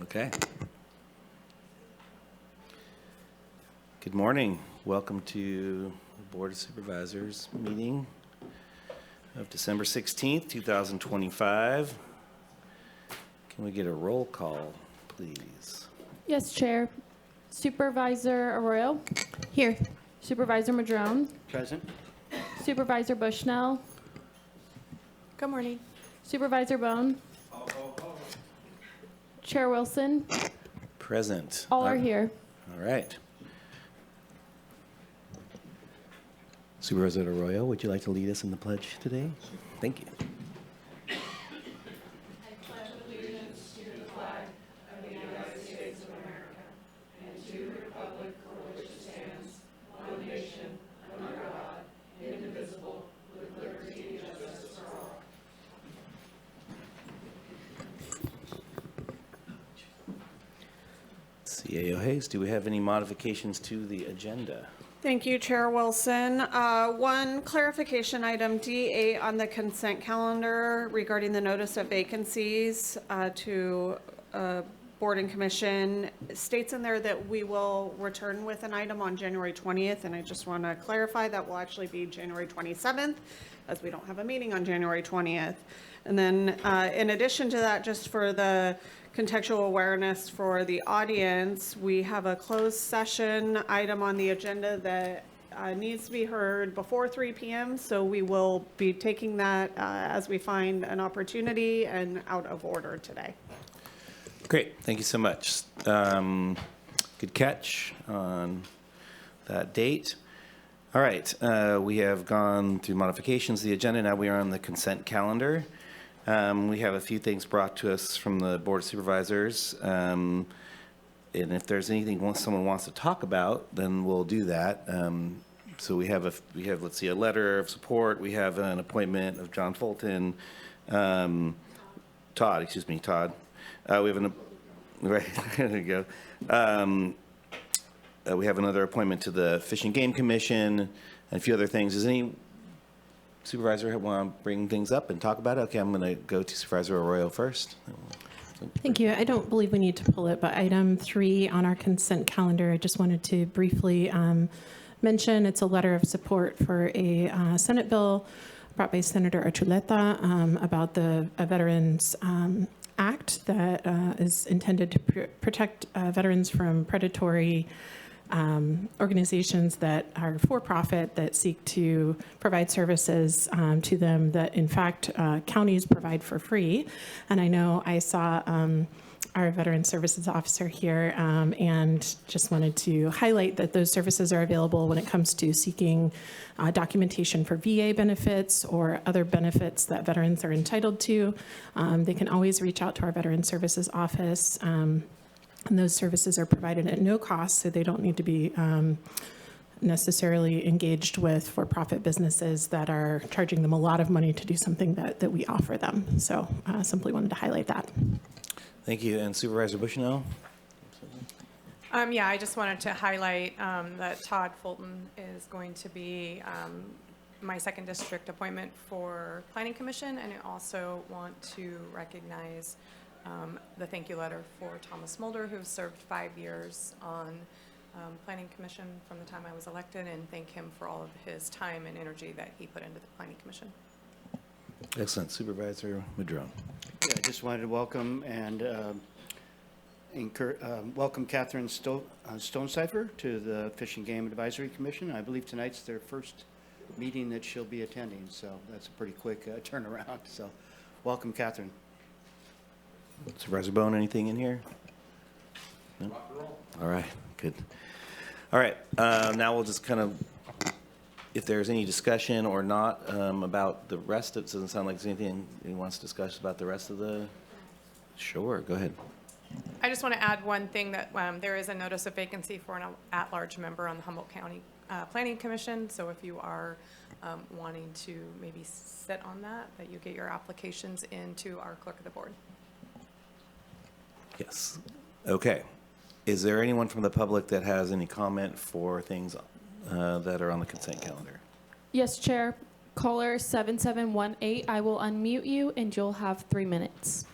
Okay. Good morning. Welcome to the Board of Supervisors meeting of December 16th, 2025. Can we get a roll call, please? Yes, Chair. Supervisor Arroyo. Here. Supervisor Madrone. Present. Supervisor Bushnell. Good morning. Supervisor Bone. Chair Wilson. Present. All are here. All right. Supervisor Arroyo, would you like to lead us in the pledge today? Thank you. CAO Hayes, do we have any modifications to the agenda? Thank you, Chair Wilson. One clarification item, D8 on the consent calendar regarding the notice of vacancies to Board and Commission states in there that we will return with an item on January 20th, and I just want to clarify that will actually be January 27th, as we don't have a meeting on January 20th. And then in addition to that, just for the contextual awareness for the audience, we have a closed session item on the agenda that needs to be heard before 3 p.m. So we will be taking that as we find an opportunity and out of order today. Great, thank you so much. Good catch on that date. All right, we have gone through modifications of the agenda. Now we are on the consent calendar. We have a few things brought to us from the Board of Supervisors. And if there's anything someone wants to talk about, then we'll do that. So we have, let's see, a letter of support. We have an appointment of John Fulton, Todd. We have right, there you go. We have another appointment to the Fish and Game Commission and a few other things. Does any supervisor want to bring things up and talk about it? Okay, I'm going to go to Supervisor Arroyo first. Thank you. I don't believe we need to pull it, but item 3 on our consent calendar, I just wanted to briefly mention it's a letter of support for a Senate bill brought by Senator Archuleta about the Veterans Act that is intended to protect veterans from predatory organizations that are for-profit that seek to provide services to them that, in fact, counties provide for free. And I know I saw our Veteran Services Officer here and just wanted to highlight that those services are available when it comes to seeking documentation for VA benefits or other benefits that veterans are entitled to. They can always reach out to our Veteran Services Office. And those services are provided at no cost, so they don't need to be necessarily engaged with for-profit businesses that are charging them a lot of money to do something that we offer them. So simply wanted to highlight that. Thank you. And Supervisor Bushnell? Yeah, I just wanted to highlight that Todd Fulton is going to be my second district appointment for Planning Commission, and I also want to recognize the thank you letter for Thomas Mulder, who served 5 years on Planning Commission from the time I was elected, and thank him for all of his time and energy that he put into the Planning Commission. Excellent. Supervisor Madrone. Yeah, I just wanted to welcome and welcome Catherine Stonecipher to the Fish and Game Advisory Commission. I believe tonight's their first meeting that she'll be attending, so that's a pretty quick turnaround. So welcome, Catherine. Supervisor Bone, anything in here? No? All right, good. All right, now we'll just kind of, if there's any discussion or not about the rest, it doesn't sound like there's anything anyone wants to discuss about the rest of the, sure, go ahead. I just want to add one thing that there is a notice of vacancy for an at-large member on the Humboldt County Planning Commission. So if you are wanting to maybe sit on that you get your applications into our clerk of the board. Yes. Okay. Is there anyone from the public that has any comment for things that are on the consent calendar? Yes, Chair. Caller 7718, I will unmute you and you'll have 3 minutes.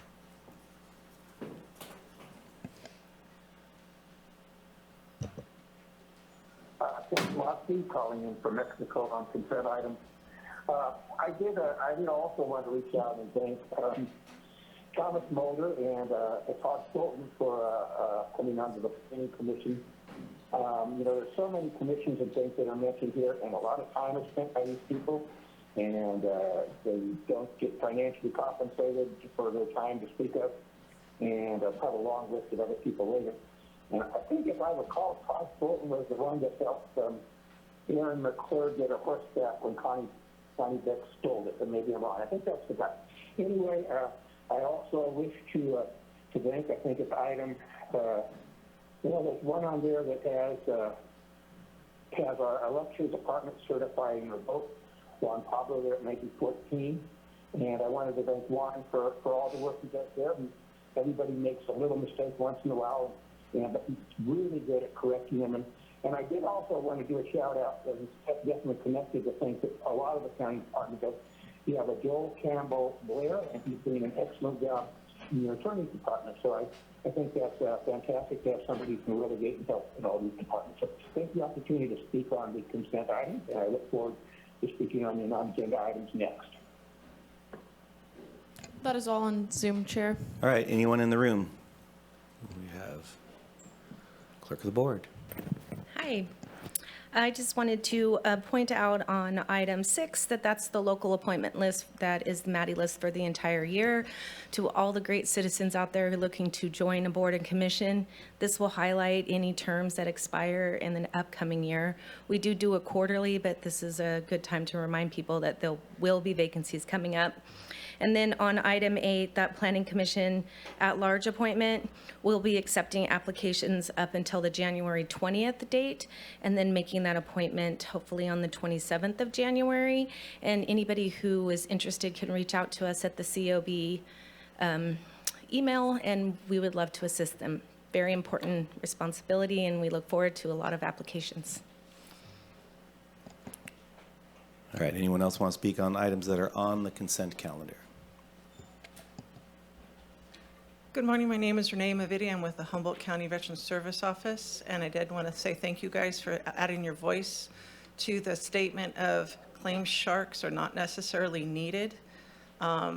Steve calling in from Mexico on consent items. I did also want to reach out and thank Thomas Mulder and Todd Fulton for coming onto the planning commission. There's so many commissions and things that are mentioned here, and a lot of time is spent by these people, and they don't get financially compensated for their time to speak of, and I'll have a long list of other people later. And I think if I recall, Todd Fulton was the one that helped Aaron McClure get a horseback when Connie Beck stole it, but maybe I'm wrong. I think that's the guy. Anyway, I also wish to thank, I think it's item, there's one on there that has our elections department certifying a vote, Juan Pablo there at 1914. And I wanted to thank Juan for all the work he does there. Everybody makes a little mistake once in a while, but he's really good at correcting them. And I did also want to do a shout out that is definitely connected to things that a lot of the county department does. You have a Joel Campbell Blair, and he's doing an excellent job in your attorney's department. So I think that's fantastic to have somebody who can really get and help in all these departments. So thank the opportunity to speak on the consent items, and I look forward to speaking on the non-agenda items next. That is all on Zoom, Chair. All right, anyone in the room? We have clerk of the board. Hi. I just wanted to point out on item 6 that that's the local appointment list. That is the Maddie list for the entire year. To all the great citizens out there who are looking to join a board and commission, this will highlight any terms that expire in the upcoming year. We do it quarterly, but this is a good time to remind people that there will be vacancies coming up. And then on item 8, that Planning Commission at-large appointment, we'll be accepting applications up until the January 20th date, and then making that appointment hopefully on the 27th of January. And anybody who is interested can reach out to us at the COB email, and we would love to assist them. Very important responsibility, and we look forward to a lot of applications. All right, anyone else want to speak on items that are on the consent calendar? Good morning. My name is Renee Mavidi. I'm with the Humboldt County Veterans Service Office, and I did want to say thank you guys for adding your voice to the statement of claim sharks are not necessarily needed.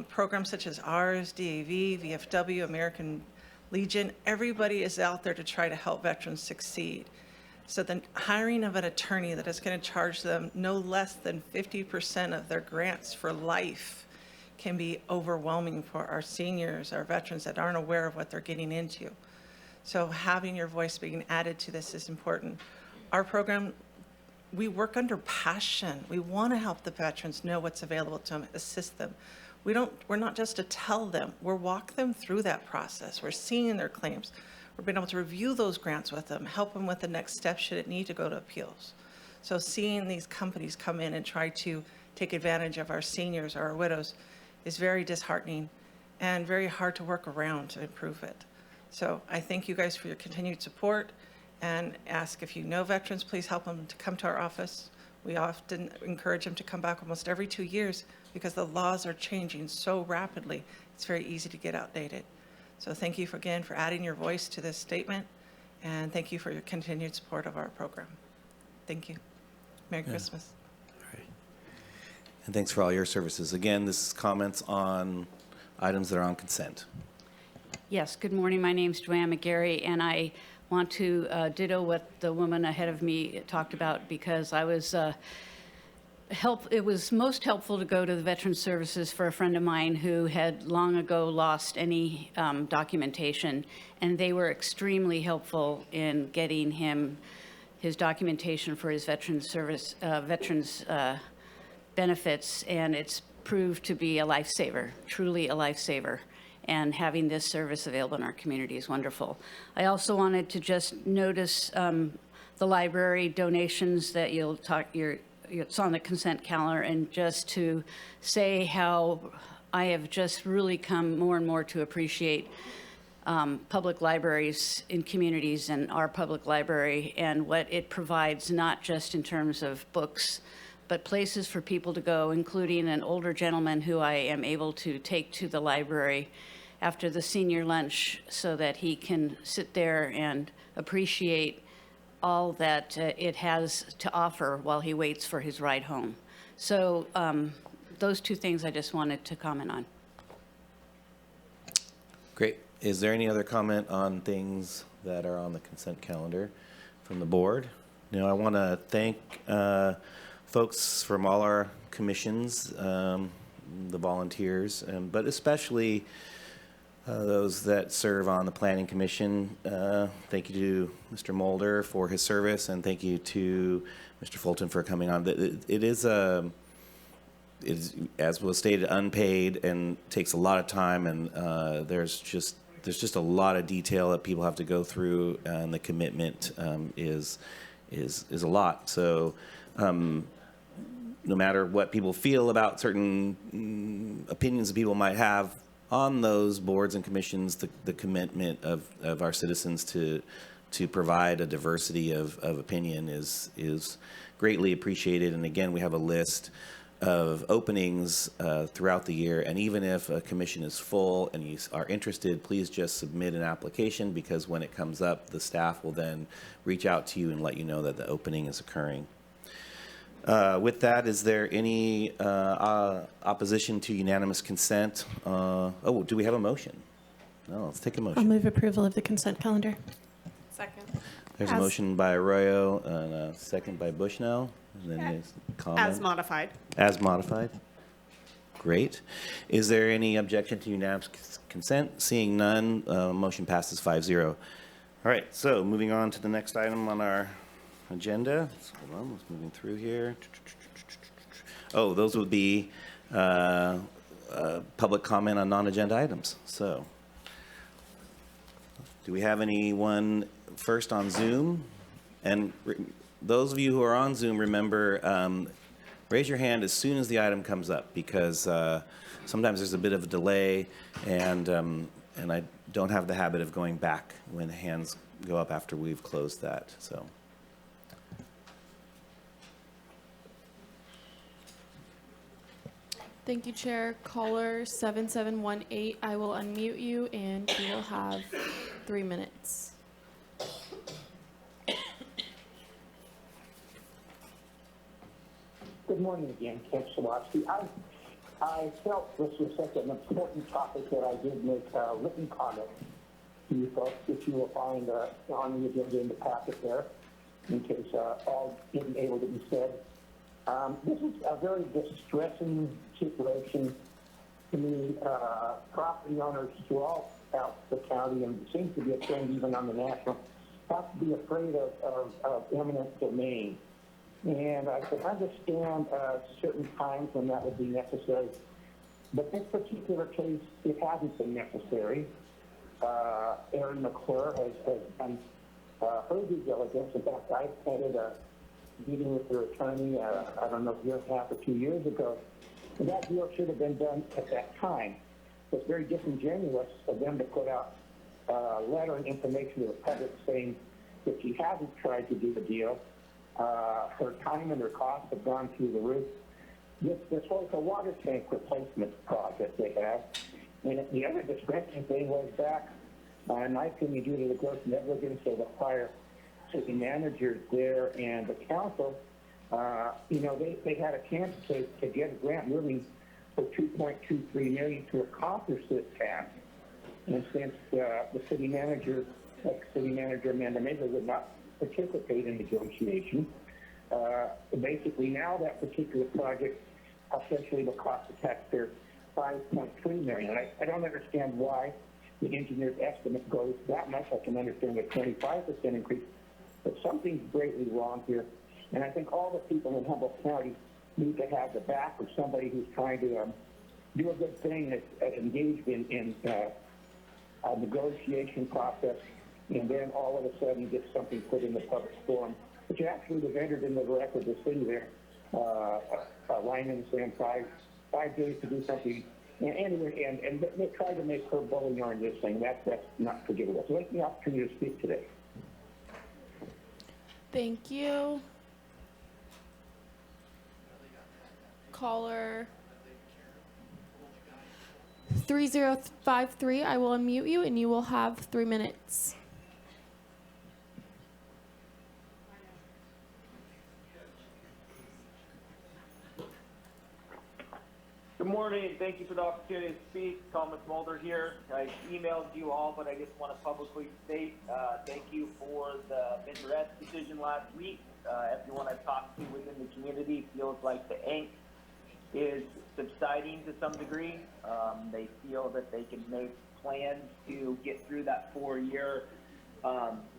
Programs such as ours, DAV, VFW, American Legion, everybody is out there to try to help veterans succeed. So the hiring of an attorney that is going to charge them no less than 50% of their grants for life can be overwhelming for our seniors, our veterans that aren't aware of what they're getting into. So having your voice being added to this is important. Our program, we work under passion. We want to help the veterans know what's available to them, assist them. We're not just to tell them, we're walk them through that process. We're seeing their claims. We're being able to review those grants with them, help them with the next step should it need to go to appeals. So seeing these companies come in and try to take advantage of our seniors or our widows is very disheartening and very hard to work around to improve it. So I thank you guys for your continued support and ask if you know veterans, please help them to come to our office. We often encourage them to come back almost every 2 years because the laws are changing so rapidly. It's very easy to get outdated. So thank you again for adding your voice to this statement, and thank you for your continued support of our program. Thank you. Merry Christmas. All right. And thanks for all your services. Again, this is comments on items that are on consent. Yes, good morning. My name's Joanne McGarry, and I want to ditto what the woman ahead of me talked about because I was it was most helpful to go to the Veterans Services for a friend of mine who had long ago lost any documentation, and they were extremely helpful in getting him his documentation for his veterans benefits, and it's proved to be a lifesaver, truly a lifesaver. And having this service available in our community is wonderful. I also wanted to just notice the library donations that it's on the consent calendar, and just to say how I have just really come more and more to appreciate public libraries in communities and our public library and what it provides, not just in terms of books, but places for people to go, including an older gentleman who I am able to take to the library after the senior lunch so that he can sit there and appreciate all that it has to offer while he waits for his ride home. So those two things I just wanted to comment on. Great. Is there any other comment on things that are on the consent calendar from the board? Now, I want to thank folks from all our commissions, the volunteers, but especially those that serve on the Planning Commission. Thank you to Mr. Mulder for his service, and thank you to Mr. Fulton for coming on. It is, as was stated, unpaid and takes a lot of time, and there's just a lot of detail that people have to go through, and the commitment is a lot. So no matter what people feel about certain opinions that people might have on those boards and commissions, the commitment of our citizens to provide a diversity of opinion is greatly appreciated. And again, we have a list of openings throughout the year, and even if a commission is full and you are interested, please just submit an application, because when it comes up, the staff will then reach out to you and let you know that the opening is occurring. With that, is there any opposition to unanimous consent? Oh, do we have a motion? No, let's take a motion. I'll move approval of the consent calendar. Second. There's a motion by Arroyo and a second by Bushnell. And then there's comment. As modified. As modified. Great. Is there any objection to unanimous consent? Seeing none, motion passes 5-0. All right, so moving on to the next item on our agenda. Hold on, let's moving through here. Oh, those would be public comment on non-agenda items. So, do we have anyone first on Zoom? And those of you who are on Zoom, remember, raise your hand as soon as the item comes up, because sometimes there's a bit of a delay, and I don't have the habit of going back when hands go up after we've closed that. So. Thank you, Chair. Caller 7718, I will unmute you and you will have 3 minutes. Good morning again, Ken Swatsky. I felt this was such an important topic that I did make a written comment to you folks, which you will find on the agenda in the packet there, in case all isn't able to be said. This is a very distressing situation to me. Property owners throughout the county, and it seems to be a trend even on the national, have to be afraid of eminent domain. And I can understand certain times when that would be necessary. But this particular case, it hasn't been necessary. Erin McClure has done her due diligence. In fact, I attended a meeting with her attorney, I don't know, a year and a half or 2 years ago. And that deal should have been done at that time. It's very disingenuous of them to put out a letter and information to the public saying that she hasn't tried to do the deal. Her time and her costs have gone through the roof. This was a water tank replacement project they have. And the other distressing thing was back, in my opinion, due to the gross negligence of the prior city managers there and the council, they had a chance to get a grant really for $2.23 million to accomplish this task. And since the city manager, like City Manager Amanda Meza, would not participate in negotiation, basically now that particular project essentially will cost the taxpayer $5.3 million. I don't understand why the engineer's estimate goes that much. I can understand a 25% increase, but something's greatly wrong here. And I think all the people in Humboldt County need to have the back of somebody who's trying to do a good thing, that's engaged in a negotiation process, and then all of a sudden get something put in the public forum, which actually was entered in the record of the city there, a line in the sand, five days to do something. And anyway, and they tried to make her bully on this thing. That's not forgivable. So take the opportunity to speak today. Thank you. Caller 3053, I will unmute you and you will have 3 minutes. Good morning, and thank you for the opportunity to speak. Thomas Mulder here. I emailed you all, but I just want to publicly state thank you for the Midwest decision last week. Everyone I've talked to within the community feels like the angst is subsiding to some degree. They feel that they can make plans to get through that 4-year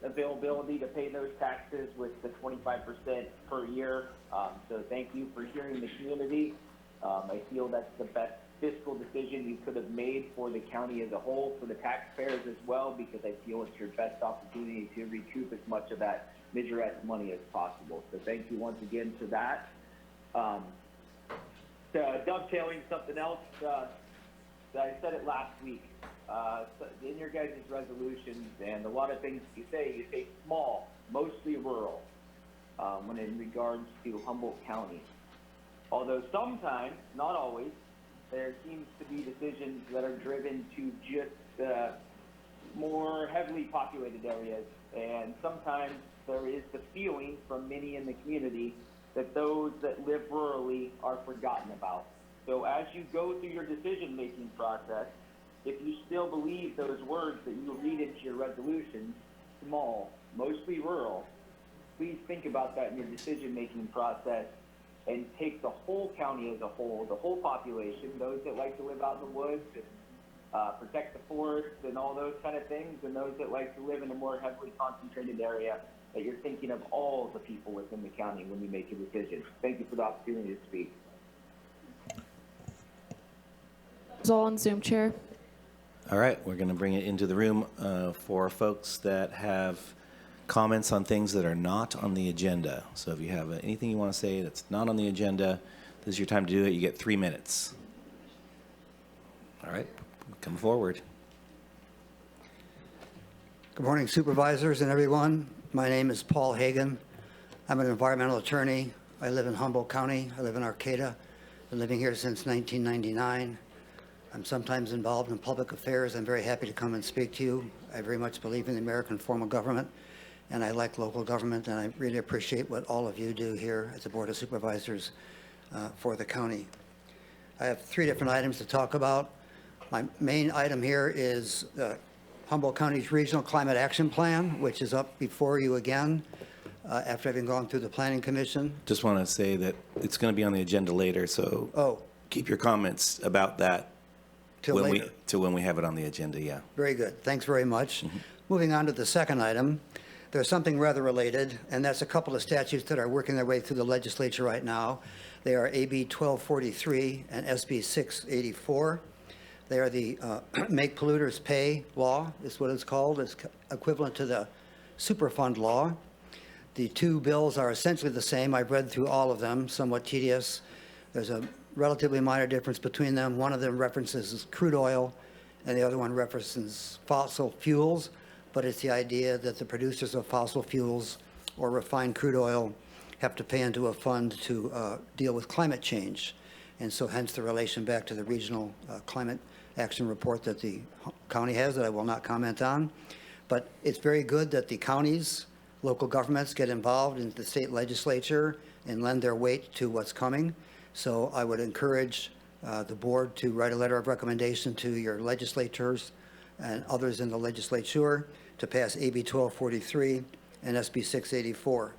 availability to pay those taxes with the 25% per year. So thank you for hearing the community. I feel that's the best fiscal decision you could have made for the county as a whole, for the taxpayers as well, because I feel it's your best opportunity to recoup as much of that Midwest money as possible. So thank you once again for that. Dovetailing something else, I said it last week, in your guys' resolutions and a lot of things you say small, mostly rural, when in regards to Humboldt County. Although sometimes, not always, there seems to be decisions that are driven to just more heavily populated areas. And sometimes there is the feeling from many in the community that those that live rurally are forgotten about. So as you go through your decision-making process, if you still believe those words that you read into your resolution, small, mostly rural, please think about that in your decision-making process and take the whole county as a whole, the whole population, those that like to live out in the woods and protect the forests and all those kind of things, and those that like to live in a more heavily concentrated area, that you're thinking of all the people within the county when you make your decision. Thank you for the opportunity to speak. It's all on Zoom, Chair. All right, we're going to bring it into the room for folks that have comments on things that are not on the agenda. So if you have anything you want to say that's not on the agenda, this is your time to do it. You get 3 minutes. All right, come forward. Good morning, supervisors and everyone. My name is Paul Hagan. I'm an environmental attorney. I live in Humboldt County. I live in Arcata. Been living here since 1999. I'm sometimes involved in public affairs. I'm very happy to come and speak to you. I very much believe in the American form of government, and I like local government, and I really appreciate what all of you do here as the Board of Supervisors for the county. I have 3 different items to talk about. My main item here is Humboldt County's Regional Climate Action Plan, which is up before you again after having gone through the Planning Commission. Just want to say that it's going to be on the agenda later, so keep your comments about that till later. Till when we have it on the agenda, yeah. Very good. Thanks very much. Moving on to the second item, there's something rather related, and that's a couple of statutes that are working their way through the legislature right now. They are AB 1243 and SB 684. They are the Make Polluters Pay law, is what it's called. It's equivalent to the Superfund law. The 2 bills are essentially the same. I've read through all of them, somewhat tedious. There's a relatively minor difference between them. One of them references crude oil, and the other one references fossil fuels, but it's the idea that the producers of fossil fuels or refined crude oil have to pay into a fund to deal with climate change. And so hence the relation back to the regional climate action report that the county has that I will not comment on. But it's very good that the counties, local governments get involved in the state legislature and lend their weight to what's coming. So I would encourage the board to write a letter of recommendation to your legislators and others in the legislature to pass AB 1243 and SB 684.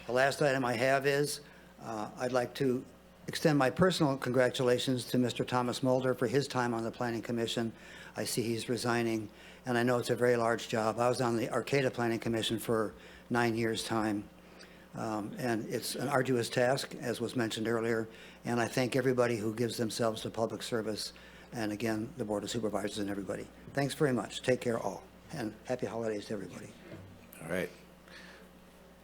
The last item I have is I'd like to extend my personal congratulations to Mr. Thomas Mulder for his time on the Planning Commission. I see he's resigning, and I know it's a very large job. I was on the Arcata Planning Commission for 9 years' time, and it's an arduous task, as was mentioned earlier, and I thank everybody who gives themselves to public service, and again, the Board of Supervisors and everybody. Thanks very much. Take care all, and happy holidays to everybody. All right.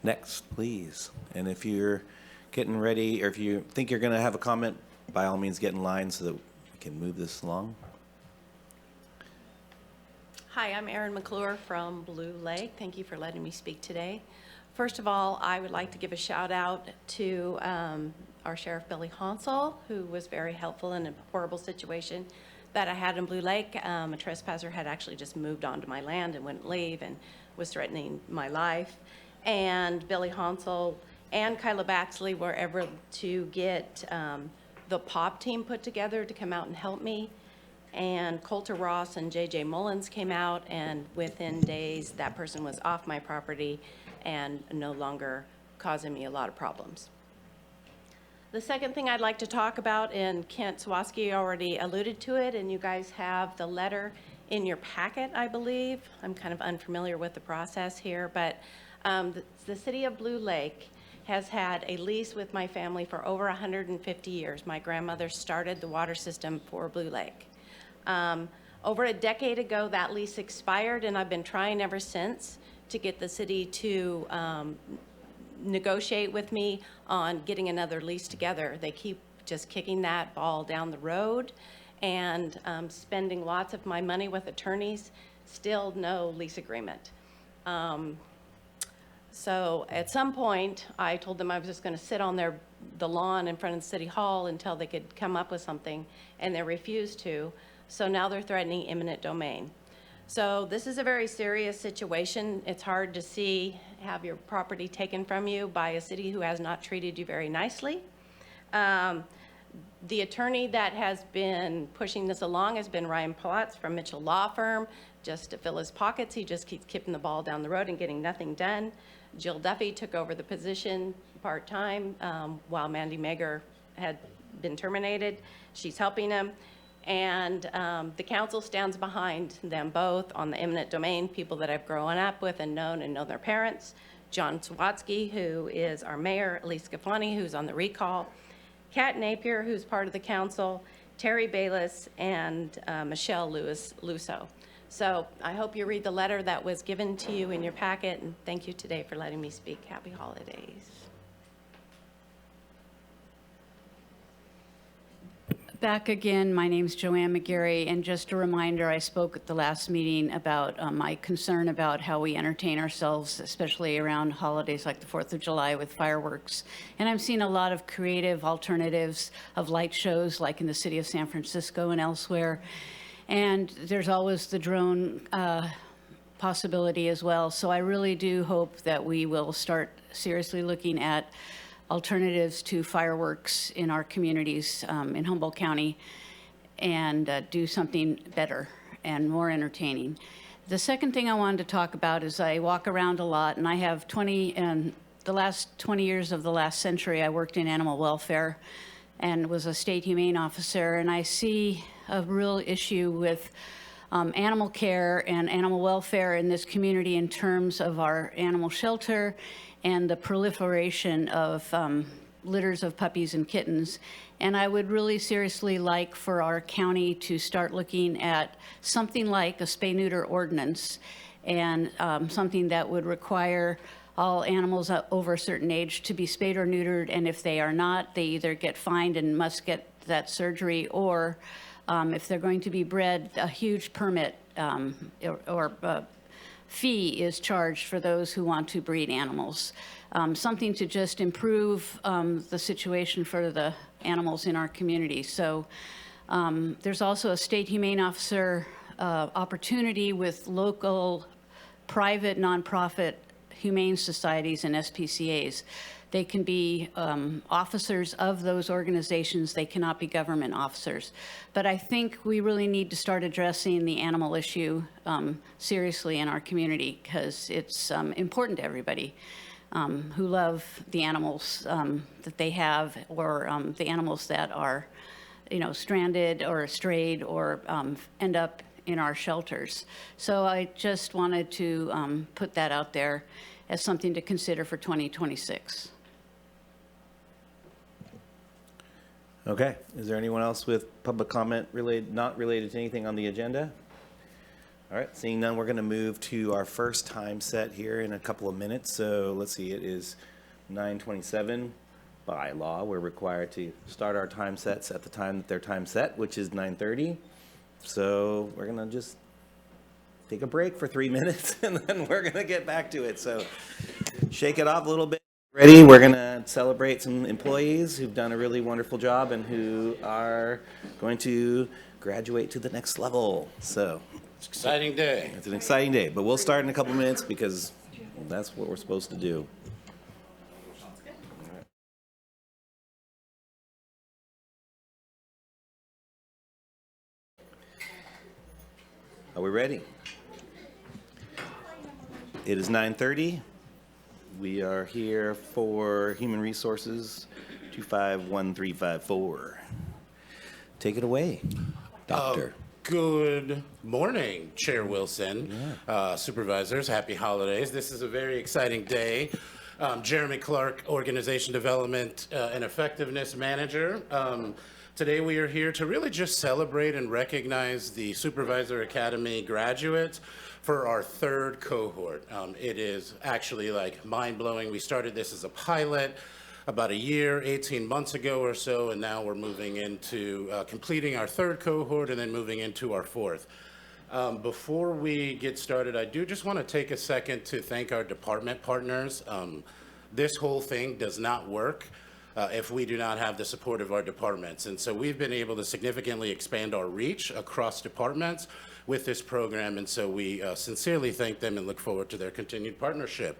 Next, please. And if you're getting ready, or if you think you're going to have a comment, by all means get in line so that we can move this along. Hi, I'm Erin McClure from Blue Lake. Thank you for letting me speak today. First of all, I would like to give a shout out to our Sheriff Billy Hansel, who was very helpful in a horrible situation that I had in Blue Lake. A trespasser had actually just moved onto my land and wouldn't leave and was threatening my life. And Billy Hansel and Kyla Baxley were able to get the POP team put together to come out and help me. And Coulter Ross and J.J. Mullins came out, and within days, that person was off my property and no longer causing me a lot of problems. The second thing I'd like to talk about, and Kent Swaski already alluded to it, and you guys have the letter in your packet, I believe. I'm kind of unfamiliar with the process here, but the city of Blue Lake has had a lease with my family for over 150 years. My grandmother started the water system for Blue Lake. Over a decade ago, that lease expired, and I've been trying ever since to get the city to negotiate with me on getting another lease together. They keep just kicking that ball down the road and spending lots of my money with attorneys, still no lease agreement. So at some point, I told them I was just going to sit on the lawn in front of City Hall until they could come up with something, and they refused to. So now they're threatening eminent domain. So this is a very serious situation. It's hard to have your property taken from you by a city who has not treated you very nicely. The attorney that has been pushing this along has been Ryan Platts from Mitchell Law Firm. Just to fill his pockets, he just keeps kicking the ball down the road and getting nothing done. Jill Duffy took over the position part-time while Mandy Mager had been terminated. She's helping him. And the council stands behind them both on the eminent domain, people that I've grown up with and known their parents. John Sawatsky, who is our mayor, Elise Scafani, who's on the recall, Kat Napier, who's part of the council, Terry Bayless, and Michelle Lusso. So I hope you read the letter that was given to you in your packet, and thank you today for letting me speak. Happy holidays. Back again, my name's Joanne McGarry, and just a reminder, I spoke at the last meeting about my concern about how we entertain ourselves, especially around holidays like the 4th of July with fireworks. And I'm seeing a lot of creative alternatives of light shows like in the city of San Francisco and elsewhere. And there's always the drone possibility as well. So I really do hope that we will start seriously looking at alternatives to fireworks in our communities in Humboldt County and do something better and more entertaining. The second thing I wanted to talk about is I walk around a lot, and I have the last 20 years of the last century, I worked in animal welfare and was a state humane officer, and I see a real issue with animal care and animal welfare in this community in terms of our animal shelter and the proliferation of litters of puppies and kittens. And I would really seriously like for our county to start looking at something like a spay-neuter ordinance and something that would require all animals over a certain age to be spayed or neutered, and if they are not, they either get fined and must get that surgery, or if they're going to be bred, a huge permit or fee is charged for those who want to breed animals. Something to just improve the situation for the animals in our community. So there's also a state humane officer opportunity with local private nonprofit humane societies and SPCAs. They can be officers of those organizations. They cannot be government officers. But I think we really need to start addressing the animal issue seriously in our community, because it's important to everybody who love the animals that they have, or the animals that are, stranded or strayed or end up in our shelters. So I just wanted to put that out there as something to consider for 2026. Okay, is there anyone else with public comment not related to anything on the agenda? All right, seeing none, we're going to move to our first time set here in a couple of minutes. So let's see, it is 9:27. By law, we're required to start our time sets at the time that they're time set, which is 9:30. So we're going to just take a break for 3 minutes, and then we're going to get back to it. So shake it off a little bit. Ready? We're going to celebrate some employees who've done a really wonderful job and who are going to graduate to the next level. So it's an exciting day. It's an exciting day, but we'll start in a couple minutes because that's what we're supposed to do. Are we ready? It is 9:30. We are here for Human Resources 251354. Take it away, Doctor. Good morning, Chair Wilson, Supervisors. Happy holidays. This is a very exciting day. Jeremy Clark, Organization Development and Effectiveness Manager. Today we are here to really just celebrate and recognize the Supervisor Academy graduates for our third cohort. It is actually like mind-blowing. We started this as a pilot about a year, 18 months ago or so, and now we're moving into completing our third cohort and then moving into our fourth. Before we get started, I do just want to take a second to thank our department partners. This whole thing does not work if we do not have the support of our departments. And so we've been able to significantly expand our reach across departments with this program, and so we sincerely thank them and look forward to their continued partnership.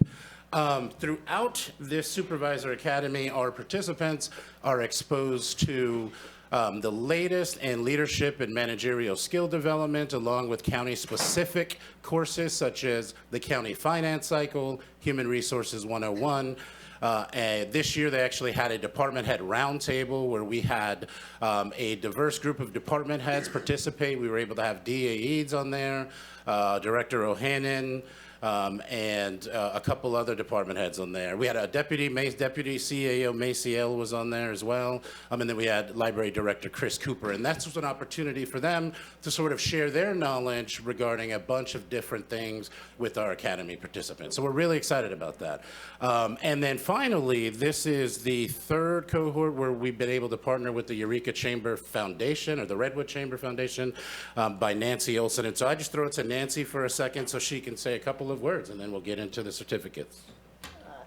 Throughout this Supervisor Academy, our participants are exposed to the latest in leadership and managerial skill development, along with county-specific courses such as the County Finance Cycle, Human Resources 101. And this year, they actually had a department head roundtable where we had a diverse group of department heads participate. We were able to have DA Eads on there, Director Ohanan, and a couple other department heads on there. We had a deputy CAO Maciel was on there as well, and then we had Library Director Chris Cooper, and that's an opportunity for them to sort of share their knowledge regarding a bunch of different things with our Academy participants. So we're really excited about that. And then finally, this is the third cohort where we've been able to partner with the Eureka Chamber Foundation, or the Redwood Chamber Foundation, by Nancy Olson. And so I just throw it to Nancy for a second so she can say a couple of words, and then we'll get into the certificates.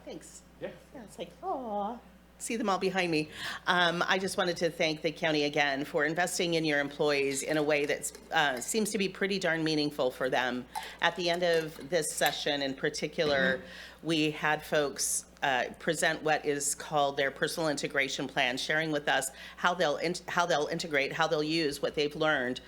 Thanks. Yeah. It's like, aw, see them all behind me. I just wanted to thank the county again for investing in your employees in a way that seems to be pretty darn meaningful for them. At the end of this session in particular, we had folks present what is called their personal integration plan, sharing with us how they'll integrate, how they'll use what they've learned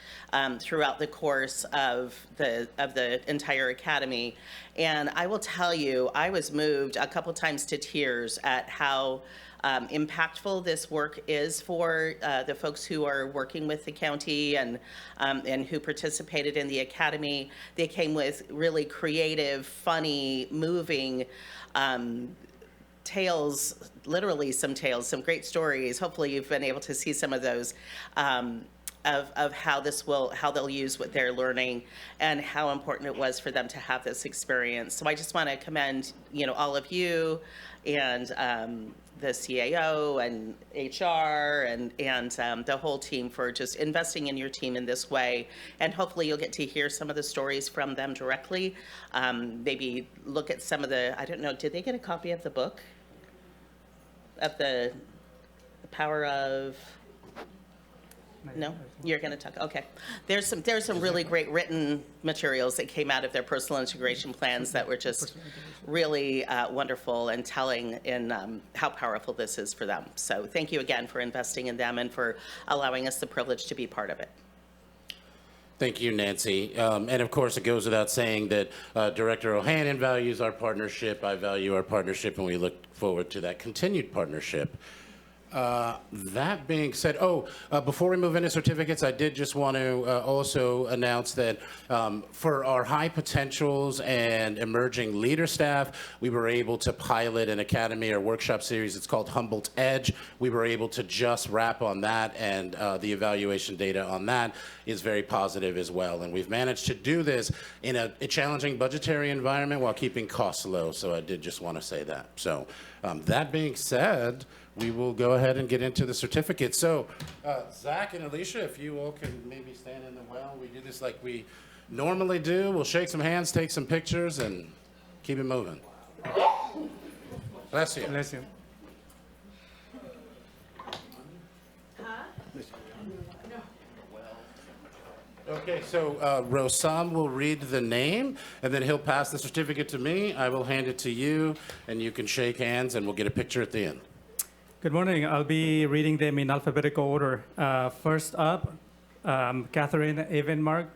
throughout the course of the entire academy. And I will tell you, I was moved a couple times to tears at how impactful this work is for the folks who are working with the county and who participated in the academy. They came with really creative, funny, moving tales, literally some great stories. Hopefully you've been able to see some of those of how they'll use what they're learning and how important it was for them to have this experience. So I just want to commend, all of you and the CAO and HR and the whole team for just investing in your team in this way. And hopefully you'll get to hear some of the stories from them directly. Maybe look at some of I don't know, did they get a copy of the book? Of the Power of... No, you're going to talk. Okay, there's some really great written materials that came out of their personal integration plans that were just really wonderful and telling in how powerful this is for them. So thank you again for investing in them and for allowing us the privilege to be part of it. Thank you, Nancy. And of course, it goes without saying that Director Ohanan values our partnership. I value our partnership, and we look forward to that continued partnership. That being said, before we move into certificates, I did just want to also announce that for our high potentials and emerging leader staff, we were able to pilot an academy or workshop series. It's called Humboldt Edge. We were able to just wrap on that, and the evaluation data on that is very positive as well. And we've managed to do this in a challenging budgetary environment while keeping costs low. So I did just want to say that. So that being said, we will go ahead and get into the certificate. So, Zach and Alicia, if you all can maybe stand in the well. We do this like we normally do. We'll shake some hands, take some pictures, and keep it moving. Bless you. Bless you. Okay, so Rosam will read the name, and then he'll pass the certificate to me. I will hand it to you, and you can shake hands, and we'll get a picture at the end. Good morning. I'll be reading them in alphabetical order. First up, Catherine Evenmark.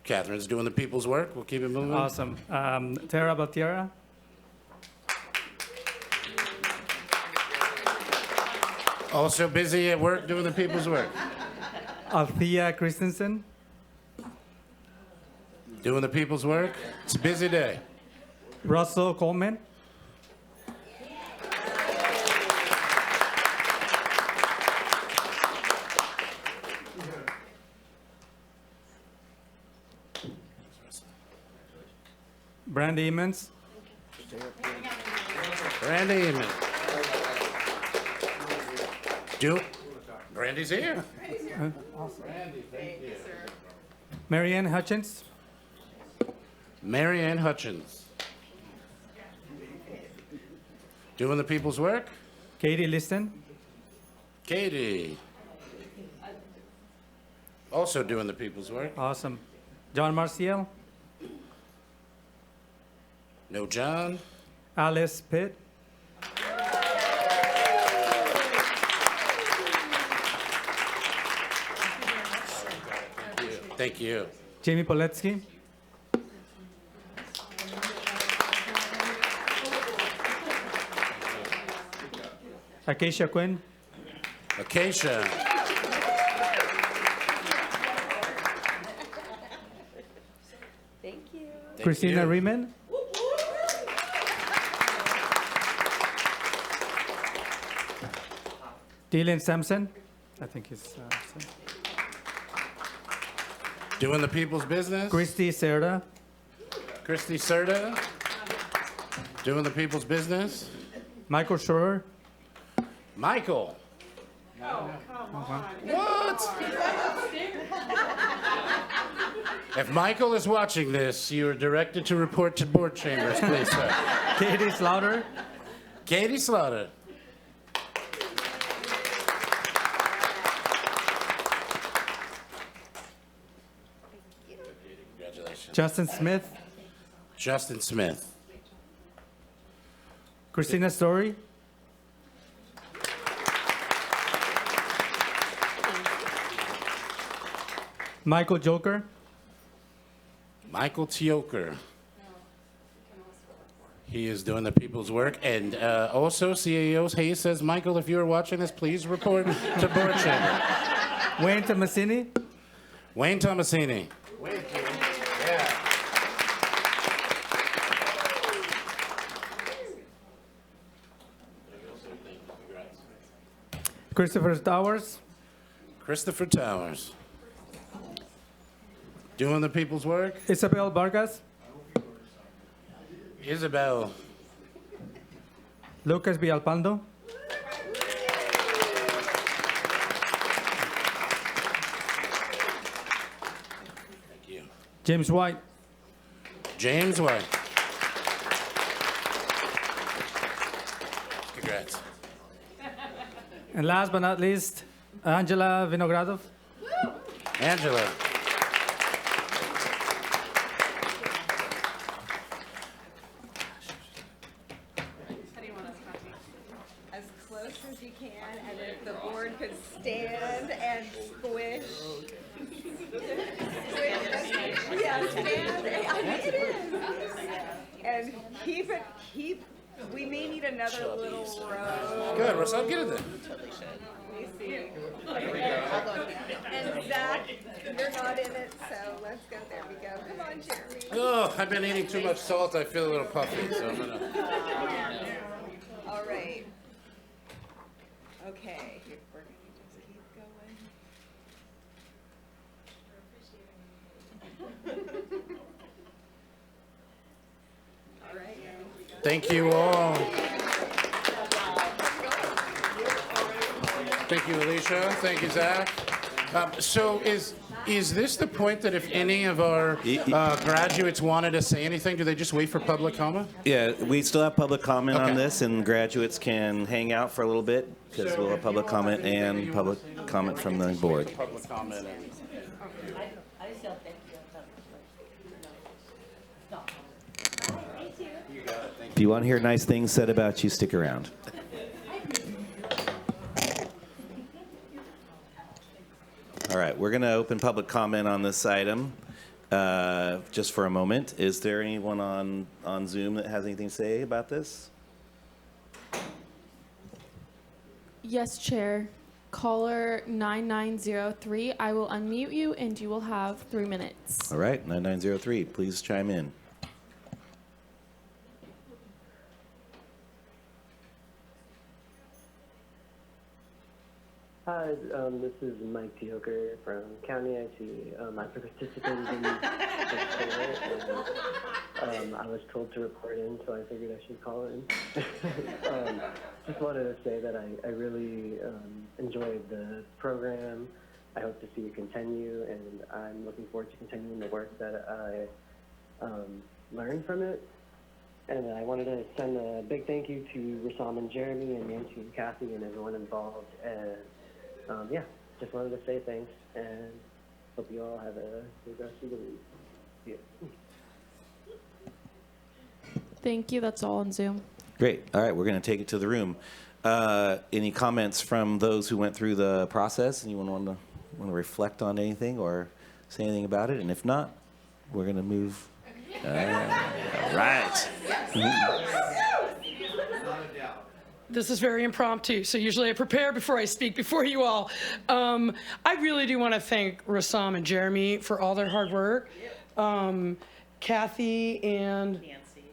Catherine's doing the people's work. We'll keep it moving. Awesome. Tara Baltiera. Also busy at work doing the people's work. Althea Christensen. Doing the people's work. It's a busy day. Russell Coleman. Brandy Emmons. Brandy Emmons. Brandy's here. Brandy, thank you. Marianne Hutchins. Marianne Hutchins. Doing the people's work. Katie Liston. Katie. Also doing the people's work. Awesome. John Marcial. No John. Alice Pitt. Thank you. Jamie Poletsky. Acacia Quinn. Acacia. Thank you. Christina you. Riemann. Dylan Sampson. I think he's Doing the people's business. Christy Serda. Christy Serda. Doing the people's business. Michael Schroer. Michael. What? If Michael is watching this, you are directed to report to board chambers, please, sir. Katie Slaughter. Katie Slaughter. Congratulations. Justin Smith. Justin Smith. Christina Story. Michael Joker. Michael Tioker. He is doing the people's work. And also, CAO's Hayes says, Michael, if you're watching this, please report to board chamber. Wayne Tomasini. Wayne Tomasini. Wayne, yeah. Christopher Towers. Christopher Towers. Doing the people's work. Isabel Vargas. Isabel. Lucas Villalpando. Thank you. James White. James White. Congrats. And last but not least, Angela Vinogradov. Angela. As close as you can, and if the board could stand and squish. Yeah, stand, I mean, it is. And keep, we may need another little row. Good, Russell, get it then. Let me see. And Zach, you're not in it, so let's go, there we go. Come on, Jeremy. Oh, I've been eating too much salt. I feel a little puffy, so I'm gonna. All right. Okay, we're gonna just keep going. All right. Thank you all. Thank you, Alicia. Thank you, Zach. So is this the point that if any of our graduates wanted to say anything, do they just wait for public comment? Yeah, we still have public comment on Okay. this, and graduates can hang out for a little bit because we'll have public comment and public comment from the board. Public comment and. If you want to hear nice things said about you, stick around. All right, we're going to open public comment on this item. just for a moment. Is there anyone on Zoom that has anything to say about this? Yes, Chair. Caller 9903, I will unmute you and you will have 3 minutes. All right, 9903, please chime in. Hi, this is Mike Teoker from County IT. I participated in this and I was told to report in, so I figured I should call in. Just wanted to say that I really enjoyed the program. I hope to see it continue, and I'm looking forward to continuing the work that I learned from it. And I wanted to send a big thank you to Rassam and Jeremy and Nancy and Kathy and everyone involved. And yeah, just wanted to say thanks, and hope you all have a good rest of the week. See ya. Thank you. That's all on Zoom. Great. All right, we're going to take it to the room. Any comments from those who went through the process? Anyone want to reflect on anything or say anything about it? And if not, we're going to move. All right. This is very impromptu, so usually I prepare before I speak before you all. I really do want to thank Rassam and Jeremy for all their hard work. Kathy and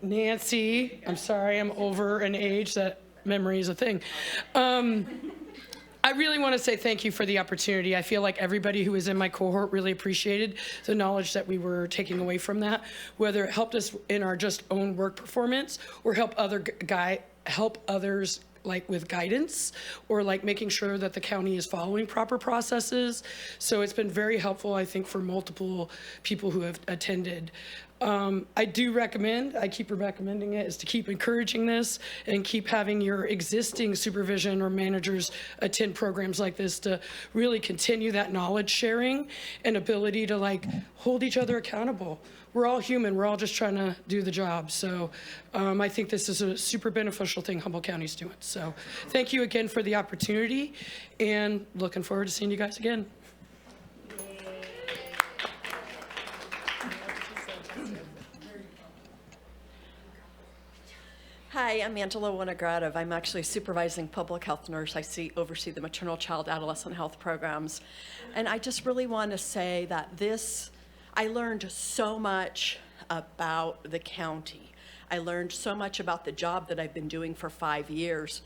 Nancy, I'm sorry, I'm over an age, that memory is a thing. I really want to say thank you for the opportunity. I feel like everybody who was in my cohort really appreciated the knowledge that we were taking away from that, whether it helped us in our just own work performance or help others like with guidance or like making sure that the county is following proper processes. So it's been very helpful, I think, for multiple people who have attended. I do recommend, I keep recommending it, is to keep encouraging this and keep having your existing supervision or managers attend programs like this to really continue that knowledge sharing and ability to like hold each other accountable. We're all human. We're all just trying to do the job. So I think this is a super beneficial thing Humboldt County's doing. So thank you again for the opportunity and looking forward to seeing you guys again. Hi, I'm Angela Winogradov. I'm actually a supervising public health nurse. I oversee the maternal, child, adolescent health programs. And I just really want to say that I learned so much about the county. I learned so much about the job that I've been doing for 5 years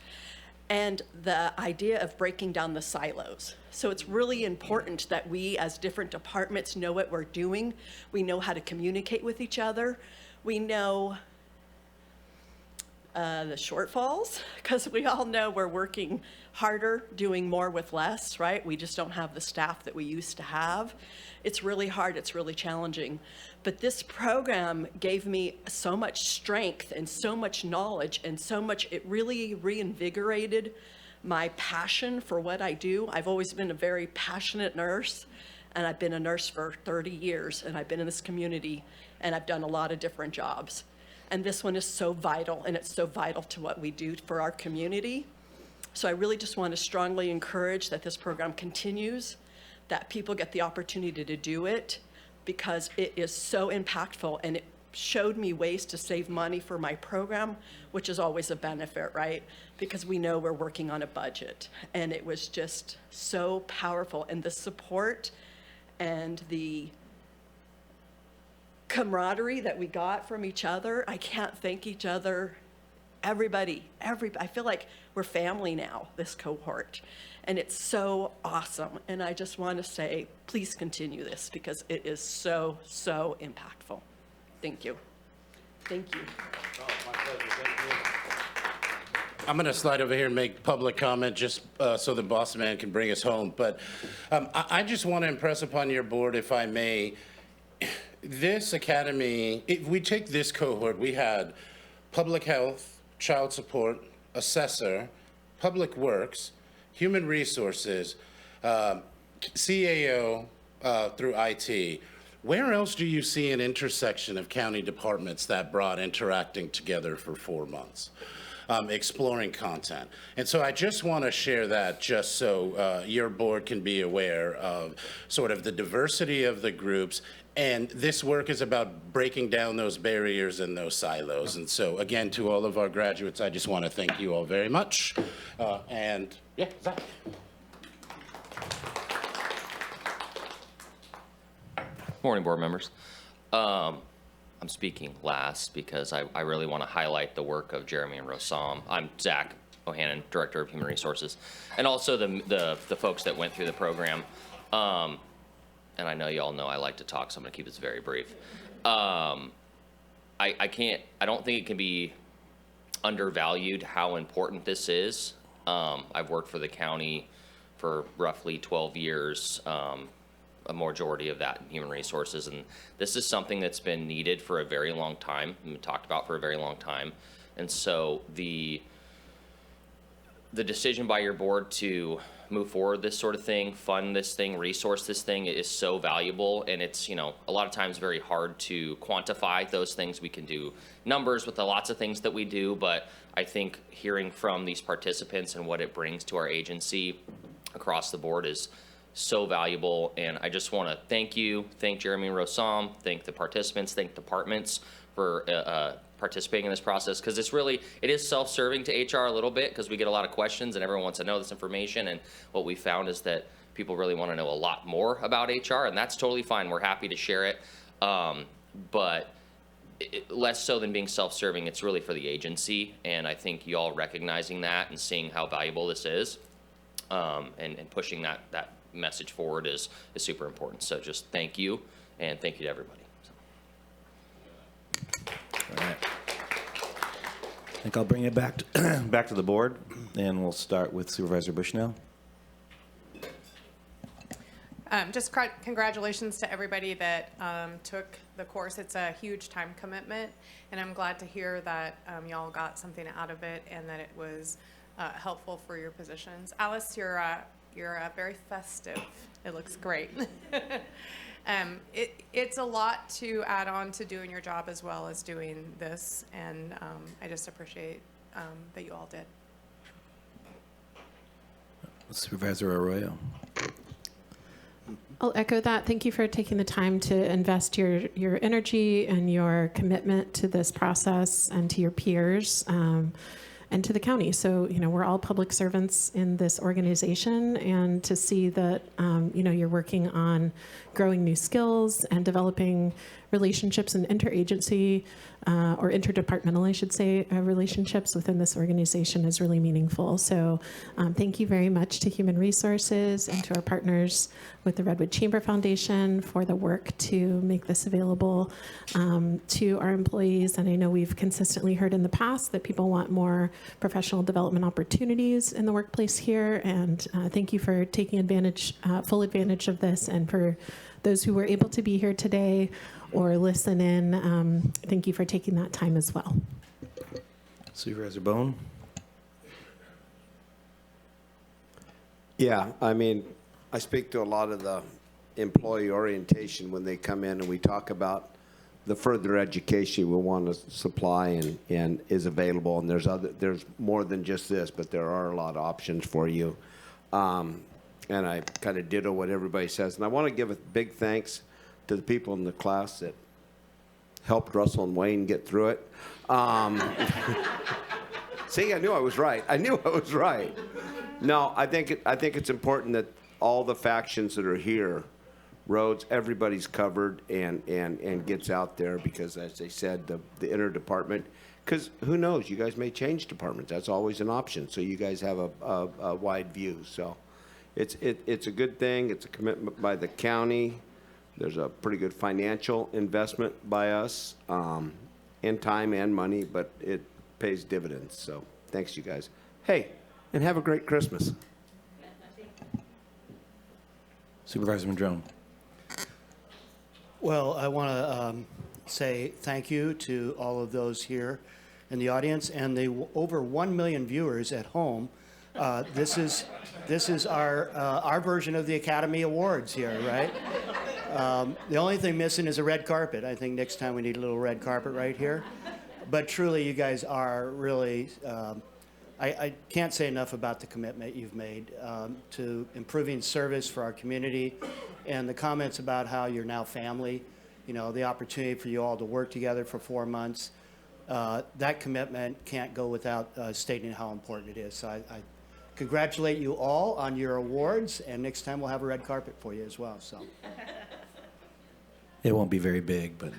and the idea of breaking down the silos. So it's really important that we as different departments know what we're doing. We know how to communicate with each other. We know the shortfalls, because we all know we're working harder, doing more with less, right? We just don't have the staff that we used to have. It's really hard, it's really challenging. But this program gave me so much strength and so much knowledge and so much, it really reinvigorated my passion for what I do. I've always been a very passionate nurse, and I've been a nurse for 30 years, and I've been in this community, and I've done a lot of different jobs. And this one is so vital, and it's so vital to what we do for our community. So I really just want to strongly encourage that this program continues, that people get the opportunity to do it, because it is so impactful, and it showed me ways to save money for my program, which is always a benefit, right? Because we know we're working on a budget. And it was just so powerful, and the support and the camaraderie that we got from each other. I can't thank each other, everybody. I feel like we're family now, this cohort, and it's so awesome. And I just want to say, please continue this, because it is so, so impactful. Thank you. Thank you. Oh, my pleasure. Thank you. I'm going to slide over here and make public comment just so the boss man can bring us home. But I just want to impress upon your board, if I may, this academy, if we take this cohort, we had public health, child support, assessor, public works, human resources, CAO through IT. Where else do you see an intersection of county departments that broad interacting together for 4 months? exploring content. And so I just want to share that just so your board can be aware of sort of the diversity of the groups. And this work is about breaking down those barriers and those silos. And so again, to all of our graduates, I just want to thank you all very much. And yeah, Zach. Morning, board members. I'm speaking last because I really want to highlight the work of Jeremy and Rosam. I'm Zach Ohanan, Director of Human Resources, and also the folks that went through the program. And I know you all know I like to talk, so I'm going to keep this very brief. I don't think it can be undervalued how important this is. I've worked for the county for roughly 12 years, a majority of that in human resources, and this is something that's been needed for a very long time, and been talked about for a very long time. And so the decision by your board to move forward this sort of thing, fund this thing, resource this thing is so valuable, and it's, you know, a lot of times very hard to quantify those things. We can do numbers with the lots of things that we do, but I think hearing from these participants and what it brings to our agency across the board is so valuable. And I just want to thank Jeremy and Rosam, thank the participants, thank departments for participating in this process, because it is self-serving to HR a little bit, because we get a lot of questions and everyone wants to know this information. And what we found is that people really want to know a lot more about HR, and that's totally fine. We're happy to share it. But less so than being self-serving, it's really for the agency. And I think you all recognizing that and seeing how valuable this is, and pushing that message forward is super important. So just thank you, and thank you to everybody. All right. I think I'll bring it back to the board, and we'll start with Supervisor Bushnell. Just congratulations to everybody that took the course. It's a huge time commitment, and I'm glad to hear that y'all got something out of it and that it was helpful for your positions. Alice, you're very festive. It looks great. It's a lot to add on to doing your job as well as doing this, and I just appreciate that you all did. Supervisor Arroyo. I'll echo that. Thank you for taking the time to invest your energy and your commitment to this process and to your peers. And to the county. So, you know, we're all public servants in this organization, and to see that, you know, you're working on growing new skills and developing relationships and interagency or interdepartmental, I should say, relationships within this organization is really meaningful. So thank you very much to Human Resources and to our partners with the Redwood Chamber Foundation for the work to make this available to our employees. And I know we've consistently heard in the past that people want more professional development opportunities in the workplace here. And thank you for taking full advantage of this. And for those who were able to be here today or listen in, thank you for taking that time as well. Supervisor Bone. Yeah, I mean, I speak to a lot of the employee orientation when they come in, and we talk about the further education we want to supply and is available. And there's more than just this, but there are a lot of options for you. And I kind of ditto what everybody says. And I want to give a big thanks to the people in the class that helped Russell and Wayne get through it. See, I knew I was right. No, I think it's important that all the factions that are here, roads, everybody's covered and gets out there, because, as they said, the interdepartment, because who knows, you guys may change departments. That's always an option. So you guys have a wide view. So it's a good thing. It's a commitment by the county. There's a pretty good financial investment by us in time and money, but it pays dividends. So thanks, you guys. Hey, and have a great Christmas. Supervisor Madrone. Well, I want to say thank you to all of those here in the audience and the over 1 million viewers at home. This is our version of the Academy Awards here, right? The only thing missing is a red carpet. I think next time we need a little red carpet right here. But truly, you guys are really, I can't say enough about the commitment you've made to improving service for our community, and the comments about how you're now family, you know, the opportunity for you all to work together for 4 months. That commitment can't go without stating how important it is. So I congratulate you all on your awards, and next time we'll have a red carpet for you as well. So It won't be very big, but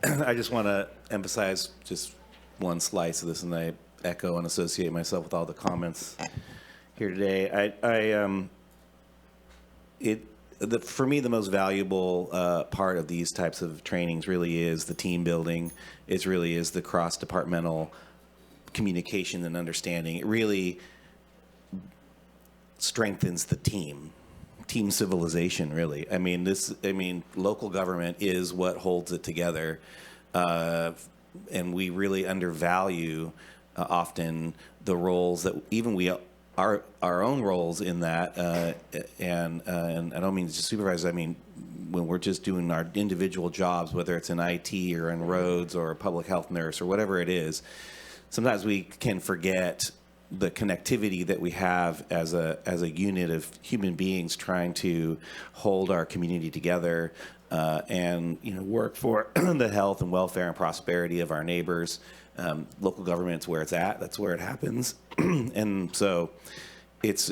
I just want to emphasize just one slice of this, and I echo and associate myself with all the comments here today. For me, the most valuable part of these types of trainings really is the team building. It really is the cross-departmental communication and understanding. It really strengthens the team civilization, really. I mean, local government is what holds it together, and we really undervalue often the roles that even our own roles in that, and I don't mean just supervisors. I mean when we're just doing our individual jobs, whether it's in IT or in roads or a public health nurse or whatever it is. Sometimes we can forget the connectivity that we have as a unit of human beings trying to hold our community together, and work for the health and welfare and prosperity of our neighbors. Local government's where it's at. That's where it happens, and so it's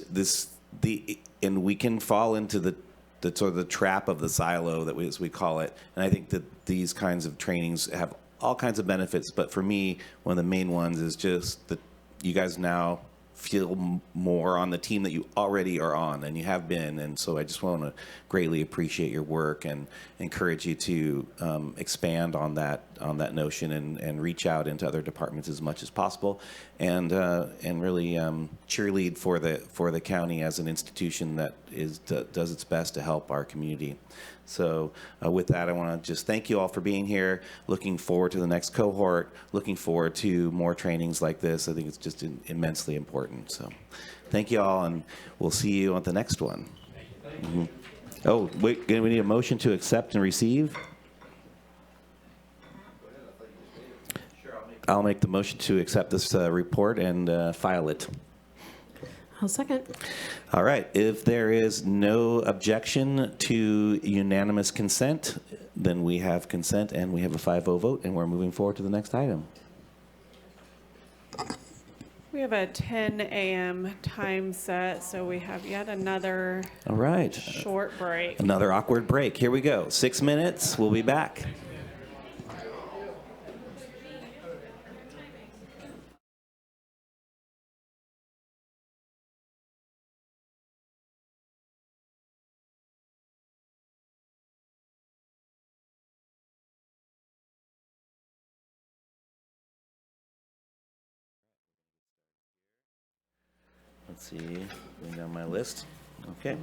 and we can fall into the sort of the trap of the silo as we call it. And I think that these kinds of trainings have all kinds of benefits, but for me, one of the main ones is just that you guys now feel more on the team that you already are on and you have been. And so I just want to greatly appreciate your work and encourage you to expand on that notion and reach out into other departments as much as possible, and really cheerlead for the county as an institution that does its best to help our community. So with that, I want to just thank you all for being here. Looking forward to the next cohort. Looking forward to more trainings like this. I think it's just immensely important. So thank you all, and we'll see you on the next one. Mm-hmm. Oh, wait, we need a motion to accept and receive. I'll make the motion to accept this report and file it. I'll second. All right. If there is no objection to unanimous consent, then we have consent and we have a 5-0 vote, and we're moving forward to the next item. We have a 10 a.m. time set, so we have yet another All right. short break. Another awkward break. Here we go. 6 minutes. We'll be back. Let's see, going down my list. Okay.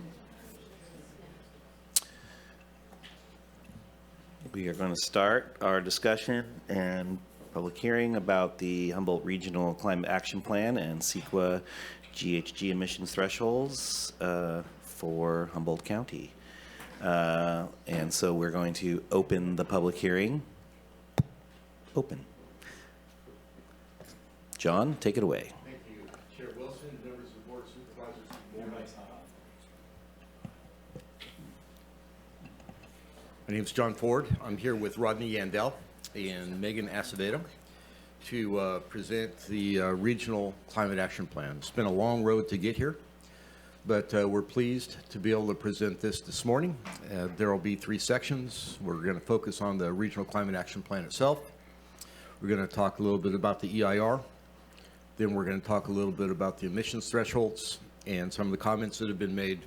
We are going to start our discussion and public hearing about the Humboldt Regional Climate Action Plan and CEQA GHG emissions thresholds for Humboldt County. And so we're going to open the public hearing. Open. John, take it away. My name is John Ford. I'm here with Rodney Yandel and Megan Acevedo to present the Regional Climate Action Plan. It's been a long road to get here, but we're pleased to be able to present this morning. There will be 3 sections. We're going to focus on the Regional Climate Action Plan itself. We're going to talk a little bit about the EIR. Then we're going to talk a little bit about the emissions thresholds and some of the comments that have been made.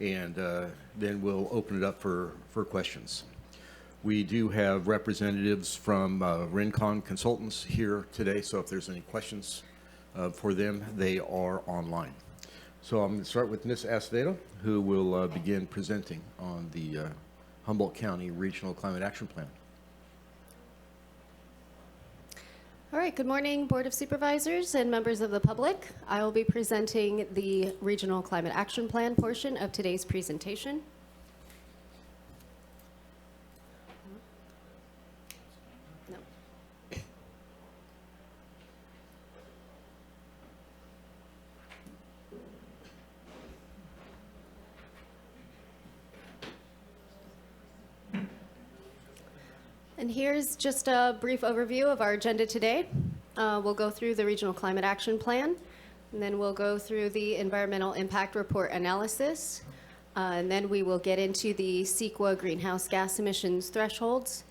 And then we'll open it up for questions. We do have representatives from Rincon Consultants here today, so if there's any questions for them, they are online. So I'm going to start with Ms. Acevedo, who will begin presenting on the Humboldt County Regional Climate Action Plan. All right, good morning, Board of Supervisors and members of the public. I will be presenting the Regional Climate Action Plan portion of today's presentation. No. And here's just a brief overview of our agenda today. We'll go through the Regional Climate Action Plan, and then we'll go through the Environmental Impact Report analysis, and then we will get into the CEQA greenhouse gas emissions thresholds,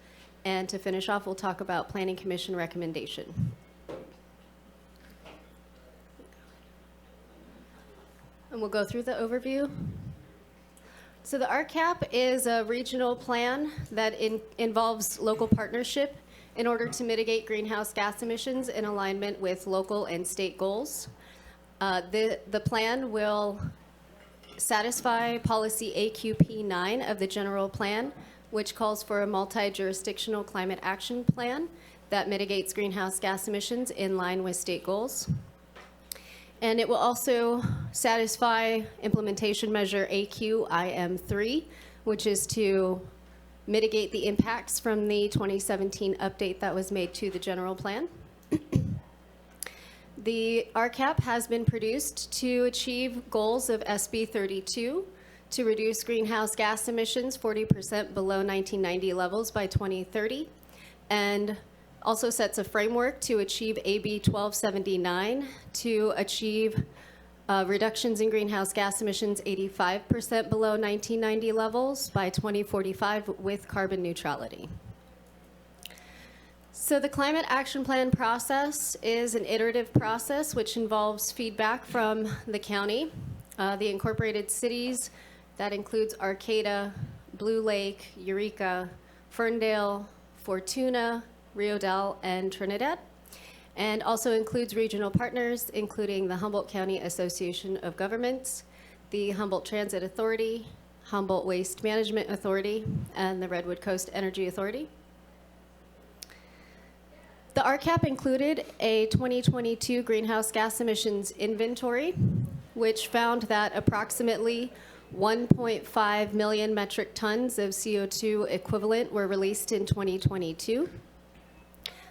and to finish off, we'll talk about Planning Commission recommendation. And we'll go through the overview. So the RCAP is a regional plan that involves local partnership in order to mitigate greenhouse gas emissions in alignment with local and state goals. The plan will satisfy policy AQP9 of the general plan, which calls for a multi-jurisdictional climate action plan that mitigates greenhouse gas emissions in line with state goals. And it will also satisfy implementation measure AQIM3, which is to mitigate the impacts from the 2017 update that was made to the general plan. The RCAP has been produced to achieve goals of SB 32 to reduce greenhouse gas emissions 40% below 1990 levels by 2030, and also sets a framework to achieve AB 1279 to achieve reductions in greenhouse gas emissions 85% below 1990 levels by 2045 with carbon neutrality. So the Climate Action Plan process is an iterative process which involves feedback from the county, the incorporated cities, that includes Arcata, Blue Lake, Eureka, Ferndale, Fortuna, Rio Dell, and Trinidad, and also includes regional partners, including the Humboldt County Association of Governments, the Humboldt Transit Authority, Humboldt Waste Management Authority, and the Redwood Coast Energy Authority. The RCAP included a 2022 greenhouse gas emissions inventory, which found that approximately 1.5 million metric tons of CO2 equivalent were released in 2022.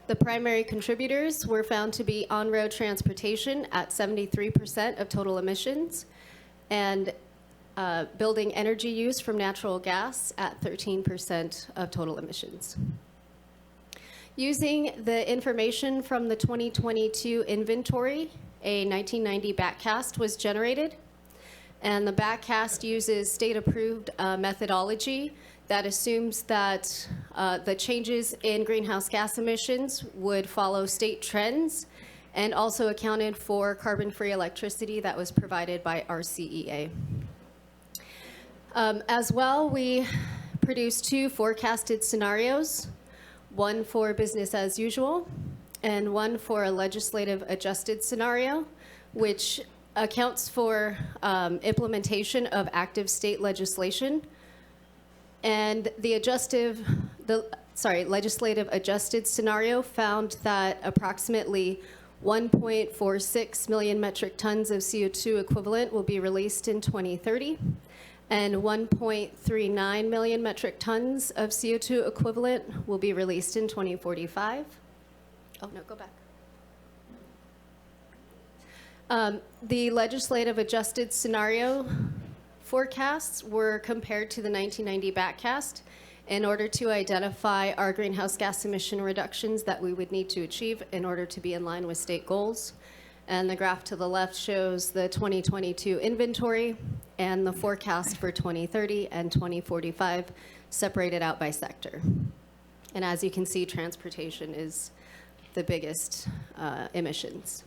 The primary contributors were found to be on-road transportation at 73% of total emissions, and building energy use from natural gas at 13% of total emissions. Using the information from the 2022 inventory, a 1990 backcast was generated, and the backcast uses state-approved methodology that assumes that the changes in greenhouse gas emissions would follow state trends, and also accounted for carbon-free electricity that was provided by RCEA. As well, we produced two forecasted scenarios, one for business as usual and one for a legislative adjusted scenario, which accounts for implementation of active state legislation. And the legislative adjusted scenario found that approximately 1.46 million metric tons of CO2 equivalent will be released in 2030, and 1.39 million metric tons of CO2 equivalent will be released in 2045. Oh, no, go back. The legislative adjusted scenario forecasts were compared to the 1990 backcast in order to identify our greenhouse gas emission reductions that we would need to achieve in order to be in line with state goals. And the graph to the left shows the 2022 inventory and the forecast for 2030 and 2045 separated out by sector. And as you can see, transportation is the biggest emissions.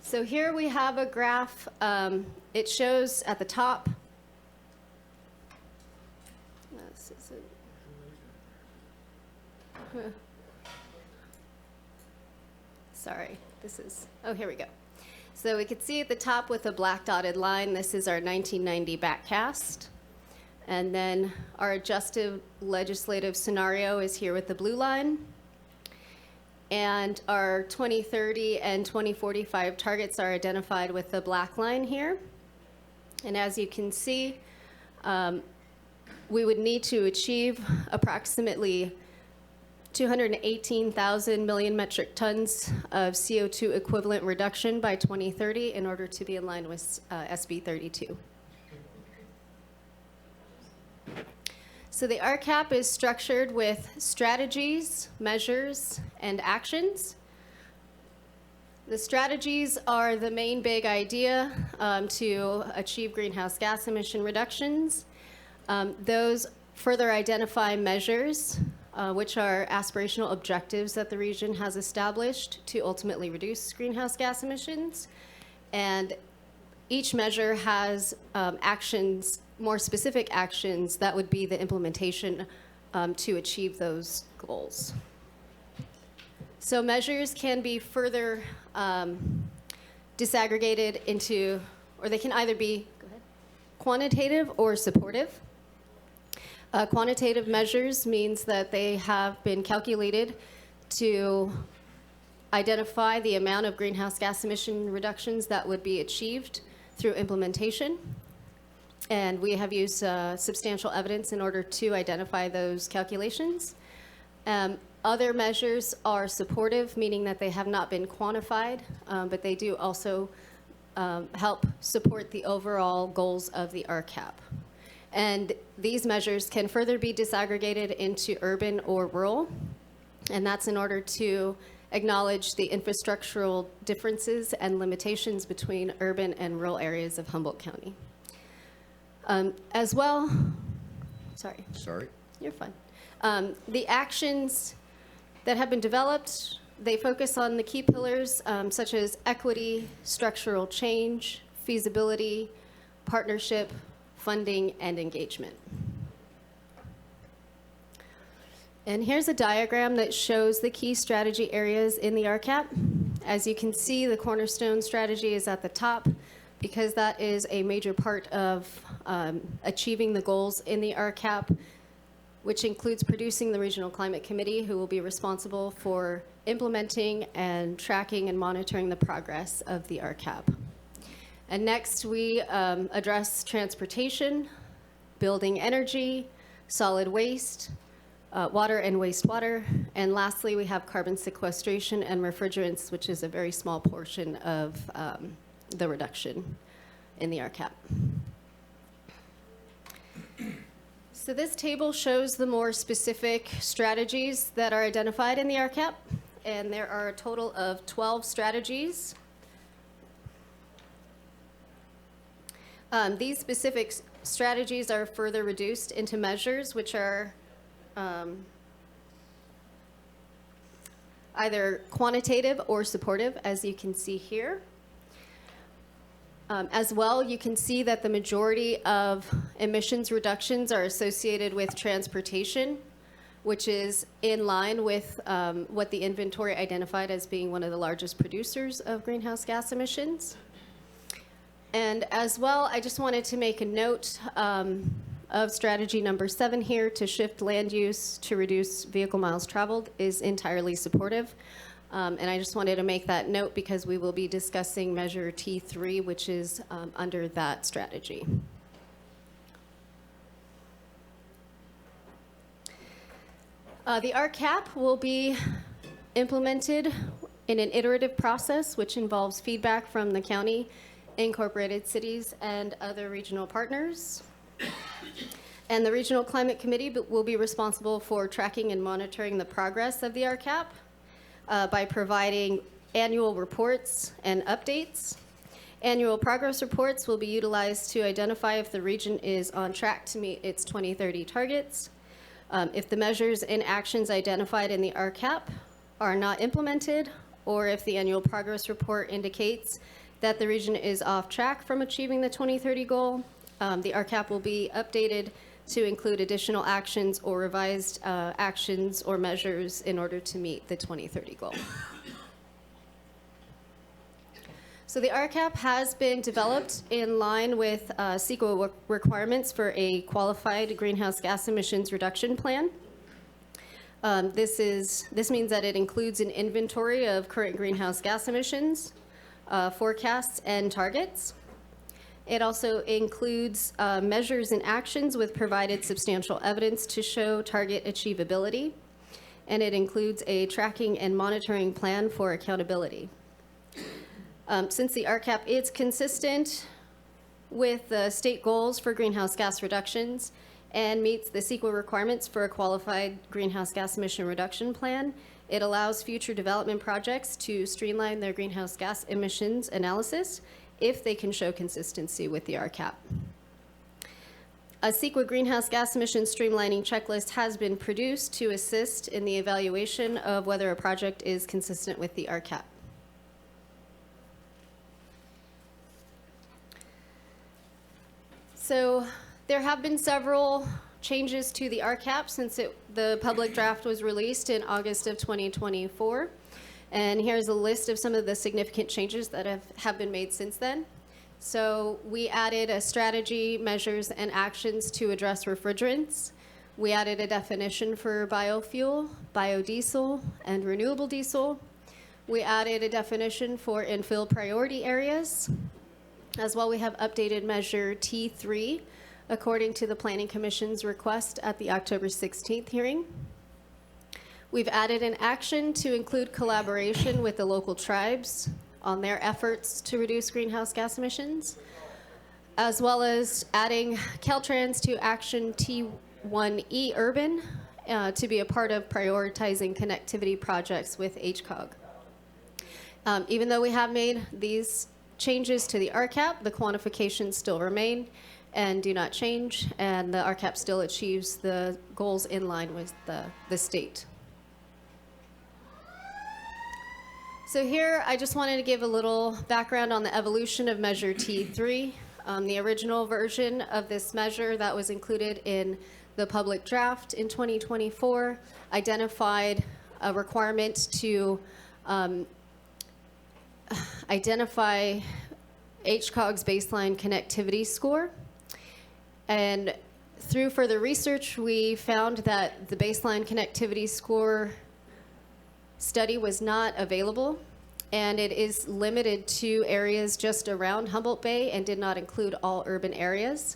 So here we have a graph. It shows at the top. This isn't. Sorry, this is, oh, here we go. So we could see at the top with a black dotted line, this is our 1990 backcast. And then our adjusted legislative scenario is here with the blue line. And our 2030 and 2045 targets are identified with the black line here. And as you can see, we would need to achieve approximately 218,000 million metric tons of CO2 equivalent reduction by 2030 in order to be in line with SB 32. So the RCAP is structured with strategies, measures, and actions. The strategies are the main big idea to achieve greenhouse gas emission reductions. Those further identify measures, which are aspirational objectives that the region has established to ultimately reduce greenhouse gas emissions. And each measure has actions, more specific actions that would be the implementation to achieve those goals. So measures can be further disaggregated into, or they can either be quantitative or supportive. Quantitative measures means that they have been calculated to identify the amount of greenhouse gas emission reductions that would be achieved through implementation. And we have used substantial evidence in order to identify those calculations. Other measures are supportive, meaning that they have not been quantified, but they do also help support the overall goals of the RCAP. And these measures can further be disaggregated into urban or rural, and that's in order to acknowledge the infrastructural differences and limitations between urban and rural areas of Humboldt County. As well, sorry. You're fine. The actions that have been developed, they focus on the key pillars such as equity, structural change, feasibility, partnership, funding, and engagement. And here's a diagram that shows the key strategy areas in the RCAP. As you can see, the cornerstone strategy is at the top because that is a major part of achieving the goals in the RCAP, which includes producing the Regional Climate Committee, who will be responsible for implementing and tracking and monitoring the progress of the RCAP. And next, we address transportation, building energy, solid waste, water and wastewater, and lastly, we have carbon sequestration and refrigerants, which is a very small portion of the reduction in the RCAP. So this table shows the more specific strategies that are identified in the RCAP, and there are a total of 12 strategies. These specific strategies are further reduced into measures, which are either quantitative or supportive, as you can see here. As well, you can see that the majority of emissions reductions are associated with transportation, which is in line with what the inventory identified as being one of the largest producers of greenhouse gas emissions. And as well, I just wanted to make a note of strategy number 7 here, to shift land use to reduce vehicle miles traveled, is entirely supportive. And I just wanted to make that note because we will be discussing measure T3, which is under that strategy. The RCAP will be implemented in an iterative process, which involves feedback from the county, incorporated cities, and other regional partners. And the Regional Climate Committee will be responsible for tracking and monitoring the progress of the RCAP by providing annual reports and updates. Annual progress reports will be utilized to identify if the region is on track to meet its 2030 targets. If the measures and actions identified in the RCAP are not implemented, or if the annual progress report indicates that the region is off track from achieving the 2030 goal, the RCAP will be updated to include additional actions or revised actions or measures in order to meet the 2030 goal. So the RCAP has been developed in line with CEQA requirements for a qualified greenhouse gas emissions reduction plan. This means that it includes an inventory of current greenhouse gas emissions, forecasts, and targets. It also includes measures and actions with provided substantial evidence to show target achievability. And it includes a tracking and monitoring plan for accountability. Since the RCAP is consistent with the state goals for greenhouse gas reductions, and meets the CEQA requirements for a qualified greenhouse gas emission reduction plan. It allows future development projects to streamline their greenhouse gas emissions analysis if they can show consistency with the RCAP. A CEQA greenhouse gas emission streamlining checklist has been produced to assist in the evaluation of whether a project is consistent with the RCAP. So there have been several changes to the RCAP since the public draft was released in August of 2024. And here's a list of some of the significant changes that have been made since then. So we added a strategy, measures, and actions to address refrigerants. We added a definition for biofuel, biodiesel, and renewable diesel. We added a definition for infill priority areas. As well, we have updated measure T3 according to the Planning Commission's request at the October 16th hearing. We've added an action to include collaboration with the local tribes on their efforts to reduce greenhouse gas emissions, as well as adding Caltrans to action T1E urban to be a part of prioritizing connectivity projects with HCOG. Even though we have made these changes to the RCAP, the quantifications still remain and do not change, and the RCAP still achieves the goals in line with the state. So here, I just wanted to give a little background on the evolution of Measure T3. The original version of this measure that was included in the public draft in 2024 identified a requirement to identify HCOG's baseline connectivity score. And through further research, we found that the baseline connectivity score study was not available, and it is limited to areas just around Humboldt Bay and did not include all urban areas.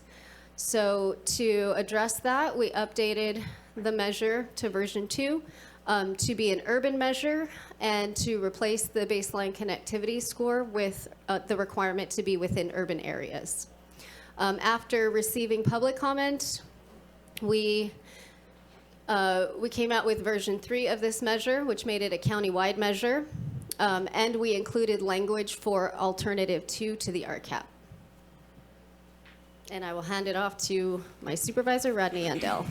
So to address that, we updated the measure to version 2 to be an urban measure and to replace the baseline connectivity score with the requirement to be within urban areas. After receiving public comment, we came out with version 3 of this measure, which made it a county-wide measure, and we included language for alternative 2 to the RCAP. And I will hand it off to my supervisor, Rodney Andel.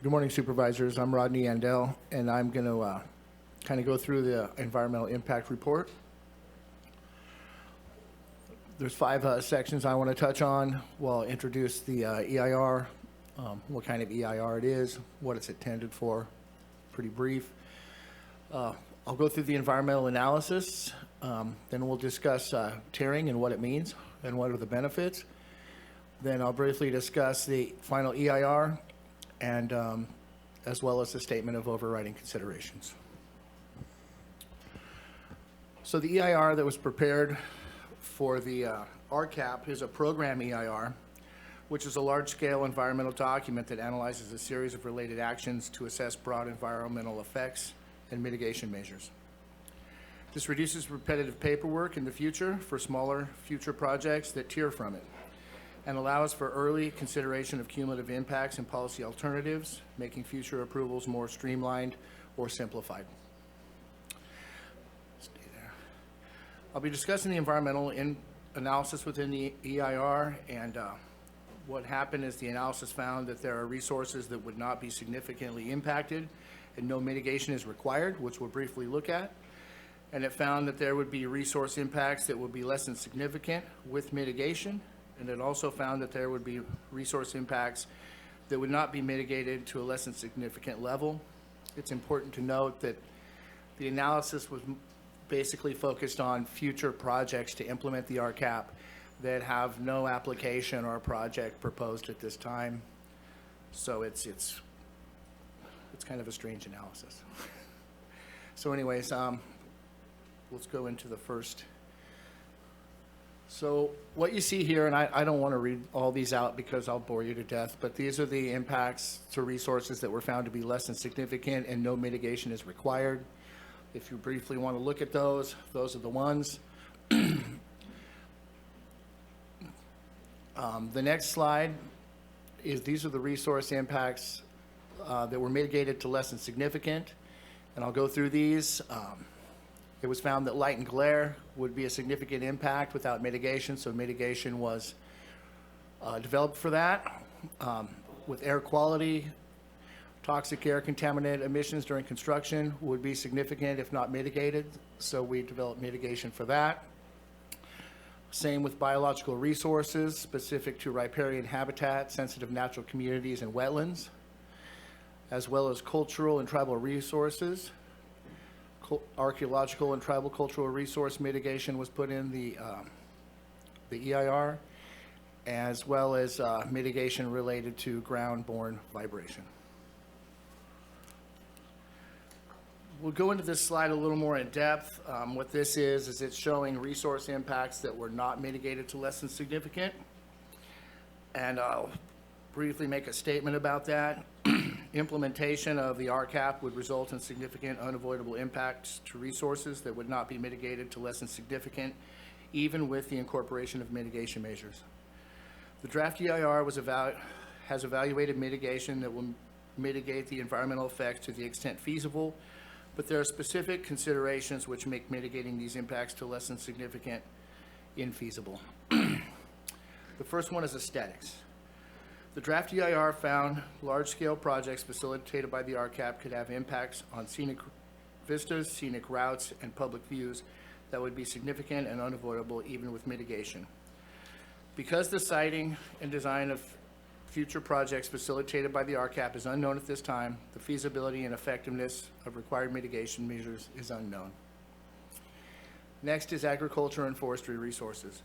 Good morning, Supervisors. I'm Rodney Andel, and I'm going to kind of go through the environmental impact report. There's 5 sections I want to touch on. We'll introduce the EIR, what kind of EIR it is, what it's intended for, pretty brief. I'll go through the environmental analysis, then we'll discuss tiering and what it means and what are the benefits. Then I'll briefly discuss the final EIR and as well as the statement of overriding considerations. So the EIR that was prepared for the RCAP is a program EIR, which is a large-scale environmental document that analyzes a series of related actions to assess broad environmental effects and mitigation measures. This reduces repetitive paperwork in the future for smaller future projects that tier from it, and allows for early consideration of cumulative impacts and policy alternatives, making future approvals more streamlined or simplified. Stay there. I'll be discussing the environmental analysis within the EIR, and what happened is the analysis found that there are resources that would not be significantly impacted and no mitigation is required, which we'll briefly look at. And it found that there would be resource impacts that would be less than significant with mitigation. And it also found that there would be resource impacts that would not be mitigated to a less than significant level. It's important to note that the analysis was basically focused on future projects to implement the RCAP that have no application or project proposed at this time. So it's kind of a strange analysis. So anyways, let's go into the first So what you see here, and I don't want to read all these out because I'll bore you to death, but these are the impacts to resources that were found to be less than significant and no mitigation is required. If you briefly want to look at those are the ones. The next slide is these are the resource impacts that were mitigated to less than significant, and I'll go through these. It was found that light and glare would be a significant impact without mitigation, so mitigation was developed for that. With air quality, toxic air contaminant emissions during construction would be significant if not mitigated, so we developed mitigation for that. Same with biological resources specific to riparian habitat, sensitive natural communities, and wetlands, as well as cultural and tribal resources. Archaeological and tribal cultural resource mitigation was put in the EIR, as well as mitigation related to ground-borne vibration. We'll go into this slide a little more in depth. What this is it's showing resource impacts that were not mitigated to less than significant. And I'll briefly make a statement about that. Implementation of the RCAP would result in significant unavoidable impacts to resources that would not be mitigated to less than significant, even with the incorporation of mitigation measures. The draft EIR has evaluated mitigation that will mitigate the environmental effects to the extent feasible, but there are specific considerations which make mitigating these impacts to less than significant infeasible. The first one is aesthetics. The draft EIR found large-scale projects facilitated by the RCAP could have impacts on scenic vistas, scenic routes, and public views that would be significant and unavoidable even with mitigation. Because the siting and design of future projects facilitated by the RCAP is unknown at this time, the feasibility and effectiveness of required mitigation measures is unknown. Next is agriculture and forestry resources.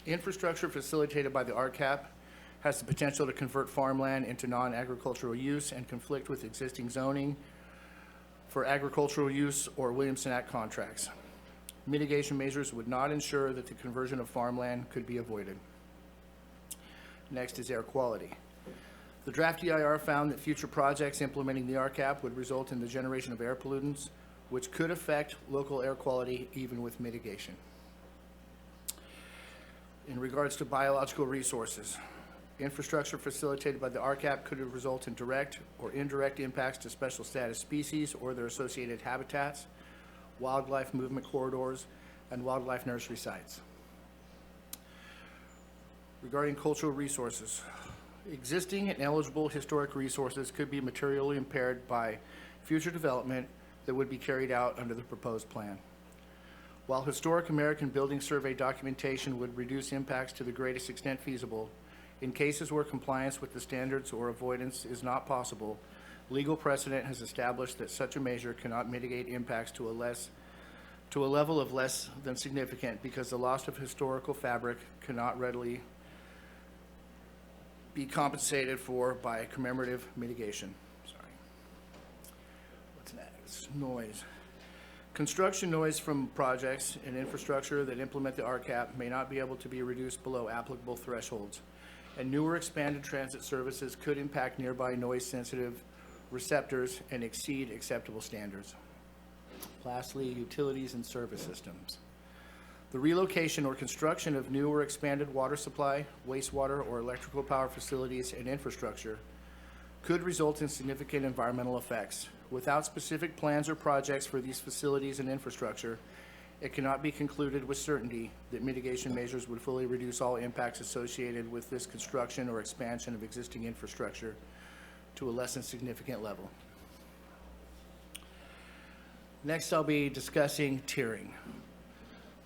Infrastructure facilitated by the RCAP has the potential to convert farmland into non-agricultural use and conflict with existing zoning for agricultural use or Williamson Act contracts. Mitigation measures would not ensure that the conversion of farmland could be avoided. Next is air quality. The draft EIR found that future projects implementing the RCAP would result in the generation of air pollutants, which could affect local air quality even with mitigation. In regards to biological resources, infrastructure facilitated by the RCAP could result in direct or indirect impacts to special status species or their associated habitats, wildlife movement corridors, and wildlife nursery sites. Regarding cultural resources, existing and eligible historic resources could be materially impaired by future development that would be carried out under the proposed plan. While historic American Building Survey documentation would reduce impacts to the greatest extent feasible, in cases where compliance with the standards or avoidance is not possible, legal precedent has established that such a measure cannot mitigate impacts to a level of less than significant because the loss of historical fabric cannot readily be compensated for by commemorative mitigation. Sorry. What's next? Noise. Construction noise from projects and infrastructure that implement the RCAP may not be able to be reduced below applicable thresholds, and newer expanded transit services could impact nearby noise-sensitive receptors and exceed acceptable standards. Lastly, utilities and service systems. The relocation or construction of new or expanded water supply, wastewater, or electrical power facilities and infrastructure could result in significant environmental effects. Without specific plans or projects for these facilities and infrastructure, it cannot be concluded with certainty that mitigation measures would fully reduce all impacts associated with this construction or expansion of existing infrastructure to a less than significant level. Next, I'll be discussing tiering.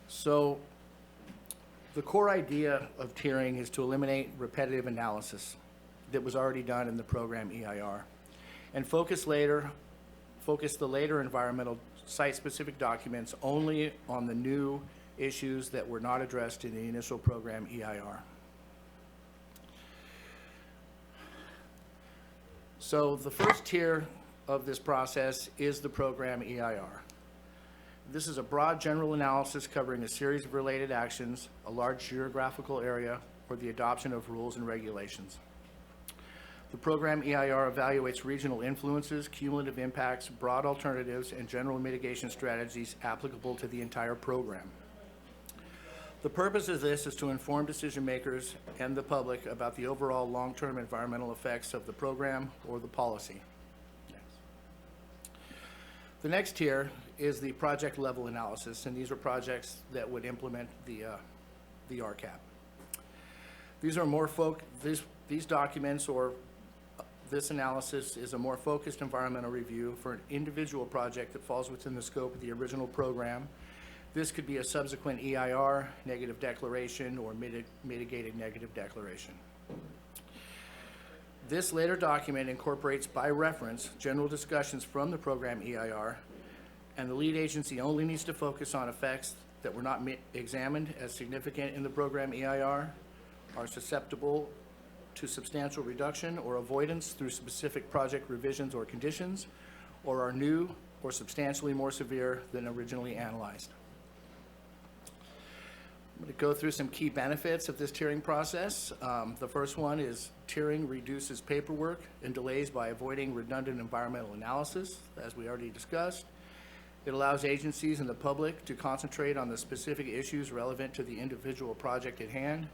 So, the core idea of tiering is to eliminate repetitive analysis that was already done in the program EIR and focus the later environmental site-specific documents only on the new issues that were not addressed in the initial program EIR. So the first tier of this process is the program EIR. This is a broad general analysis covering a series of related actions, a large geographical area, or the adoption of rules and regulations. The program EIR evaluates regional influences, cumulative impacts, broad alternatives, and general mitigation strategies applicable to the entire program. The purpose of this is to inform decision makers and the public about the overall long-term environmental effects of the program or the policy. The next tier is the project level analysis, and these are projects that would implement the RCAP. These are more these documents or this analysis is a more focused environmental review for an individual project that falls within the scope of the original program. This could be a subsequent EIR, negative declaration, or mitigated negative declaration. This later document incorporates by reference general discussions from the program EIR, and the lead agency only needs to focus on effects that were not examined as significant in the program EIR, are susceptible to substantial reduction or avoidance through specific project revisions or conditions, or are new or substantially more severe than originally analyzed. I'm going to go through some key benefits of this tiering process. The first one is tiering reduces paperwork and delays by avoiding redundant environmental analysis, as we already discussed. It allows agencies and the public to concentrate on the specific issues relevant to the individual project at hand.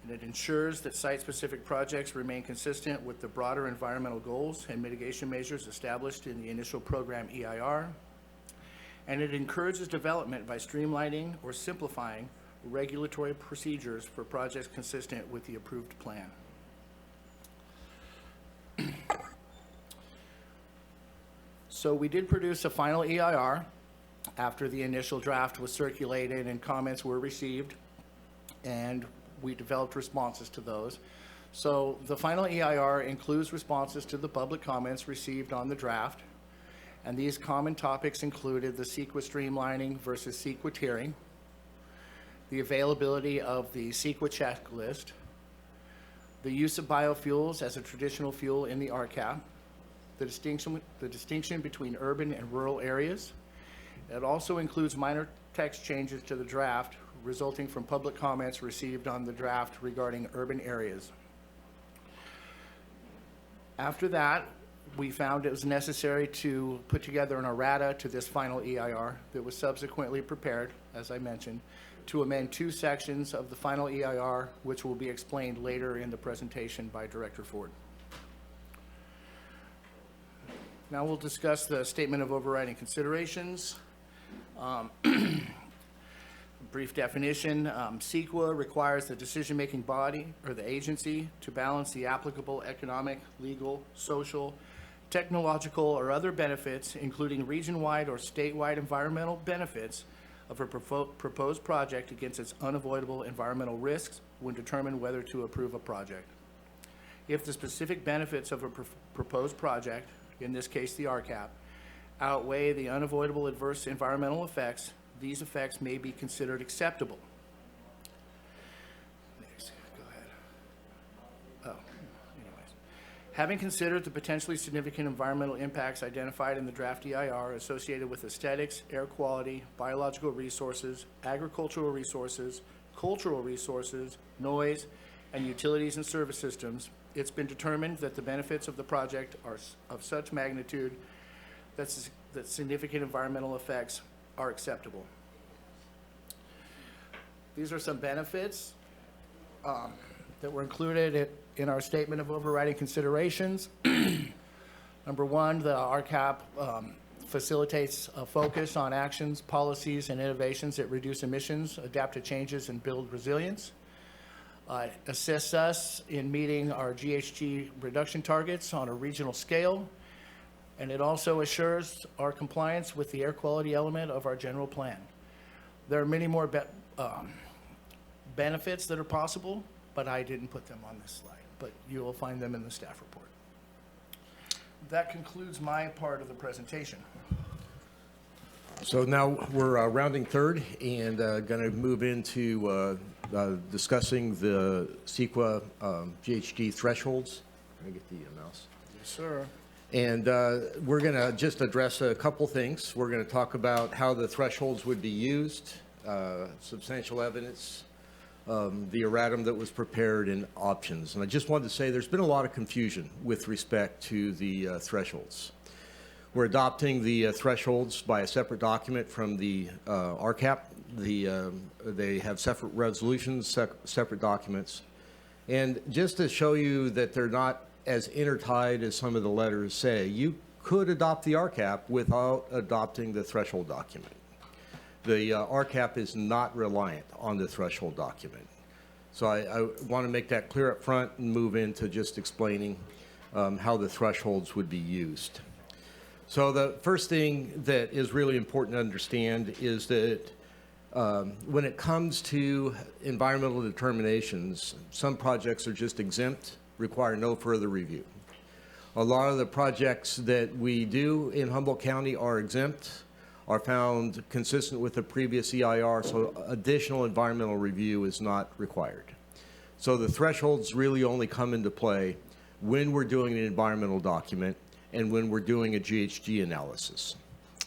And it ensures that site-specific projects remain consistent with the broader environmental goals and mitigation measures established in the initial program EIR. And it encourages development by streamlining or simplifying regulatory procedures for projects consistent with the approved plan. So we did produce a final EIR after the initial draft was circulated and comments were received, and we developed responses to those. So the final EIR includes responses to the public comments received on the draft, and these common topics included the CEQA streamlining versus CEQA tiering, the availability of the CEQA checklist, the use of biofuels as a traditional fuel in the RCAP, the distinction between urban and rural areas. It also includes minor text changes to the draft resulting from public comments received on the draft regarding urban areas. After that, we found it was necessary to put together an errata to this final EIR that was subsequently prepared, as I mentioned, to amend 2 sections of the final EIR, which will be explained later in the presentation by Director Ford. Now we'll discuss the statement of overriding considerations. Brief definition, CEQA requires the decision-making body or the agency to balance the applicable economic, legal, social, technological, or other benefits, including region-wide or statewide environmental benefits of a proposed project against its unavoidable environmental risks when determined whether to approve a project. If the specific benefits of a proposed project, in this case the RCAP, outweigh the unavoidable adverse environmental effects, these effects may be considered acceptable. Next, go ahead. Anyways. Having considered the potentially significant environmental impacts identified in the draft EIR associated with aesthetics, air quality, biological resources, agricultural resources, cultural resources, noise, and utilities and service systems, it's been determined that the benefits of the project are of such magnitude that significant environmental effects are acceptable. These are some benefits that were included in our statement of overriding considerations. Number one, the RCAP facilitates a focus on actions, policies, and innovations that reduce emissions, adapt to changes, and build resilience. Assists us in meeting our GHG reduction targets on a regional scale, and it also assures our compliance with the air quality element of our general plan. There are many more benefits that are possible, but I didn't put them on this slide, but you will find them in the staff report. That concludes my part of the presentation. So now we're rounding third and going to move into discussing the CEQA GHG thresholds. Let me get the mouse. Yes, sir. And we're going to just address a couple things. We're going to talk about how the thresholds would be used, substantial evidence, the erratum that was prepared, and options. And I just wanted to say there's been a lot of confusion with respect to the thresholds. We're adopting the thresholds by a separate document from the RCAP. They have separate resolutions, separate documents. And just to show you that they're not as intertied as some of the letters say, you could adopt the RCAP without adopting the threshold document. The RCAP is not reliant on the threshold document. So I want to make that clear up front and move into just explaining how the thresholds would be used. So the first thing that is really important to understand is that when it comes to environmental determinations, some projects are just exempt, require no further review. A lot of the projects that we do in Humboldt County are exempt, are found consistent with the previous EIR, so additional environmental review is not required. So the thresholds really only come into play when we're doing an environmental document and when we're doing a GHG analysis.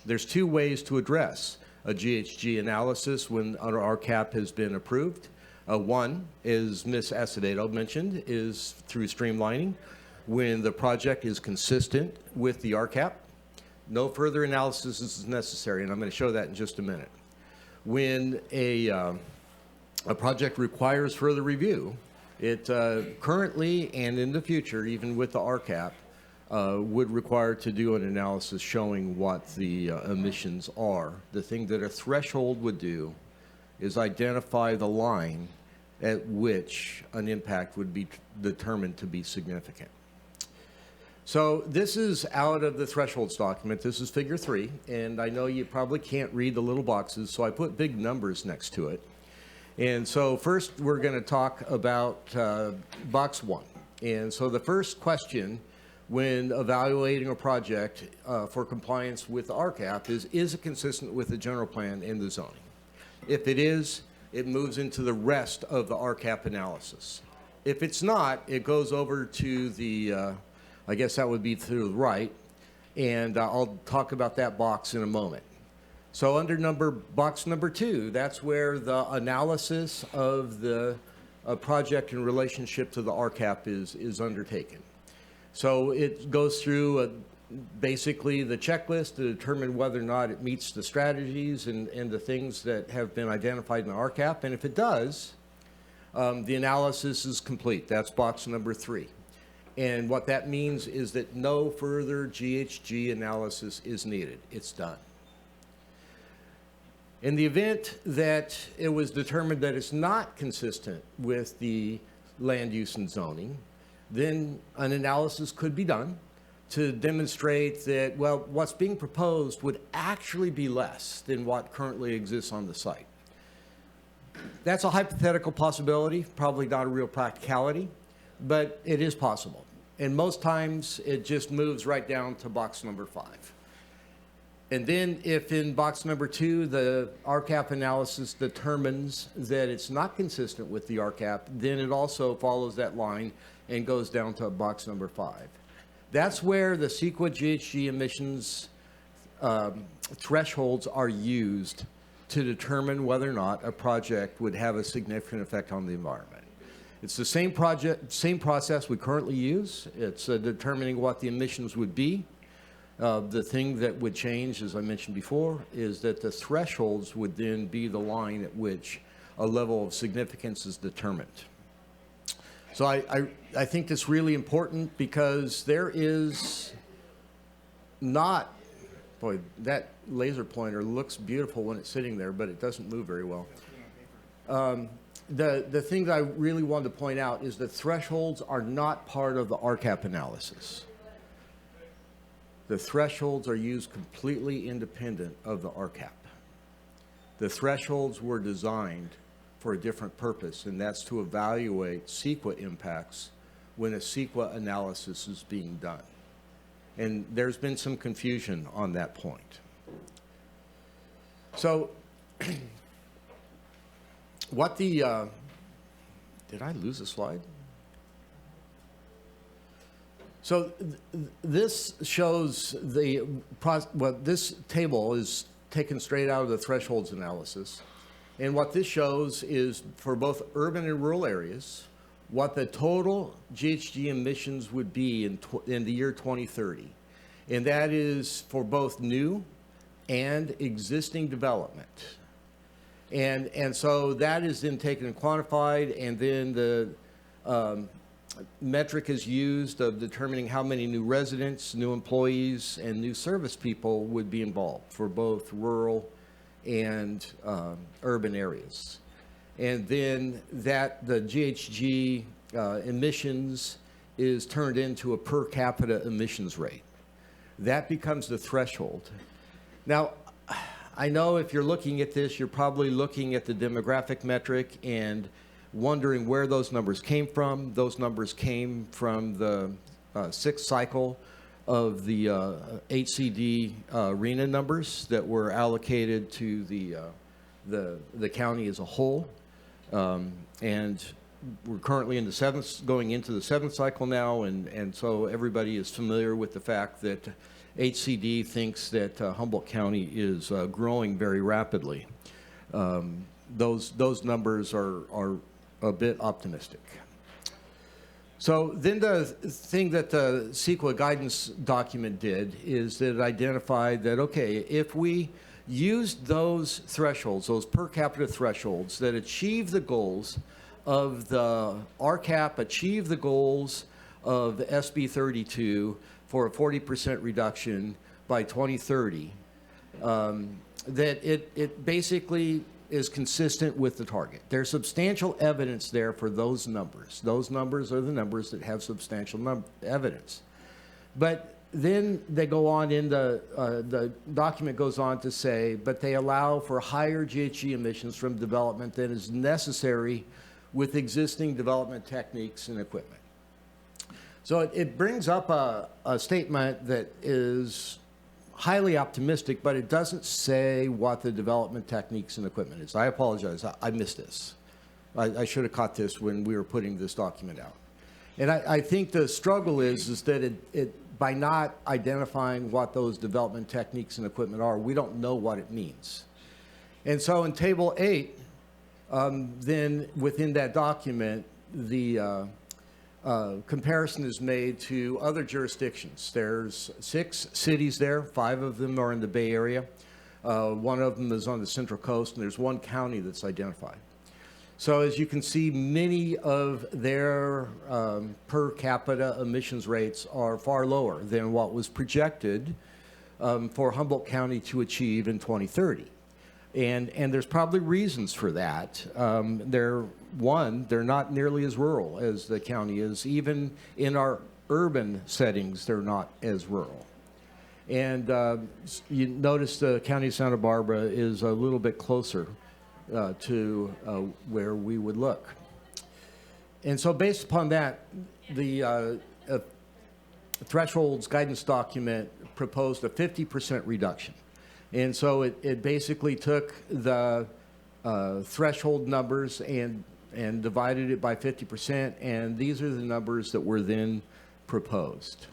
There's two ways to address a GHG analysis when our RCAP has been approved. One, as Ms. Acevedo mentioned, is through streamlining. When the project is consistent with the RCAP, no further analysis is necessary, and I'm going to show that in just a minute. When a project requires further review, it currently and in the future, even with the RCAP, would require to do an analysis showing what the emissions are. The thing that a threshold would do is identify the line at which an impact would be determined to be significant. So this is out of the thresholds document. This is figure 3, and I know you probably can't read the little boxes, so I put big numbers next to it. And so first we're going to talk about box 1. And so the first question when evaluating a project for compliance with the RCAP is it consistent with the general plan and the zoning? If it is, it moves into the rest of the RCAP analysis. If it's not, it goes over to the, I guess that would be to the right, and I'll talk about that box in a moment. So under box number 2, that's where the analysis of the project in relationship to the RCAP is undertaken. So it goes through basically the checklist to determine whether or not it meets the strategies and the things that have been identified in the RCAP. And if it does, the analysis is complete. That's box number 3. And what that means is that no further GHG analysis is needed. It's done. In the event that it was determined that it's not consistent with the land use and zoning, then an analysis could be done to demonstrate that, well, what's being proposed would actually be less than what currently exists on the site. That's a hypothetical possibility, probably not a real practicality, but it is possible. And most times it just moves right down to box number 5. And then if in box number 2, the RCAP analysis determines that it's not consistent with the RCAP, then it also follows that line and goes down to box number 5. That's where the CEQA GHG emissions thresholds are used to determine whether or not a project would have a significant effect on the environment. It's the same process we currently use. It's determining what the emissions would be. The thing that would change, as I mentioned before, is that the thresholds would then be the line at which a level of significance is determined. So I think that's really important because there is not, boy, that laser pointer looks beautiful when it's sitting there, but it doesn't move very well. The thing that I really wanted to point out is that thresholds are not part of the RCAP analysis. The thresholds are used completely independent of the RCAP. The thresholds were designed for a different purpose, and that's to evaluate CEQA impacts when a CEQA analysis is being done. And there's been some confusion on that point. So what the, did I lose a slide? So this shows this table is taken straight out of the thresholds analysis. And what this shows is for both urban and rural areas, what the total GHG emissions would be in the year 2030. And that is for both new and existing development. And so that is then taken and quantified, and then the metric is used of determining how many new residents, new employees, and new service people would be involved for both rural and urban areas. And then the GHG emissions is turned into a per capita emissions rate. That becomes the threshold. Now, I know if you're looking at this, you're probably looking at the demographic metric and wondering where those numbers came from. Those numbers came from the sixth cycle of the HCD RENA numbers that were allocated to the county as a whole. And we're currently in going into the seventh cycle now, and so everybody is familiar with the fact that HCD thinks that Humboldt County is growing very rapidly. Those numbers are a bit optimistic. So then the thing that the CEQA guidance document did is that it identified that, okay, if we used those thresholds, those per capita thresholds that achieve the goals of the RCAP, achieve the goals of the SB 32 for a 40% reduction by 2030, that it basically is consistent with the target. There's substantial evidence there for those numbers. Those numbers are the numbers that have substantial evidence. But then they go on in the document goes on to say, but they allow for higher GHG emissions from development than is necessary with existing development techniques and equipment. So it brings up a statement that is highly optimistic, but it doesn't say what the development techniques and equipment is. I apologize, I missed this. I should have caught this when we were putting this document out. And I think the struggle is that it by not identifying what those development techniques and equipment are, we don't know what it means. And so in Table 8, then within that document, the comparison is made to other jurisdictions. There's 6 cities there. 5 of them are in the Bay Area. 1 of them is on the Central Coast, and there's 1 county that's identified. So as you can see, many of their per capita emissions rates are far lower than what was projected for Humboldt County to achieve in 2030. And there's probably reasons for that. They're not nearly as rural as the county is. Even in our urban settings, they're not as rural. And you notice the county of Santa Barbara is a little bit closer to where we would look. And so based upon that, the thresholds guidance document proposed a 50% reduction. And so it basically took the threshold numbers and divided it by 50%, and these are the numbers that were then proposed.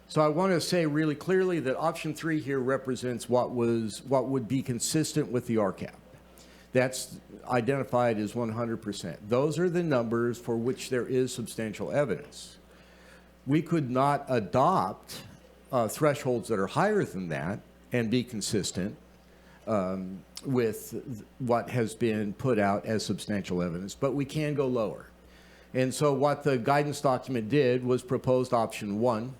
So I want to say really clearly that option 3 here represents what would be consistent with the RCAP. That's identified as 100%. Those are the numbers for which there is substantial evidence. We could not adopt thresholds that are higher than that and be consistent with what has been put out as substantial evidence, but we can go lower. And so what the guidance document did was proposed option 1,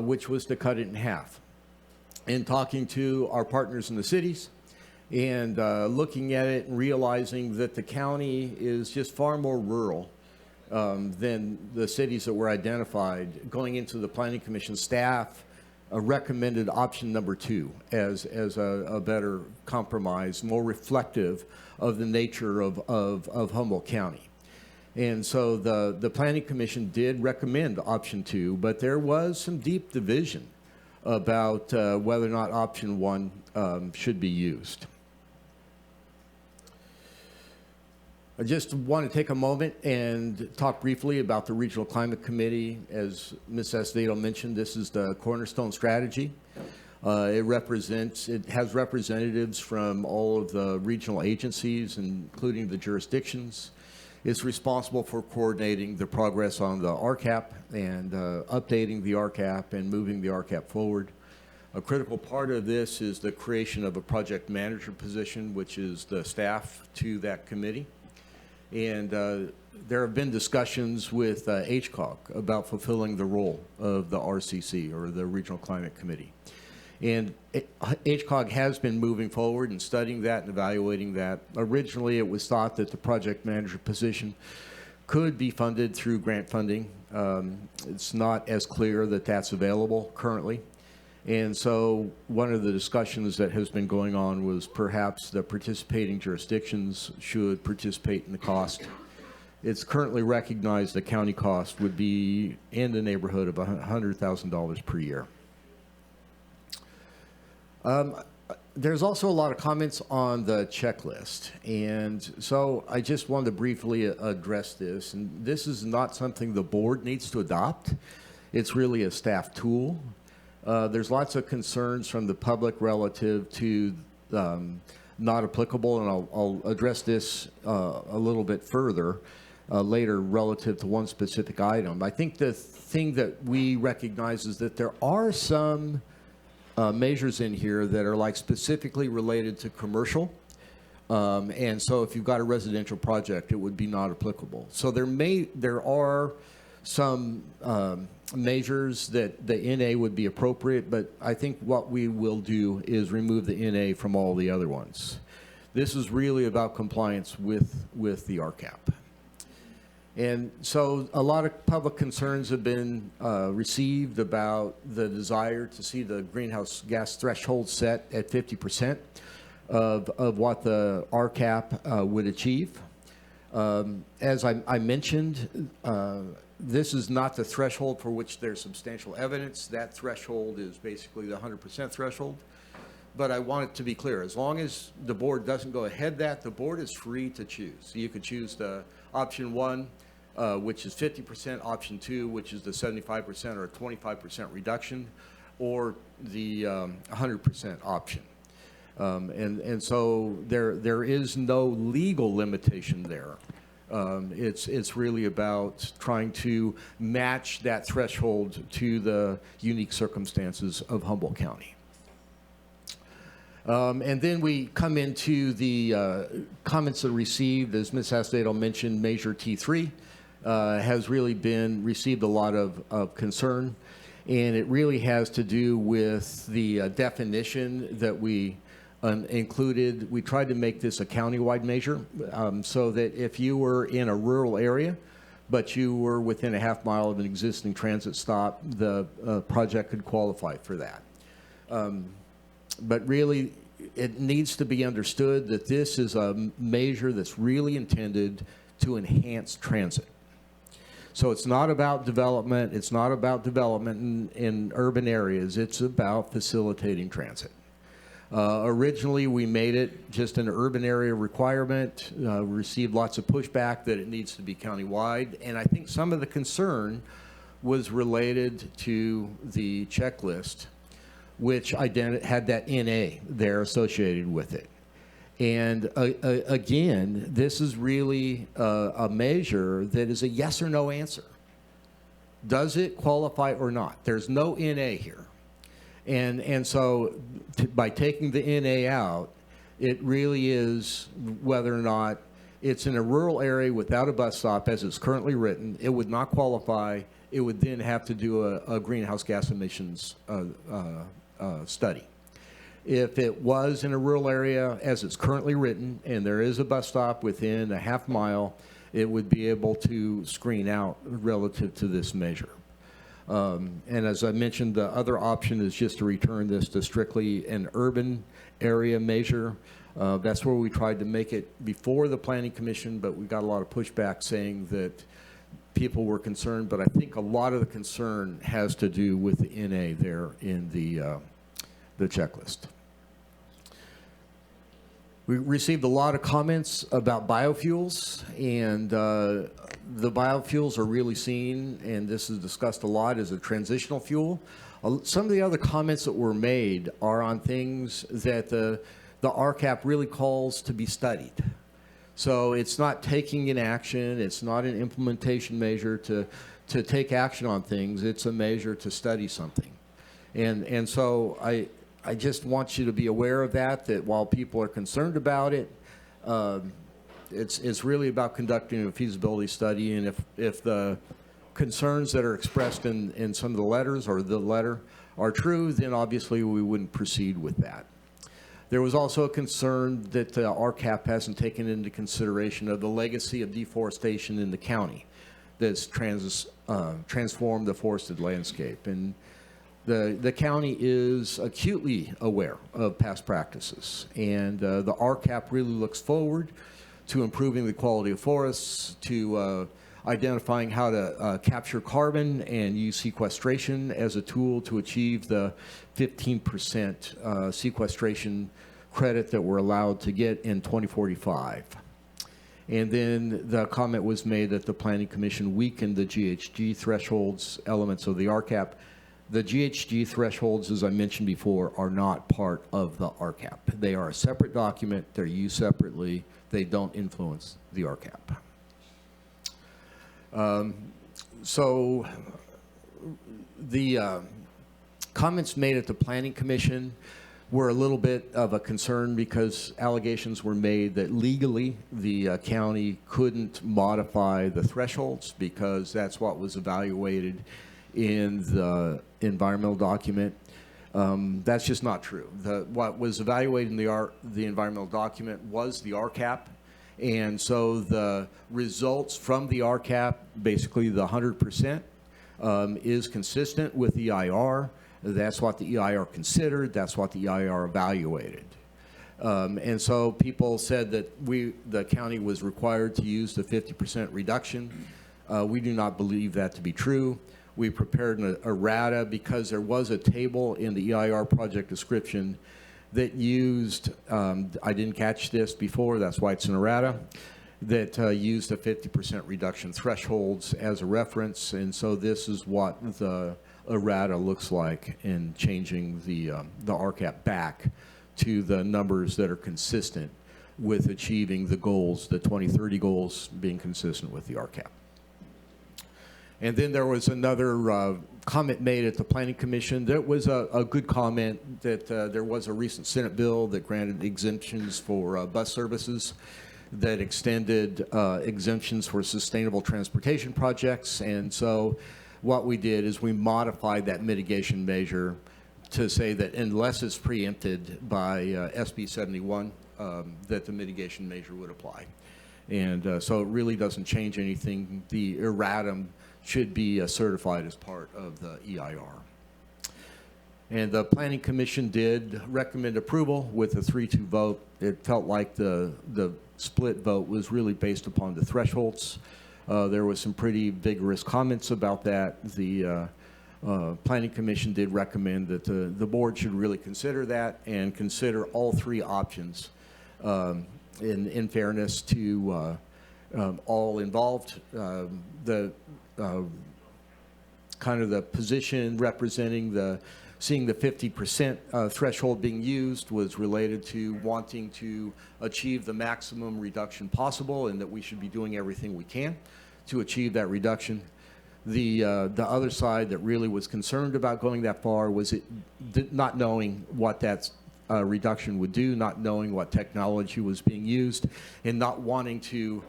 which was to cut it in half. In talking to our partners in the cities and looking at it and realizing that the county is just far more rural than the cities that were identified, going into the Planning Commission staff recommended option number 2 as a better compromise, more reflective of the nature of Humboldt County. And so the Planning Commission did recommend option 2, but there was some deep division about whether or not option 1 should be used. I just want to take a moment and talk briefly about the Regional Climate Committee. As Ms. Acevedo mentioned, this is the cornerstone strategy. It has representatives from all of the regional agencies, including the jurisdictions. It's responsible for coordinating the progress on the RCAP and updating the RCAP and moving the RCAP forward. A critical part of this is the creation of a project manager position, which is the staff to that committee. And there have been discussions with HCOG about fulfilling the role of the RCC, or the Regional Climate Committee. And HCOG has been moving forward and studying that and evaluating that. Originally, it was thought that the project manager position could be funded through grant funding. It's not as clear that that's available currently. And so one of the discussions that has been going on was perhaps the participating jurisdictions should participate in the cost. It's currently recognized the county cost would be in the neighborhood of $100,000 per year. There's also a lot of comments on the checklist, and so I just wanted to briefly address this. And this is not something the board needs to adopt. It's really a staff tool. There's lots of concerns from the public relative to not applicable, and I'll address this a little bit further later relative to one specific item. I think the thing that we recognize is that there are some measures in here that are like specifically related to commercial. And so if you've got a residential project, it would be not applicable. So there are some measures that the NA would be appropriate, but I think what we will do is remove the NA from all the other ones. This is really about compliance with the RCAP. And so a lot of public concerns have been received about the desire to see the greenhouse gas threshold set at 50% of what the RCAP would achieve. As I mentioned, this is not the threshold for which there's substantial evidence. That threshold is basically the 100% threshold. But I want it to be clear, as long as the board doesn't go ahead that, the board is free to choose. You could choose the option 1, which is 50%, option 2, which is the 75% or a 25% reduction, or the 100% option. And so there is no legal limitation there. It's really about trying to match that threshold to the unique circumstances of Humboldt County. And then we come into the comments that are received. As Ms. Acevedo mentioned, Measure T3 has really received a lot of concern, and it really has to do with the definition that we included. We tried to make this a county-wide measure so that if you were in a rural area, but you were within a half mile of an existing transit stop, the project could qualify for that. But really, it needs to be understood that this is a measure that's really intended to enhance transit. So it's not about development. It's not about development in urban areas. It's about facilitating transit. Originally, we made it just an urban area requirement. Received lots of pushback that it needs to be countywide. And I think some of the concern was related to the checklist, which had that NA there associated with it. And again, this is really a measure that is a yes or no answer. Does it qualify or not? There's no NA here. And so by taking the NA out, it really is whether or not it's in a rural area without a bus stop as it's currently written, it would not qualify. It would then have to do a greenhouse gas emissions study. If it was in a rural area as it's currently written and there is a bus stop within a half mile, it would be able to screen out relative to this measure. And as I mentioned, the other option is just to return this to strictly an urban area measure. That's where we tried to make it before the Planning Commission, but we got a lot of pushback saying that people were concerned. But I think a lot of the concern has to do with the NA there in the checklist. We received a lot of comments about biofuels, and the biofuels are really seen, and this is discussed a lot, as a transitional fuel. Some of the other comments that were made are on things that the RCAP really calls to be studied. So it's not taking an action, it's not an implementation measure to take action on things, it's a measure to study something. And so I just want you to be aware of that while people are concerned about it, it's really about conducting a feasibility study, and if the concerns that are expressed in some of the letters or the letter are true, then obviously we wouldn't proceed with that. There was also a concern that RCAP hasn't taken into consideration of the legacy of deforestation in the county that's transformed the forested landscape. And the county is acutely aware of past practices, and the RCAP really looks forward to improving the quality of forests, to identifying how to capture carbon and use sequestration as a tool to achieve the 15% sequestration credit that we're allowed to get in 2045. And then the comment was made that the Planning Commission weakened the GHG thresholds elements of the RCAP. The GHG thresholds, as I mentioned before, are not part of the RCAP. They are a separate document. They're used separately. They don't influence the RCAP. So the comments made at the Planning Commission were a little bit of a concern because allegations were made that legally the county couldn't modify the thresholds because that's what was evaluated in the environmental document. That's just not true. What was evaluated in the environmental document was the RCAP, and so the results from the RCAP, basically the 100%, is consistent with the EIR. That's what the EIR considered. That's what the EIR evaluated. And so people said that the county was required to use the 50% reduction. We do not believe that to be true. We prepared an errata because there was a table in the EIR project description that used, I didn't catch this before, that's why it's an errata, that used the 50% reduction thresholds as a reference. And so this is what the errata looks like in changing the RCAP back to the numbers that are consistent with achieving the goals, the 2030 goals being consistent with the RCAP. And then there was another comment made at the Planning Commission. That was a good comment that there was a recent Senate bill that granted exemptions for bus services, that extended exemptions for sustainable transportation projects. And so what we did is we modified that mitigation measure to say that unless it's preempted by SB 71, that the mitigation measure would apply. And so it really doesn't change anything. The erratum should be certified as part of the EIR. And the Planning Commission did recommend approval with a 3-2 vote. It felt like the split vote was really based upon the thresholds. There was some pretty vigorous comments about that. The Planning Commission did recommend that the board should really consider that and consider all three options in fairness to all involved. The kind of the position representing seeing the 50% threshold being used was related to wanting to achieve the maximum reduction possible, and that we should be doing everything we can to achieve that reduction. The other side that really was concerned about going that far was not knowing what that reduction would do, not knowing what technology was being used, and not wanting to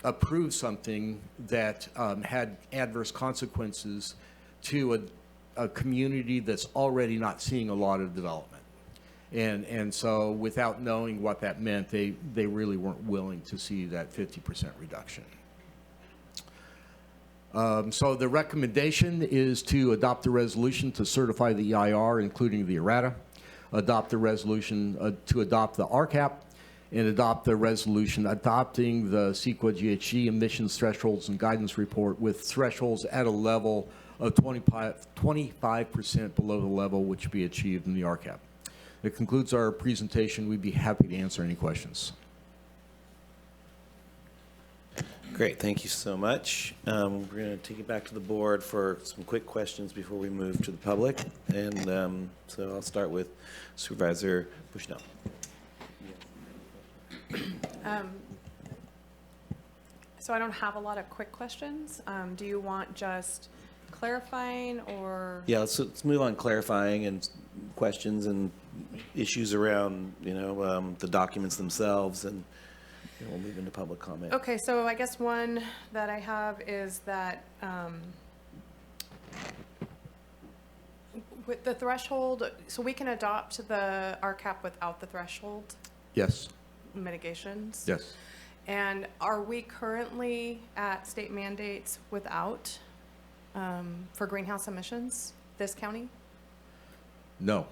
approve something that had adverse consequences to a community that's already not seeing a lot of development. And so without knowing what that meant, they really weren't willing to see that 50% reduction. So the recommendation is to adopt the resolution to certify the EIR, including the errata, adopt the resolution to adopt the RCAP, and adopt the resolution adopting the CEQA GHG emissions thresholds and guidance report with thresholds at a level of 25% below the level which be achieved in the RCAP. That concludes our presentation. We'd be happy to answer any questions. Great, thank you so much. We're going to take it back to the board for some quick questions before we move to the public. And so I'll start with Supervisor Bushnell. So I don't have a lot of quick questions. Do you want just clarifying or? Yeah, let's move on clarifying and questions and issues around, the documents themselves, and we'll move into public comment. Okay, so I guess one that I have is that with the threshold, so we can adopt the RCAP without the threshold Yes. mitigations? Yes. And are we currently at state mandates without, for greenhouse emissions, this county? No.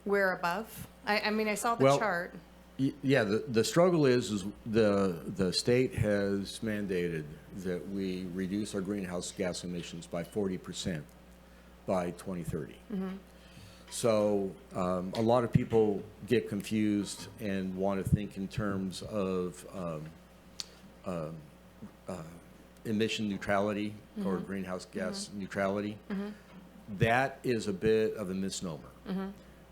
We're above? I mean, I saw the Well, chart. Yeah, the struggle is the state has mandated that we reduce our greenhouse gas emissions by 40% by 2030. So a lot of people get confused and want to think in terms of emission neutrality or greenhouse gas neutrality. That is a bit of a misnomer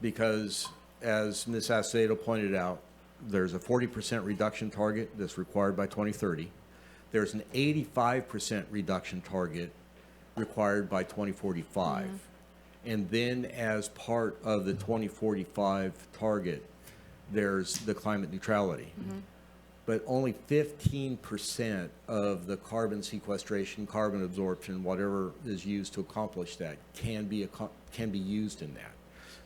because, as Ms. Acevedo pointed out, there's a 40% reduction target that's required by 2030. There's an 85% reduction target required by 2045. And then as part of the 2045 target, there's the climate neutrality. But only 15% of the carbon sequestration, carbon absorption, whatever is used to accomplish that can be used in that.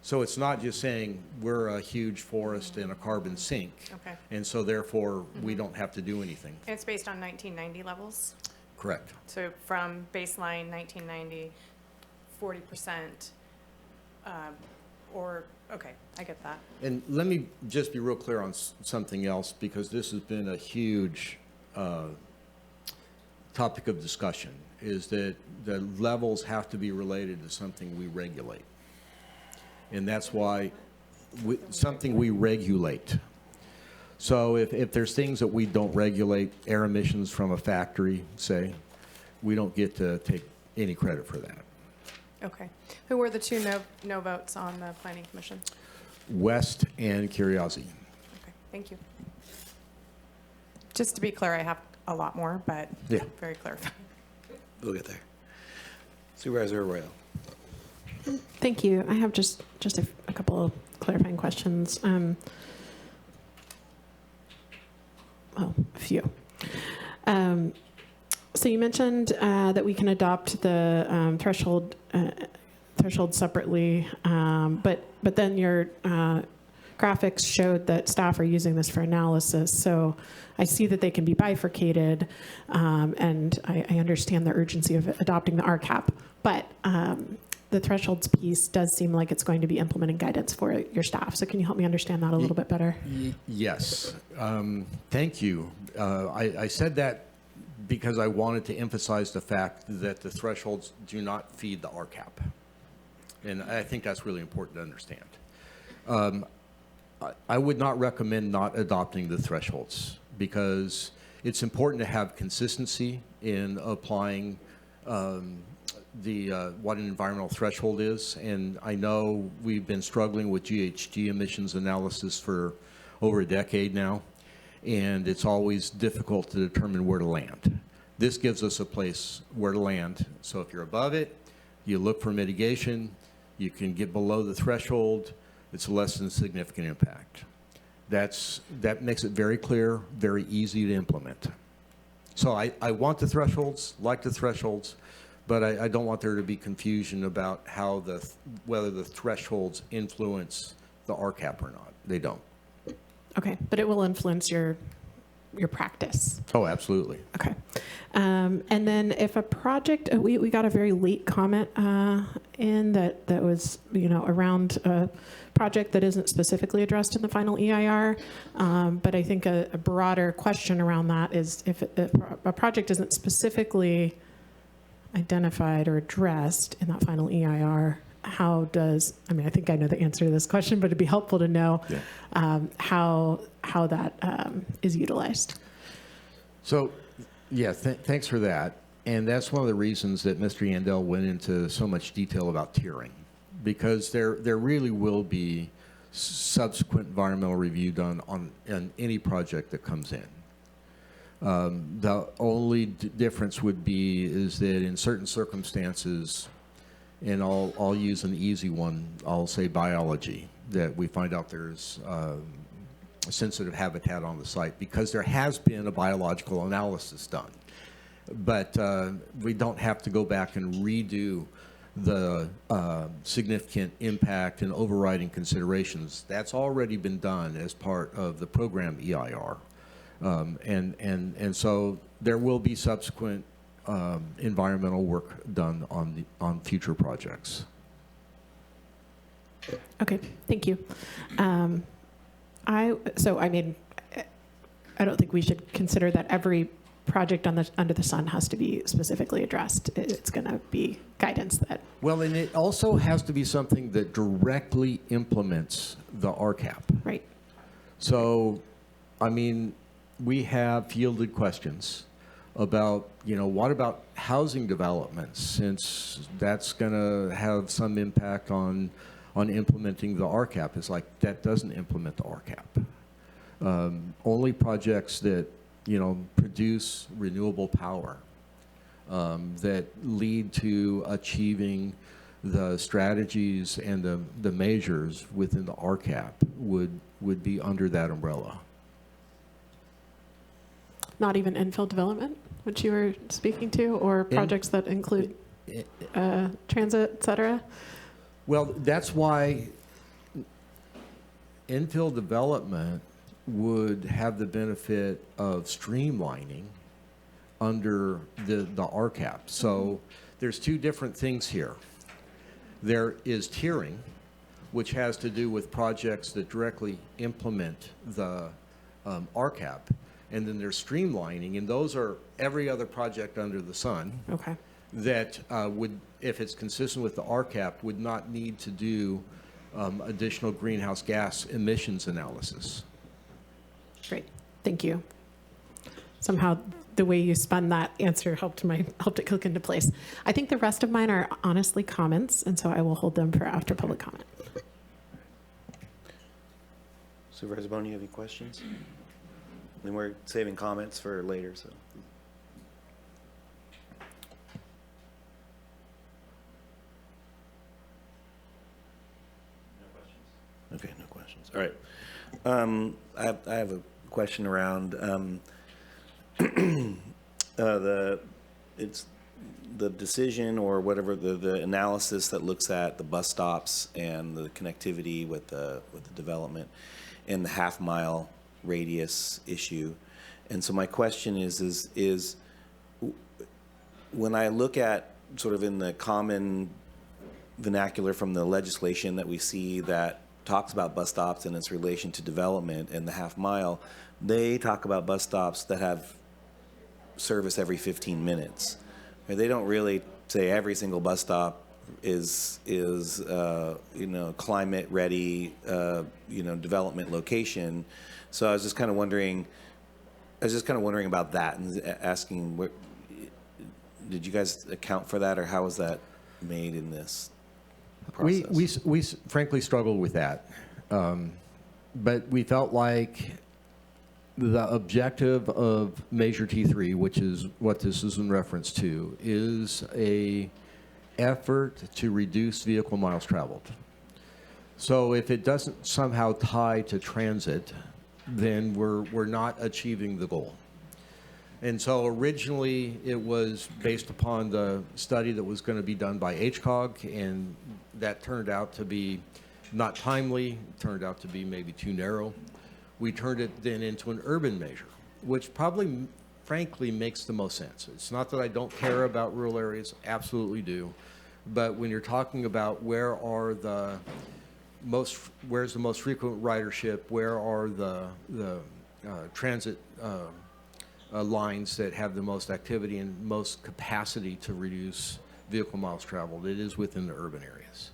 So it's not just saying we're a huge forest and a carbon sink, Okay. and so therefore we don't have to do anything. And it's based on 1990 levels? Correct. So from baseline 1990, 40%, or, okay, I get that. And let me just be real clear on something else, because this has been a huge topic of discussion, is that the levels have to be related to something we regulate. And that's why something we regulate. So if there's things that we don't regulate, air emissions from a factory, say, we don't get to take any credit for that. Okay. Who were the two no votes on the Planning Commission? West and Curiosity. Okay, thank you. Just to be clear, I have a lot more, but Yeah. very clarifying. We'll get there. Supervisor Arroyo. Thank you. I have just a couple of clarifying questions. Well, a few. So you mentioned that we can adopt the threshold separately, but then your graphics showed that staff are using this for analysis. So I see that they can be bifurcated, and I understand the urgency of adopting the RCAP, but the thresholds piece does seem like it's going to be implementing guidance for your staff. So can you help me understand that a little bit better? Yes. Thank you. I said that because I wanted to emphasize the fact that the thresholds do not feed the RCAP. And I think that's really important to understand. I would not recommend not adopting the thresholds, because it's important to have consistency in applying what an environmental threshold is. And I know we've been struggling with GHG emissions analysis for over a decade now, and it's always difficult to determine where to land. This gives us a place where to land. So if you're above it, you look for mitigation. You can get below the threshold. It's less than significant impact. That makes it very clear, very easy to implement. So I want the thresholds, like the thresholds, but I don't want there to be confusion about how whether the thresholds influence the RCAP or not. They don't. Okay, but it will influence your practice. Oh, absolutely. Okay. And then if a project, we got a very late comment in that was, around a project that isn't specifically addressed in the final EIR. But I think a broader question around that is if a project isn't specifically identified or addressed in that final EIR, how does, I mean, I think I know the answer to this question, but it'd be helpful to know how that is utilized. So, yeah, thanks for that. And that's one of the reasons that Mr. Yandel went into so much detail about tiering, because there really will be subsequent environmental review done on any project that comes in. The only difference would be is that in certain circumstances, and I'll use an easy one, I'll say biology, that we find out there's sensitive habitat on the site because there has been a biological analysis done. But we don't have to go back and redo the significant impact and overriding considerations. That's already been done as part of the program EIR. And so there will be subsequent environmental work done on future projects. Okay, thank you. I mean, I don't think we should consider that every project under the sun has to be specifically addressed. It's going to be guidance that. Well, and it also has to be something that directly implements the RCAP. Right. So, I mean, we have fielded questions about, what about housing developments, since that's going to have some impact on implementing the RCAP. It's like, that doesn't implement the RCAP. Only projects that, produce renewable power that lead to achieving the strategies and the measures within the RCAP would be under that umbrella. Not even infill development, which you were speaking to, or projects that include transit, et cetera? Well, that's why infill development would have the benefit of streamlining under the RCAP. So there's two different things here. There is tiering, which has to do with projects that directly implement the RCAP. And then there's streamlining, and those are every other project under the sun. Okay. That would, if it's consistent with the RCAP, would not need to do additional greenhouse gas emissions analysis. Great, thank you. Somehow the way you spun that answer helped it click into place. I think the rest of mine are honestly comments, and so I will hold them for after public comment. Supervisor Boney, you have any questions? And we're saving comments for later, so. Okay, no questions. All right. I have a question around the decision or whatever the analysis that looks at the bus stops and the connectivity with the development and the half-mile radius issue. And so my question is when I look at sort of in the common vernacular from the legislation that we see that talks about bus stops and its relation to development and the half mile, they talk about bus stops that have service every 15 minutes. They don't really say every single bus stop is climate ready, development location. So I was just kind of wondering about that and asking, did you guys account for that, or how was that made in this process? We frankly struggled with that, but we felt like the objective of Measure T3, which is what this is in reference to, is a effort to reduce vehicle miles traveled. So if it doesn't somehow tie to transit, then we're not achieving the goal. And so originally it was based upon the study that was going to be done by HCOG, and that turned out to be not timely, turned out to be maybe too narrow. We turned it then into an urban measure, which probably, frankly, makes the most sense. It's not that I don't care about rural areas, absolutely do. But when you're talking about where's the most frequent ridership, where are the transit lines that have the most activity and most capacity to reduce vehicle miles traveled, it is within the urban areas.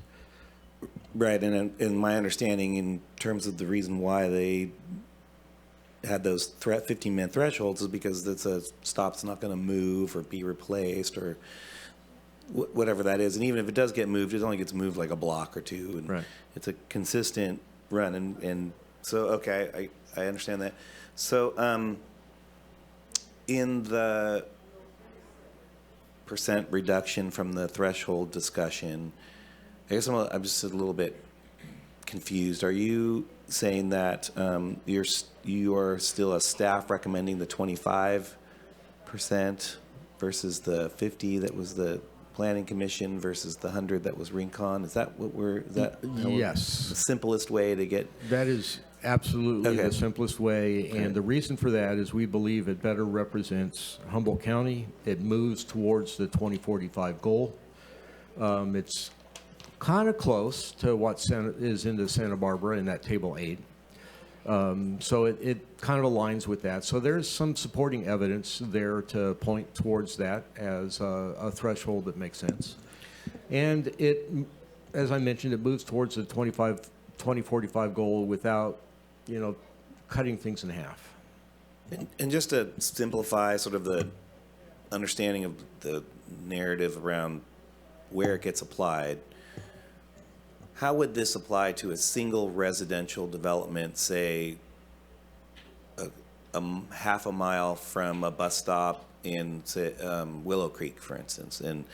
Right, and in my understanding, in terms of the reason why they had those 15-minute thresholds is because it's a stop's not going to move or be replaced or whatever that is. And even if it does get moved, it only gets moved like a block or two. And Right. it's a consistent run. And so, okay, I understand that. So in the percent reduction from the threshold discussion, I guess I'm just a little bit confused. Are you saying that you are still a staff recommending the 25% versus the 50 that was the Planning Commission versus the 100 that was Rincon? Is that what is that Yes. the simplest way to get? That is absolutely Okay. the simplest way, Okay. and the reason for that is we believe it better represents Humboldt County. It moves towards the 2045 goal. It's kind of close to what is into Santa Barbara in that Table 8. So it kind of aligns with that. So there's some supporting evidence there to point towards that as a threshold that makes sense. And it, as I mentioned, it moves towards the 2045 goal without, cutting things in half. And just to simplify sort of the understanding of the narrative around where it gets applied, how would this apply to a single residential development, say, half a mile from a bus stop in, say, Willow Creek, for instance? And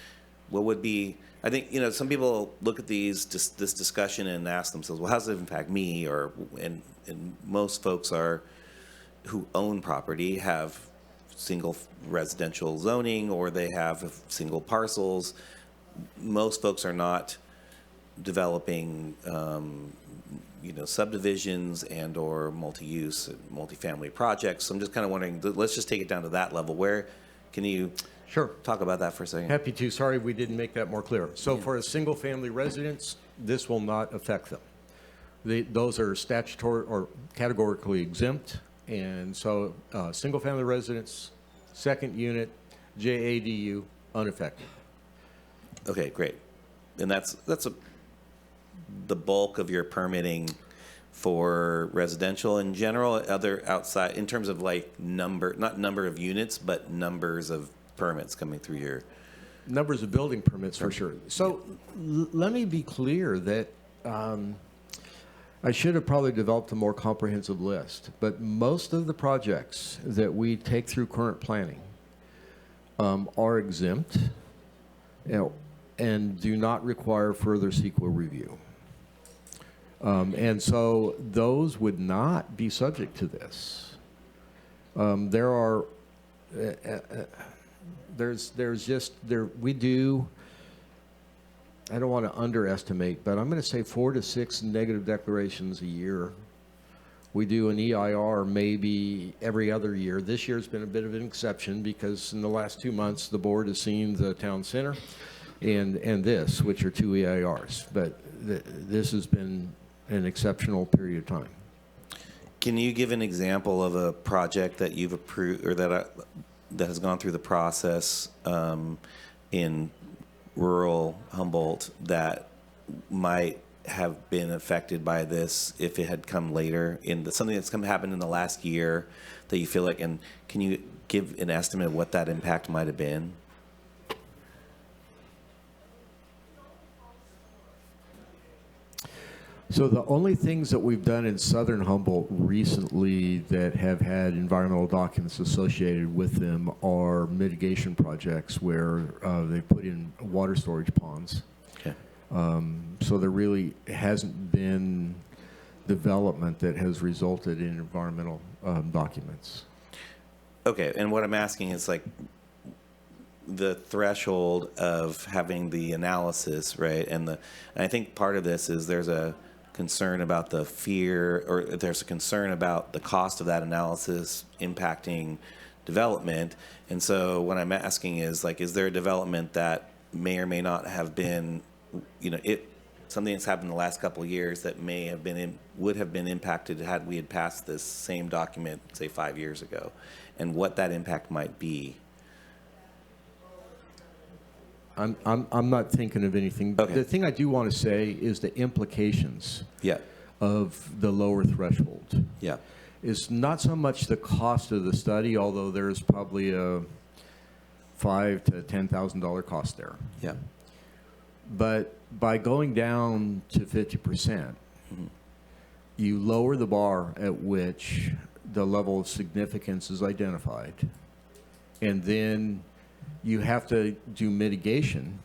what would be, I think, some people look at this discussion and ask themselves, well, how does it impact me? And most folks who own property have single residential zoning, or they have single parcels. Most folks are not developing, subdivisions and or multi-use, multifamily projects. So I'm just kind of wondering, let's just take it down to that level. Where can you talk about that for a second? Happy to. Sorry we didn't make that more clear. So for a single-family residence, this will not affect them. Those are statutory or categorically exempt. And so single-family residence, second unit, JADU, unaffected. Okay, great. And that's the bulk of your permitting for residential in general. Other outside, in terms of like not number of units, but numbers of permits coming through your numbers of building permits for sure. So let me be clear that I should have probably developed a more comprehensive list, but most of the projects that we take through current planning are exempt, and do not require further CEQA review. And so those would not be subject to this. We do, I don't want to underestimate, but I'm going to say 4 to 6 negative declarations a year. We do an EIR maybe every other year. This year's been a bit of an exception because in the last 2 months, the board has seen the town center and this, which are 2 EIRs. But this has been an exceptional period of time. Can you give an example of a project that you've approved or that has gone through the process in rural Humboldt that might have been affected by this if it had come later in something that's happened in the last year that you feel like, and can you give an estimate of what that impact might have been? So the only things that we've done in southern Humboldt recently that have had environmental documents associated with them are mitigation projects where they put in water storage ponds. Okay. So there really hasn't been development that has resulted in environmental documents. Okay, and what I'm asking is like the threshold of having the analysis, right? And I think part of this is there's a concern about the fear, or there's a concern about the cost of that analysis impacting development. And so what I'm asking is like, is there a development that may or may not have been, something that's happened in the last couple of years that may have been would have been impacted had we had passed this same document, say 5 years ago, and what that impact might be? I'm not thinking of anything. Okay. The thing I do want to say is the implications Yeah. of the lower threshold. Yeah. Is not so much the cost of the study, although there's probably a $5,000 to $10,000 cost there. Yeah. But by going down to 50%, you lower the bar at which the level of significance is identified. And then you have to do mitigation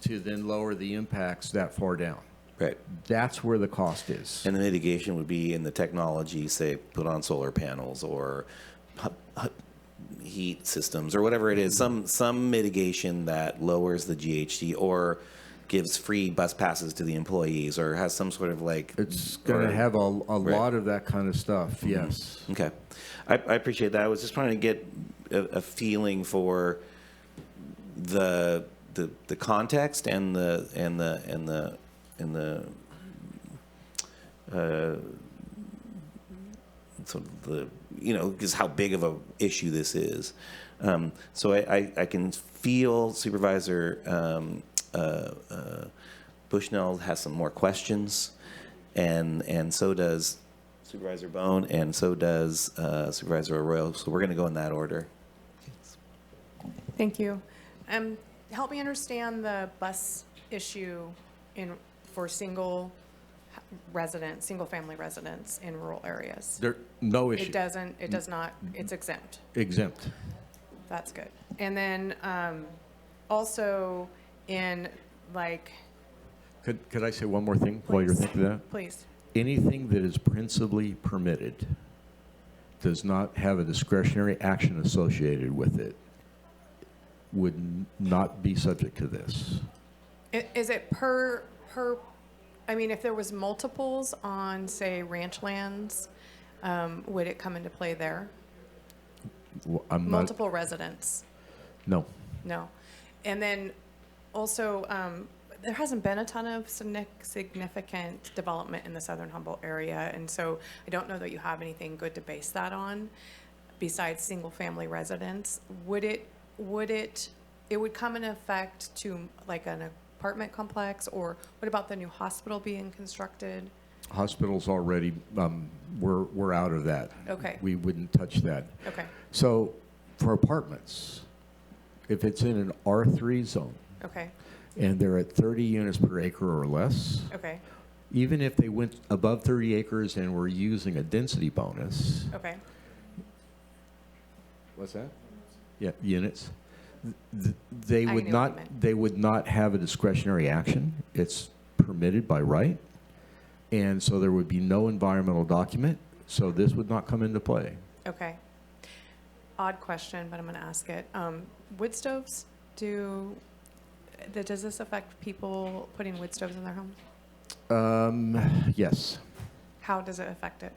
to then lower the impacts that far down. Right. That's where the cost is. And the mitigation would be in the technology, say, put on solar panels or heat systems or whatever it is, some mitigation that lowers the GHG or gives free bus passes to the employees or has some sort of like... It's going to have a lot of that kind of stuff, yes. Okay. I appreciate that. I was just trying to get a feeling for the context and the sort of the, you know, just how big of a issue this is. So I can feel Supervisor Bushnell has some more questions, and so does Supervisor Bone, and so does Supervisor Arroyo. So we're going to go in that order. Thank you. Help me understand the bus issue for single-family residents in rural areas. There, no issue. It does not, it's exempt. Exempt. That's good. And then also in like... Could I say one more thing while you're thinking of that? Please. Anything that is principally permitted does not have a discretionary action associated with it would not be subject to this. Is it per, I mean, if there was multiples on, say, ranch lands, would it come into play there? Well, I'm Multiple residents? No. No. And then also, there hasn't been a ton of significant development in the southern Humboldt area, and so I don't know that you have anything good to base that on besides single-family residents. It would come in effect to like an apartment complex, or what about the new hospital being constructed? Hospitals already, we're out of that. Okay. We wouldn't touch that. Okay. So for apartments, if it's in an R3 zone, Okay. and they're at 30 units per acre or less, Okay. even if they went above 30 acres and were using a density bonus. Okay. What's that? Yeah, units. They I would knew what you not meant. have a discretionary action. It's permitted by right. And so there would be no environmental document, so this would not come into play. Okay. Odd question, but I'm going to ask it. Wood stoves, does this affect people putting wood stoves in their home? Yes. How does it affect it?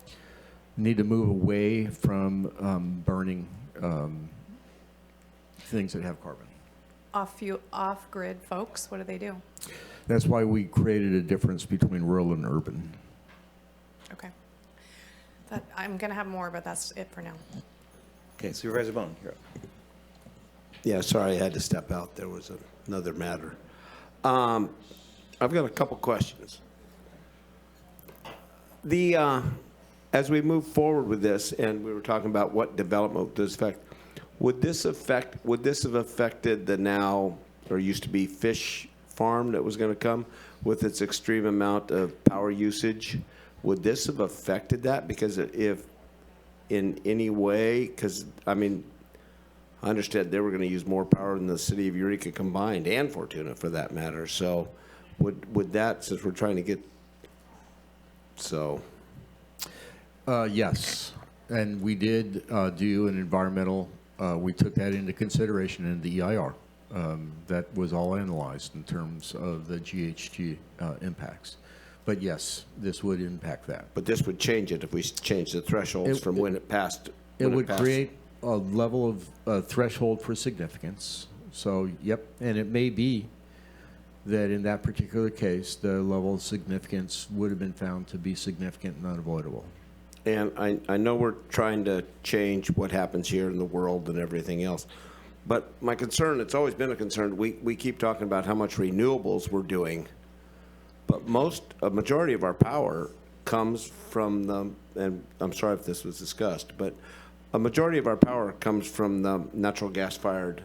Need to move away from burning things that have carbon. Off-grid folks, what do they do? That's why we created a difference between rural and urban. Okay. I'm going to have more, but that's it for now. Okay, Supervisor Bone, you're up. Yeah, sorry, I had to step out. There was another matter. I've got a couple questions. As we move forward with this, and we were talking about what development does affect, would this have affected the now, or used to be fish farm that was going to come with its extreme amount of power usage? Would this have affected that? Because if in any way, because I mean, I understood they were going to use more power than the city of Eureka combined, and Fortuna for that matter. So would that, since we're trying to get, so. Yes, and we did do an environmental, we took that into consideration in the EIR. That was all analyzed in terms of the GHG impacts. But yes, this would impact that. But this would change it if we change the thresholds from when it passed. It would create a level of threshold for significance. So, yep, and it may be that in that particular case, the level of significance would have been found to be significant and unavoidable. And I know we're trying to change what happens here in the world and everything else, But my concern, it's always been a concern, we keep talking about how much renewables we're doing, but a majority of our power comes from the, and I'm sorry if this was discussed, but a majority of our power comes from the natural gas-fired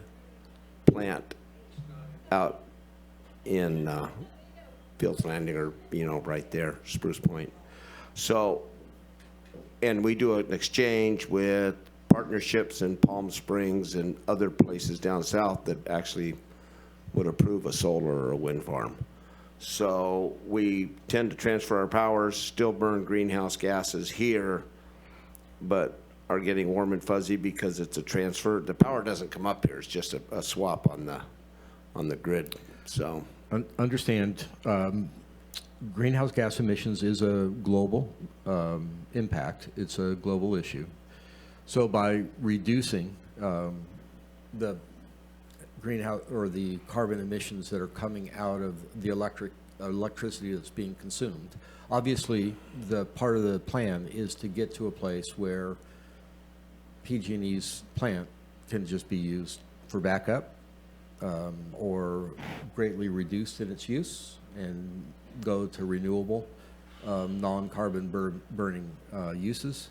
plant out in Fields Landing, or, right there, Spruce Point. So, and we do an exchange with partnerships in Palm Springs and other places down south that actually would approve a solar or a wind farm. So we tend to transfer our powers, still burn greenhouse gases here, but are getting warm and fuzzy because it's a transfer. The power doesn't come up here. It's just a swap on the grid. So Understand, greenhouse gas emissions is a global impact. It's a global issue. So by reducing the greenhouse or the carbon emissions that are coming out of the electricity that's being consumed, obviously the part of the plan is to get to a place where PG&E's plant can just be used for backup or greatly reduced in its use and go to renewable, non-carbon burning uses.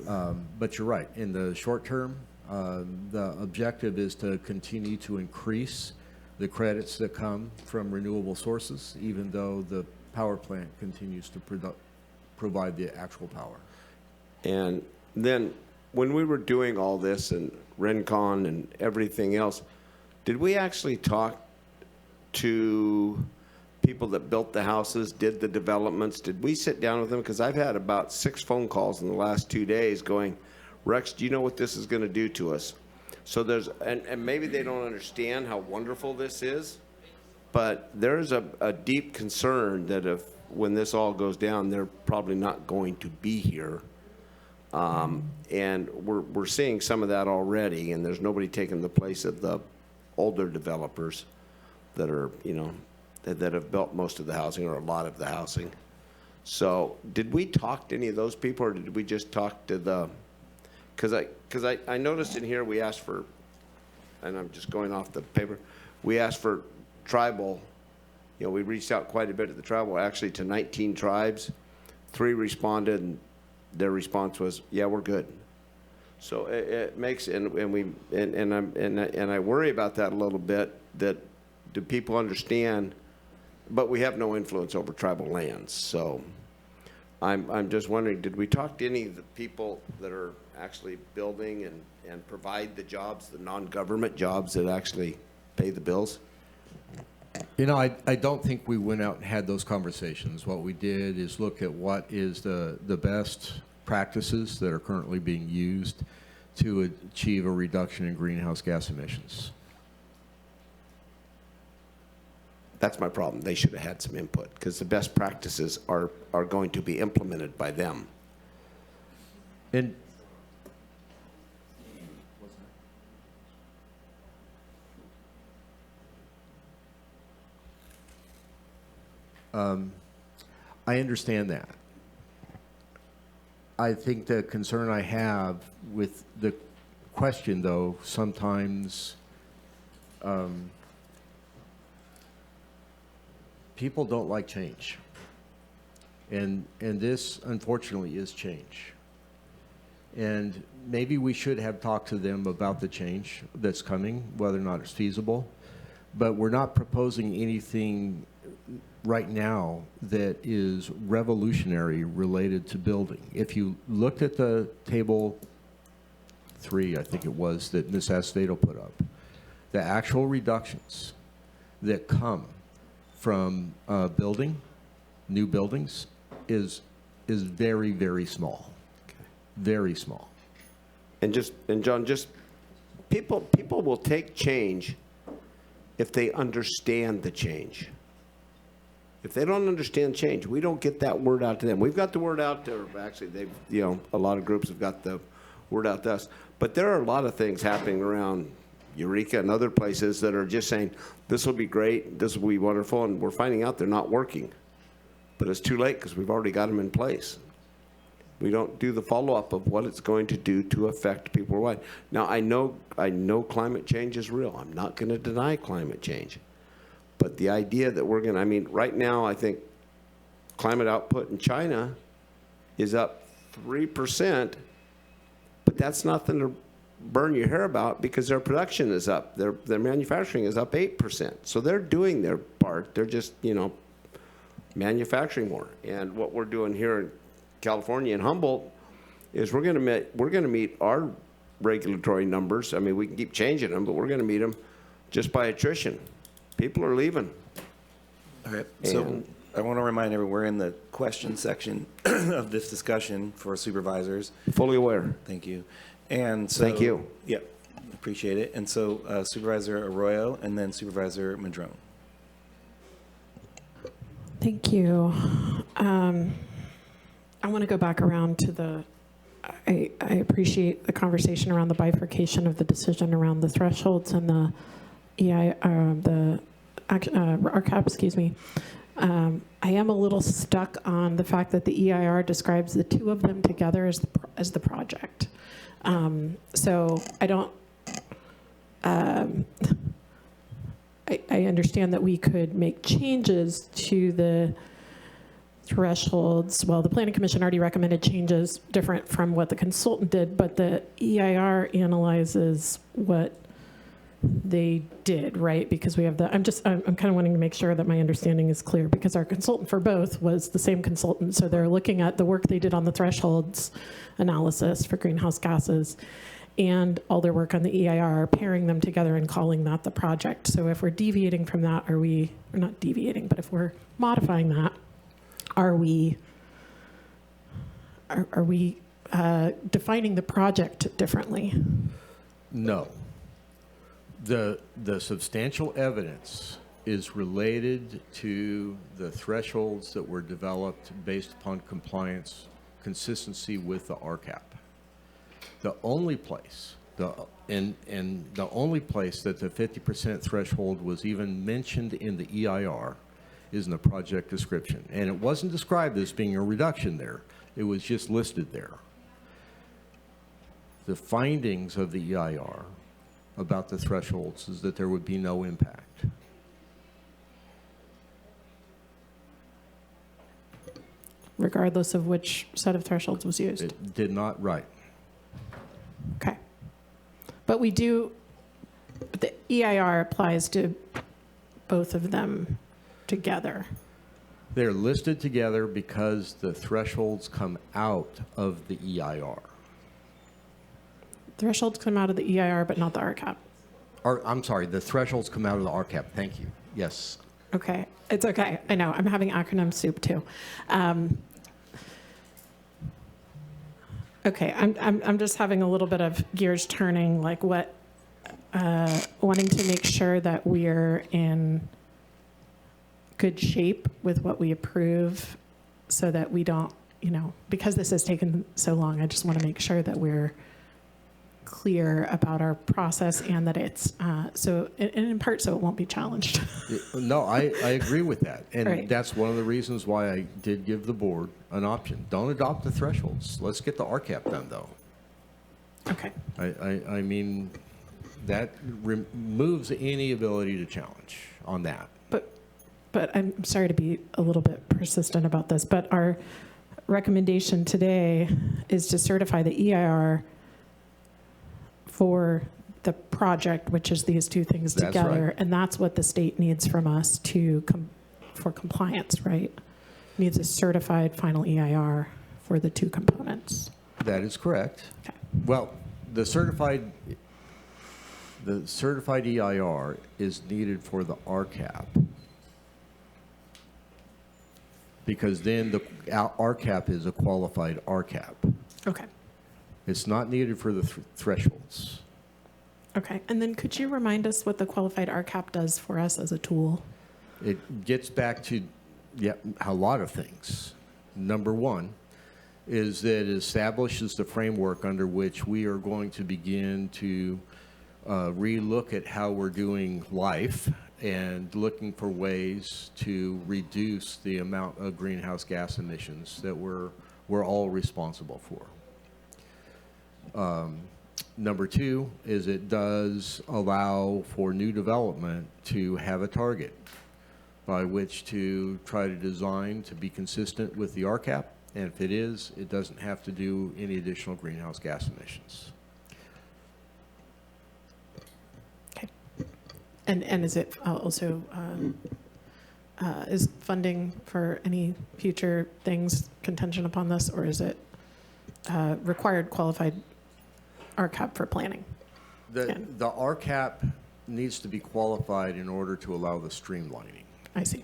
But you're right, in the short term, the objective is to continue to increase the credits that come from renewable sources, even though the power plant continues to provide the actual power. And then when we were doing all this and RenCon and everything else, did we actually talk to people that built the houses, did the developments? Did we sit down with them? Because I've had about 6 phone calls in the last 2 days going, Rex, do you know what this is going to do to us? So there's, and maybe they don't understand how wonderful this is, but there's a deep concern that when this all goes down, they're probably not going to be here. And we're seeing some of that already, and there's nobody taking the place of the older developers that are, that have built most of the housing or a lot of the housing. So did we talk to any of those people, or did we just talk to the, because I noticed in here we asked for, and I'm just going off the paper, we asked for tribal, we reached out quite a bit to the tribal, actually to 19 tribes. 3 responded, and their response was, yeah, we're good. So it makes, and I worry about that a little bit, that do people understand, but we have no influence over tribal lands. So I'm just wondering, did we talk to any of the people that are actually building and provide the jobs, the non-government jobs that actually pay the bills? I don't think we went out and had those conversations. What we did is look at what is the best practices that are currently being used to achieve a reduction in greenhouse gas emissions. That's my problem. They should have had some input, because the best practices are going to be implemented by them. And I understand that. I think the concern I have with the question, though, sometimes people don't like change. And this, unfortunately, is change. And maybe we should have talked to them about the change that's coming, whether or not it's feasible. But we're not proposing anything right now that is revolutionary related to building. If you looked at the table 3, I think it was, that Ms. Acevedo put up, the actual reductions that come from building, new buildings, is very, very small. Okay. Very small. And John, people will take change if they understand the change. If they don't understand change, we don't get that word out to them. We've got the word out to, actually, a lot of groups have got the word out to us. But there are a lot of things happening around Eureka and other places that are just saying, this will be great, this will be wonderful, and we're finding out they're not working. But it's too late, because we've already got them in place. We don't do the follow-up of what it's going to do to affect people worldwide. Now, I know climate change is real. I'm not going to deny climate change. But the idea that we're going to, I mean, right now, I think climate output in China is up 3%, but that's nothing to burn your hair about because their production is up. Their manufacturing is up 8%. So they're doing their part. They're just, manufacturing more. And what we're doing here in California and Humboldt is we're going to meet our regulatory numbers. I mean, we can keep changing them, but we're going to meet them just by attrition. People are leaving. All right. So I want to remind everyone we're in the question section of this discussion for supervisors. Fully aware. Thank you. And so, Thank you. Yep. Appreciate it. And so Supervisor Arroyo and then Supervisor Madrone. Thank you. I want to go back around to I appreciate the conversation around the bifurcation of the decision around the thresholds and the RCAP, excuse me. I am a little stuck on the fact that the EIR describes the two of them together as the project. So I don't, I understand that we could make changes to the thresholds. Well, the Planning Commission already recommended changes different from what the consultant did, but the EIR analyzes what they did, right? Because we have I'm kind of wanting to make sure that my understanding is clear because our consultant for both was the same consultant. So they're looking at the work they did on the thresholds analysis for greenhouse gases and all their work on the EIR, pairing them together and calling that the project. So if we're deviating from that, we're not deviating, but if we're modifying that, are we defining the project differently? No. The substantial evidence is related to the thresholds that were developed based upon compliance, consistency with the RCAP. The only place, the only place that the 50% threshold was even mentioned in the EIR is in the project description. And it wasn't described as being a reduction there. It was just listed there. The findings of the EIR about the thresholds is that there would be no impact. Regardless of which set of thresholds was used? It did not, right. Okay. But the EIR applies to both of them together. They're listed together because the thresholds come out of the EIR. Thresholds come out of the EIR, but not the RCAP. I'm sorry, the thresholds come out of the RCAP. Thank you. Yes. Okay. It's okay. I know. I'm having acronym soup too. Okay. I'm just having a little bit of gears turning, like wanting to make sure that we're in good shape with what we approve so that we don't, because this has taken so long, I just want to make sure that we're clear about our process and that it's in part so it won't be challenged. No, I agree with that. And Right. that's one of the reasons why I did give the board an option. Don't adopt the thresholds. Let's get the RCAP done, though. Okay. I mean, that removes any ability to challenge on that. But I'm sorry to be a little bit persistent about this, but our recommendation today is to certify the EIR for the project, which is these two things That's together. right. And that's what the state needs from us for compliance, right? Needs a certified final EIR for the two components. That is correct. Okay. Well, the certified EIR is needed for the RCAP. Because then the RCAP is a qualified RCAP. Okay. It's not needed for the thresholds. Okay. And then could you remind us what the qualified RCAP does for us as a tool? It gets back to a lot of things. Number one is that it establishes the framework under which we are going to begin to relook at how we're doing life and looking for ways to reduce the amount of greenhouse gas emissions that we're we're all responsible for. Number two is it does allow for new development to have a target by which to try to design to be consistent with the RCAP. And if it is, it doesn't have to do any additional greenhouse gas emissions. And is it also, is funding for any future things contingent upon this, or is it required qualified RCAP for planning? The RCAP needs to be qualified in order to allow the streamlining. I see.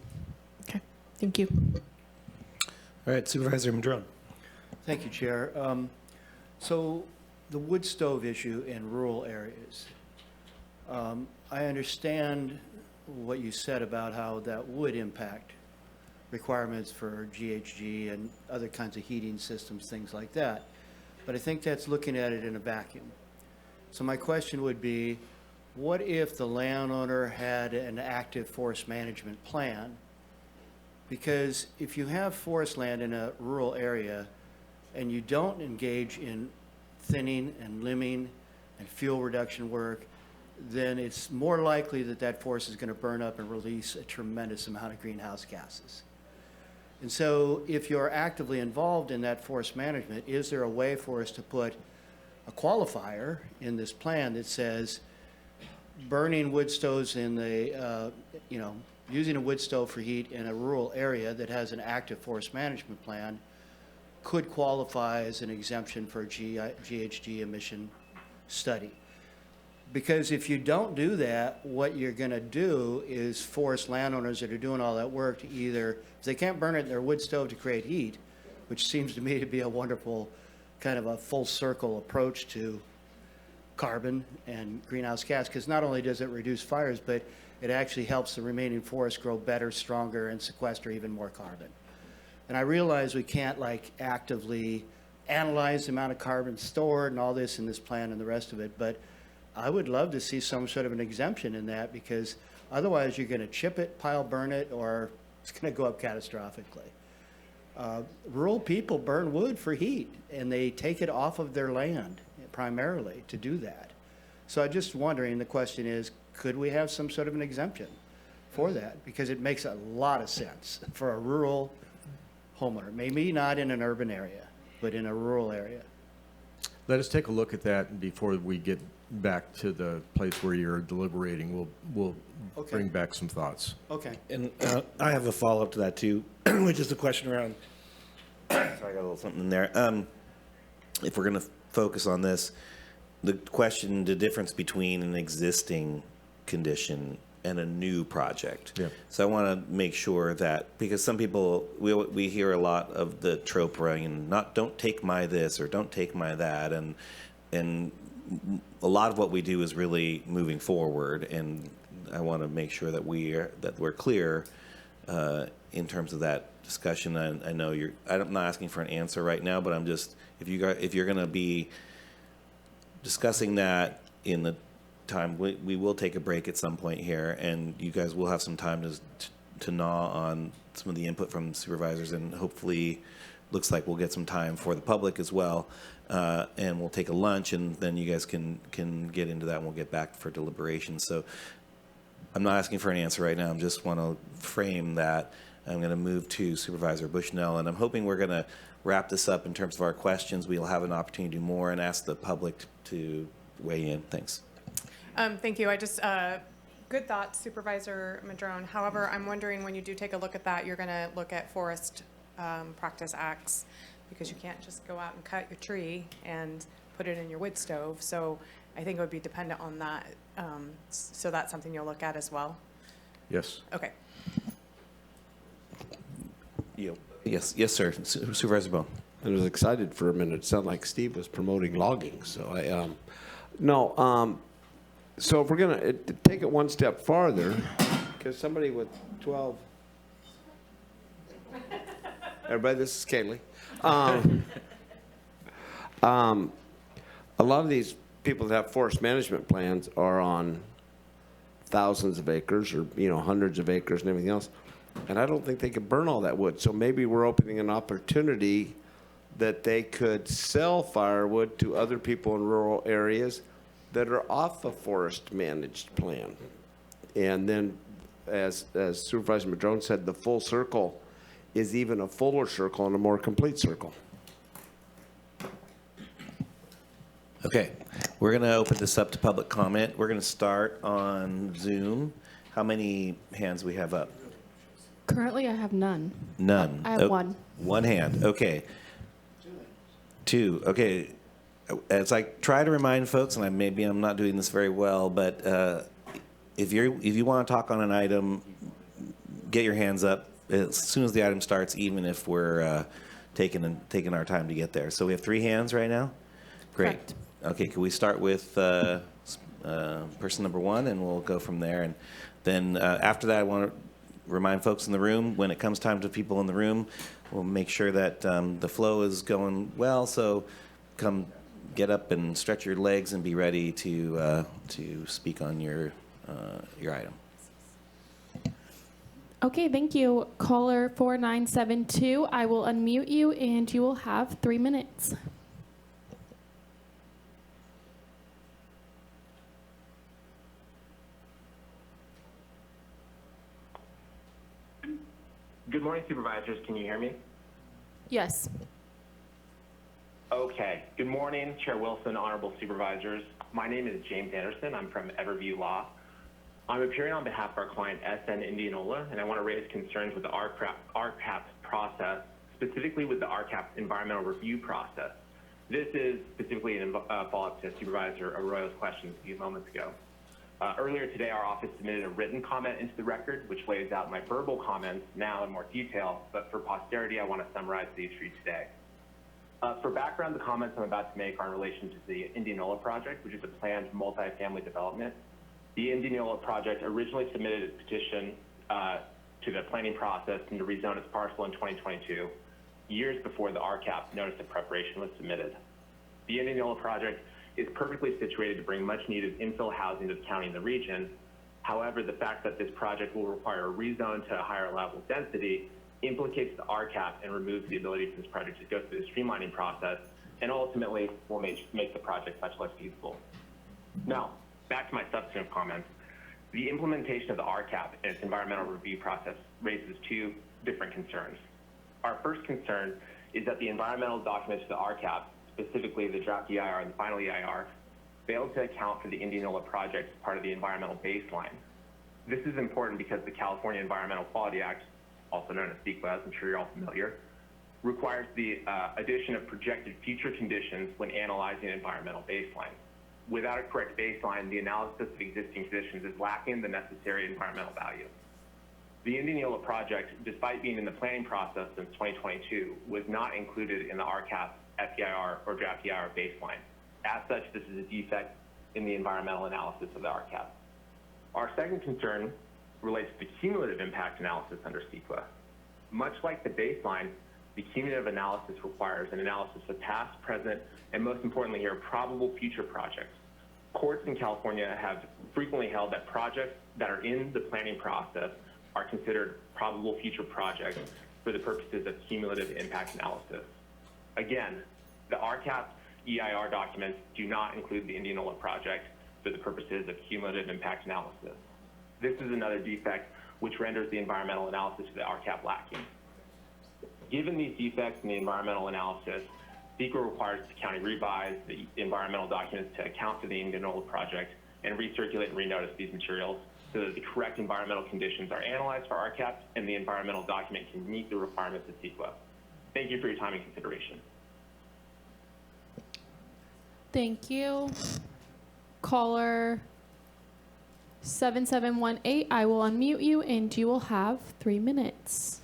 Okay, thank you. All right, Supervisor Madrone. Thank you, Chair. So the wood stove issue in rural areas. I understand what you said about how that would impact requirements for GHG and other kinds of heating systems, things like that. But I think that's looking at it in a vacuum. So my question would be, what if the landowner had an active forest management plan? Because if you have forest land in a rural area and you don't engage in thinning and limbing and fuel reduction work, then it's more likely that that forest is going to burn up and release a tremendous amount of greenhouse gases. And so if you're actively involved in that forest management, is there a way for us to put a qualifier in this plan that says burning wood stoves in the, using a wood stove for heat in a rural area that has an active forest management plan could qualify as an exemption for a GHG emission study? Because if you don't do that, what you're going to do is force landowners that are doing all that work to either, if they can't burn it in their wood stove to create heat, which seems to me to be a wonderful kind of a full circle approach to carbon and greenhouse gas, because not only does it reduce fires, but it actually helps the remaining forest grow better, stronger, and sequester even more carbon. And I realize we can't like actively analyze the amount of carbon stored and all this in this plan and the rest of it, but I would love to see some sort of an exemption in that, because otherwise you're going to chip it, pile burn it, or it's going to go up catastrophically. Rural people burn wood for heat, and they take it off of their land primarily to do that. So I'm just wondering, the question is, could we have some sort of an exemption for that? Because it makes a lot of sense for a rural homeowner, maybe not in an urban area, but in a rural area. Let us take a look at that before we get back to the place where you're deliberating. We'll Okay. bring back some thoughts. Okay. And I have a follow-up to that too, which is the question around, sorry, I got a little something in there. If we're going to focus on this, the question, the difference between an existing condition and a new project. Yeah. So I want to make sure that, because some people, we hear a lot of the trope running, don't take my this or don't take my that, and a lot of what we do is really moving forward, and I want to make sure that we're clear in terms of that discussion. I know I'm not asking for an answer right now, but I'm just, if you're going to be discussing that in the time, we will take a break at some point here, and you guys will have some time to gnaw on some of the input from supervisors, and hopefully looks like we'll get some time for the public as well. And we'll take a lunch, and then you guys can get into that, and we'll get back for deliberation. So I'm not asking for an answer right now. I just want to frame that. I'm going to move to Supervisor Bushnell, and I'm hoping we're going to wrap this up in terms of our questions. We'll have an opportunity to do more and ask the public to weigh in. Thanks. Thank you. I just, good thought, Supervisor Madrone. However, I'm wondering, when you do take a look at that, you're going to look at Forest Practice Acts, because you can't just go out and cut your tree and put it in your wood stove. So I think it would be dependent on that. So that's something you'll look at as well? Yes. Okay. Yes, sir. Supervisor Bone. I was excited for a minute. It sounded like Steve was promoting logging. So so if we're going to take it one step farther, because somebody with 12, everybody, this is Kaylee. A lot of these people that have forest management plans are on thousands of acres or hundreds of acres and everything else, and I don't think they could burn all that wood. So maybe we're opening an opportunity that they could sell firewood to other people in rural areas that are off a forest managed plan. And then, as Supervisor Madrone said, the full circle is even a fuller circle and a more complete circle. Okay, we're going to open this up to public comment. We're going to start on Zoom. How many hands we have up? Currently, I have none. None. I have one. One hand. Okay. Two. Okay. As I try to remind folks, and maybe I'm not doing this very well, but if you want to talk on an item, get your hands up as soon as the item starts, even if we're taking our time to get there. So we have 3 hands right now. Great. Correct. Okay. Can we start with person number 1, and we'll go from there. And then after that, I want to remind folks in the room, when it comes time to people in the room, we'll make sure that the flow is going well. So come get up and stretch your legs and be ready to speak on your item. Okay, thank you. Caller 4972, I will unmute you and you will have 3 minutes. Good morning, Supervisors. Can you hear me? Yes. Okay. Good morning, Chair Wilson, Honorable Supervisors. My name is James Anderson. I'm from Everview Law. I'm appearing on behalf of our client, SN Indianola, and I want to raise concerns with the RCAP process, specifically with the RCAP environmental review process. This is specifically a follow-up to Supervisor Arroyo's questions a few moments ago. Earlier today, our office submitted a written comment into the record, which lays out my verbal comments now in more detail, but for posterity, I want to summarize these for you today. For background, the comments I'm about to make are in relation to the Indianola project, which is a planned multifamily development. The Indianola project originally submitted its petition to the planning process and to rezone its parcel in 2022, years before the RCAP notice of preparation was submitted. The Indianola project is perfectly situated to bring much needed infill housing to the county and the region. However, the fact that this project will require a rezone to a higher level of density implicates the RCAP and removes the ability for this project to go through the streamlining process, and ultimately will make the project much less feasible. Now, back to my substantive comments. The implementation of the RCAP and its environmental review process raises 2 different concerns. Our first concern is that the environmental documents to the RCAP, specifically the draft EIR and the final EIR, failed to account for the Indianola project as part of the environmental baseline. This is important because the California Environmental Quality Act, also known as CEQA, as I'm sure you're all familiar, requires the addition of projected future conditions when analyzing an environmental baseline. Without a correct baseline, the analysis of existing conditions is lacking the necessary environmental value. The Indianola project, despite being in the planning process since 2022, was not included in the RCAP FEIR or draft EIR baseline. As such, this is a defect in the environmental analysis of the RCAP. Our second concern relates to the cumulative impact analysis under CEQA. Much like the baseline, the cumulative analysis requires an analysis of past, present, and most importantly here, probable future projects. Courts in California have frequently held that projects that are in the planning process are considered probable future projects for the purposes of cumulative impact analysis. Again, the RCAP EIR documents do not include the Indianola project for the purposes of cumulative impact analysis. This is another defect which renders the environmental analysis of the RCAP lacking. Given these defects in the environmental analysis, CEQA requires the county revise the environmental documents to account for the Indianola project and recirculate and renotice these materials so that the correct environmental conditions are analyzed for RCAP and the environmental document can meet the requirements of CEQA. Thank you for your time and consideration. Thank you. Caller 7718, I will unmute you and you will have 3 minutes.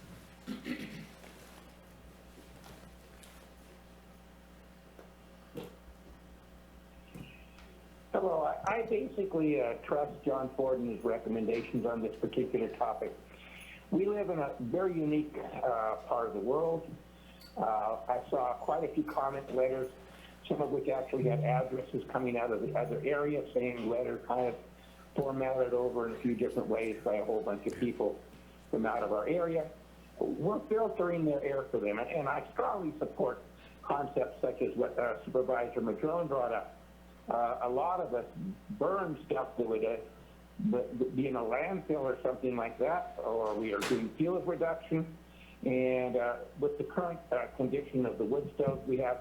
Hello, I basically trust John Ford and his recommendations on this particular topic. We live in a very unique part of the world. I saw quite a few comment letters, some of which actually had addresses coming out of the other area, saying letter kind of formatted over in a few different ways by a whole bunch of people from out of our area. We're filtering their air for them, and I strongly support concepts such as what Supervisor Madrone brought up. A lot of us burn stuff that would be in a landfill or something like that, or we are doing fuel reduction. And with the current condition of the wood stoves we have,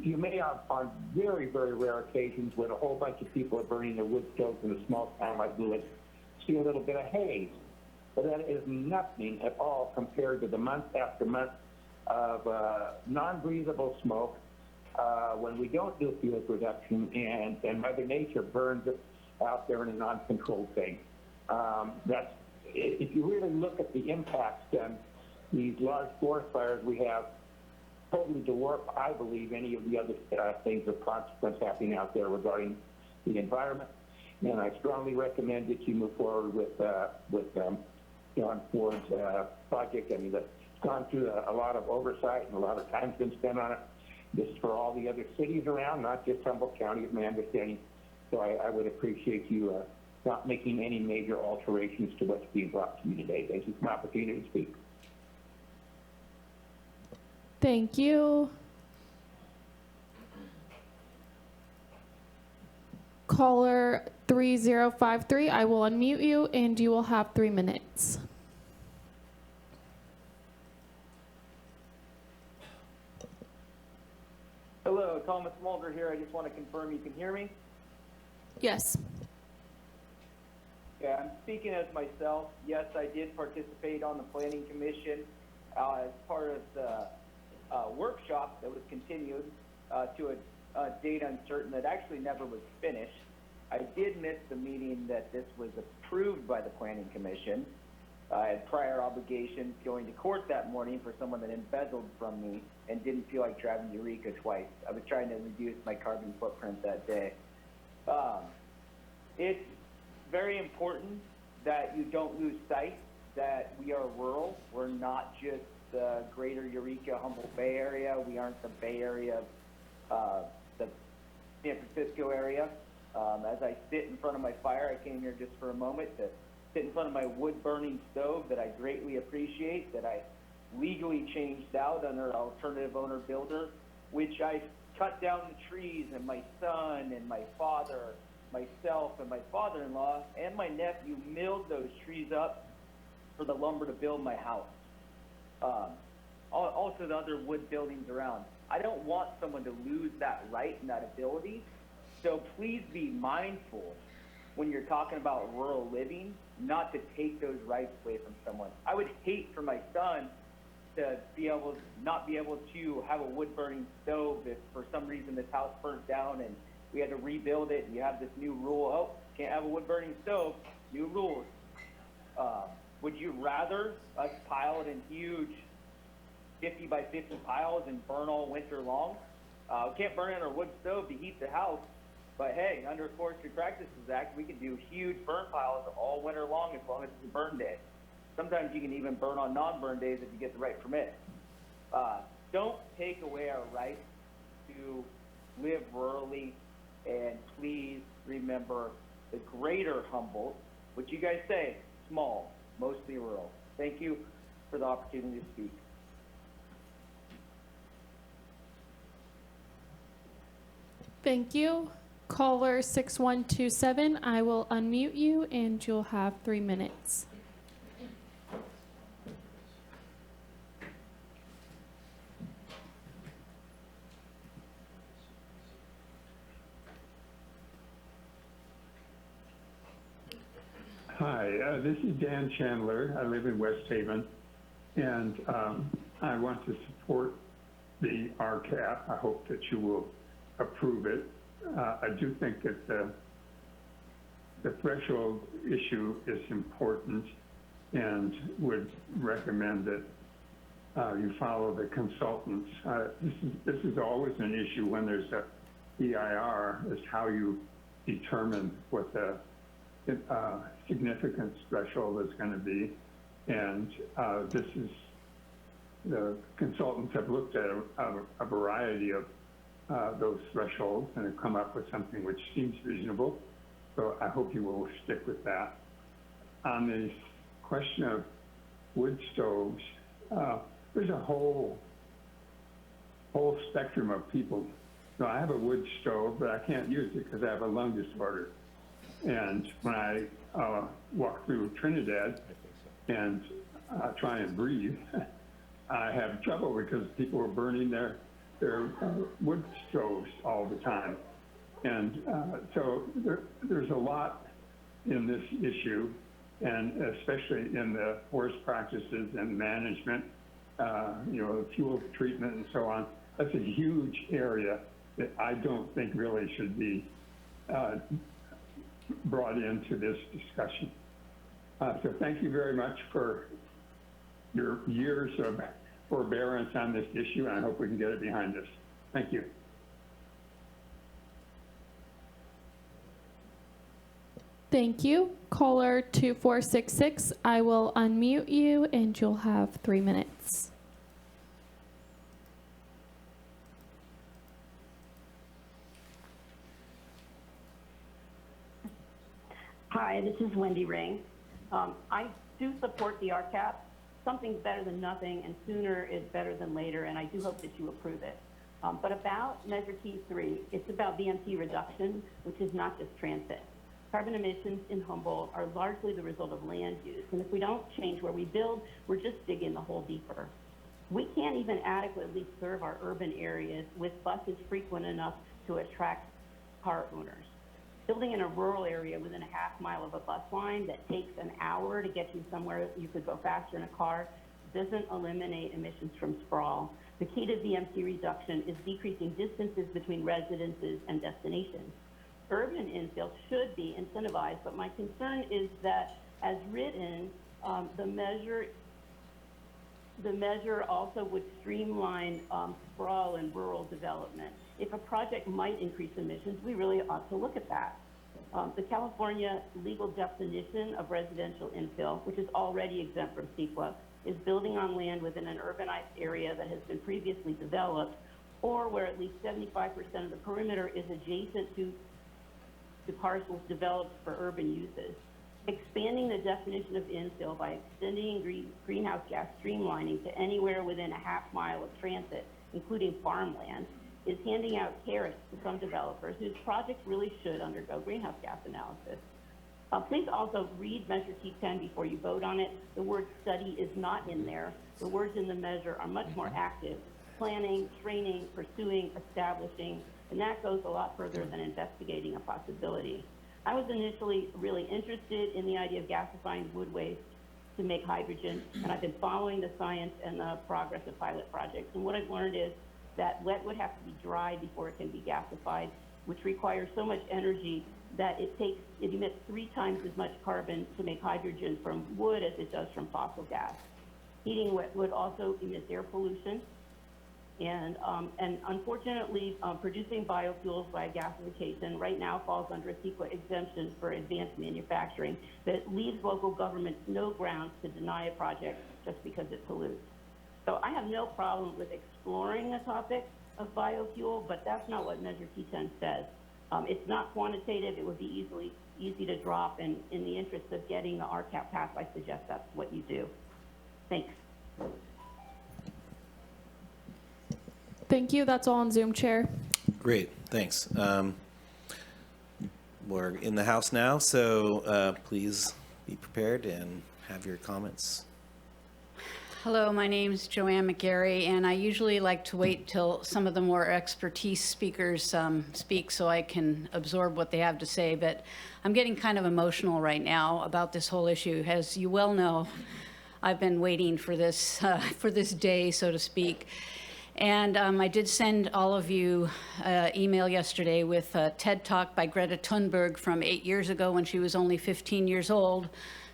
you may have on very, very rare occasions when a whole bunch of people are burning their wood stoves in a small town like Lewis, see a little bit of haze. But that is nothing at all compared to the month after month of non-breathable smoke when we don't do fuel reduction and Mother Nature burns it out there in a non-controlled thing. If you really look at the impacts, then these large forest fires we have totally dwarf, I believe, any of the other things of consequence happening out there regarding the environment. And I strongly recommend that you move forward with John Ford's project. I mean, it's gone through a lot of oversight and a lot of time's been spent on it. This is for all the other cities around, not just Humboldt County, is my understanding. So I would appreciate you not making any major alterations to what's being brought to you today. Thank you for the opportunity to speak. Thank you. Caller 3053, I will unmute you and you will have 3 minutes. Hello, Thomas Mulder here. I just want to confirm you can hear me. Yes. Yeah, I'm speaking as myself. Yes, I did participate on the Planning Commission as part of the workshop that was continued to a date uncertain that actually never was finished. I did miss the meeting that this was approved by the Planning Commission. I had prior obligations going to court that morning for someone that embezzled from me and didn't feel like driving Eureka twice. I was trying to reduce my carbon footprint that day. It's very important that you don't lose sight that we are rural. We're not just the greater Eureka, Humboldt Bay area. We aren't the Bay Area of the San Francisco area. As I sit in front of my fire, I came here just for a moment to sit in front of my wood-burning stove that I greatly appreciate, that I legally changed out under alternative owner builder, which I cut down the trees, and my son and my father, myself and my father-in-law and my nephew milled those trees up for the lumber to build my house. Also the other wood buildings around. I don't want someone to lose that right and that ability. So please be mindful when you're talking about rural living, not to take those rights away from someone. I would hate for my son to not be able to have a wood burning stove if for some reason this house burnt down and we had to rebuild it and you have this new rule, oh, can't have a wood burning stove, new rules. Would you rather us pile it in huge 50 by 50 piles and burn all winter long? We can't burn in our wood stove to heat the house, but hey, under Forestry Practices Act, we can do huge burn piles all winter long as long as it's a burn day. Sometimes you can even burn on non-burn days if you get the right permit. Don't take away our right to live rurally, and please remember the greater Humboldt, which you guys say, small, mostly rural. Thank you for the opportunity to speak. Thank you. Caller 6127, I will unmute you and you'll have 3 minutes. Hi, this is Dan Chandler. I live in West Haven, and I want to support the RCAP. I hope that you will approve it. I do think that the threshold issue is important and would recommend that you follow the consultants. This is always an issue when there's a EIR, is how you determine what the significance threshold is going to be. And the consultants have looked at a variety of those thresholds and have come up with something which seems reasonable. So I hope you will stick with that. On the question of wood stoves, there's a whole whole spectrum of people. So I have a wood stove, but I can't use it because I have a lung disorder. And when I walk through Trinidad and try and breathe, I have trouble because people are burning their wood stoves all the time. And so there's a lot in this issue, and especially in the forest practices and management, the fuel treatment and so on. That's a huge area that I don't think really should be brought into this discussion. So thank you very much for your years of forbearance on this issue, and I hope we can get it behind us. Thank you. Thank you. Caller 2466, I will unmute you and you'll have 3 minutes. Hi, this is Wendy Ring. I do support the RCAP. Something's better than nothing, and sooner is better than later, and I do hope that you approve it. But about Measure T3, it's about VMT reduction, which is not just transit. Carbon emissions in Humboldt are largely the result of land use, and if we don't change where we build, we're just digging the hole deeper. We can't even adequately serve our urban areas with buses frequent enough to attract car owners. Building in a rural area within a half mile of a bus line that takes an hour to get you somewhere you could go faster in a car doesn't eliminate emissions from sprawl. The key to VMT reduction is decreasing distances between residences and destinations. Urban infill should be incentivized, but my concern is that, as written, the measure also would streamline sprawl and rural development. If a project might increase emissions, we really ought to look at that. The California legal definition of residential infill, which is already exempt from CEQA, is building on land within an urbanized area that has been previously developed, or where at least 75% of the perimeter is adjacent to parcels developed for urban uses. Expanding the definition of infill by extending greenhouse gas streamlining to anywhere within a half mile of transit, including farmland, is handing out carrots to some developers whose projects really should undergo greenhouse gas analysis. Please also read Measure T10 before you vote on it. The word study is not in there. The words in the measure are much more active: planning, training, pursuing, establishing, and that goes a lot further than investigating a possibility. I was initially really interested in the idea of gasifying wood waste to make hydrogen, and I've been following the science and the progress of pilot projects. And what I've learned is that wet would have to be dry before it can be gasified, which requires so much energy that it emits 3 times as much carbon to make hydrogen from wood as it does from fossil gas. Heating wet wood also emits air pollution. And unfortunately, producing biofuels by gasification right now falls under a CEQA exemption for advanced manufacturing that leaves local governments no grounds to deny a project just because it pollutes. So I have no problem with exploring the topic of biofuel, but that's not what Measure T10 says. It's not quantitative. It would be easy to drop, and in the interest of getting the RCAP passed, I suggest that's what you do. Thanks. Thank you. That's all on Zoom, Chair. Great, thanks. We're in the House now, so please be prepared and have your comments. Hello, my name is Joanne McGarry, and I usually like to wait till some of the more expertise speakers speak so I can absorb what they have to say, but I'm getting kind of emotional right now about this whole issue. As you well know, I've been waiting for this day, so to speak. And I did send all of you an email yesterday with a TED Talk by Greta Thunberg from 8 years ago when she was only 15 years old,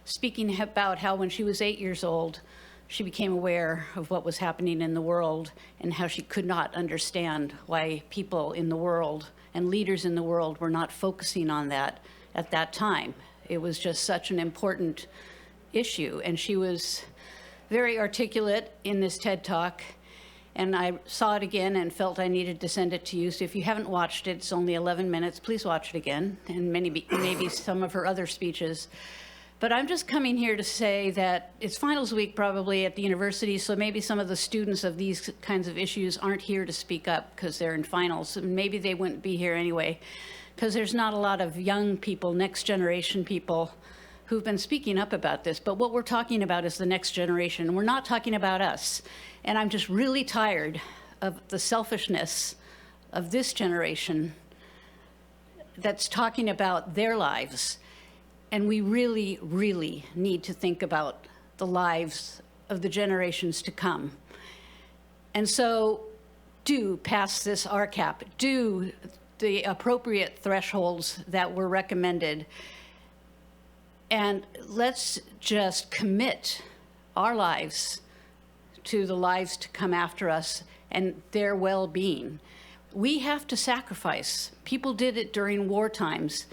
speaking about how when she was 8 years old, she became aware of what was happening in the world and how she could not understand why people in the world and leaders in the world were not focusing on that at that time. It was just such an important issue. And she was very articulate in this TED Talk. And I saw it again and felt I needed to send it to you. So if you haven't watched it, it's only 11 minutes. Please watch it again, and maybe some of her other speeches. But I'm just coming here to say that it's finals week probably at the university, so maybe some of the students of these kinds of issues aren't here to speak up because they're in finals. And maybe they wouldn't be here anyway, because there's not a lot of young people, next generation people, who've been speaking up about this. But what we're talking about is the next generation, and we're not talking about us. And I'm just really tired of the selfishness of this generation that's talking about their lives. And we really, really need to think about the lives of the generations to come. And so do pass this RCAP, do the appropriate thresholds that were recommended, and let's just commit our lives to the lives to come after us and their well-being. We have to sacrifice. People did it during war times.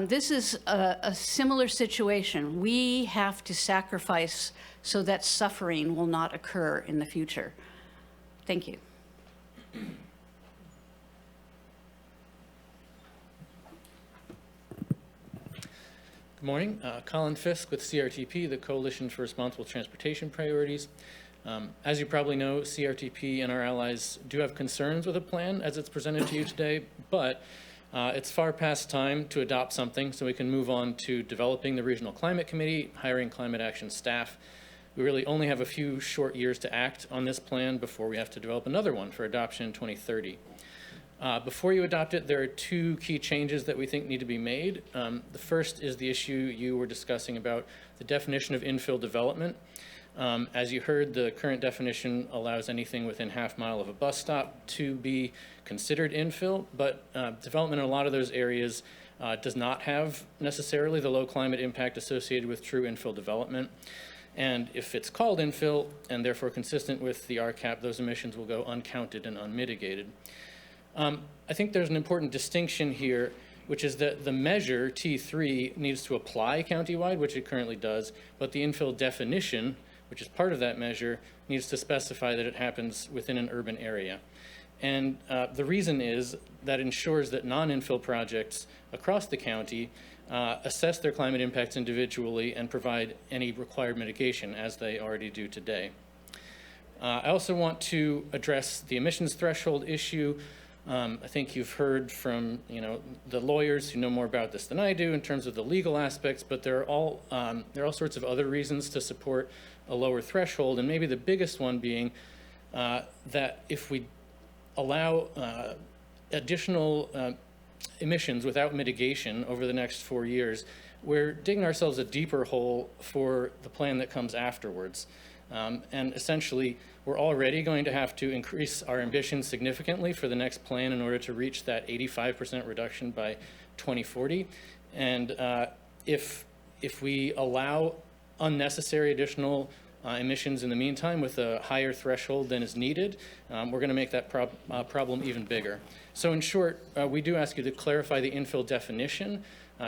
This is a similar situation. We have to sacrifice so that suffering will not occur in the future. Thank you. Good morning. Colin Fisk with CRTP, the Coalition for Responsible Transportation Priorities. As you probably know, CRTP and our allies do have concerns with a plan as it's presented to you today, but it's far past time to adopt something so we can move on to developing the Regional Climate Committee, hiring climate action staff. We really only have a few short years to act on this plan before we have to develop another one for adoption in 2030. Before you adopt it, there are two key changes that we think need to be made. The first is the issue you were discussing about the definition of infill development. As you heard, the current definition allows anything within half mile of a bus stop to be considered infill, but development in a lot of those areas does not have necessarily the low climate impact associated with true infill development. And if it's called infill and therefore consistent with the RCAP, those emissions will go uncounted and unmitigated. I think there's an important distinction here, which is that the measure, T3, needs to apply countywide, which it currently does, but the infill definition, which is part of that measure, needs to specify that it happens within an urban area. And the reason is that ensures that non-infill projects across the county assess their climate impacts individually and provide any required mitigation, as they already do today. I also want to address the emissions threshold issue. I think you've heard from the lawyers who know more about this than I do in terms of the legal aspects, but there are all sorts of other reasons to support a lower threshold, and maybe the biggest one being that if we allow additional emissions without mitigation over the next 4 years, we're digging ourselves a deeper hole for the plan that comes afterwards. And essentially, we're already going to have to increase our ambition significantly for the next plan in order to reach that 85% reduction by 2040. And if we allow unnecessary additional emissions in the meantime with a higher threshold than is needed, we're going to make that problem even bigger. So in short, we do ask you to clarify the infill definition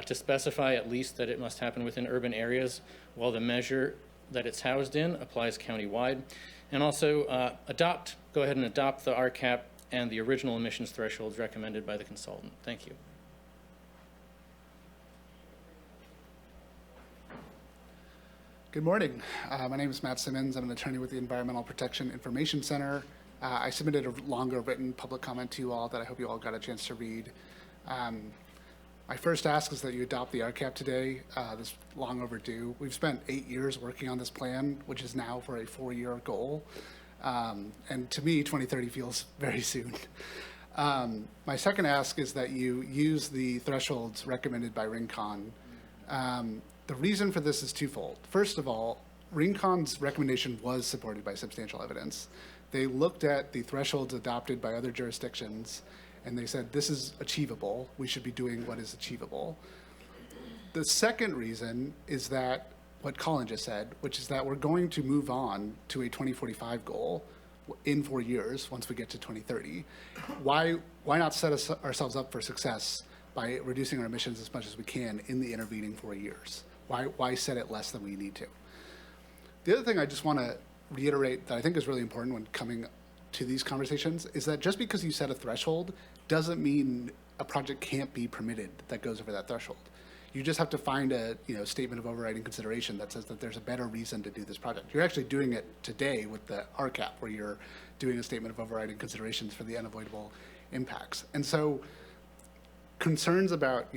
to specify at least that it must happen within urban areas, while the measure that it's housed in applies countywide. And also go ahead and adopt the RCAP and the original emissions thresholds recommended by the consultant. Thank you. Good morning. My name is Matt Simmons. I'm an attorney with the Environmental Protection Information Center. I submitted a longer written public comment to you all that I hope you all got a chance to read. My first ask is that you adopt the RCAP today. This is long overdue. We've spent 8 years working on this plan, which is now for a 4-year goal. And to me, 2030 feels very soon. My second ask is that you use the thresholds recommended by RINCON. The reason for this is twofold. First of all, RINCON's recommendation was supported by substantial evidence. They looked at the thresholds adopted by other jurisdictions, and they said, this is achievable. We should be doing what is achievable. The second reason is that what Colin just said, which is that we're going to move on to a 2045 goal in 4 years once we get to 2030. Why not set ourselves up for success by reducing our emissions as much as we can in the intervening 4 years? Why set it less than we need to? The other thing I just want to reiterate that I think is really important when coming to these conversations is that just because you set a threshold doesn't mean a project can't be permitted that goes over that threshold. You just have to find a statement of overriding consideration that says that there's a better reason to do this project. You're actually doing it today with the RCAP, where you're doing a statement of overriding considerations for the unavoidable impacts. And so concerns about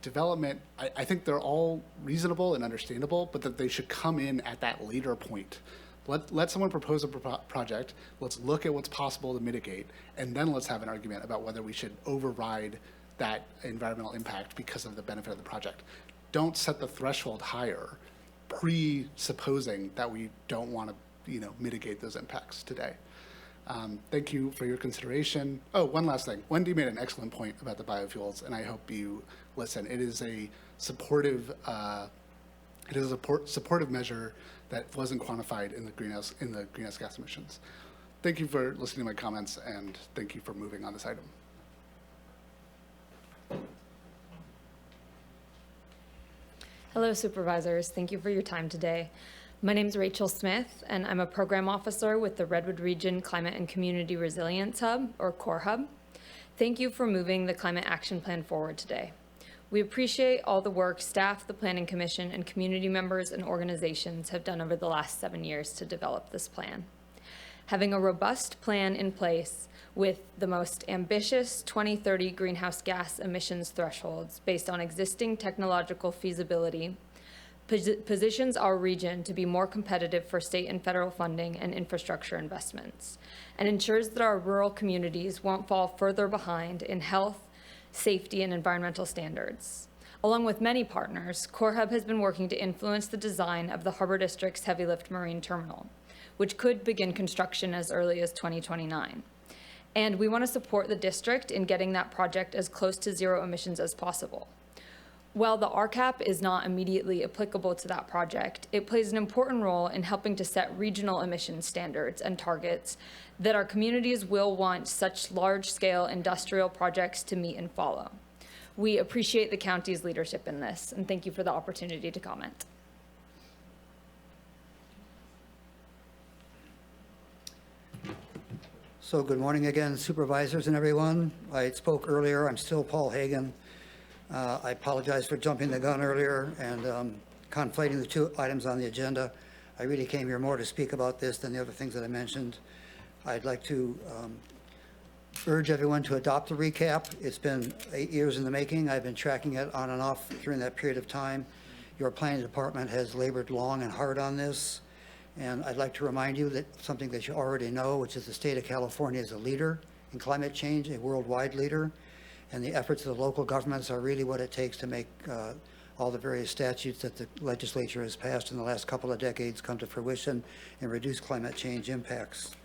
development, I think they're all reasonable and understandable, but that they should come in at that later point. Let someone propose a project, let's look at what's possible to mitigate, and then let's have an argument about whether we should override that environmental impact because of the benefit of the project. Don't set the threshold higher, presupposing that we don't want to mitigate those impacts today. Thank you for your consideration. Oh, one last thing. Wendy made an excellent point about the biofuels, and I hope you listen. It is a supportive measure that wasn't quantified in the greenhouse gas emissions. Thank you for listening to my comments, and thank you for moving on this item. Hello, supervisors. Thank you for your time today. My name is Rachel Smith, and I'm a program officer with the Redwood Region Climate and Community Resilience Hub, or CORE Hub. Thank you for moving the Climate Action Plan forward today. We appreciate all the work staff, the Planning Commission, and community members and organizations have done over the last 7 years to develop this plan. Having a robust plan in place with the most ambitious 2030 greenhouse gas emissions thresholds based on existing technological feasibility positions our region to be more competitive for state and federal funding and infrastructure investments, and ensures that our rural communities won't fall further behind in health, safety, and environmental standards. Along with many partners, CORE Hub has been working to influence the design of the Harbor District's heavy lift marine terminal, which could begin construction as early as 2029. And we want to support the district in getting that project as close to zero emissions as possible. While the RCAP is not immediately applicable to that project, it plays an important role in helping to set regional emission standards and targets that our communities will want such large-scale industrial projects to meet and follow. We appreciate the county's leadership in this, and thank you for the opportunity to comment. So good morning again, supervisors and everyone. I spoke earlier. I'm still Paul Hagan. I apologize for jumping the gun earlier and conflating the two items on the agenda. I really came here more to speak about this than the other things that I mentioned. I'd like to urge everyone to adopt the recap. It's been 8 years in the making. I've been tracking it on and off during that period of time. Your planning department has labored long and hard on this. And I'd like to remind you that something that you already know, which is the state of California is a leader in climate change, a worldwide leader. And the efforts of the local governments are really what it takes to make all the various statutes that the legislature has passed in the last couple of decades come to fruition and reduce climate change impacts.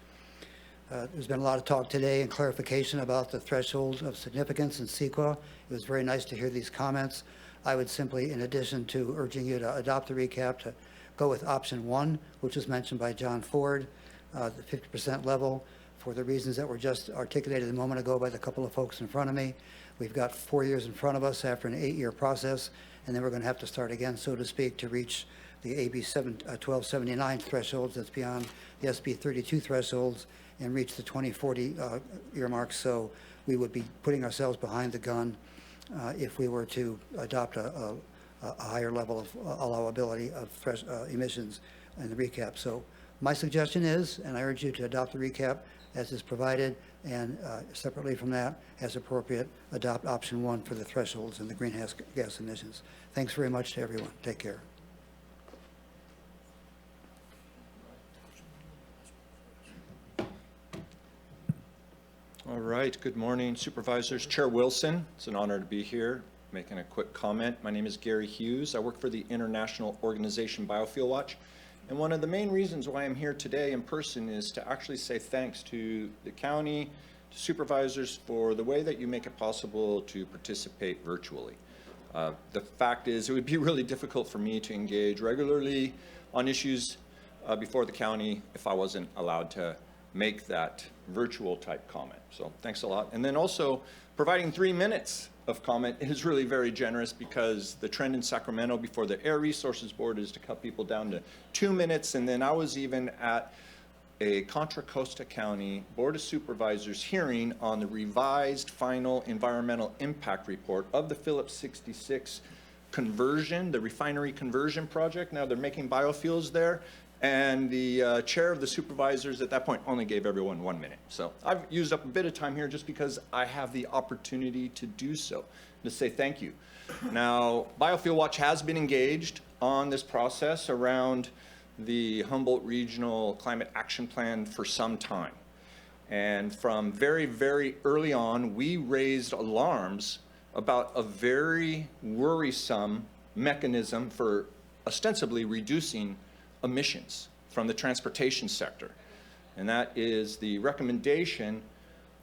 There's been a lot of talk today and clarification about the threshold of significance in CEQA. It was very nice to hear these comments. I would simply, in addition to urging you to adopt the recap, to go with option 1, which was mentioned by John Ford, the 50% level, for the reasons that were just articulated a moment ago by the couple of folks in front of me. We've got 4 years in front of us after an 8-year process, and then we're going to have to start again, so to speak, to reach the AB 1279 thresholds that's beyond the SB 32 thresholds and reach the 2040 earmarks. So we would be putting ourselves behind the gun if we were to adopt a higher level of allowability of emissions in the recap. So my suggestion is, and I urge you to adopt the recap as is provided, and separately from that, as appropriate, adopt option 1 for the thresholds and the greenhouse gas emissions. Thanks very much to everyone. Take care. All right, good morning, supervisors. Chair Wilson, it's an honor to be here, making a quick comment. My name is Gary Hughes. I work for the international organization Biofuel Watch. And one of the main reasons why I'm here today in person is to actually say thanks to the county, to supervisors, for the way that you make it possible to participate virtually. The fact is, it would be really difficult for me to engage regularly on issues before the county if I wasn't allowed to make that virtual type comment. So thanks a lot. And then also providing 3 minutes of comment is really very generous, because the trend in Sacramento before the Air Resources Board is to cut people down to 2 minutes. And then I was even at a Contra Costa County Board of Supervisors hearing on the revised final environmental impact report of the Phillips 66 conversion, the refinery conversion project. Now they're making biofuels there. And the chair of the supervisors at that point only gave everyone 1 minute. So I've used up a bit of time here just because I have the opportunity to do so, to say thank you. Now, Biofuel Watch has been engaged on this process around the Humboldt Regional Climate Action Plan for some time. And from very, very early on, we raised alarms about a very worrisome mechanism for ostensibly reducing emissions from the transportation sector. And that is the recommendation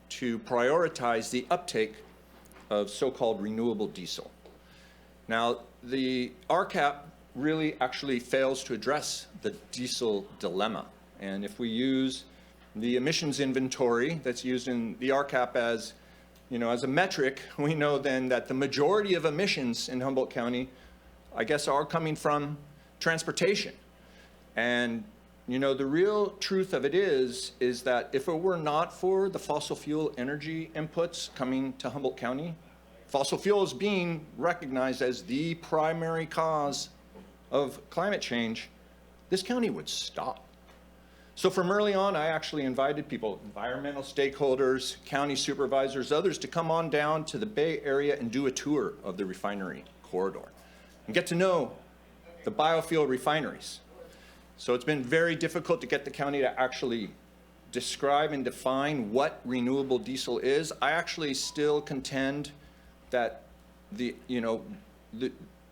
to prioritize the uptake of so-called renewable diesel. Now, the RCAP really actually fails to address the diesel dilemma. And if we use the emissions inventory that's used in the RCAP as, as a metric, we know then that the majority of emissions in Humboldt County, I guess, are coming from transportation. And, the real truth of it is that if it were not for the fossil fuel energy inputs coming to Humboldt County, fossil fuels being recognized as the primary cause of climate change, this county would stop. So from early on, I actually invited people, environmental stakeholders, county supervisors, others, to come on down to the Bay Area and do a tour of the refinery corridor and get to know the biofuel refineries. So it's been very difficult to get the county to actually describe and define what renewable diesel is. I actually still contend that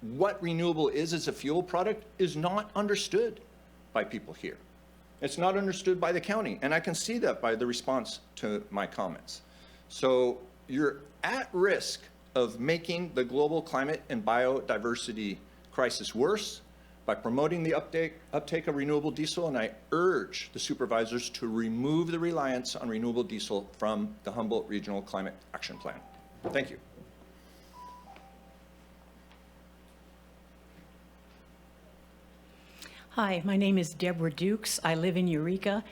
what renewable is as a fuel product is not understood by people here. It's not understood by the county, and I can see that by the response to my comments. So you're at risk of making the global climate and biodiversity crisis worse by promoting the uptake of renewable diesel, and I urge the supervisors to remove the reliance on renewable diesel from the Humboldt Regional Climate Action Plan. Thank you. Hi, my name is Deborah Dukes. I live in Eureka,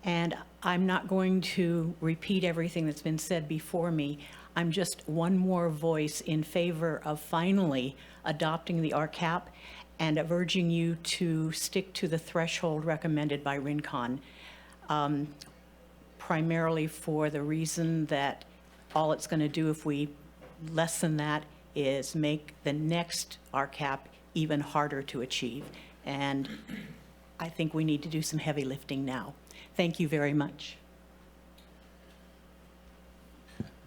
and I'm not going to repeat everything that's been said before me. I'm just one more voice in favor of finally adopting the RCAP and of urging you to stick to the threshold recommended by RINCON, primarily for the reason that all it's going to do if we lessen that is make the next RCAP even harder to achieve. And I think we need to do some heavy lifting now. Thank you very much.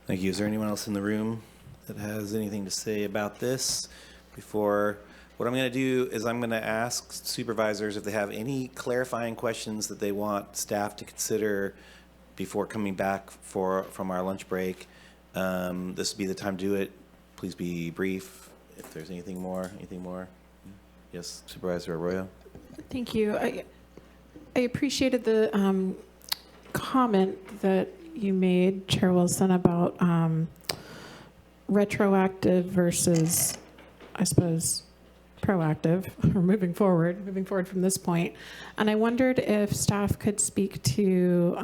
Thank you. Is there anyone else in the room that has anything to say about this? Before, what I'm going to do is I'm going to ask supervisors if they have any clarifying questions that they want staff to consider before coming back from our lunch break. This would be the time to do it. Please be brief. If there's anything more. Yes, Supervisor Arroyo. Thank you. I appreciated the comment that you made, Chair Wilson, about retroactive versus, I suppose, proactive, or moving forward from this point. And I wondered if staff could speak to,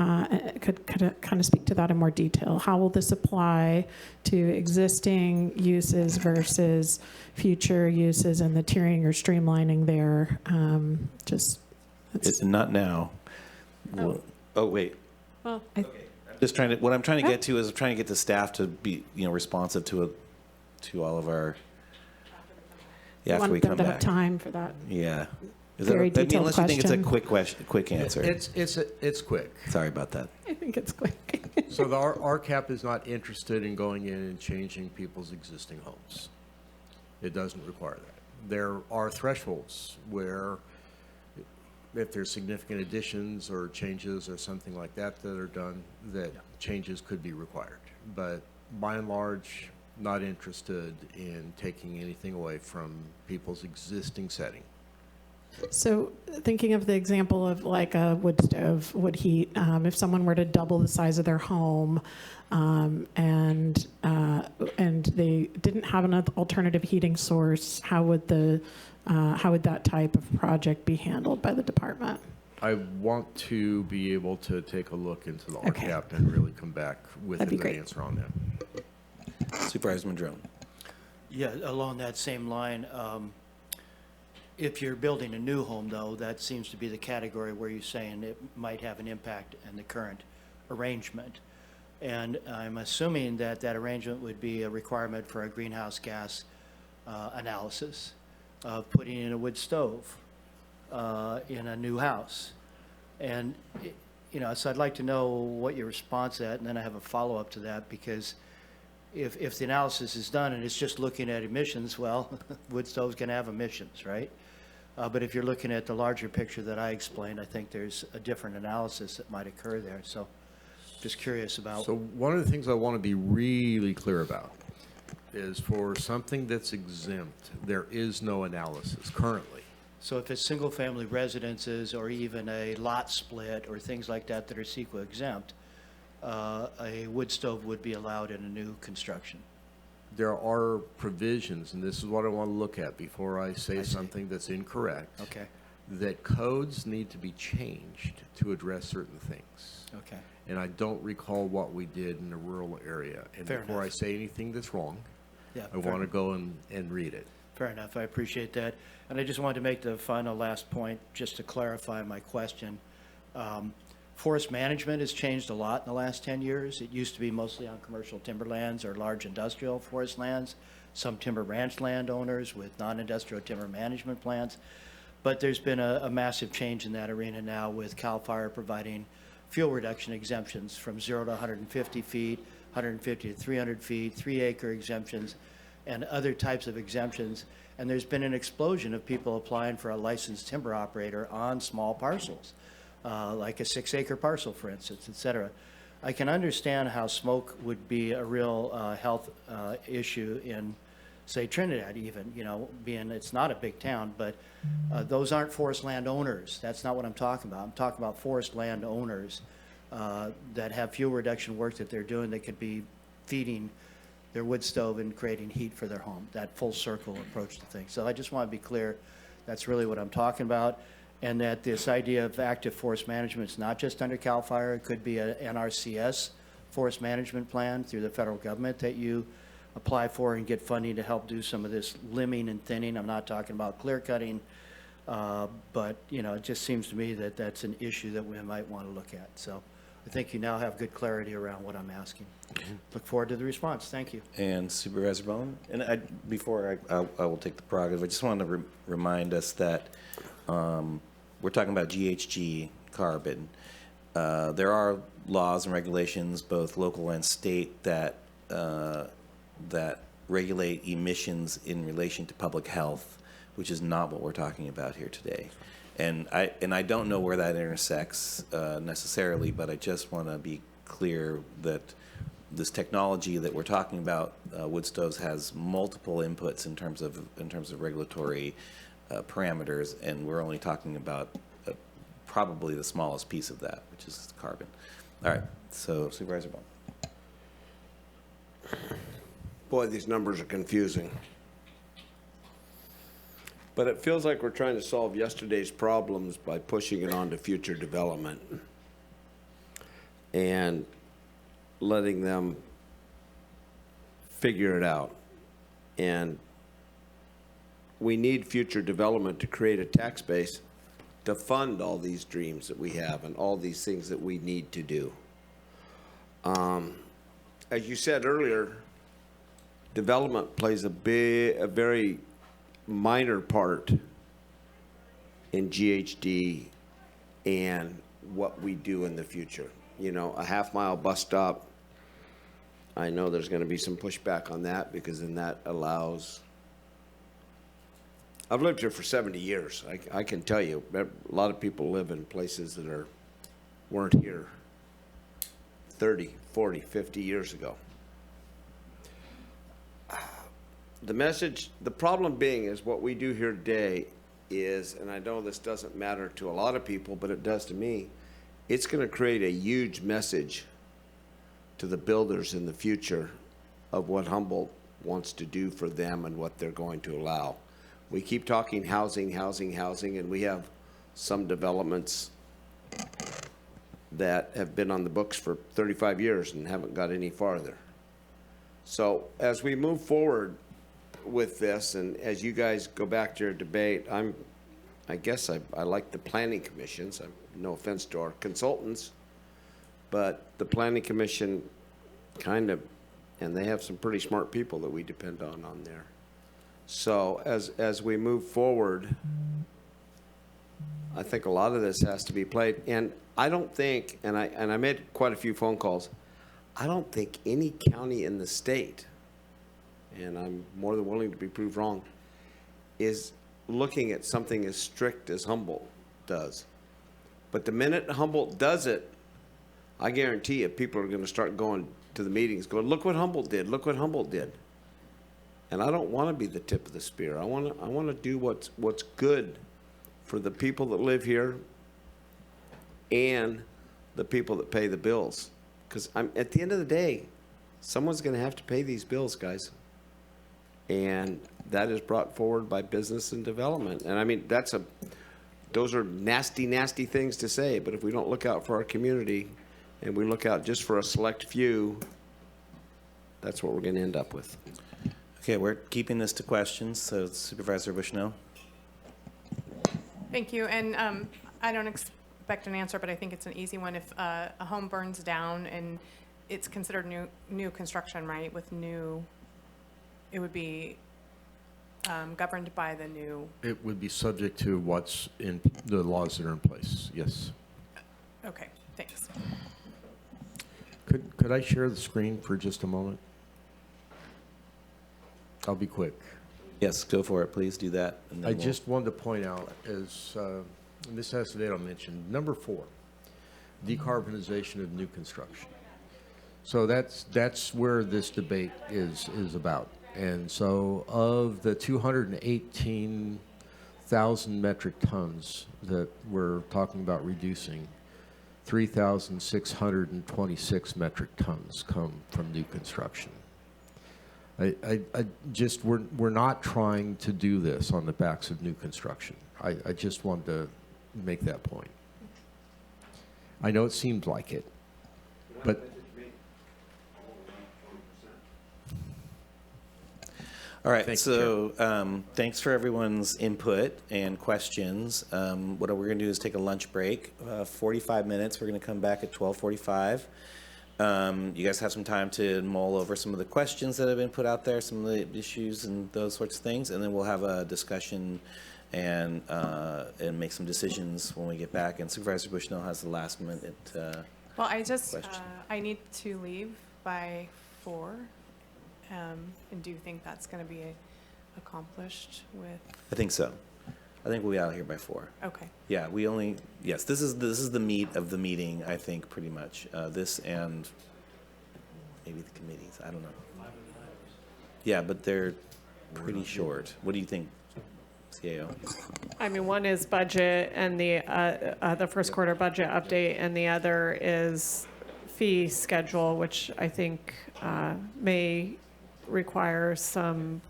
could kind of speak to that in more detail. How will this apply to existing uses versus future uses and the tiering or streamlining there? It's not now. Oh, wait. Well, What I'm trying to get to is trying to get the staff to be, responsive to all of our. Yeah, after we come want them to back. have time for that. Yeah. Very detailed unless you think it's a question. quick answer. It's quick. Sorry about that. I think it's quick. So the RCAP is not interested in going in and changing people's existing homes. It doesn't require that. There are thresholds where if there's significant additions or changes or something like that that are done, that changes could be required. But by and large, not interested in taking anything away from people's existing setting. So thinking of the example of like a wood stove, wood heat, if someone were to double the size of their home and they didn't have an alternative heating source, how would that type of project be handled by the department? I want to be able to take a look into the RCAP and really come back with an answer on that. Supervisor Madrone. Yeah, along that same line, if you're building a new home, though, that seems to be the category where you're saying it might have an impact in the current arrangement. And I'm assuming that that arrangement would be a requirement for a greenhouse gas analysis of putting in a wood stove in a new house. And, you know, so I'd like to know what your response to that, and then I have a follow-up to that, because if the analysis is done and it's just looking at emissions, well, wood stoves can have emissions, right? But if you're looking at the larger picture that I explained, I think there's a different analysis that might occur there. So just curious about. So one of the things I want to be really clear about is for something that's exempt, there is no analysis currently. So if it's single-family residences or even a lot split or things like that that are CEQA exempt, a wood stove would be allowed in a new construction. There are provisions, and this is what I want to look at before I say something that's incorrect. Okay. That codes need to be changed to address certain things. Okay. And I don't recall what we did in the rural area. And Fair before I enough. say anything that's wrong, Yeah, I want to go and read it. Fair enough. I appreciate that. And I just wanted to make the final last point, just to clarify my question. Forest management has changed a lot in the last 10 years. It used to be mostly on commercial timberlands or large industrial forest lands, some timber ranch landowners with non-industrial timber management plans. But there's been a massive change in that arena now with CAL FIRE providing fuel reduction exemptions from 0 to 150 feet, 150 to 300 feet, 3-acre exemptions, and other types of exemptions. And there's been an explosion of people applying for a licensed timber operator on small parcels, like a 6-acre parcel, for instance, et cetera. I can understand how smoke would be a real health issue in, say, Trinidad even, you know, being it's not a big town, but those aren't forest land owners. That's not what I'm talking about. I'm talking about forest land owners that have fuel reduction work that they're doing that could be feeding their wood stove and creating heat for their home, that full circle approach to things. So I just want to be clear, that's really what I'm talking about, and that this idea of active forest management is not just under CAL FIRE. It could be an NRCS forest management plan through the federal government that you apply for and get funding to help do some of this limbing and thinning. I'm not talking about clear cutting, but you know, it just seems to me that that's an issue that we might want to look at. So I think you now have good clarity around what I'm asking. Look forward to the response. Thank you. And Supervisor Bone? And before I will take the prerogative, I just want to remind us that we're talking about GHG carbon. There are laws and regulations, both local and state, that regulate emissions in relation to public health, which is not what we're talking about here today. And I don't know where that intersects necessarily, but I just want to be clear that this technology that we're talking about, wood stoves, has multiple inputs in terms of regulatory parameters, and we're only talking about probably the smallest piece of that, which is carbon. All right, so Supervisor Bone. Boy, these numbers are confusing. But it feels like we're trying to solve yesterday's problems by pushing it on to future development and letting them figure it out. And we need future development to create a tax base to fund all these dreams that we have and all these things that we need to do. As you said earlier, development plays a very minor part in GHG and what we do in the future. You know, a half-mile bus stop, I know there's going to be some pushback on that, because then that allows... I've lived here for 70 years. I can tell you, a lot of people live in places that weren't here 30, 40, 50 years ago. The problem being is what we do here today is, and I know this doesn't matter to a lot of people, but it does to me, it's going to create a huge message to the builders in the future of what Humboldt wants to do for them and what they're going to allow. We keep talking housing, housing, housing, and we have some developments that have been on the books for 35 years and haven't got any farther. So as we move forward, with this, and as you guys go back to your debate, I guess I like the planning commissions. No offense to our consultants, but the planning commission kind of, and they have some pretty smart people that we depend on there. So as we move forward, I think a lot of this has to be played. And I don't think, and I made quite a few phone calls, I don't think any county in the state, and I'm more than willing to be proved wrong, is looking at something as strict as Humboldt does. But the minute Humboldt does it, I guarantee you people are going to start going to the meetings, going, look what Humboldt did, look what Humboldt did. And I don't want to be the tip of the spear. I want to do what's good for the people that live here and the people that pay the bills. Because at the end of the day, someone's going to have to pay these bills, guys. And that is brought forward by business and development. And I mean, those are nasty, nasty things to say, but if we don't look out for our community and we look out just for a select few, that's what we're going to end up with. Okay, we're keeping this to questions, so Supervisor Bushnell. Thank you. And I don't expect an answer, but I think it's an easy one. If a home burns down and it's considered new construction, right? With new, it would be governed by the new. It would be subject to what's in the laws that are in place, yes. Okay, thanks. Could I share the screen for just a moment? I'll be quick. Yes, go for it. Please do that. And then I just wanted to point out, as Ms. Acevedo mentioned, number 4, decarbonization of new construction. So that's where this debate is about. And so of the 218,000 metric tons that we're talking about reducing, 3,626 metric tons come from new construction. I just, we're not trying to do this on the backs of new construction. I just wanted to make that point. I know it seems like it, but. All right, thanks for everyone's input and questions. What we're going to do is take a lunch break, 45 minutes. We're going to come back at 12:45. You guys have some time to mull over some of the questions that have been put out there, some of the issues and those sorts of things, and then we'll have a discussion and make some decisions when we get back. And Supervisor Bushnell has the last minute Well, I just, question. I need to leave by 4. And do you think that's going to be accomplished with? I think so. I think we'll be out of here by 4. Okay. Yeah, yes, this is the meat of the meeting, I think, pretty much. This and maybe the committees, I don't know. Yeah, but they're pretty short. What do you think, CAO? I mean, one is budget and the first quarter budget update, and the other is fee schedule, which I think may require some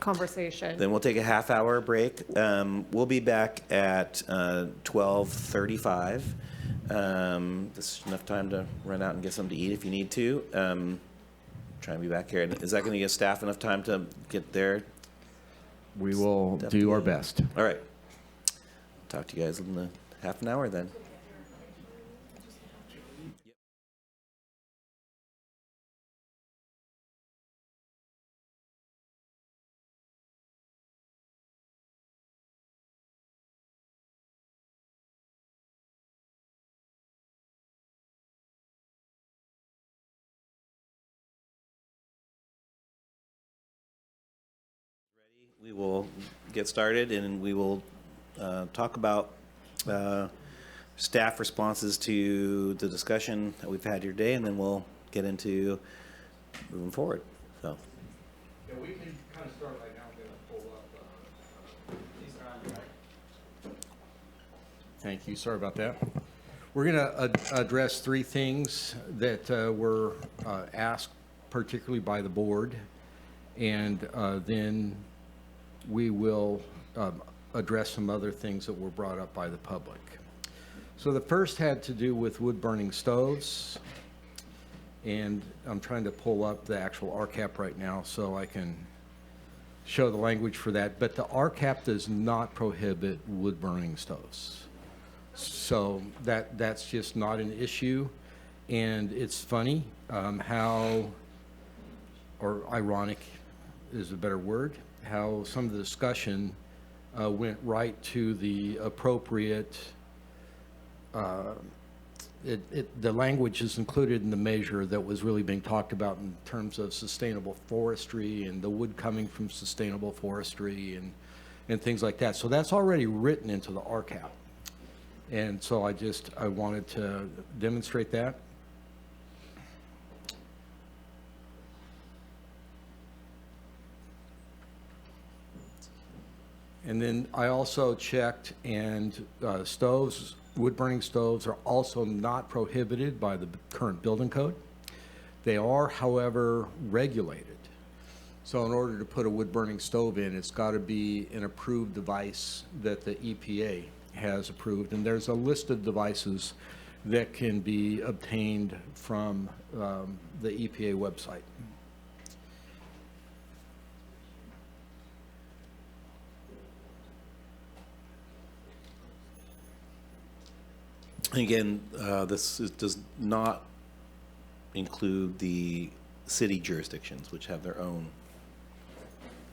conversation. Then we'll take a half-hour break. We'll be back at 12:35. This is enough time to run out and get something to eat if you need to. Try and be back here. Is that going to give staff enough time to get there? We will do our best. All right. Talk to you guys in half an hour then. We will get started and we will talk about staff responses to the discussion that we've had here today, and then we'll get into moving forward. So. Yeah, we can kind of start right now. I'm going to pull up. Thank you. Sorry about that. We're going to address 3 things that were asked, particularly by the board, and then we will address some other things that were brought up by the public. So the first had to do with wood-burning stoves, and I'm trying to pull up the actual RCAP right now so I can show the language for that, but the RCAP does not prohibit wood-burning stoves. So that's just not an issue. And it's funny how, or ironic is a better word, how some of the discussion went right to the appropriate, the language is included in the measure that was really being talked about in terms of sustainable forestry and the wood coming from sustainable forestry and things like that. So that's already written into the RCAP. And so I wanted to demonstrate that. And then I also checked, and stoves, wood-burning stoves are also not prohibited by the current building code. They are, however, regulated. So in order to put a wood-burning stove in, it's got to be an approved device that the EPA has approved. And there's a list of devices that can be obtained from the EPA website. Again, does not include the city jurisdictions, which have their own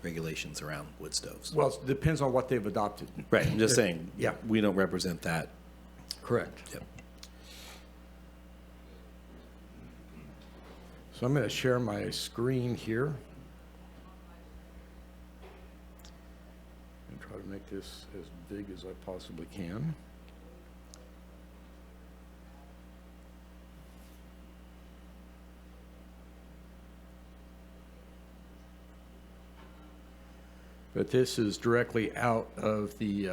regulations around wood stoves. Well, it depends on what they've adopted. Right, I'm just saying, yeah, we don't represent that. Correct. Yep. So I'm going to share my screen here and try to make this as big as I possibly can. But this is directly out of the,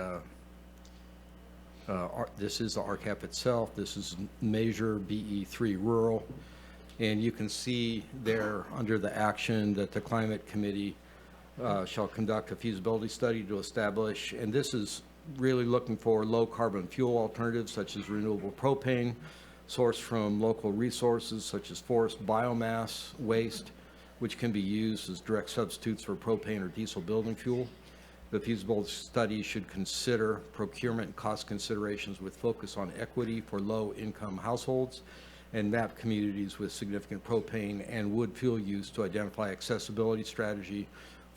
this is the RCAP itself. This is Measure BE3 Rural. And you can see there under the action that the Climate Committee shall conduct a feasibility study to establish, and this is really looking for low carbon fuel alternatives such as renewable propane, sourced from local resources such as forest biomass waste, which can be used as direct substitutes for propane or diesel building fuel. The feasibility study should consider procurement cost considerations with focus on equity for low-income households and map communities with significant propane and wood fuel use to identify accessibility strategy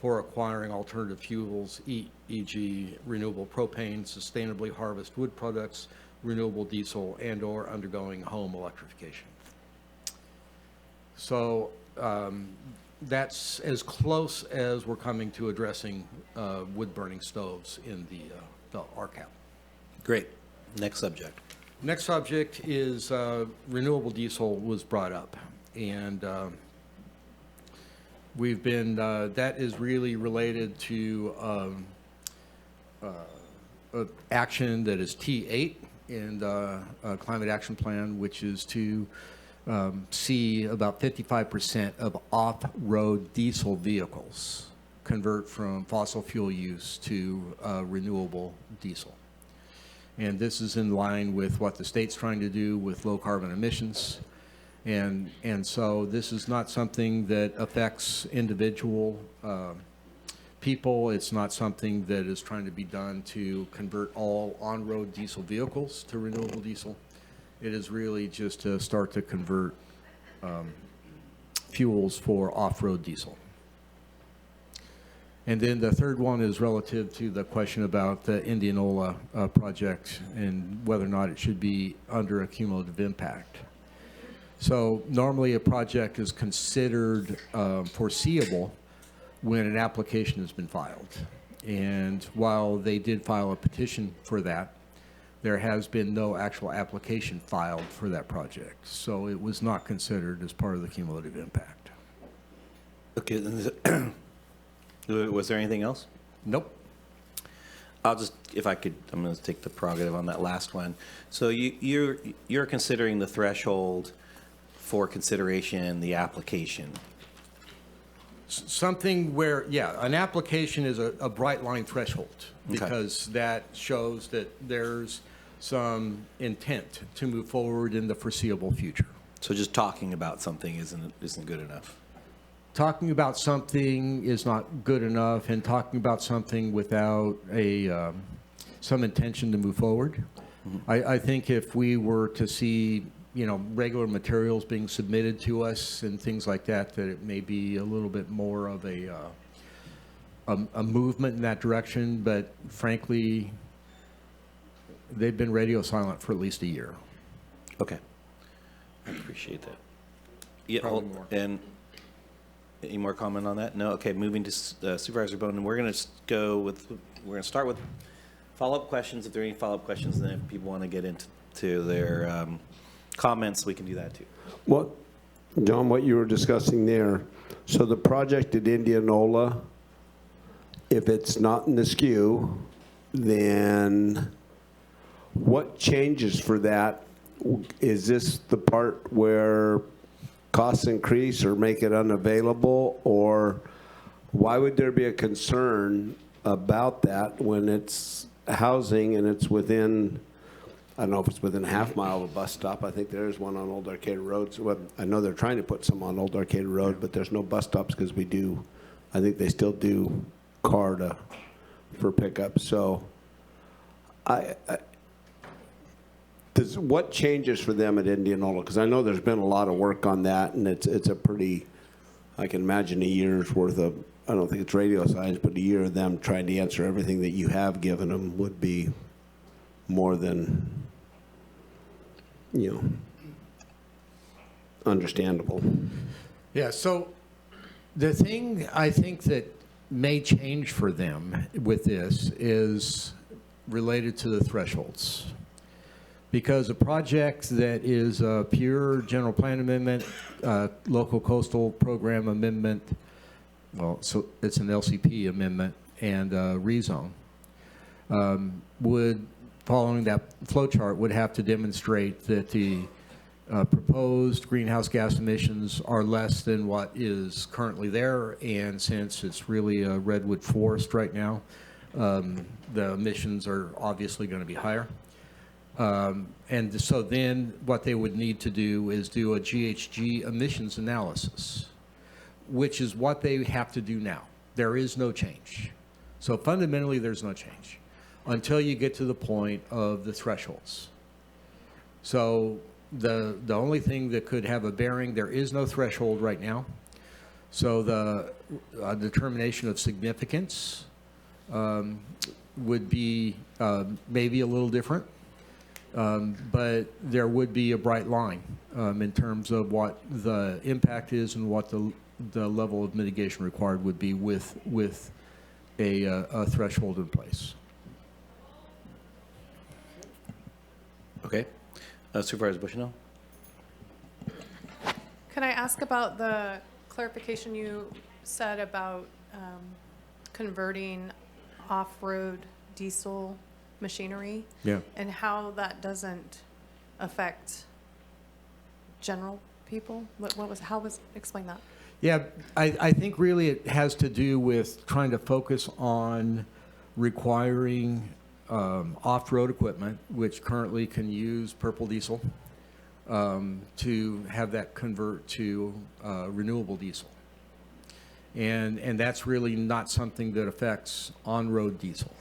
for acquiring alternative fuels, e.g. renewable propane, sustainably harvest wood products, renewable diesel, and/or undergoing home electrification. So that's as close as we're coming to addressing wood-burning stoves in the RCAP. Great. Next subject. Next subject is renewable diesel was brought up. And we've been, that is really related to action that is T8 in the Climate Action Plan, which is to see about 55% of off-road diesel vehicles convert from fossil fuel use to renewable diesel. And this is in line with what the state's trying to do with low carbon emissions. And so this is not something that affects individual people. It's not something that is trying to be done to convert all on-road diesel vehicles to renewable diesel. It is really just to start to convert fuels for off-road diesel. And then the third one is relative to the question about the Indianola project and whether or not it should be under a cumulative impact. So normally a project is considered foreseeable when an application has been filed. And while they did file a petition for that, there has been no actual application filed for that project. So it was not considered as part of the cumulative impact. Okay. Was there anything else? Nope. I'll just, if I could, I'm going to take the prerogative on that last one. So you're considering the threshold for consideration, the application. Something where, yeah, an application is a bright line threshold because that shows that there's some intent to move forward in the foreseeable future. So just talking about something isn't good enough. talking about something is not good enough, and talking about something without some intention to move forward. I think if we were to see, regular materials being submitted to us and things like that, that it may be a little bit more of a movement in that direction. But frankly, they've been radio silent for at least a year. Okay. I appreciate that. Yeah, Probably more. And any more comment on that? No? Okay, moving to Supervisor Bowden. We're going to start with follow-up questions, if there are any follow-up questions, and then if people want to get into their comments, we can do that too. John, what you were discussing there, so the project at Indianola, if it's not in the SKU, then what changes for that? Is this the part where costs increase or make it unavailable, or why would there be a concern about that when it's housing and it's within, I don't know if it's within a half mile of a bus stop. I think there is one on Old Arcade Road. So I know they're trying to put some on Old Arcade Road, but there's no bus stops because I think they still do car for pickup. So what changes for them at Indianola? Because I know there's been a lot of work on that, and it's a pretty, I can imagine a year's worth of, I don't think it's radio science, but a year of them trying to answer everything that you have given them would be more than, understandable. Yeah, so the thing I think that may change for them with this is related to the thresholds. Because a project that is a pure general plan amendment, local coastal program amendment, well, so it's an LCP amendment and rezone, would, following that flow chart, would have to demonstrate that the proposed greenhouse gas emissions are less than what is currently there. And since it's really a redwood forest right now, the emissions are obviously going to be higher. And so then what they would need to do is do a GHG emissions analysis, which is what they have to do now. There is no change. So fundamentally, there's no change until you get to the point of the thresholds. So the only thing that could have a bearing, there is no threshold right now. So the determination of significance would be maybe a little different. But there would be a bright line in terms of what the impact is and what the level of mitigation required would be with a threshold in place. Okay. Supervisor Bushnell? Can I ask about the clarification you said about converting off-road diesel machinery? Yeah. And how that doesn't affect general people? Explain that. Yeah, I think really it has to do with trying to focus on requiring off-road equipment, which currently can use purple diesel, to have that convert to renewable diesel. And that's really not something that affects on-road diesel.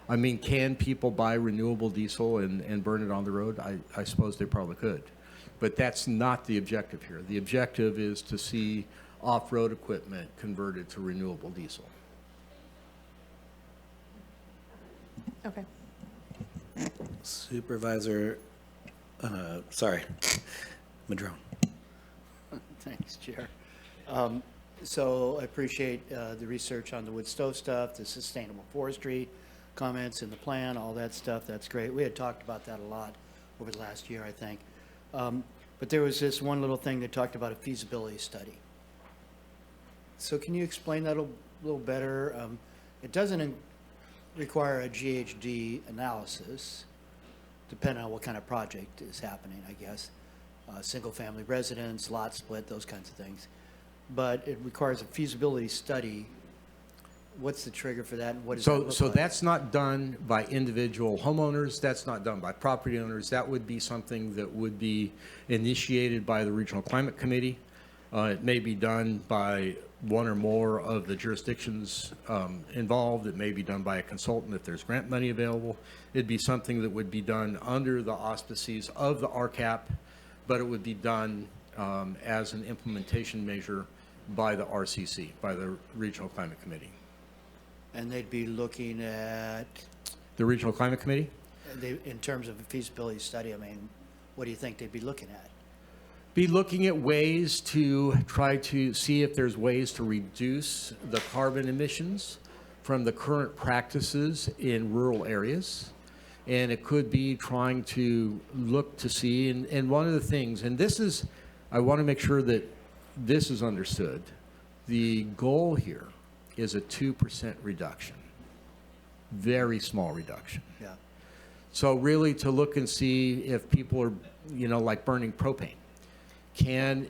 I mean, can people buy renewable diesel and burn it on the road? I suppose they probably could. But that's not the objective here. The objective is to see off-road equipment converted to renewable diesel. Okay. Supervisor, Madrone. Thanks, Chair. So I appreciate the research on the wood stove stuff, the sustainable forestry comments in the plan, all that stuff. That's great. We had talked about that a lot over the last year, I think. But there was this one little thing that talked about a feasibility study. So can you explain that a little better? It doesn't require a GHG analysis, depending on what kind of project is happening, I guess. Single-family residence, lot split, those kinds of things. But it requires a feasibility study. What's the trigger for that, and what does that look So like? that's not done by individual homeowners. That's not done by property owners. That would be something that would be initiated by the Regional Climate Committee. It may be done by one or more of the jurisdictions involved. It may be done by a consultant if there's grant money available. It'd be something that would be done under the auspices of the RCAP, but it would be done as an implementation measure by the RCC, by the Regional Climate Committee. And they'd be looking at, The Regional Climate Committee? in terms of a feasibility study, I mean, what do you think they'd be looking at? Be looking at ways to try to see if there's ways to reduce the carbon emissions from the current practices in rural areas. And it could be trying to look to see, and one of the things, and this is, I want to make sure that this is understood. The goal here is a 2% reduction, very small reduction. Yeah. So really to look and see if people are, like burning propane.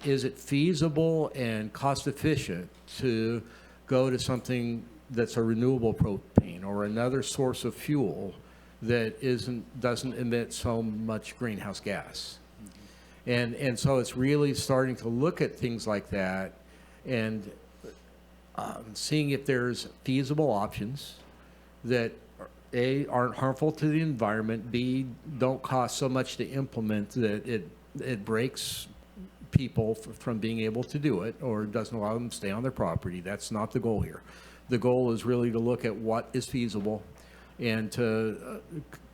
Is it feasible and cost efficient to go to something that's a renewable propane or another source of fuel that doesn't emit so much greenhouse gas? And so it's really starting to look at things like that and seeing if there's feasible options that A, aren't harmful to the environment, B, don't cost so much to implement that it breaks people from being able to do it or doesn't allow them to stay on their property. That's not the goal here. The goal is really to look at what is feasible and to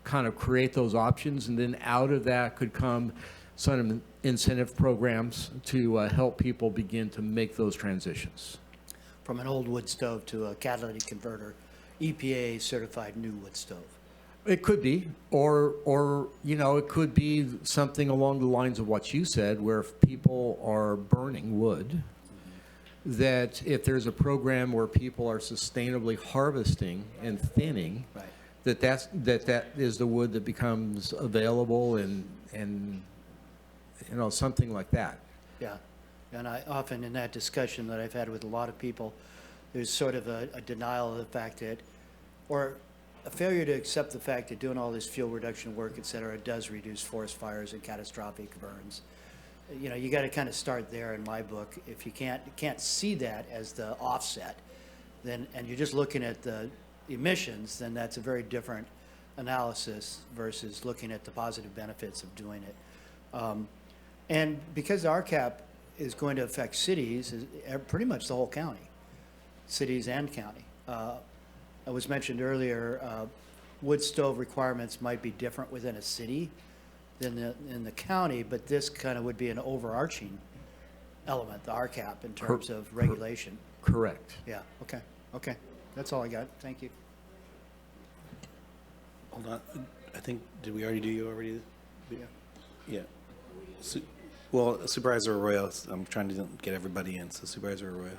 kind of create those options, and then out of that could come some incentive programs to help people begin to make those transitions. From an old wood stove to a catalytic converter, EPA certified new wood stove. It could be, or it could be something along the lines of what you said, where if people are burning wood, that if there's a program where people are sustainably harvesting and thinning, right. that is the wood that becomes available and something like that. Yeah, and I often in that discussion that I've had with a lot of people, there's sort of a denial of the fact that, or a failure to accept the fact that doing all this fuel reduction work, et cetera, does reduce forest fires and catastrophic burns. You got to kind of start there in my book. If you can't see that as the offset, then, and you're just looking at the emissions, then that's a very different analysis versus looking at the positive benefits of doing it. And because the RCAP is going to affect cities, pretty much the whole county, cities and county. It was mentioned earlier, wood stove requirements might be different within a city than in the county, but this kind of would be an overarching element, the RCAP, in terms of regulation. Correct. Yeah, okay. That's all I got. Thank you. Hold on. I think, did we already do you already? Yeah. Well, Supervisor Arroyo, I'm trying to get everybody in, so Supervisor Arroyo.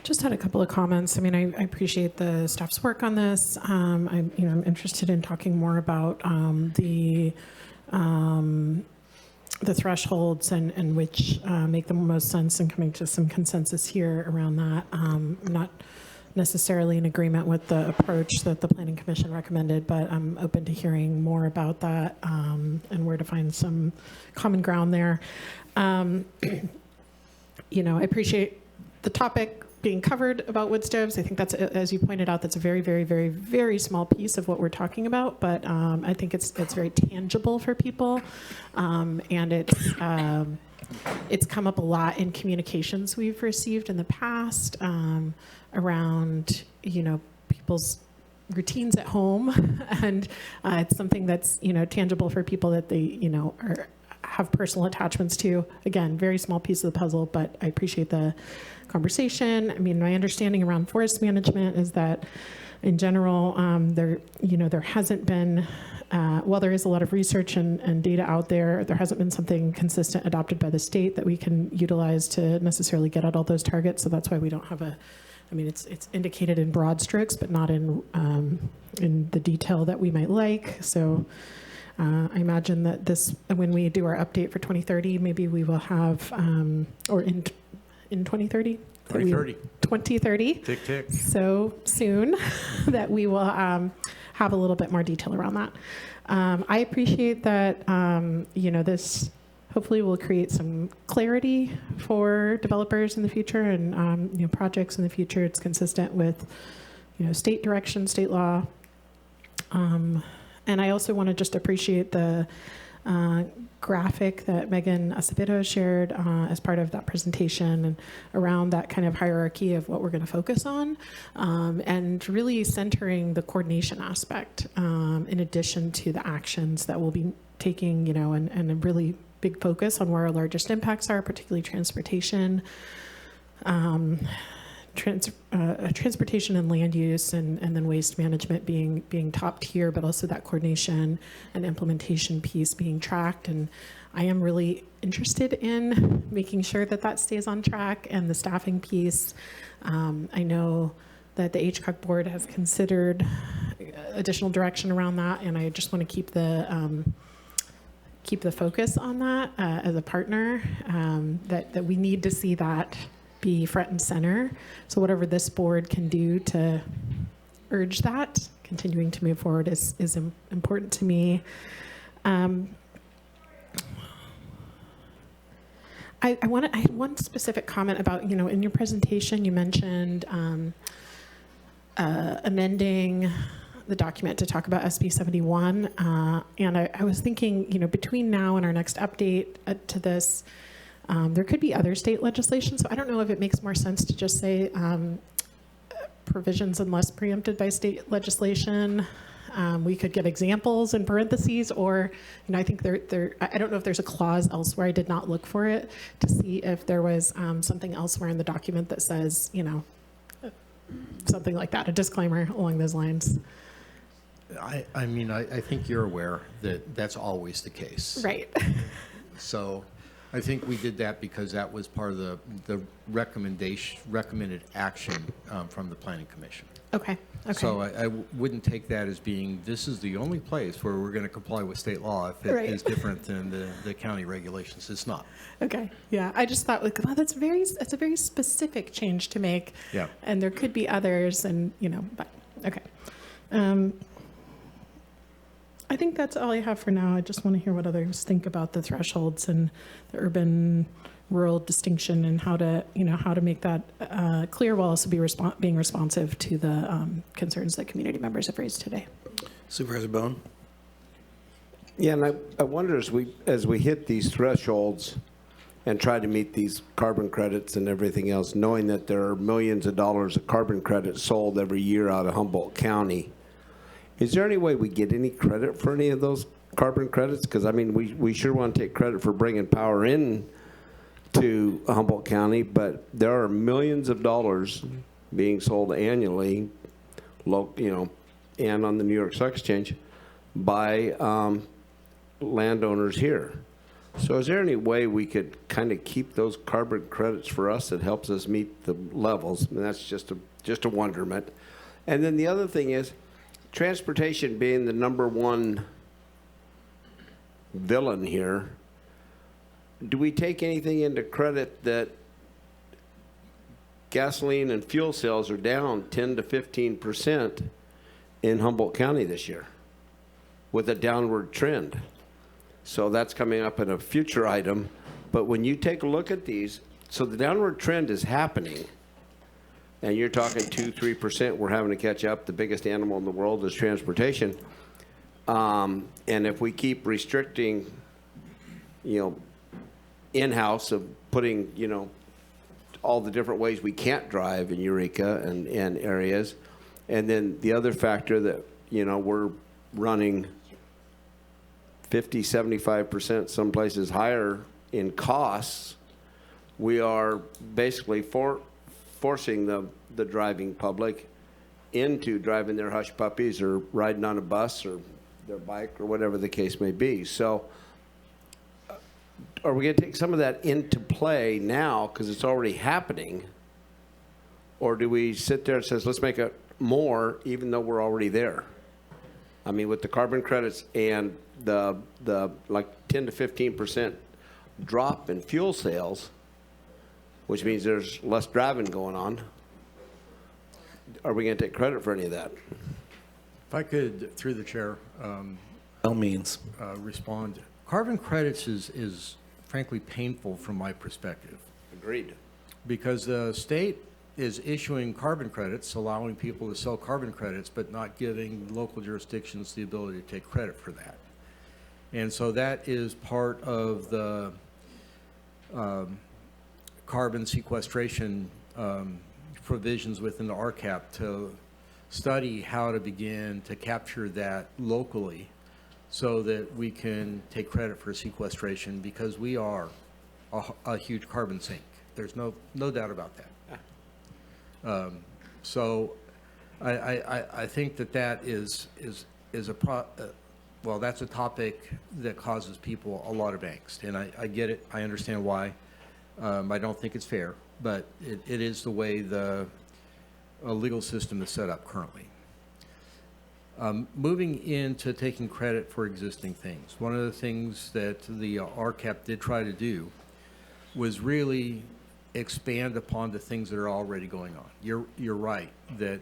Just had a couple of comments. I mean, I appreciate the staff's work on this. I'm interested in talking more about the thresholds and which make the most sense, and coming to some consensus here around that. I'm not necessarily in agreement with the approach that the Planning Commission recommended, but I'm open to hearing more about that and where to find some common ground there. I appreciate the topic being covered about wood stoves. I think that's, as you pointed out, that's a very, very, very, very small piece of what we're talking about, but I think it's very tangible for people, and it's come up a lot in communications we've received in the past around people's routines at home, and it's something that's tangible for people that they have personal attachments to. Again, very small piece of the puzzle, but I appreciate the conversation. I mean, my understanding around forest management is that in general, there hasn't been, while there is a lot of research and data out there, there hasn't been something consistent adopted by the state that we can utilize to necessarily get at all those targets. So that's why we don't have it's indicated in broad strokes, but not in the detail that we might like. So I imagine that when we do our update for 2030, maybe we will have, or in 2030? 2030. Tick, tick. So soon that we will have a little bit more detail around that. I appreciate that, this hopefully will create some clarity for developers in the future and projects in the future. It's consistent with state direction, state law. And I also want to just appreciate the graphic that Megan Acevedo shared as part of that presentation and around that kind of hierarchy of what we're going to focus on, and really centering the coordination aspect in addition to the actions that we'll be taking, and a really big focus on where our largest impacts are, particularly transportation, transportation and land use, and then waste management being top tier, but also that coordination and implementation piece being tracked. And I am really interested in making sure that that stays on track, and the staffing piece. I know that the HCOG board has considered additional direction around that, and I just want to keep the focus on that as a partner, that we need to see that be front and center. So whatever this board can do to urge that, continuing to move forward is important to me. I had one specific comment about, in your presentation you mentioned amending the document to talk about SB 71, and I was thinking, between now and our next update to this, there could be other state legislation, so I don't know if it makes more sense to just say provisions unless preempted by state legislation. We could get examples in parentheses, or I think I don't know if there's a clause elsewhere. I did not look for it to see if there was something elsewhere in the document that says, something like that, a disclaimer along those lines. I mean, I think you're aware that that's always the case. Right. So I think we did that because that was part of the recommended action from the Planning Commission. Okay. So I wouldn't take that as being, this is the only place where we're going to comply with state law if it is different than the county regulations. It's not. Okay. Yeah. I just thought, wow, that's a very specific change to make. Yeah. And there could be others, and but okay. I think that's all I have for now. I just want to hear what others think about the thresholds and the urban-rural distinction, and how to make that clear while also being responsive to the concerns that community members have raised today. Supervisor Bone? Yeah, and I wonder as we hit these thresholds and try to meet these carbon credits and everything else, knowing that there are millions of dollars of carbon credits sold every year out of Humboldt County, is there any way we get any credit for any of those carbon credits? Because, I mean, we sure want to take credit for bringing power in to Humboldt County, but there are millions of dollars being sold annually, and on the New York Stock Exchange by landowners here. So is there any way we could kind of keep those carbon credits for us that helps us meet the levels? And that's just a wonderment. And then the other thing is, transportation being the #1 villain here, do we take anything into credit that gasoline and fuel sales are down 10 to 15% in Humboldt County this year with a downward trend? So that's coming up in a future item. But when you take a look at these, so the downward trend is happening. And you're talking 2-3%, we're having to catch up. The biggest animal in the world is transportation. And if we keep restricting, in-house of putting, all the different ways we can't drive in Eureka and areas. And then the other factor that, we're running 50, 75%, some places higher in costs, we are basically forcing the driving public into driving their hush puppies or riding on a bus or their bike or whatever the case may be. So are we going to take some of that into play now because it's already happening? Or do we sit there and says, let's make it more even though we're already there? I mean, with the carbon credits and the like 10 to 15% drop in fuel sales, which means there's less driving going on, are we going to take credit for any of that? If I could, through the chair, all means respond. Carbon credits is frankly painful from my perspective. Agreed. Because the state is issuing carbon credits, allowing people to sell carbon credits, but not giving local jurisdictions the ability to take credit for that. And so that is part of the carbon sequestration provisions within the RCAP to study how to begin to capture that locally so that we can take credit for sequestration, because we are a huge carbon sink. There's no doubt about that. So I think that is well, that's a topic that causes people a lot of angst, and I get it. I understand why. I don't think it's fair, but it is the way the legal system is set up currently. Moving into taking credit for existing things, one of the things that the RCAP did try to do was really expand upon the things that are already going on. You're right that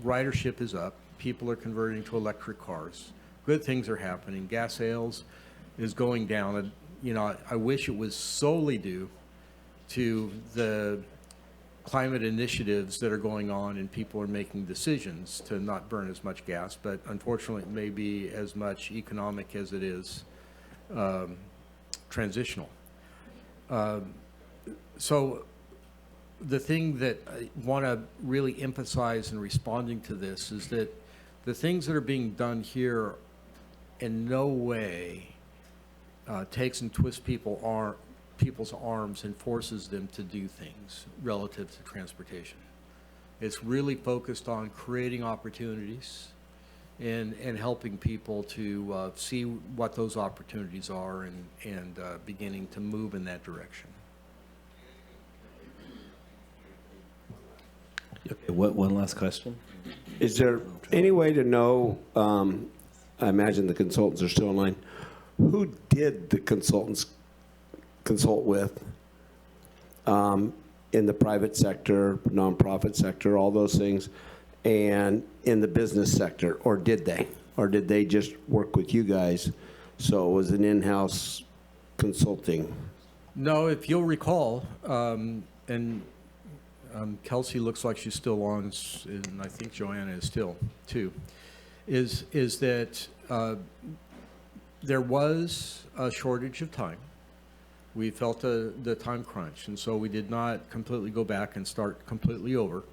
ridership is up. People are converting to electric cars. Good things are happening. Gas sales is going down. And, you know, I wish it was solely due to the climate initiatives that are going on and people are making decisions to not burn as much gas, but unfortunately it may be as much economic as it is transitional. So the thing that I want to really emphasize in responding to this is that the things that are being done here in no way takes and twists people's arms and forces them to do things relative to transportation. It's really focused on creating opportunities and helping people to see what those opportunities are and beginning to move in that direction. Okay, one last question? Is there any way to know, I imagine the consultants are still online, who did the consultants consult with in the private sector, nonprofit sector, all those things, and in the business sector, or did they? Or did they just work with you guys? So it was an in-house consulting? No, if you'll recall, and Kelsey looks like she's still on, and I think Joanna is still too, is that there was a shortage of time. We felt the time crunch, and so we did not completely go back and start completely over.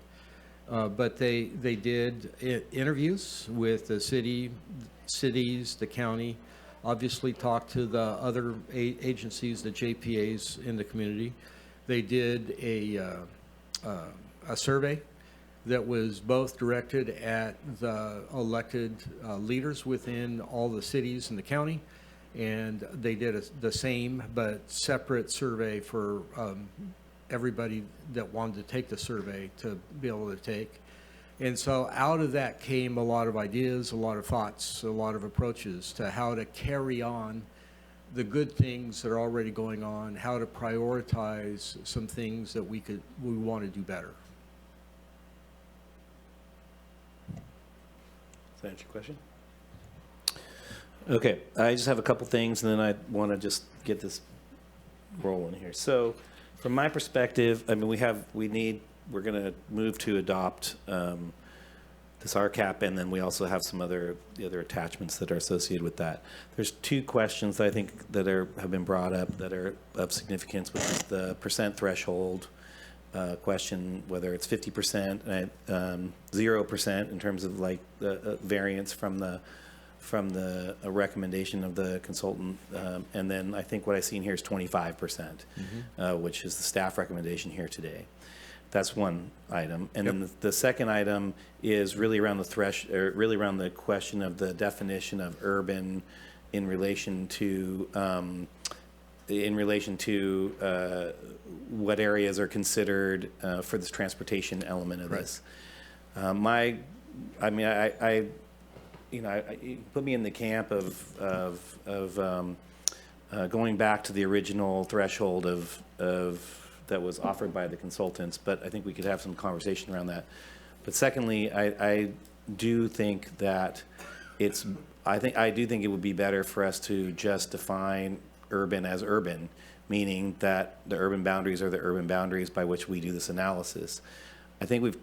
But they did interviews with the cities, the county, obviously talked to the other agencies, the JPAs in the community. They did a survey that was both directed at the elected leaders within all the cities in the county, and they did the same but separate survey for everybody that wanted to take the survey to be able to take. And so out of that came a lot of ideas, a lot of thoughts, a lot of approaches to how to carry on the good things that are already going on, how to prioritize some things that we want to do better. Does that answer your question? Okay, I just have a couple things, and then I want to just get this rolling here. So, from my perspective, I mean, we're going to move to adopt this RCAP, and then we also have some the other attachments that are associated with that. There's two questions that I think that have been brought up that are of significance, which is the percent threshold question, whether it's 50%, 0% in terms of like the variance from the recommendation of the consultant, and then I think what I've seen here is 25%, which is the staff recommendation here today. That's one item, and then the second item is really around the question of the definition of urban in relation to what areas are considered for this transportation element of this. You put me in the camp of going back to the original threshold of that was offered by the consultants, but I think we could have some conversation around that. But secondly, I do think that I do think it would be better for us to just define urban as urban, meaning that the urban boundaries are the urban boundaries by which we do this analysis. I think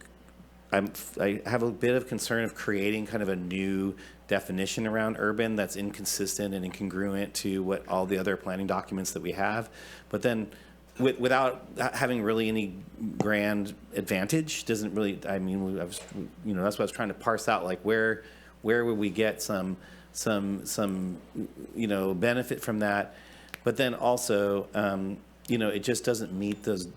I have a bit of concern of creating kind of a new definition around urban that's inconsistent and incongruent to what all the other planning documents that we have. But then without having really any grand advantage, doesn't really, I mean, that's what I was trying to parse out, like where would we get some benefit from that? But then also, it just doesn't meet those,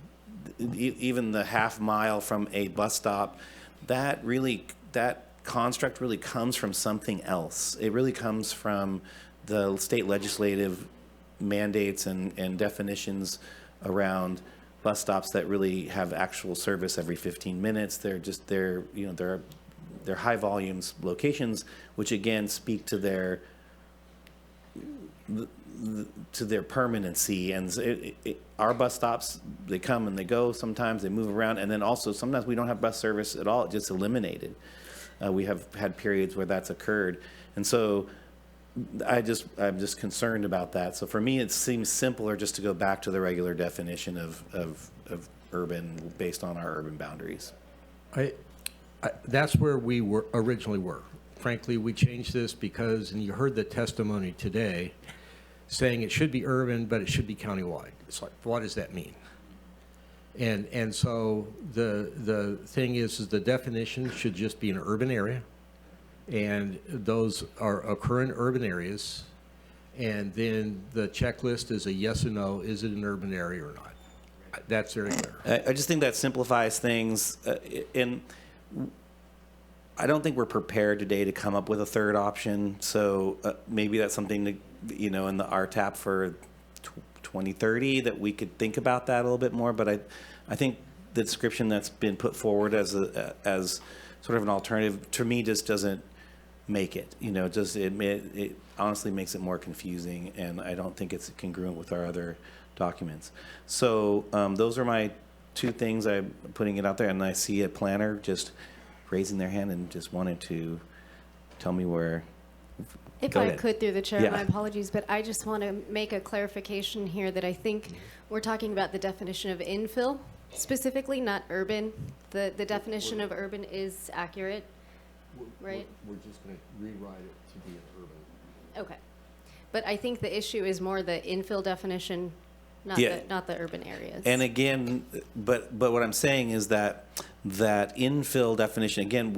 even the half mile from a bus stop, that construct really comes from something else. It really comes from the state legislative mandates and definitions around bus stops that really have actual service every 15 minutes. They're high volumes locations, which again speak to their permanency. And our bus stops, they come and they go. Sometimes they move around, and then also sometimes we don't have bus service at all. It's just eliminated. We have had periods where that's occurred, and so I'm just concerned about that. So for me, it seems simpler just to go back to the regular definition of urban based on our urban boundaries. That's where we originally were. Frankly, we changed this because, and you heard the testimony today, saying it should be urban, but it should be countywide. It's like, what does that mean? And so the thing is the definition should just be an urban area, and those occur in urban areas, and then the checklist is a yes or no, is it an urban area or not? That's very clear. I just think that simplifies things, and I don't think we're prepared today to come up with a third option. So maybe that's something to, in the RTAP for 2030 that we could think about that a little bit more. But I think the description that's been put forward as sort of an alternative to me just doesn't make it. It honestly makes it more confusing, and I don't think it's congruent with our other documents. So those are my two things. I'm putting it out there, and I see a planner just raising their hand and just wanted to tell me where. If I could, through the chair, Yeah. my apologies, but I just want to make a clarification here that I think we're talking about the definition of infill specifically, not urban. The definition of urban is accurate, right? We're just going to rewrite it to be an urban. Okay. But I think the issue is more the infill definition, not the urban areas. And again, but what I'm saying is that infill definition, again,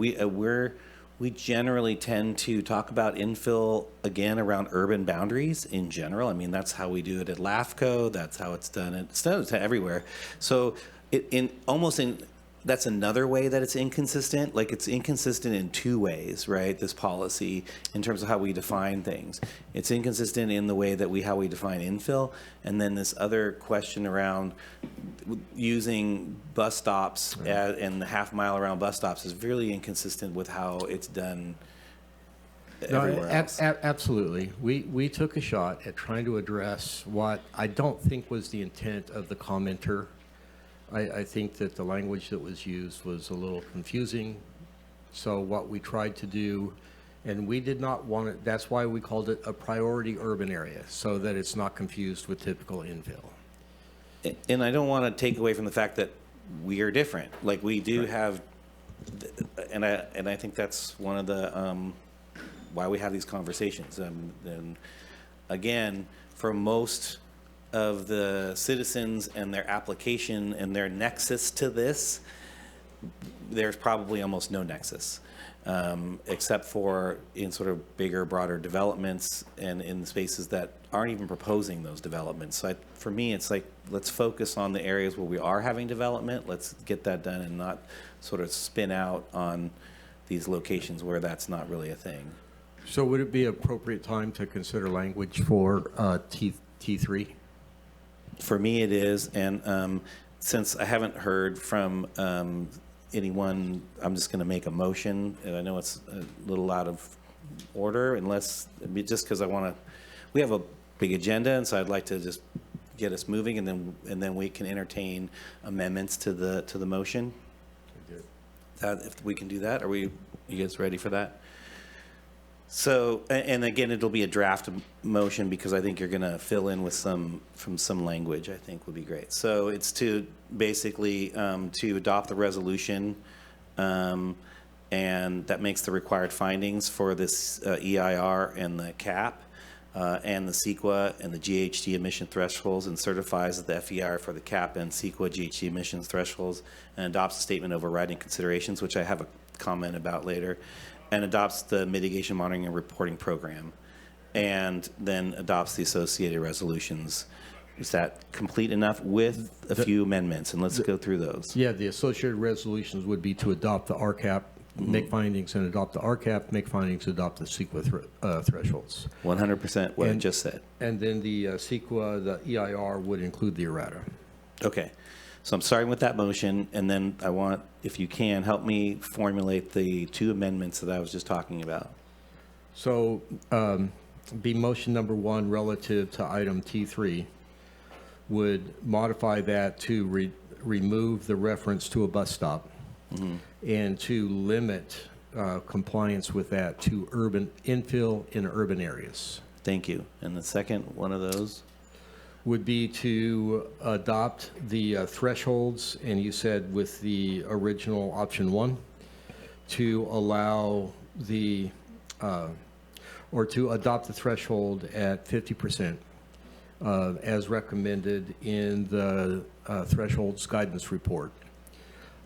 we generally tend to talk about infill again around urban boundaries in general. I mean, that's how we do it at LAFCO. That's how it's done. It's done everywhere. So that's another way that it's inconsistent. Like, it's inconsistent in two ways, right? This policy, in terms of how we define things. It's inconsistent in the way that how we define infill, and then this other question around using bus stops and the half mile around bus stops is really inconsistent with how it's done everywhere else. Absolutely. We took a shot at trying to address what I don't think was the intent of the commenter. I think that the language that was used was a little confusing. So what we tried to do, and we did not want it, that's why we called it a priority urban area, so that it's not confused with typical infill. And I don't want to take away from the fact that we are different. Like, we do have, and I think that's one of the why we have these conversations. And again, for most of the citizens and their application and their nexus to this, there's probably almost no nexus, except for in sort of bigger, broader developments and in spaces that aren't even proposing those developments. So for me, it's like, let's focus on the areas where we are having development. Let's get that done and not sort of spin out on these locations where that's not really a thing. So would it be appropriate time to consider language for T3? For me, it is, and since I haven't heard from anyone, I'm just going to make a motion, and I know it's a little out of order, unless, just because we have a big agenda, and so I'd like to just get us moving, and then we can entertain amendments to the motion. If we can do that, are you guys ready for that? So, and again, it'll be a draft motion because I think you're going to fill in with some language, I think would be great. So it's to basically to adopt the resolution, and that makes the required findings for this EIR and the CAP and the CEQA and the GHG emission thresholds, and certifies that the FEIR for the CAP and CEQA GHG emissions thresholds, and adopts a statement of overriding considerations, which I have a comment about later, and adopts the mitigation monitoring and reporting program, and then adopts the associated resolutions. Is that complete enough with a few amendments? And let's go through those. Yeah, the associated resolutions would be to adopt the RCAP, make findings and adopt the RCAP, make findings, adopt the CEQA thresholds. 100% what I just said. And then the CEQA, the EIR would include the errata. Okay. So I'm starting with that motion, and then I want, if you can, help me formulate the two amendments that I was just talking about. So be motion number 1 relative to item T3 would modify that to remove the reference to a bus stop and to limit compliance with that to urban infill in urban areas. Thank you. And the second one of those? Would be to adopt the thresholds, and you said with the original option 1, to allow the, or to adopt the threshold at 50% as recommended in the thresholds guidance report,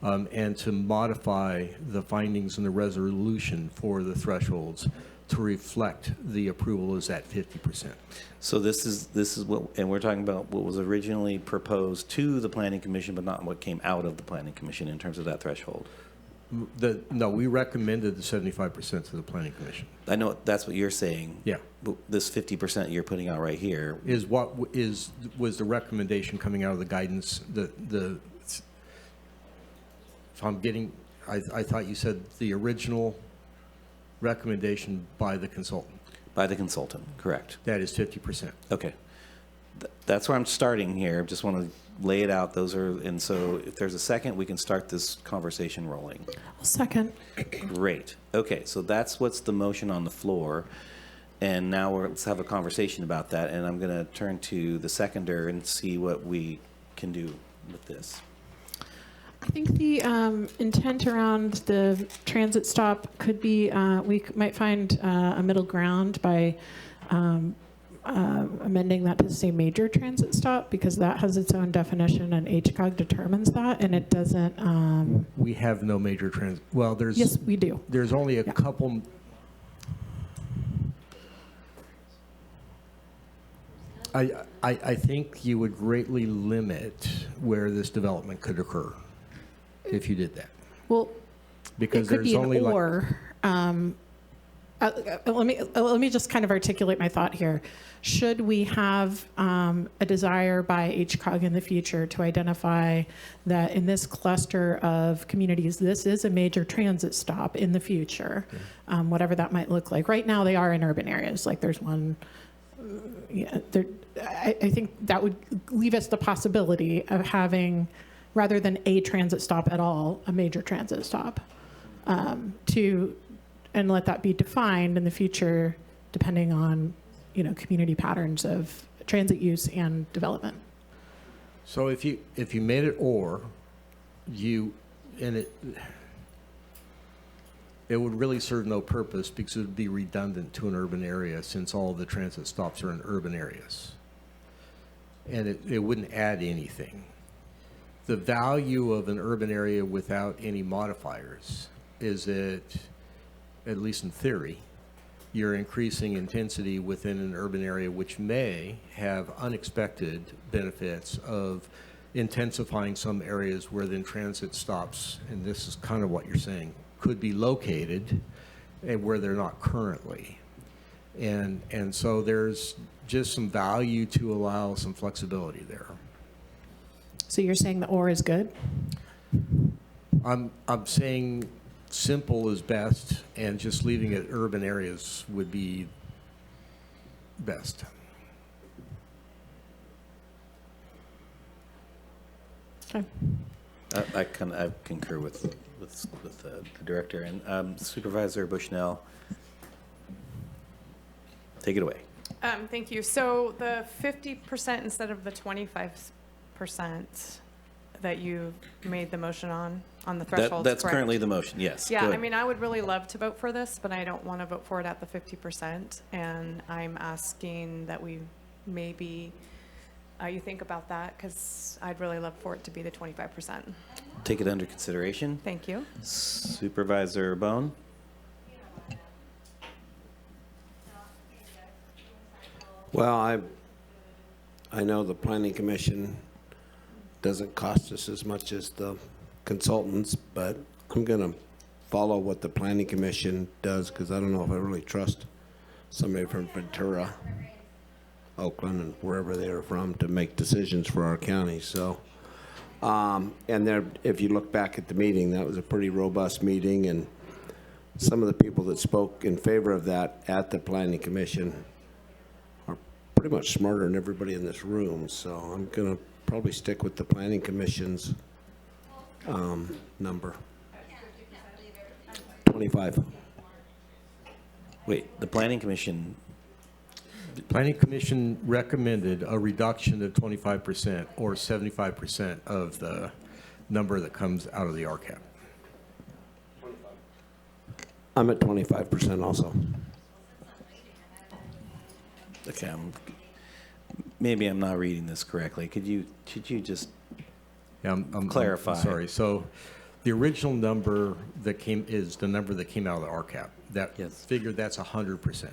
and to modify the findings in the resolution for the thresholds to reflect the approval is at 50%. So this is what, and we're talking about what was originally proposed to the Planning Commission, but not what came out of the Planning Commission in terms of that threshold. No, we recommended the 75% to the Planning Commission. I know that's what you're saying. Yeah. But this 50% you're putting out right here is what was the recommendation coming out of the guidance. If I'm getting, I thought you said the original recommendation by the consultant. By the consultant, correct. That is 50%. Okay. That's where I'm starting here. Just want to lay it out. Those are, and so if there's a second, we can start this conversation rolling. Second. Great. Okay, so that's what's the motion on the floor. And now let's have a conversation about that. And I'm going to turn to the seconder and see what we can do with this. I think the intent around the transit stop could be, we might find a middle ground by amending that to say major transit stop, because that has its own definition and HCOG determines that, and it doesn't. We have no major transit. Well, there's. Yes, we do. There's only a couple. I think you would greatly limit where this development could occur if you did that. Well, because it could there's be only an or. Let me just kind of articulate my thought here. Should we have a desire by HCOG in the future to identify that in this cluster of communities, this is a major transit stop in the future, whatever that might look like. Right now, they are in urban areas. Like there's one. I think that would leave us the possibility of having, rather than a transit stop at all, a major transit stop, and let that be defined in the future, depending on, community patterns of transit use and development. So if you made it or, it would really serve no purpose because it would be redundant to an urban area since all the transit stops are in urban areas. And it wouldn't add anything. The value of an urban area without any modifiers is that, at least in theory, you're increasing intensity within an urban area which may have unexpected benefits of intensifying some areas where then transit stops, and this is kind of what you're saying, could be located and where they're not currently. And so there's just some value to allow some flexibility there. So you're saying the or is good? I'm saying simple is best, and just leaving it urban areas would be best. Okay. I concur with the director and Supervisor Bushnell. Take it away. Thank you. So the 50% instead of the 25% that you made the motion on the thresholds, That's correct? currently the motion, yes. Yeah, Go I ahead. mean, I would really love to vote for this, but I don't want to vote for it at the 50%. And I'm asking that we maybe, you think about that, because I'd really love for it to be the 25%. Take it under consideration. Thank you. Supervisor Bone? Well, I know the planning commission doesn't cost us as much as the consultants, but I'm going to follow what the planning commission does because I don't know if I really trust somebody from Ventura, Oakland, and wherever they are from to make decisions for our county. So, and there, if you look back at the meeting, that was a pretty robust meeting, and some of the people that spoke in favor of that at the planning commission are pretty much smarter than everybody in this room. So I'm going to probably stick with the planning commission's number. 25. Wait, the planning commission, The Planning Commission recommended a reduction of 25% or 75% of the number that comes out of the RCAP. I'm at 25% also. okay, maybe I'm not reading this correctly. Could you just Yeah, clarify? I'm sorry. So the original number that came is the number that came out of the RCAP. That figure, that's 100%.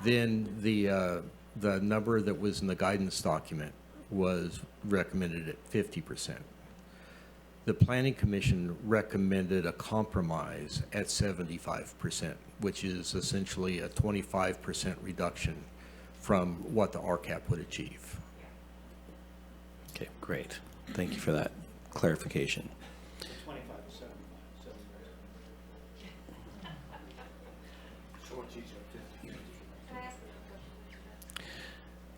Then the number that was in the guidance document was recommended at 50%. The Planning Commission recommended a compromise at 75%, which is essentially a 25% reduction from what the RCAP would achieve. Okay, great. Thank you for that clarification. 25%.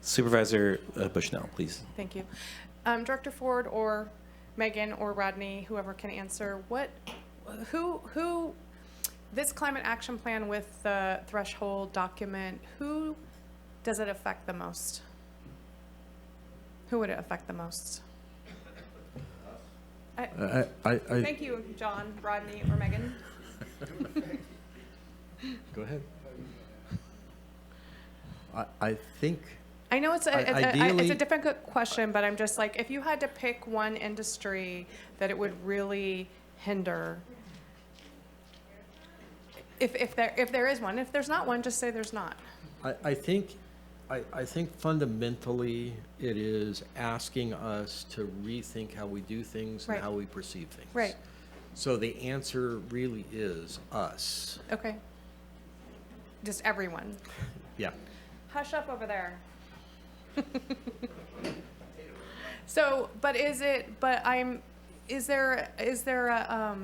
Supervisor Bushnell, please. Thank you. Director Ford or Megan or Rodney, whoever can answer, who, this climate action plan with the threshold document, who does it affect the most? Who would it affect the most? Thank you, John, Rodney, or Megan. Go ahead. I think. I know it's ideally, it's a difficult question, but I'm just like, if you had to pick one industry that it would really hinder, if there is one, if there's not one, just say there's not. I think fundamentally it is asking us to rethink how we do things and Right. how we perceive things. Right. So the answer really is us. Okay. Just everyone. Yeah. Hush up over there. So, but is there a,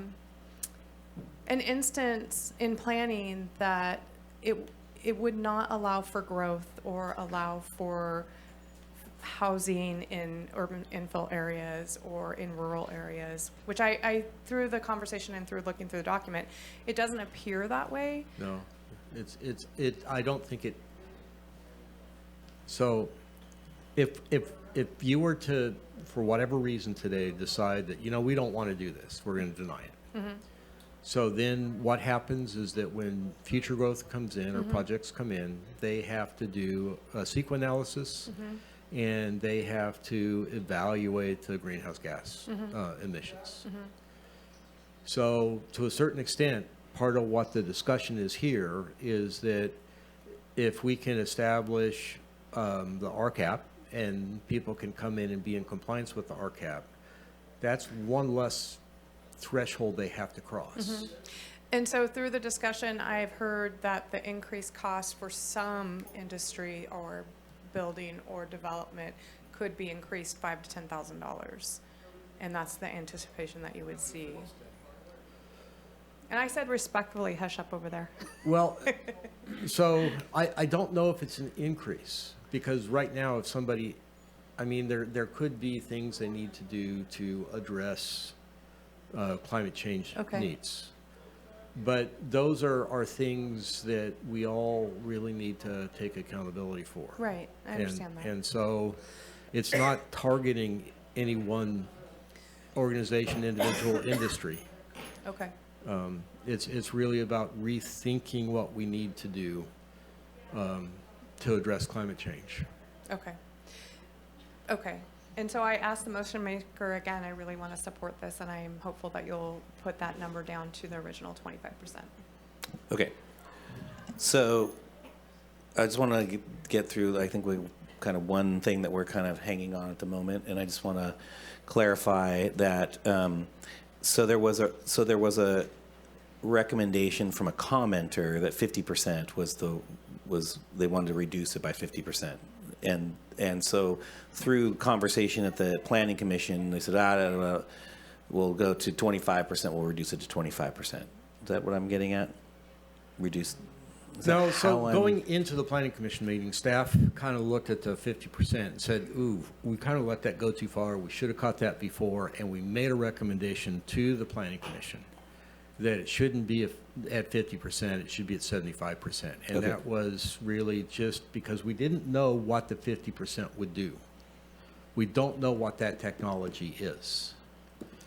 an instance in planning that it would not allow for growth or allow for housing in urban infill areas or in rural areas, which I through the conversation and through looking through the document, it doesn't appear that way. No, I don't think it. So if you were to, for whatever reason today, decide that, we don't want to do this, we're going to deny it. Mm-hmm. So then what happens is that when future growth comes in or Mhm. projects come in, they have to do a CEQA analysis Mhm. and they have to evaluate the greenhouse gas Mhm. emissions. Mhm. So to a certain extent, part of what the discussion is here is that if we can establish the RCAP and people can come in and be in compliance with the RCAP, that's one less threshold they have to cross. Mhm. And so through the discussion, I've heard that the increased cost for some industry or building or development could be increased $5,000 to $10,000. And that's the anticipation that you would see. And I said respectfully, hush up over there. Well, so I don't know if it's an increase, because right now if somebody, there could be things they need to do to address climate change Okay. needs. But those are things that we all really need to take accountability for. Right, I understand that. And so it's not targeting any one organization, individual, industry. Okay. It's really about rethinking what we need to do to address climate change. Okay. Okay. And so I asked the motion maker again, I really want to support this, and I'm hopeful that you'll put that number down to the original 25%. Okay. So I just want to get through, I think we kind of one thing that we're kind of hanging on at the moment, and I just want to clarify that so there was a recommendation from a commenter that 50% was they wanted to reduce it by 50%. And so through conversation at the Planning Commission, they said, we'll go to 25%, we'll reduce it to 25%. Is that what I'm getting at? Reduce? No, so going into the Planning Commission meeting, staff kind of looked at the 50% and said, ooh, we kind of let that go too far. We should have caught that before. And we made a recommendation to the Planning Commission that it shouldn't be at 50%, it should be at 75%. And that was really just because we didn't know what the 50% would do. We don't know what that technology is.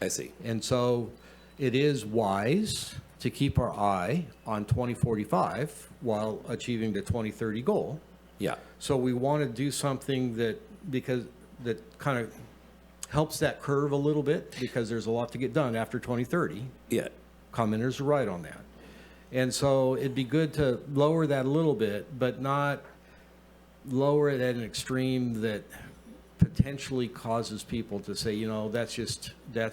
I see. And so it is wise to keep our eye on 2045 while achieving the 2030 goal. Yeah. So we want to do something that kind of helps that curve a little bit, because there's a lot to get done after 2030. Yeah. Commenters are right on that. And so it'd be good to lower that a little bit, but not lower it at an extreme that potentially causes people to say, you know, that's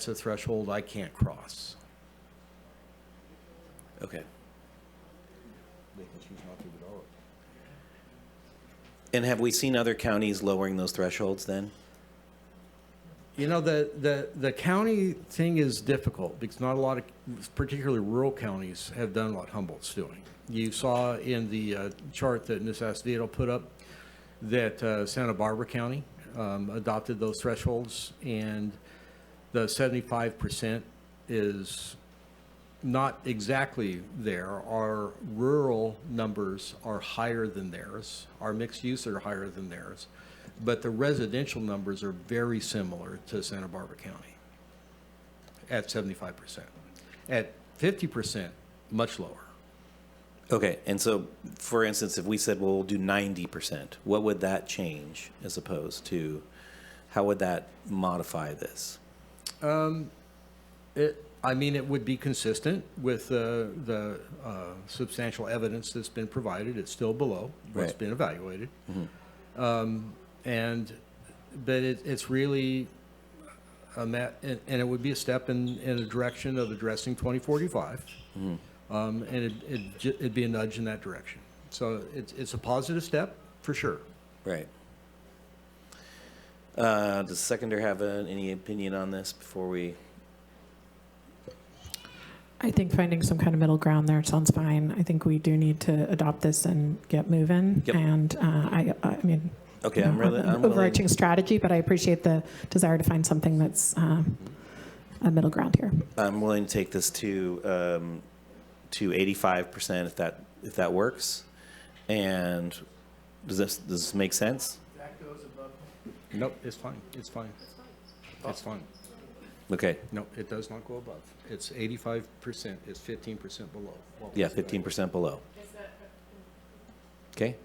a threshold I can't cross. Okay. They can choose not to develop. And have we seen other counties lowering those thresholds then? You know, the county thing is difficult because not a lot of, particularly rural counties, have done what Humboldt's doing. You saw in the chart that Ms. Acevedo put up that Santa Barbara County adopted those thresholds, and the 75% is not exactly there. Our rural numbers are higher than theirs. Our mixed use are higher than theirs. But the residential numbers are very similar to Santa Barbara County at 75%. At 50%, much lower. Okay, and so, for instance, if we said, well, we'll do 90%, what would that change as opposed to, how would that modify this? I mean, it would be consistent with the substantial evidence that's been provided. It's still below what's been evaluated. Mm-hmm. But it's really, and it would be a step in a direction of addressing 2045. Mm-hmm. And it'd be a nudge in that direction. So it's a positive step for sure. Right. Does the seconder have any opinion on this before we? I think finding some kind of middle ground there sounds fine. I think we do need to adopt this and get moving. Yep. And I mean, okay, I'm overarching willing. strategy, but I appreciate the desire to find something that's a middle ground here. I'm willing to take this to 85% if that works. And does this make sense? That goes above. Nope, it's fine. It's fine. It's fine. Okay. No, it does not go above. It's 85%. It's 15% below. Yeah, 15% below. Okay.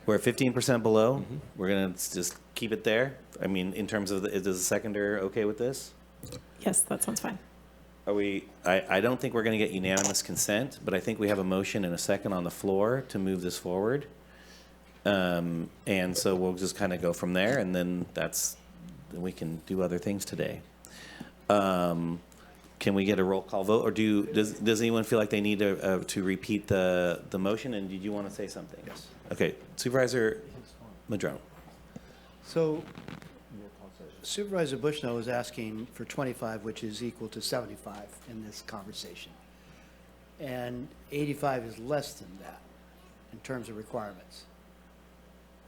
We're at 15% below. Mm-hmm. We're going to just keep it there. I mean, in terms of, is the seconder okay with this? Yes, that sounds fine. Are we, I don't think we're going to get unanimous consent, but I think we have a motion and a second on the floor to move this forward. And so we'll just kind of go from there, and then we can do other things today. Can we get a roll call vote, or does anyone feel like they need to repeat the motion? And did you want to say something? Yes. Okay, Supervisor Madrone. So Supervisor Bushnell was asking for 25, which is equal to 75 in this conversation. And 85 is less than that in terms of requirements.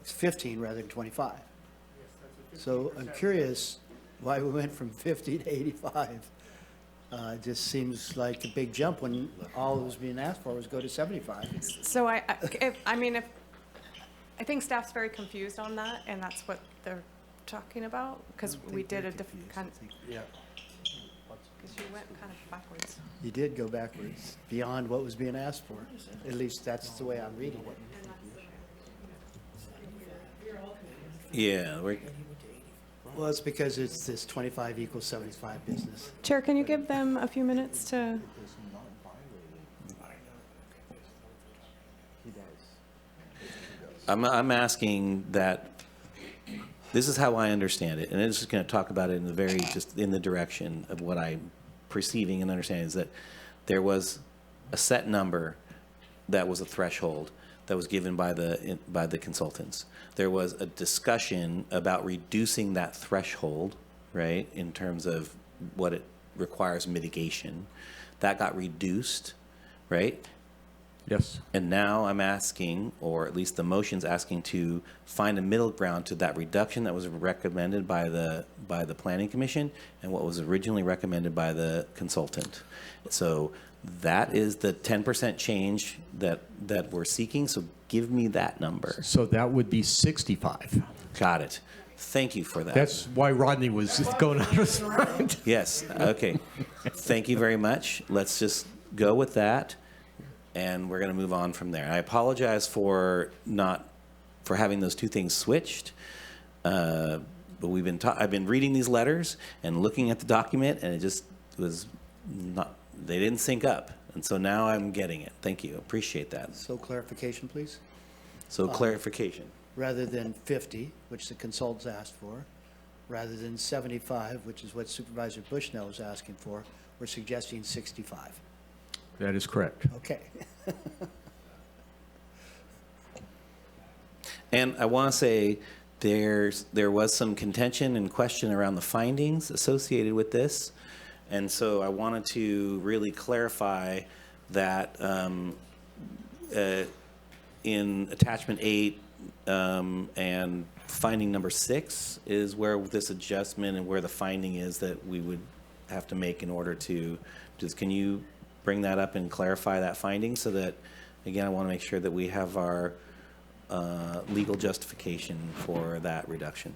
It's 15 rather than 25. So I'm curious why we went from 50 to 85. It just seems like a big jump when all that was being asked for was go to 75. So I think staff's very confused on that, and that's what they're talking about, because we did a different kind of, Yeah. because you went kind of backwards. You did go backwards beyond what was being asked for. At least that's the way I'm reading it. Yeah, Well, it's because it's this 25 equals 75 business. Chair, can you give them a few minutes to? I'm asking that, this is how I understand it, and I'm just going to talk about it in the very, just in the direction of what I'm perceiving and understanding, is that there was a set number that was a threshold that was given by the consultants. There was a discussion about reducing that threshold, right, in terms of what it requires mitigation. That got reduced, right? Yes. And now I'm asking, or at least the motion's asking, to find a middle ground to that reduction that was recommended by the Planning Commission and what was originally recommended by the consultant. So that is the 10% change that we're seeking. So give me that number. So that would be 65. Got it. Thank you for that. That's why Rodney was going on his mind. Yes. Okay. Thank you very much. Let's just go with that, and we're going to move on from there. I apologize for having those two things switched. But I've been reading these letters and looking at the document, and it just was not. They didn't sync up, and so now I'm getting it. Thank you. Appreciate that. So clarification, please. So clarification. Rather than 50, which the consultants asked for, rather than 75, which is what Supervisor Bushnell was asking for, we're suggesting 65. That is correct. Okay. And I want to say there was some contention and question around the findings associated with this. And so I wanted to really clarify that in attachment 8 and finding number 6 is where this adjustment and where the finding is that we would have to make in order to can you bring that up and clarify that finding, so that, again, I want to make sure that we have our legal justification for that reduction.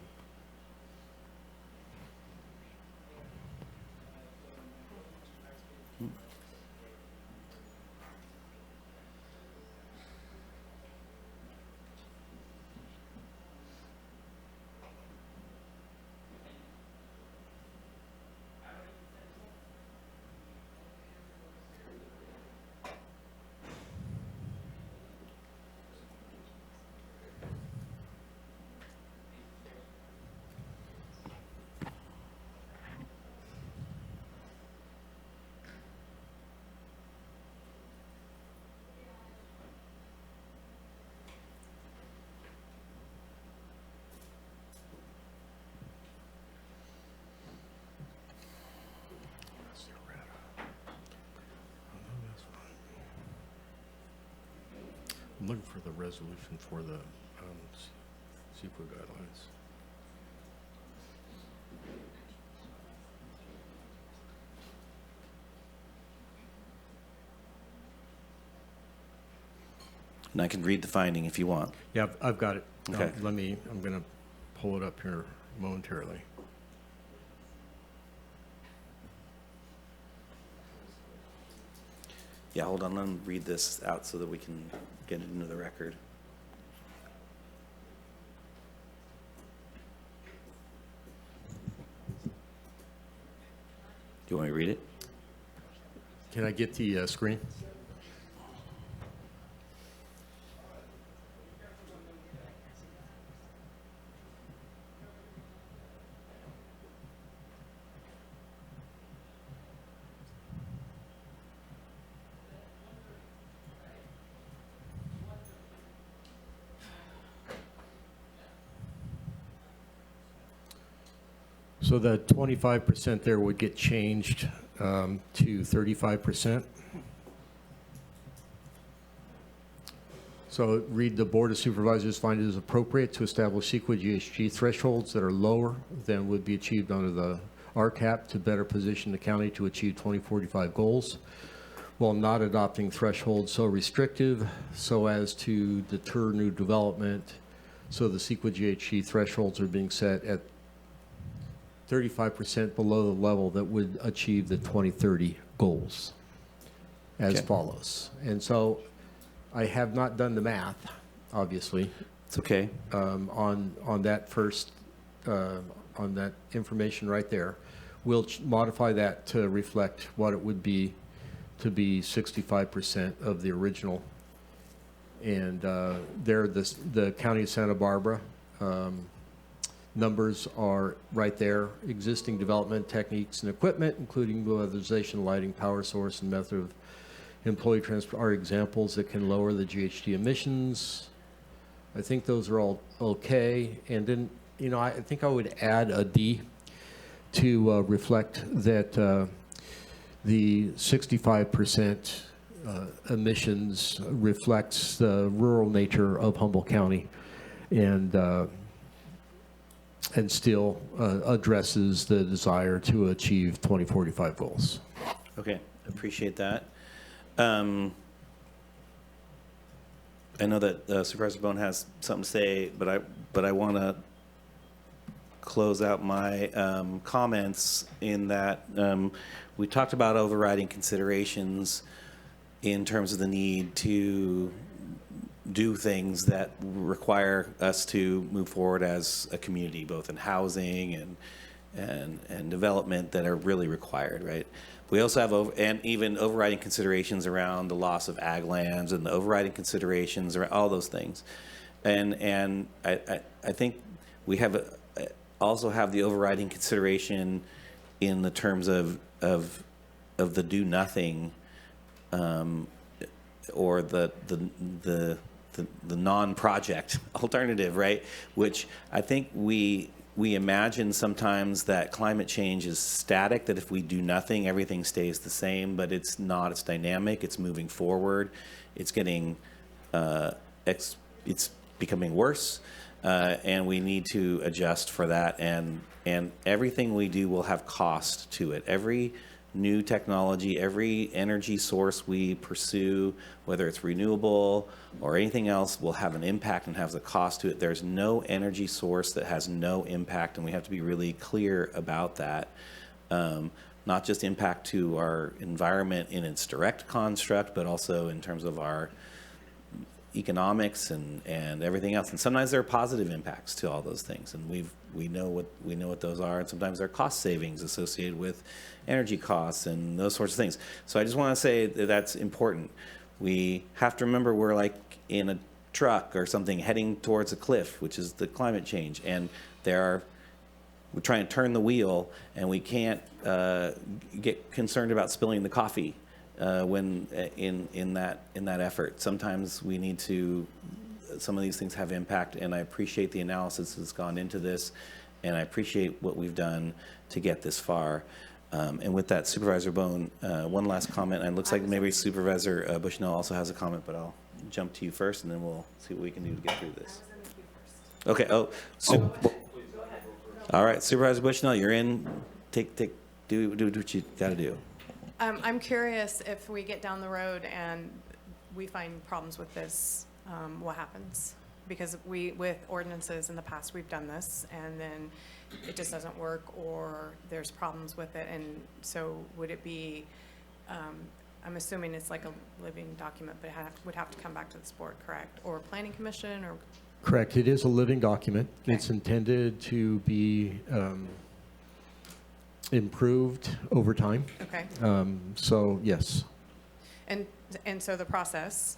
I'm looking for the resolution for the CEQA guidelines. And I can read the finding if you want. Yeah, I've got it. Okay. I'm going to pull it up here momentarily. Yeah, hold on. Let me read this out so that we can get it into the record. Do you want me to read it? Can I get the screen? So the 25% there would get changed to 35%. So read, the Board of Supervisors find it is appropriate to establish CEQA GHG thresholds that are lower than would be achieved under the RCAP to better position the county to achieve 2045 goals, while not adopting thresholds so restrictive so as to deter new development. So the CEQA GHG thresholds are being set at 35% below the level that would achieve the 2030 goals as follows. And so I have not done the math, obviously. It's okay. On that first, on that information right there. We'll modify that to reflect what it would be to be 65% of the original. And there, the County of Santa Barbara numbers are right there. Existing development techniques and equipment, including weatherization, lighting, power source, and method of employee transport are examples that can lower the GHG emissions. I think those are all okay. And then, you know, I think I would add a D to reflect that the 65% emissions reflects the rural nature of Humboldt County, and still addresses the desire to achieve 2045 goals. Okay, appreciate that. I know that Supervisor Bone has something to say, but I want to close out my comments in that we talked about overriding considerations in terms of the need to do things that require us to move forward as a community, both in housing and development that are really required, right? We also have even overriding considerations around the loss of ag lands and the overriding considerations around all those things. And I think we have also have the overriding consideration in the terms of the do nothing or the non-project alternative, right? Which I think we imagine sometimes that climate change is static, that if we do nothing, everything stays the same, but it's not. It's dynamic. It's moving forward. It's getting, it's becoming worse, and we need to adjust for that. And everything we do will have cost to it. Every new technology, every energy source we pursue, whether it's renewable or anything else, will have an impact and has a cost to it. There's no energy source that has no impact, and we have to be really clear about that. Not just impact to our environment in its direct construct, but also in terms of our economics and everything else. And sometimes there are positive impacts to all those things, and we know what those are. And sometimes there are cost savings associated with energy costs and those sorts of things. So I just want to say that that's important. We have to remember we're like in a truck or something heading towards a cliff, which is the climate change, and we're trying to turn the wheel, and we can't get concerned about spilling the coffee when in that effort. Sometimes we need to. Some of these things have impact, and I appreciate the analysis that's gone into this, and I appreciate what we've done to get this far. And with that, Supervisor Bone, one last comment, and it looks like maybe Supervisor Bushnell also has a comment, but I'll jump to you first, and then we'll see what we can do to get through this. Okay. All right, Supervisor Bushnell, you're in. Do what you got to do. I'm curious, if we get down the road and we find problems with this, what happens? Because with ordinances in the past, we've done this, and then it just doesn't work, or there's problems with it. And so would it be, I'm assuming it's like a living document, but it would have to come back to this board, correct? Or planning commission, or? Correct. It is a living document. Okay. It's intended to be improved over time. Okay. So yes. And so the process?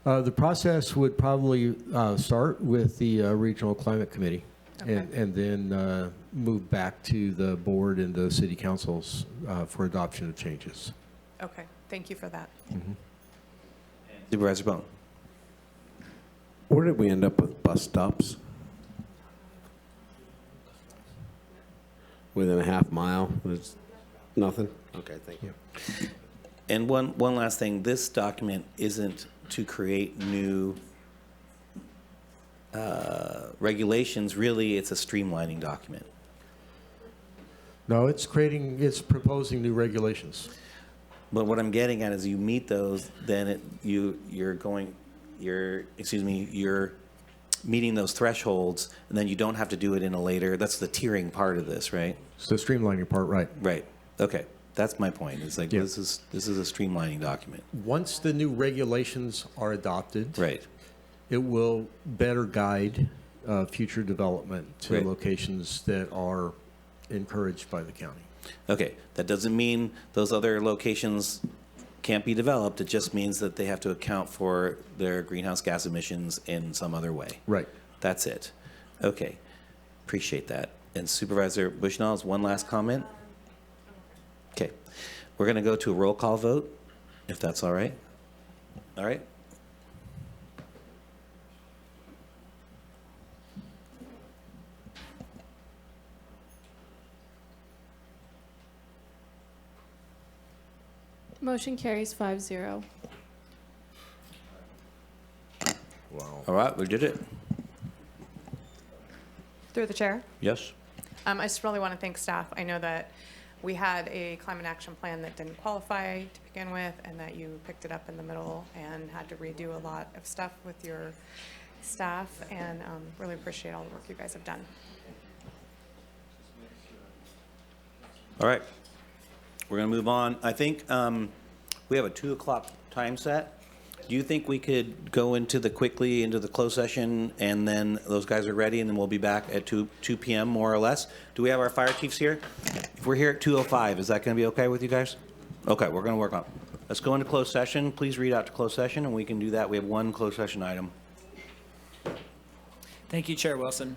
The process would probably start with the Regional Climate Committee, Okay. and then move back to the board and the city councils for adoption of changes. Okay, thank you for that. Mm-hmm. Supervisor Bone. Where did we end up with bus stops? Within a half mile? Was nothing? Okay, thank you. And one last thing, this document isn't to create new regulations. Really, it's a streamlining document. No, it's proposing new regulations. But what I'm getting at is you meet those, then you're meeting those thresholds, and then you don't have to do it in a later, that's the tiering part of this, right? It's the streamlining part, right? Right. Okay. That's my point. It's like, this is a streamlining document. Once the new regulations are adopted, right, it will better guide future development to Right. locations that are encouraged by the county. Okay. That doesn't mean those other locations can't be developed. It just means that they have to account for their greenhouse gas emissions in some other way. Right. That's it. Okay. Appreciate that. And Supervisor Bushnell's one last comment? Okay. We're going to go to a roll call vote, if that's all right. All right. Motion carries 5-0. Wow. All right. We did it. Through the chair. Yes. I just really want to thank staff. I know that we had a climate action plan that didn't qualify to begin with, and that you picked it up in the middle and had to redo a lot of stuff with your staff, and really appreciate all the work you guys have done. All right. We're going to move on. I think we have a 2 o'clock time set. Do you think we could go into the closed session, and then those guys are ready, and then we'll be back at 2 p.m. more or less? Do we have our fire chiefs here? If we're here at 2:05, is that going to be okay with you guys? Okay, we're going to work on it. Let's go into closed session. Please read out to closed session, and we can do that. We have one closed session item. Thank you, Chair Wilson.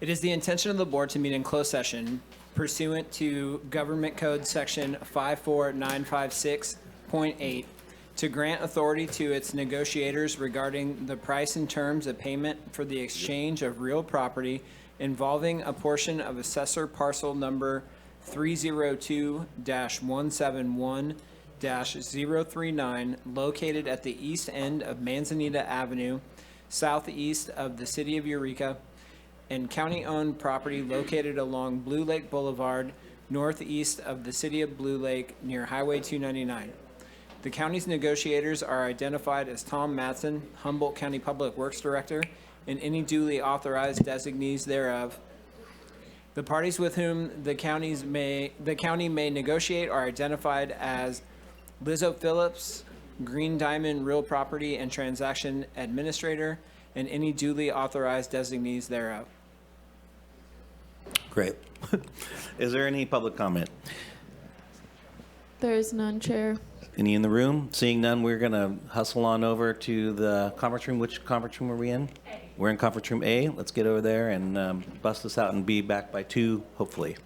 It is the intention of the board to meet in closed session pursuant to Government Code Section 54956.8 to grant authority to its negotiators regarding the price and terms of payment for the exchange of real property involving a portion of assessor parcel number 302-171-039 located at the east end of Manzanita Avenue, southeast of the city of Eureka, and county-owned property located along Blue Lake Boulevard, northeast of the city of Blue Lake near Highway 299. The county's negotiators are identified as Tom Matson, Humboldt County Public Works Director, and any duly authorized designees thereof. The parties with whom the county may negotiate are identified as Lizzo Phillips, Green Diamond Real Property and Transaction Administrator, and any duly authorized designees thereof. Great. Is there any public comment? There is none, Chair. Any in the room? Seeing none, we're going to hustle on over to the conference room. Which conference room are we in? A. We're in conference room A. Let's get over there and bust this out and be back by 2, hopefully.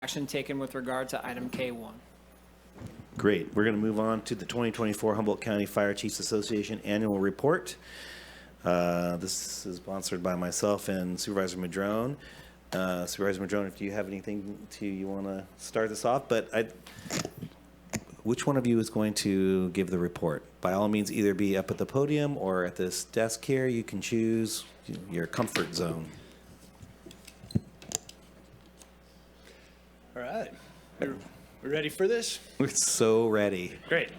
Action taken with regard to item K1. Great. We're going to move on to the 2024 Humboldt County Fire Chiefs Association Annual Report. This is sponsored by myself and Supervisor Madrone. Supervisor Madrone, if you have anything you want to start this off, but which one of you is going to give the report? By all means, either be up at the podium or at this desk here. You can choose your comfort zone. All right. We're ready for this? We're so ready. Great.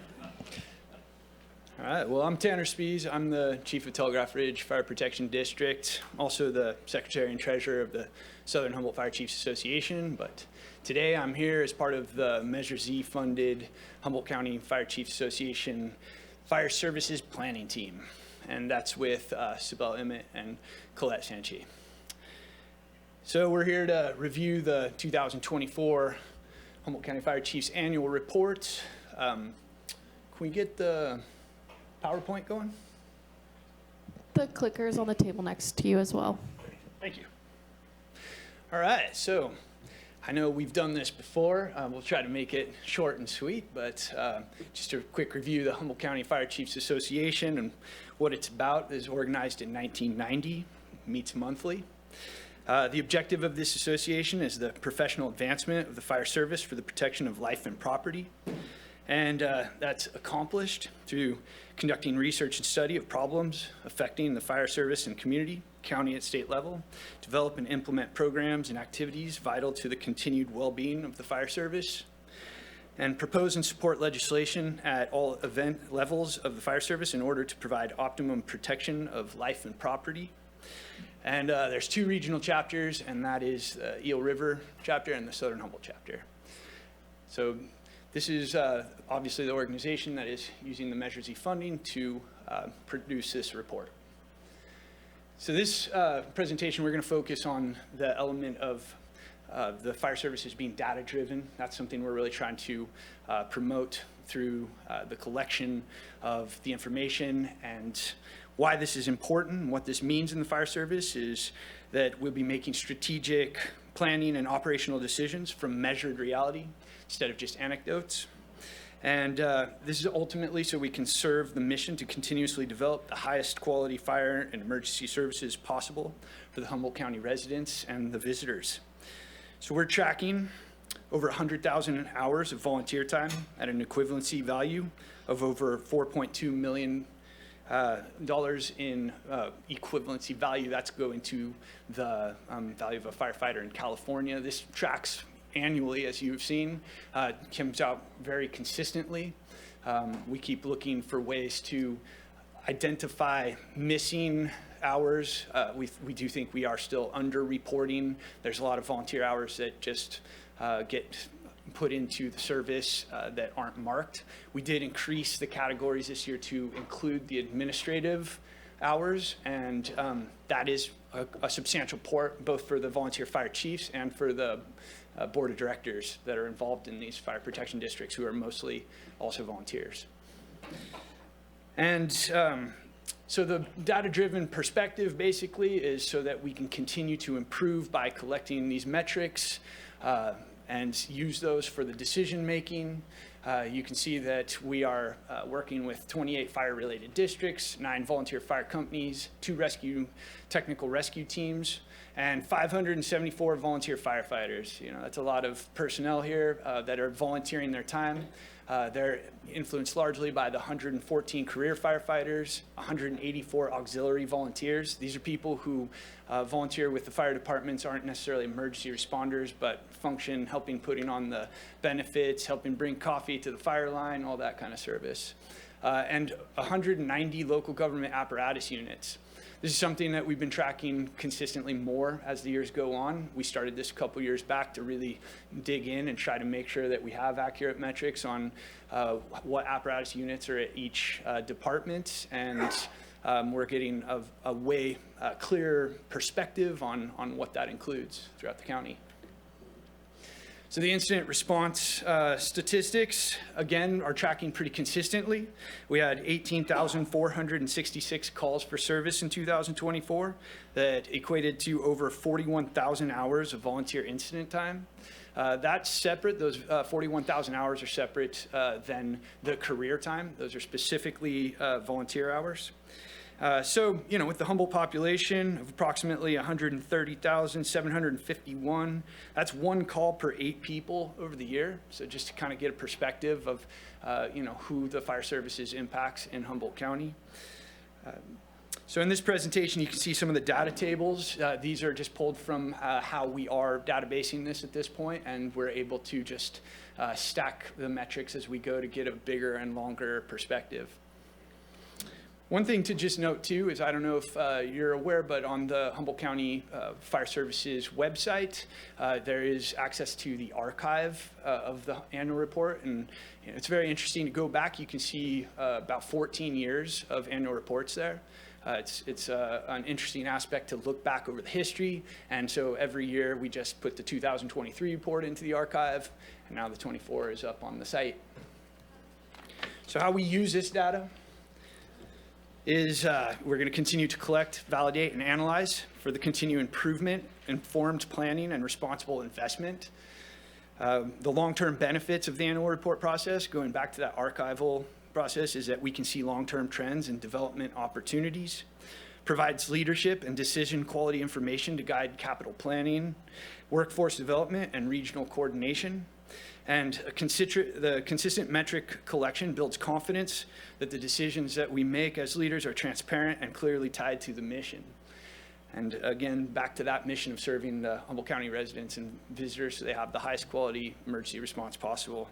All right. Well, I'm Tanner Spees. I'm the Chief of Telegraph Ridge Fire Protection District, also the Secretary and Treasurer of the Southern Humboldt Fire Chiefs Association. But today I'm here as part of the Measure Z funded Humboldt County Fire Chiefs Association Fire Services Planning Team. And that's with Sibel Emmett and Colette Sanchi. So we're here to review the 2024 Humboldt County Fire Chiefs Annual Report. Can we get the PowerPoint going? The clicker is on the table next to you as well. Thank you. All right, so I know we've done this before. We'll try to make it short and sweet, but just a quick review. The Humboldt County Fire Chiefs Association and what it's about is organized in 1990, meets monthly. The objective of this association is the professional advancement of the fire service for the protection of life and property. And that's accomplished through conducting research and study of problems affecting the fire service and community, county and state level, develop and implement programs and activities vital to the continued well-being of the fire service, and propose and support legislation at all event levels of the fire service in order to provide optimum protection of life and property. And there's 2 regional chapters, and that is the Eel River chapter and the Southern Humboldt chapter. So this is obviously the organization that is using the Measure Z funding to produce this report. So this presentation, we're going to focus on the element of the fire services being data-driven. That's something we're really trying to promote through the collection of the information. And why this is important, what this means in the fire service is that we'll be making strategic planning and operational decisions from measured reality instead of just anecdotes. And this is ultimately so we can serve the mission to continuously develop the highest quality fire and emergency services possible for the Humboldt County residents and the visitors. So we're tracking over 100,000 hours of volunteer time at an equivalency value of over $4.2 million in equivalency value. That's going to the value of a firefighter in California. This tracks annually, as you've seen, comes out very consistently. We keep looking for ways to identify missing hours. We do think we are still under-reporting. There's a lot of volunteer hours that just get put into the service that aren't marked. We did increase the categories this year to include the administrative hours, and that is a substantial part both for the volunteer fire chiefs and for the board of directors that are involved in these fire protection districts, who are mostly also volunteers. And so the data-driven perspective basically is so that we can continue to improve by collecting these metrics and use those for the decision-making. You can see that we are working with 28 fire-related districts, 9 volunteer fire companies, 2 technical rescue teams, and 574 volunteer firefighters. You know, that's a lot of personnel here that are volunteering their time. They're influenced largely by the 114 career firefighters, 184 auxiliary volunteers. These are people who volunteer with the fire departments, aren't necessarily emergency responders, but function helping putting on the benefits, helping bring coffee to the fire line, all that kind of service. And 190 local government apparatus units. This is something that we've been tracking consistently more as the years go on. We started this a couple years back to really dig in and try to make sure that we have accurate metrics on what apparatus units are at each department, and we're getting a way clearer perspective on what that includes throughout the county. So the incident response statistics, again, are tracking pretty consistently. We had 18,466 calls for service in 2024 that equated to over 41,000 hours of volunteer incident time. That's separate. Those 41,000 hours are separate than the career time. Those are specifically volunteer hours. So, you know, with the Humboldt population of approximately 130,751, that's 1 call per 8 people over the year. So just to kind of get a perspective of, you know, who the fire services impacts in Humboldt County. So in this presentation, you can see some of the data tables. These are just pulled from how we are databasing this at this point, and we're able to just stack the metrics as we go to get a bigger and longer perspective. One thing to just note too is, I don't know if you're aware, but on the Humboldt County Fire Services website, there is access to the archive of the annual report, and you know, it's very interesting to go back. You can see about 14 years of annual reports there. It's an interesting aspect to look back over the history, and so every year we just put the 2023 report into the archive, and now the 24 is up on the site. So how we use this data is we're going to continue to collect, validate, and analyze for the continued improvement, informed planning, and responsible investment. The long-term benefits of the annual report process, going back to that archival process, is that we can see long-term trends and development opportunities. provides leadership and decision quality information to guide capital planning, workforce development, and regional coordination. And the consistent metric collection builds confidence that the decisions that we make as leaders are transparent and clearly tied to the mission. And again, back to that mission of serving the Humboldt County residents and visitors so they have the highest quality emergency response possible.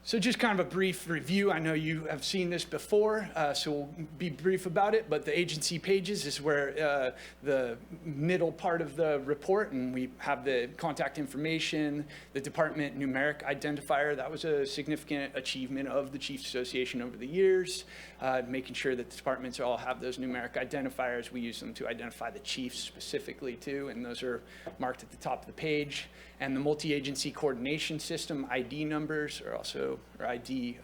So just kind of a brief review. I know you have seen this before, so we'll be brief about it, but the agency pages is where the middle part of the report, and we have the contact information, the department numeric identifier. That was a significant achievement of the Chiefs Association over the years, making sure that the departments all have those numeric identifiers. We use them to identify the chiefs specifically too, and those are marked at the top of the page. And the multi-agency coordination system ID numbers are also, or ID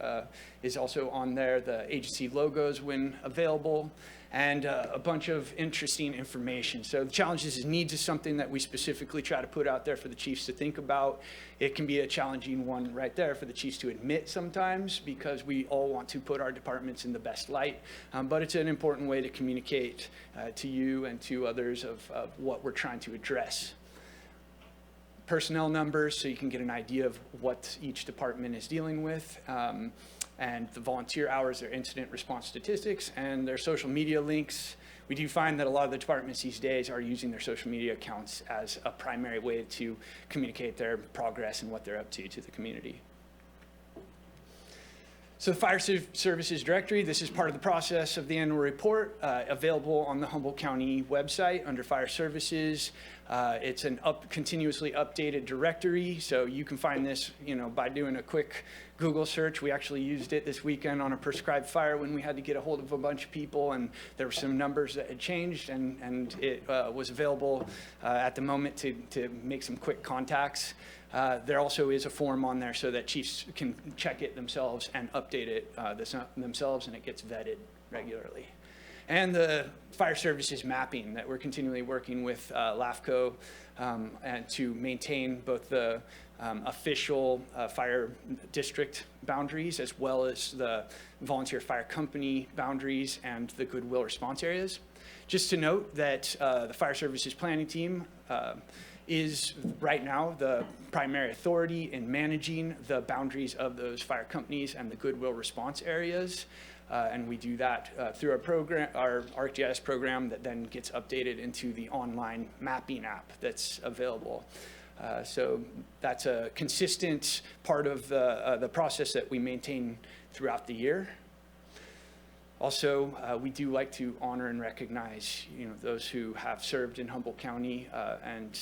is also on there, the agency logos when available, and a bunch of interesting information. So the challenges and needs is something that we specifically try to put out there for the chiefs to think about. It can be a challenging one right there for the chiefs to admit sometimes, because we all want to put our departments in the best light, but it's an important way to communicate to you and to others of what we're trying to address. Personnel numbers, so you can get an idea of what each department is dealing with, and the volunteer hours, their incident response statistics, and their social media links. We do find that a lot of the departments these days are using their social media accounts as a primary way to communicate their progress and what they're up to the community. So the Fire Services Directory, this is part of the process of the annual report, available on the Humboldt County website under Fire Services. It's an continuously updated directory, so you can find this, by doing a quick Google search. We actually used it this weekend on a prescribed fire when we had to get a hold of a bunch of people, and there were some numbers that had changed, and it was available at the moment to make some quick contacts. There also is a form on there so that chiefs can check it themselves and update it themselves, and it gets vetted regularly. And the fire services mapping that we're continually working with LAFCO and to maintain both the official fire district boundaries as well as the volunteer fire company boundaries and the goodwill response areas. Just to note that the fire services planning team is right now the primary authority in managing the boundaries of those fire companies and the goodwill response areas. And we do that through our program, our ArcGIS program, that then gets updated into the online mapping app that's available. So that's a consistent part of the process that we maintain throughout the year. Also, we do like to honor and recognize, those who have served in Humboldt County and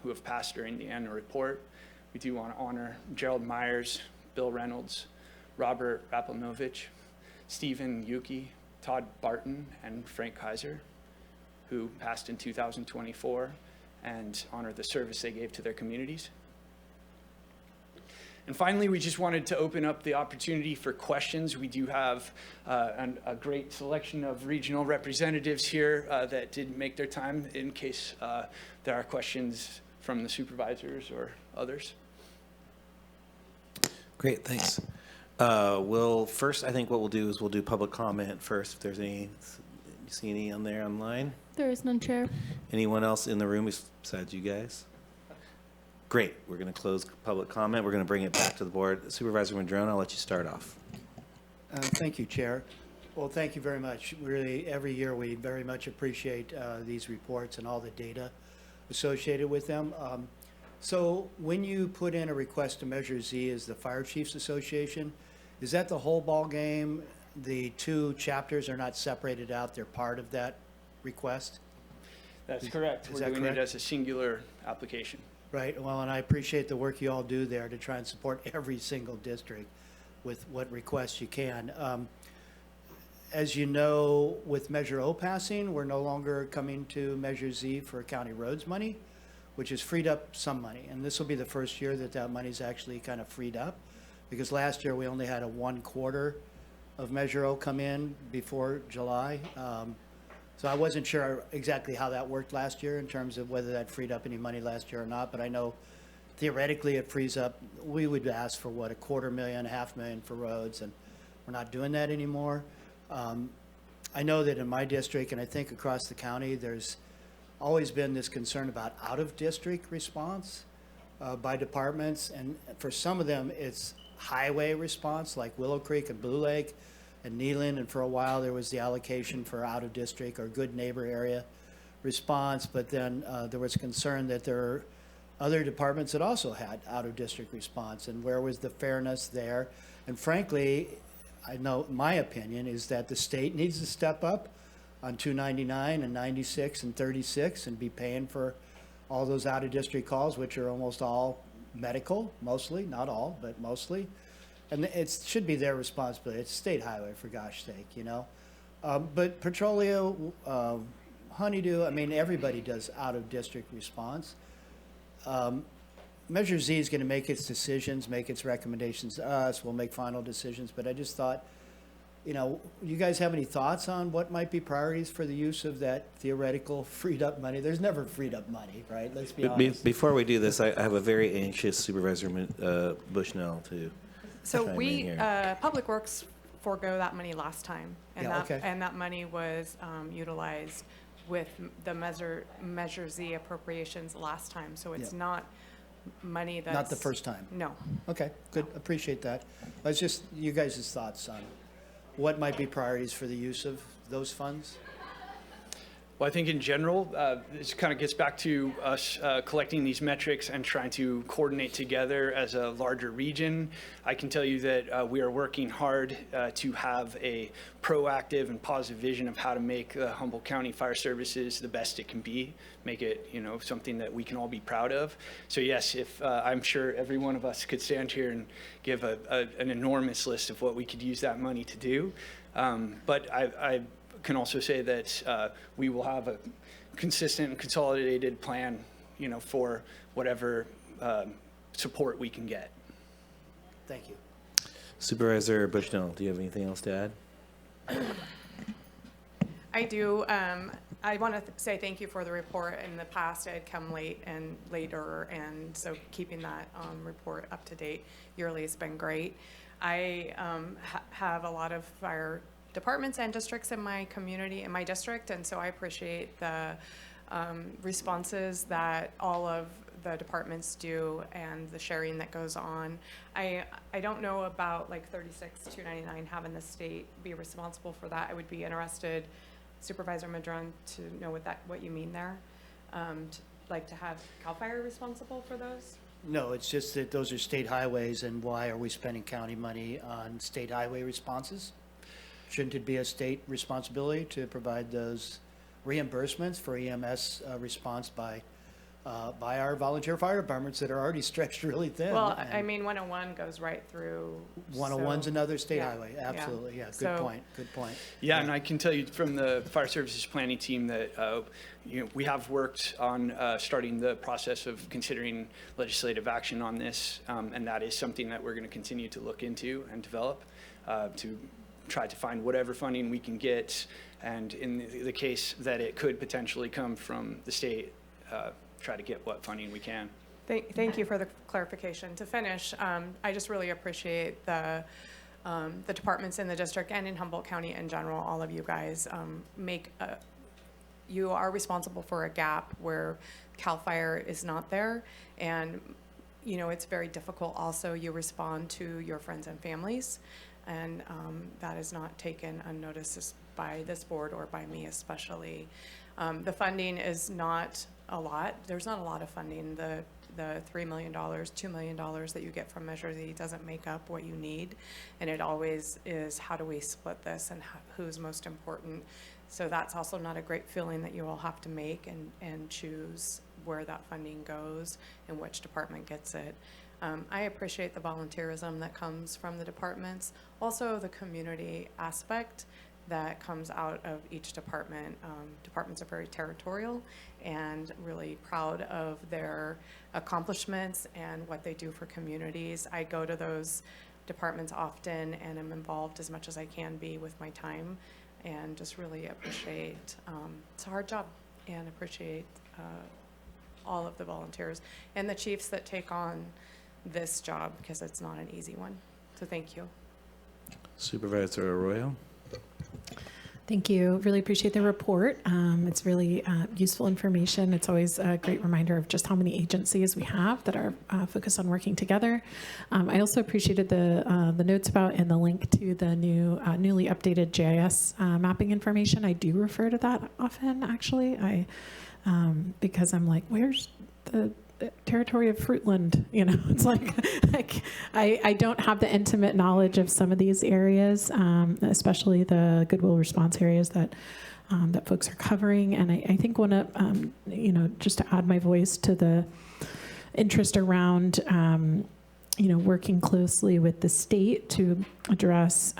who have passed during the annual report. We do want to honor Gerald Myers, Bill Reynolds, Robert Raplanovich, Stephen Yuki, Todd Barton, and Frank Kaiser, who passed in 2024, and honor the service they gave to their communities. And finally, we just wanted to open up the opportunity for questions. We do have a great selection of regional representatives here that did make their time in case there are questions from the supervisors or others. Great, thanks. First, I think what we'll do is we'll do public comment first. If there's any, you see any on there online? There is none, Chair. Anyone else in the room besides you guys? Great, we're going to close public comment. We're going to bring it back to the board. Supervisor Madrone, I'll let you start off. Thank you, Chair. Well, thank you very much. Really, every year we very much appreciate these reports and all the data associated with them. So when you put in a request to Measure Z as the Fire Chiefs Association, is that the whole ball game? The two chapters are not separated out, they're part of that request? That's correct. We're doing it as a singular application. Right, well, and I appreciate the work you all do there to try and support every single district with what requests you can. As you know, with Measure O passing, we're no longer coming to Measure Z for county roads money, which has freed up some money. And this will be the first year that that money's actually kind of freed up, because last year we only had a 1/4 of Measure O come in before July. So I wasn't sure exactly how that worked last year in terms of whether that freed up any money last year or not, but I know theoretically it frees up. We would ask for what, $250,000, $500,000 for roads, and we're not doing that anymore. I know that in my district, and I think across the county, there's always been this concern about out-of-district response by departments, and for some of them, it's highway response, like Willow Creek and Blue Lake and Neeland, and for a while, there was the allocation for out-of-district or good neighbor area response, but then there was concern that there are other departments that also had out-of-district response, and where was the fairness there? And frankly, I know my opinion is that the state needs to step up on 299 and 96 and 36 and be paying for all those out-of-district calls, which are almost all medical, mostly, not all, but mostly. And it should be their responsibility. It's a state highway, for gosh sake, you know? But Petrolio, Honeydew, I mean, everybody does out-of-district response. Measure Z is going to make its decisions, make its recommendations to us. We'll make final decisions. But I just thought, you know, you guys have any thoughts on what might be priorities for the use of that theoretical freed up money? There's never freed up money, right? Let's be honest. Before we do this, I have a very anxious Supervisor Bushnell to So chime in we, here. Public Works forego that money last time. And Yeah, okay. and that money was utilized with the Measure Z appropriations last time. So it's Yeah. not money that's. Not the first time. No. Okay, good. Appreciate that. It's just you guys' thoughts on what might be priorities for the use of those funds? Well, I think in general, this kind of gets back to us collecting these metrics and trying to coordinate together as a larger region. I can tell you that we are working hard to have a proactive and positive vision of how to make Humboldt County Fire Services the best it can be, make it, you know, something that we can all be proud of. So yes, if I'm sure every one of us could stand here and give an enormous list of what we could use that money to do. But I can also say that we will have a consistent and consolidated plan, you know, for whatever support we can get. Thank you. Supervisor Bushnell, do you have anything else to add? I do. I want to say thank you for the report. In the past, it had come late and later, and so keeping that report up to date yearly has been great. I have a lot of fire departments and districts in my community, in my district, and so I appreciate the responses that all of the departments do and the sharing that goes on. I don't know about like 36-299 having the state be responsible for that. I would be interested, Supervisor Madron, to know what you mean there. Like to have CAL FIRE responsible for those? No, it's just that those are state highways, and why are we spending county money on state highway responses? Shouldn't it be a state responsibility to provide those reimbursements for EMS response by our volunteer fire departments that are already stretched really thin? Well, I mean, 101 goes right through. 101's so- another state yeah, highway, absolutely, yeah, good So- point, good point. Yeah, and I can tell you from the Fire Services Planning Team that you know, we have worked on starting the process of considering legislative action on this, and that is something that we're going to continue to look into and develop to try to find whatever funding we can get, and in the case that it could potentially come from the state, try to get what funding we can. Thank you for the clarification. To finish, I just really appreciate the departments in the district and in Humboldt County in general, all of you guys you are responsible for a gap where CAL FIRE is not there. And, you know, it's very difficult also. You respond to your friends and families, and that is not taken unnoticed by this board or by me especially. The funding is not a lot. There's not a lot of funding. The $3 million, $2 million that you get from Measure Z doesn't make up what you need. And it always is, how do we split this and who's most important? So that's also not a great feeling that you all have to make and choose where that funding goes and which department gets it. I appreciate the volunteerism that comes from the departments. Also the community aspect that comes out of each department. Departments are very territorial and really proud of their accomplishments and what they do for communities. I go to those departments often and am involved as much as I can be with my time, and just really appreciate, it's a hard job, and appreciate all of the volunteers and the chiefs that take on this job, because it's not an easy one. So thank you. Supervisor Arroyo? Thank you. Really appreciate the report. It's really useful information. It's always a great reminder of just how many agencies we have that are focused on working together. I also appreciated the notes about and the link to the newly updated GIS mapping information. I do refer to that often, actually. Because I'm like, where's the territory of Fruitland? You know, it's like I don't have the intimate knowledge of some of these areas, especially the goodwill response areas that folks are covering. And I think one of, just to add my voice to the interest around, working closely with the state to address,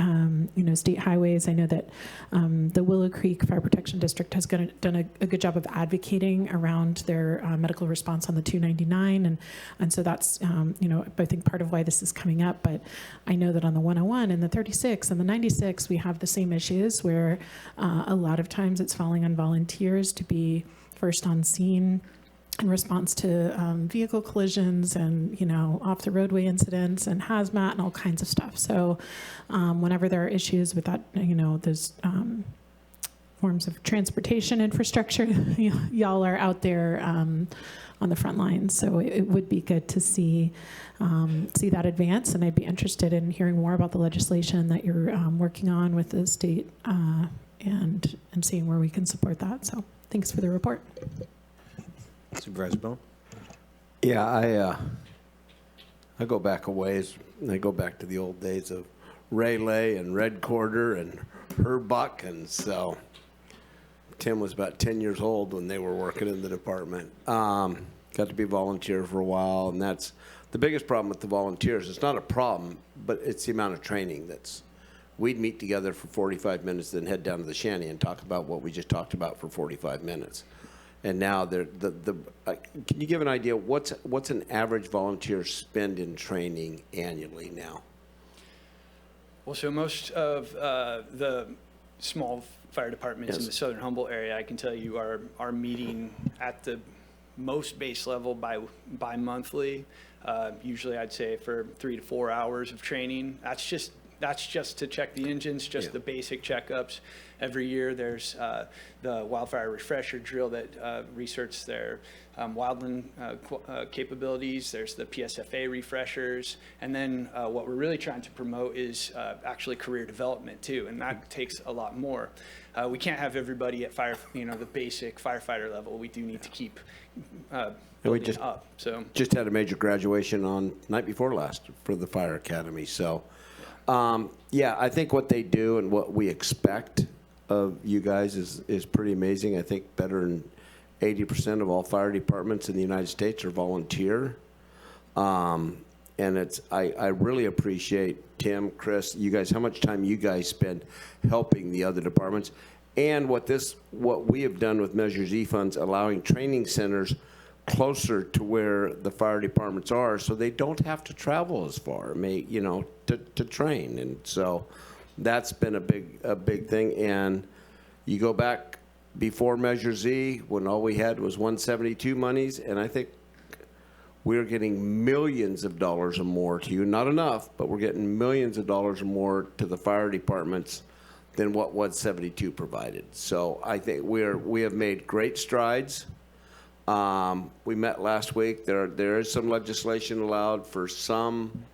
state highways. I know that the Willow Creek Fire Protection District has done a good job of advocating around their medical response on the 299, and so that's, I think part of why this is coming up. But I know that on the 101 and the 36 and the 96, we have the same issues where a lot of times it's falling on volunteers to be first on scene in response to vehicle collisions and, off the roadway incidents and hazmat and all kinds of stuff. So whenever there are issues with that, those forms of transportation infrastructure, y'all are out there on the front lines. So it would be good to see that advance. And I'd be interested in hearing more about the legislation that you're working on with the state and seeing where we can support that. So thanks for the report. Supervisor Bone? Yeah, I go back a ways. I go back to the old days of Rayleigh and Red Quarter and Herbuck, and so Tim was about 10 years old when they were working in the department. Got to be volunteer for a while, and that's the biggest problem with the volunteers. It's not a problem, but it's the amount of training we'd meet together for 45 minutes, then head down to the shanty and talk about what we just talked about for 45 minutes. And now can you give an idea what's an average volunteer spend in training annually now? Well, so most of the small fire departments in the southern Humboldt area, I can tell you, are meeting at the most base level bi-monthly. Usually, I'd say for 3 to 4 hours of training. That's just to check the engines, the basic checkups. Every year there's the wildfire refresher drill that researches their wildland capabilities. There's the PSFA refreshers. And then what we're really trying to promote is actually career development too, and that takes a lot more. We can't have everybody at the basic firefighter level. We do need to keep building up. So just had a major graduation on night before last for the fire academy. So I think what they do and what we expect of you guys is pretty amazing. I think better than 80% of all fire departments in the United States are volunteer. And I really appreciate Tim, Chris, you guys, how much time you guys spend helping the other departments. And what we have done with Measure Z funds, allowing training centers closer to where the fire departments are, so they don't have to travel as far, to train. And so that's been a big thing. And you go back before Measure Z, when all we had was 172 monies, and I think we're getting millions of dollars or more to you. Not enough, but we're getting millions of dollars or more to the fire departments than what 172 provided. So I think we have made great strides. We met last week. There is some legislation allowed for some.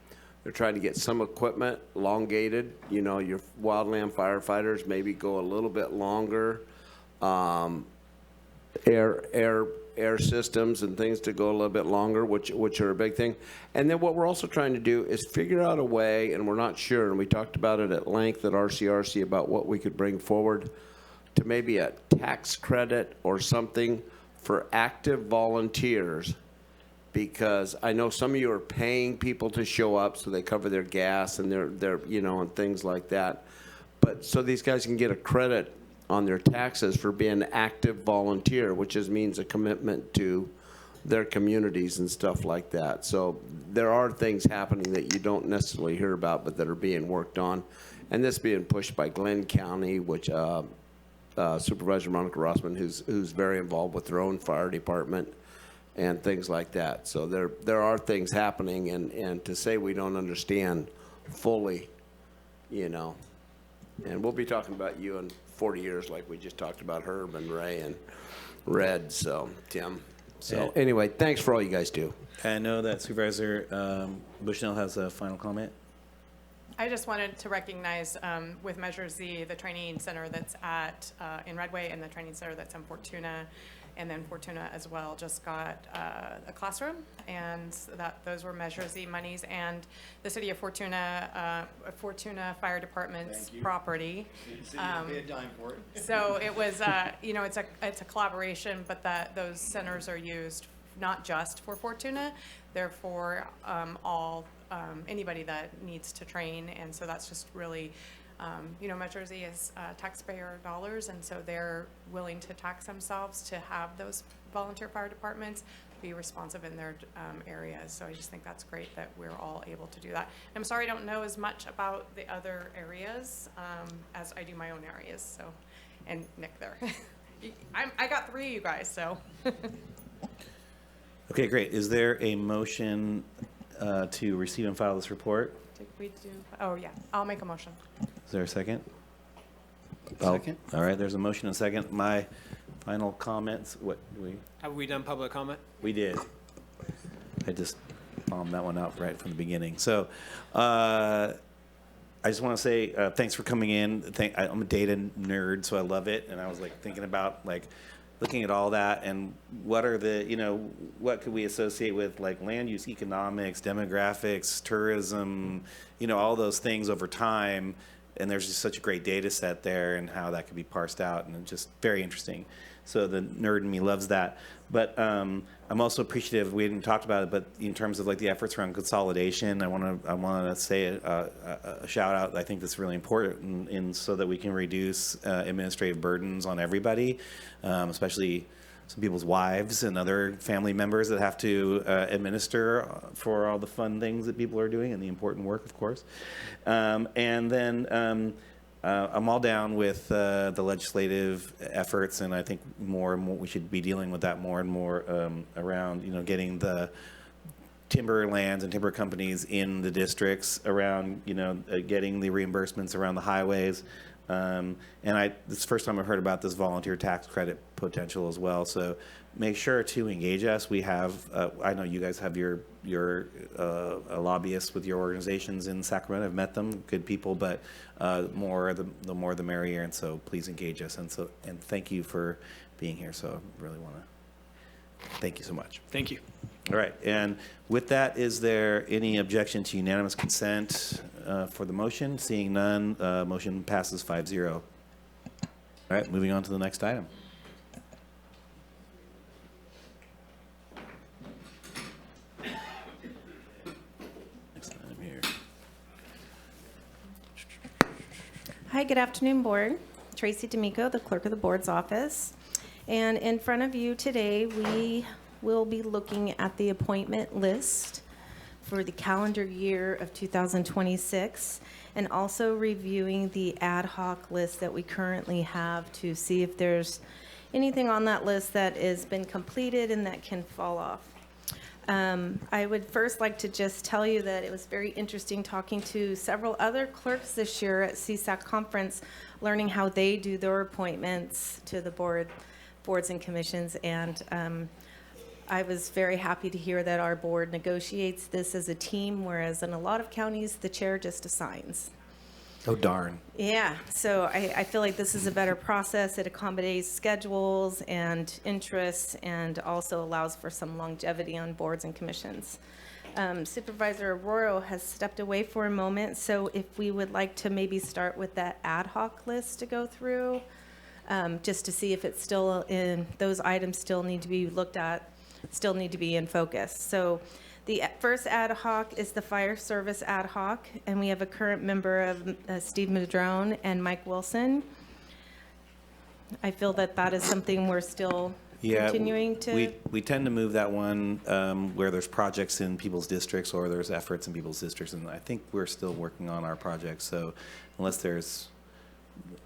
They're trying to get some equipment elongated. Your wildland firefighters maybe go a little bit longer. Air systems and things to go a little bit longer, which are a big thing. And then what we're also trying to do is figure out a way, and we're not sure, and we talked about it at length at RCRC about what we could bring forward, to maybe a tax credit or something for active volunteers, because I know some of you are paying people to show up so they cover their gas and their and things like that. But so these guys can get a credit on their taxes for being an active volunteer, which means a commitment to their communities and stuff like that. So there are things happening that you don't necessarily hear about, but that are being worked on. And this being pushed by Glenn County, which Supervisor Monica Rossman, who's very involved with their own fire department and things like that. So there are things happening, and to say we don't understand fully, And we'll be talking about you in 40 years like we just talked about Herb and Ray and Red, so, Tim. So anyway, thanks for all you guys do. I know that Supervisor Bushnell has a final comment. I just wanted to recognize with Measure Z, the training center that's at in Redway and the training center that's in Fortuna, and then Fortuna as well just got a classroom, and those were Measure Z monies, and the city of Fortuna, Fortuna Fire Department's property. Pay a dime for it. So it was, it's a collaboration, but those centers are used not just for Fortuna, they're for all anybody that needs to train, and so that's just really, Metro Z is taxpayer dollars, and so they're willing to tax themselves to have those volunteer fire departments be responsive in their areas. So I just think that's great that we're all able to do that. I'm sorry I don't know as much about the other areas as I do my own areas. So, and Nick there, I got 3 of you guys. So. Okay, great. Is there a motion to receive and file this report? Did we do? Oh yeah, I'll make a motion. Is there a second? Second. All right, there's a motion and a second. My final comments, Have we done public comment? we did. I just bombed that one out right from the beginning. So I just want to say thanks for coming in. I'm a data nerd, so I love it. And I was like thinking about looking at all that and what are what could we associate with land use economics, demographics, tourism, all those things over time. And there's just such a great data set there and how that could be parsed out, and it's just very interesting. So the nerd in me loves that. But I'm also appreciative, we hadn't talked about it, but in terms of the efforts around consolidation, I want to say a shout out. I think that's really important so that we can reduce administrative burdens on everybody, especially some people's wives and other family members that have to administer for all the fun things that people are doing and the important work, of course. And then I'm all down with the legislative efforts, and I think more and more we should be dealing with that more and more around, getting the timber lands and timber companies in the districts, around, getting the reimbursements around the highways. And this is the first time I've heard about this volunteer tax credit potential as well. So make sure to engage us. We have, I know you guys have your lobbyists with your organizations in Sacramento. I've met them, good people, but the more the merrier. And so please engage us. And thank you for being here. So I really want to thank you so much. Thank you. All right. And with that, is there any objection to unanimous consent for the motion? Seeing none, motion passes 5-0. All right, moving on to the next item. Next item here. Hi, good afternoon, Board. Tracy D'Amico, the Clerk of the Board's office. And in front of you today, we will be looking at the appointment list for the calendar year of 2026, and also reviewing the ad hoc list that we currently have to see if there's anything on that list that has been completed and that can fall off. I would first like to just tell you that it was very interesting talking to several other clerks this year at CSAC conference, learning how they do their appointments to the boards and commissions, and I was very happy to hear that our board negotiates this as a team, whereas in a lot of counties, the chair just assigns. Oh, darn. Yeah, so I feel like this is a better process. It accommodates schedules and interests, and also allows for some longevity on boards and commissions. Supervisor Arroyo has stepped away for a moment, so if we would like to maybe start with that ad hoc list to go through, just to see if it's still in, those items still need to be looked at, still need to be in focus. So the first ad hoc is the fire service ad hoc, and we have a current member of Steve Madrone and Mike Wilson. I feel that that is something we're still continuing to. We tend to move that one where there's projects in people's districts or there's efforts in people's districts, and I think we're still working on our projects. So unless there's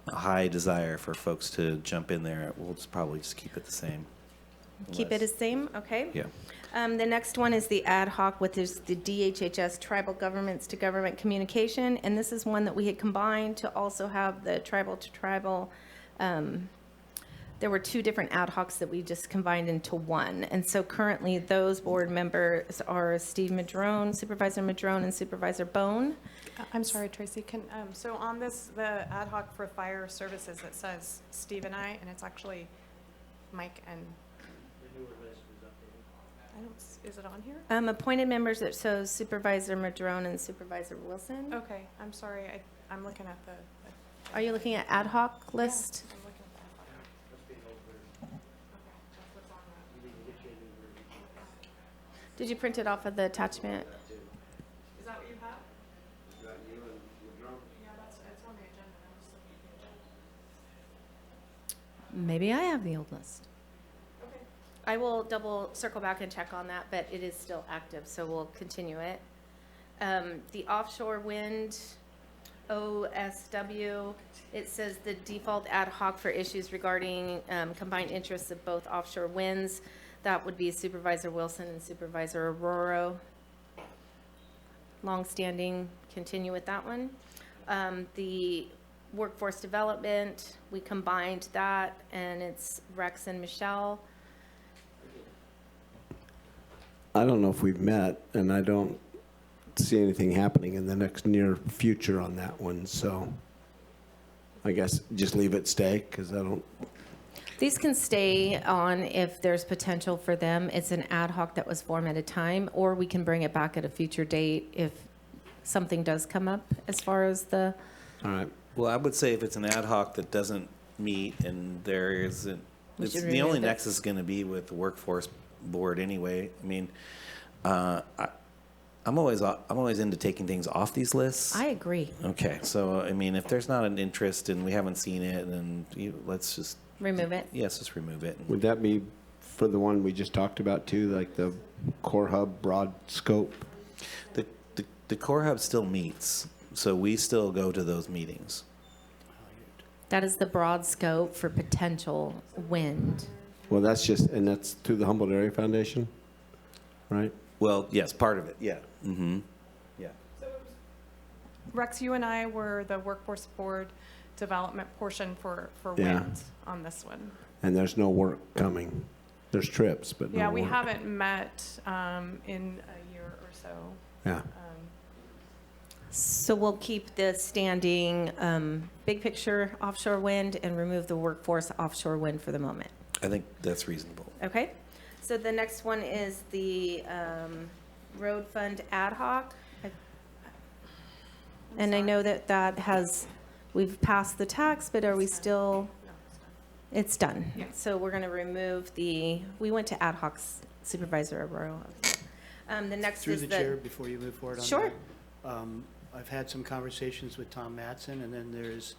a high desire for folks to jump in there, we'll probably just keep it the same. Keep it as same, okay? Yeah. The next one is the ad hoc, which is the DHHS Tribal Governments to Government Communication, and this is one that we had combined to also have the tribal to tribal. There were two different ad hocs that we just combined into one, and so currently those board members are Steve Madrone, Supervisor Madrone, and Supervisor Bone. I'm sorry, Tracy, so on this, the ad hoc for fire services, it says Steve and I, and it's actually Mike and. I don't, is it on here? Appointed members that shows Supervisor Madrone and Supervisor Wilson. Okay, I'm sorry, I'm looking at the. Are you looking at ad hoc list? I'm looking at that. Okay, that's what's on that. Did you print it off of the attachment? Is that what you have? Yeah, it's on the agenda. I'm just looking at the agenda. Maybe I have the old list. I will circle back and check on that, but it is still active, so we'll continue it. The offshore wind, OSW, it says the default ad hoc for issues regarding combined interests of both offshore winds. That would be Supervisor Wilson and Supervisor Aurora. Longstanding, continue with that one. The workforce development, we combined that, and it's Rex and Michelle. I don't know if we've met, and I don't see anything happening in the next near future on that one, so I guess just leave it stay, because I don't... These can stay on if there's potential for them. It's an ad hoc that was formed at a time, or we can bring it back at a future date if something does come up as far as the... All right. Well, I would say if it's an ad hoc that doesn't meet and there isn't, We it's, should the only remove it. nexus is going to be with the workforce board anyway. I mean, I'm always into taking things off these lists. I agree. Okay, so I mean, if there's not an interest and we haven't seen it, then let's just Remove it. yes, just remove it. Would that be for the one we just talked about too, like the core hub broad scope? The core hub still meets, so we still go to those meetings. That is the broad scope for potential wind. Well, that's through the Humboldt Area Foundation, right? Well, yes, part of it, yeah. Mm-hmm. Yeah. Rex, you and I were the workforce board development portion for Yeah. wind on this one. And there's no work coming. There's trips, but no Yeah, we work. haven't met in a year or so. Yeah. So we'll keep the standing big picture offshore wind and remove the workforce offshore wind for the moment. I think that's reasonable. Okay. So the next one is the road fund ad hoc. And I know that we've passed the tax, but are we still? It's done. So we're going to remove we went to ad hocs, Supervisor Aurora. The next Through is the chair, before you move forward on that. Sure. I've had some conversations with Tom Mattson, and then there's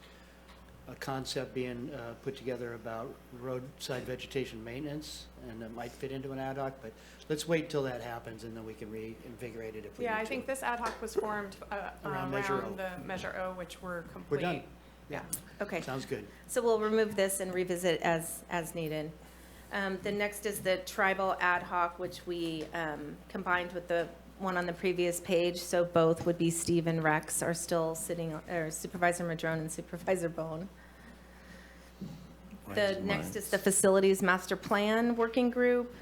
a concept being put together about roadside vegetation maintenance, and that might fit into an ad hoc, but let's wait till that happens, and then we can reinvigorate it if we need to. Yeah, I think this ad hoc was formed Around around Measure O. the Measure O, which we're We're complete. done. Yeah. Okay. Sounds good. So we'll remove this and revisit as needed. The next is the tribal ad hoc, which we combined with the one on the previous page. So both would be Steve and Rex are still sitting, or Supervisor Madrone and Supervisor Bone. The next is the Facilities Master Plan Working Group.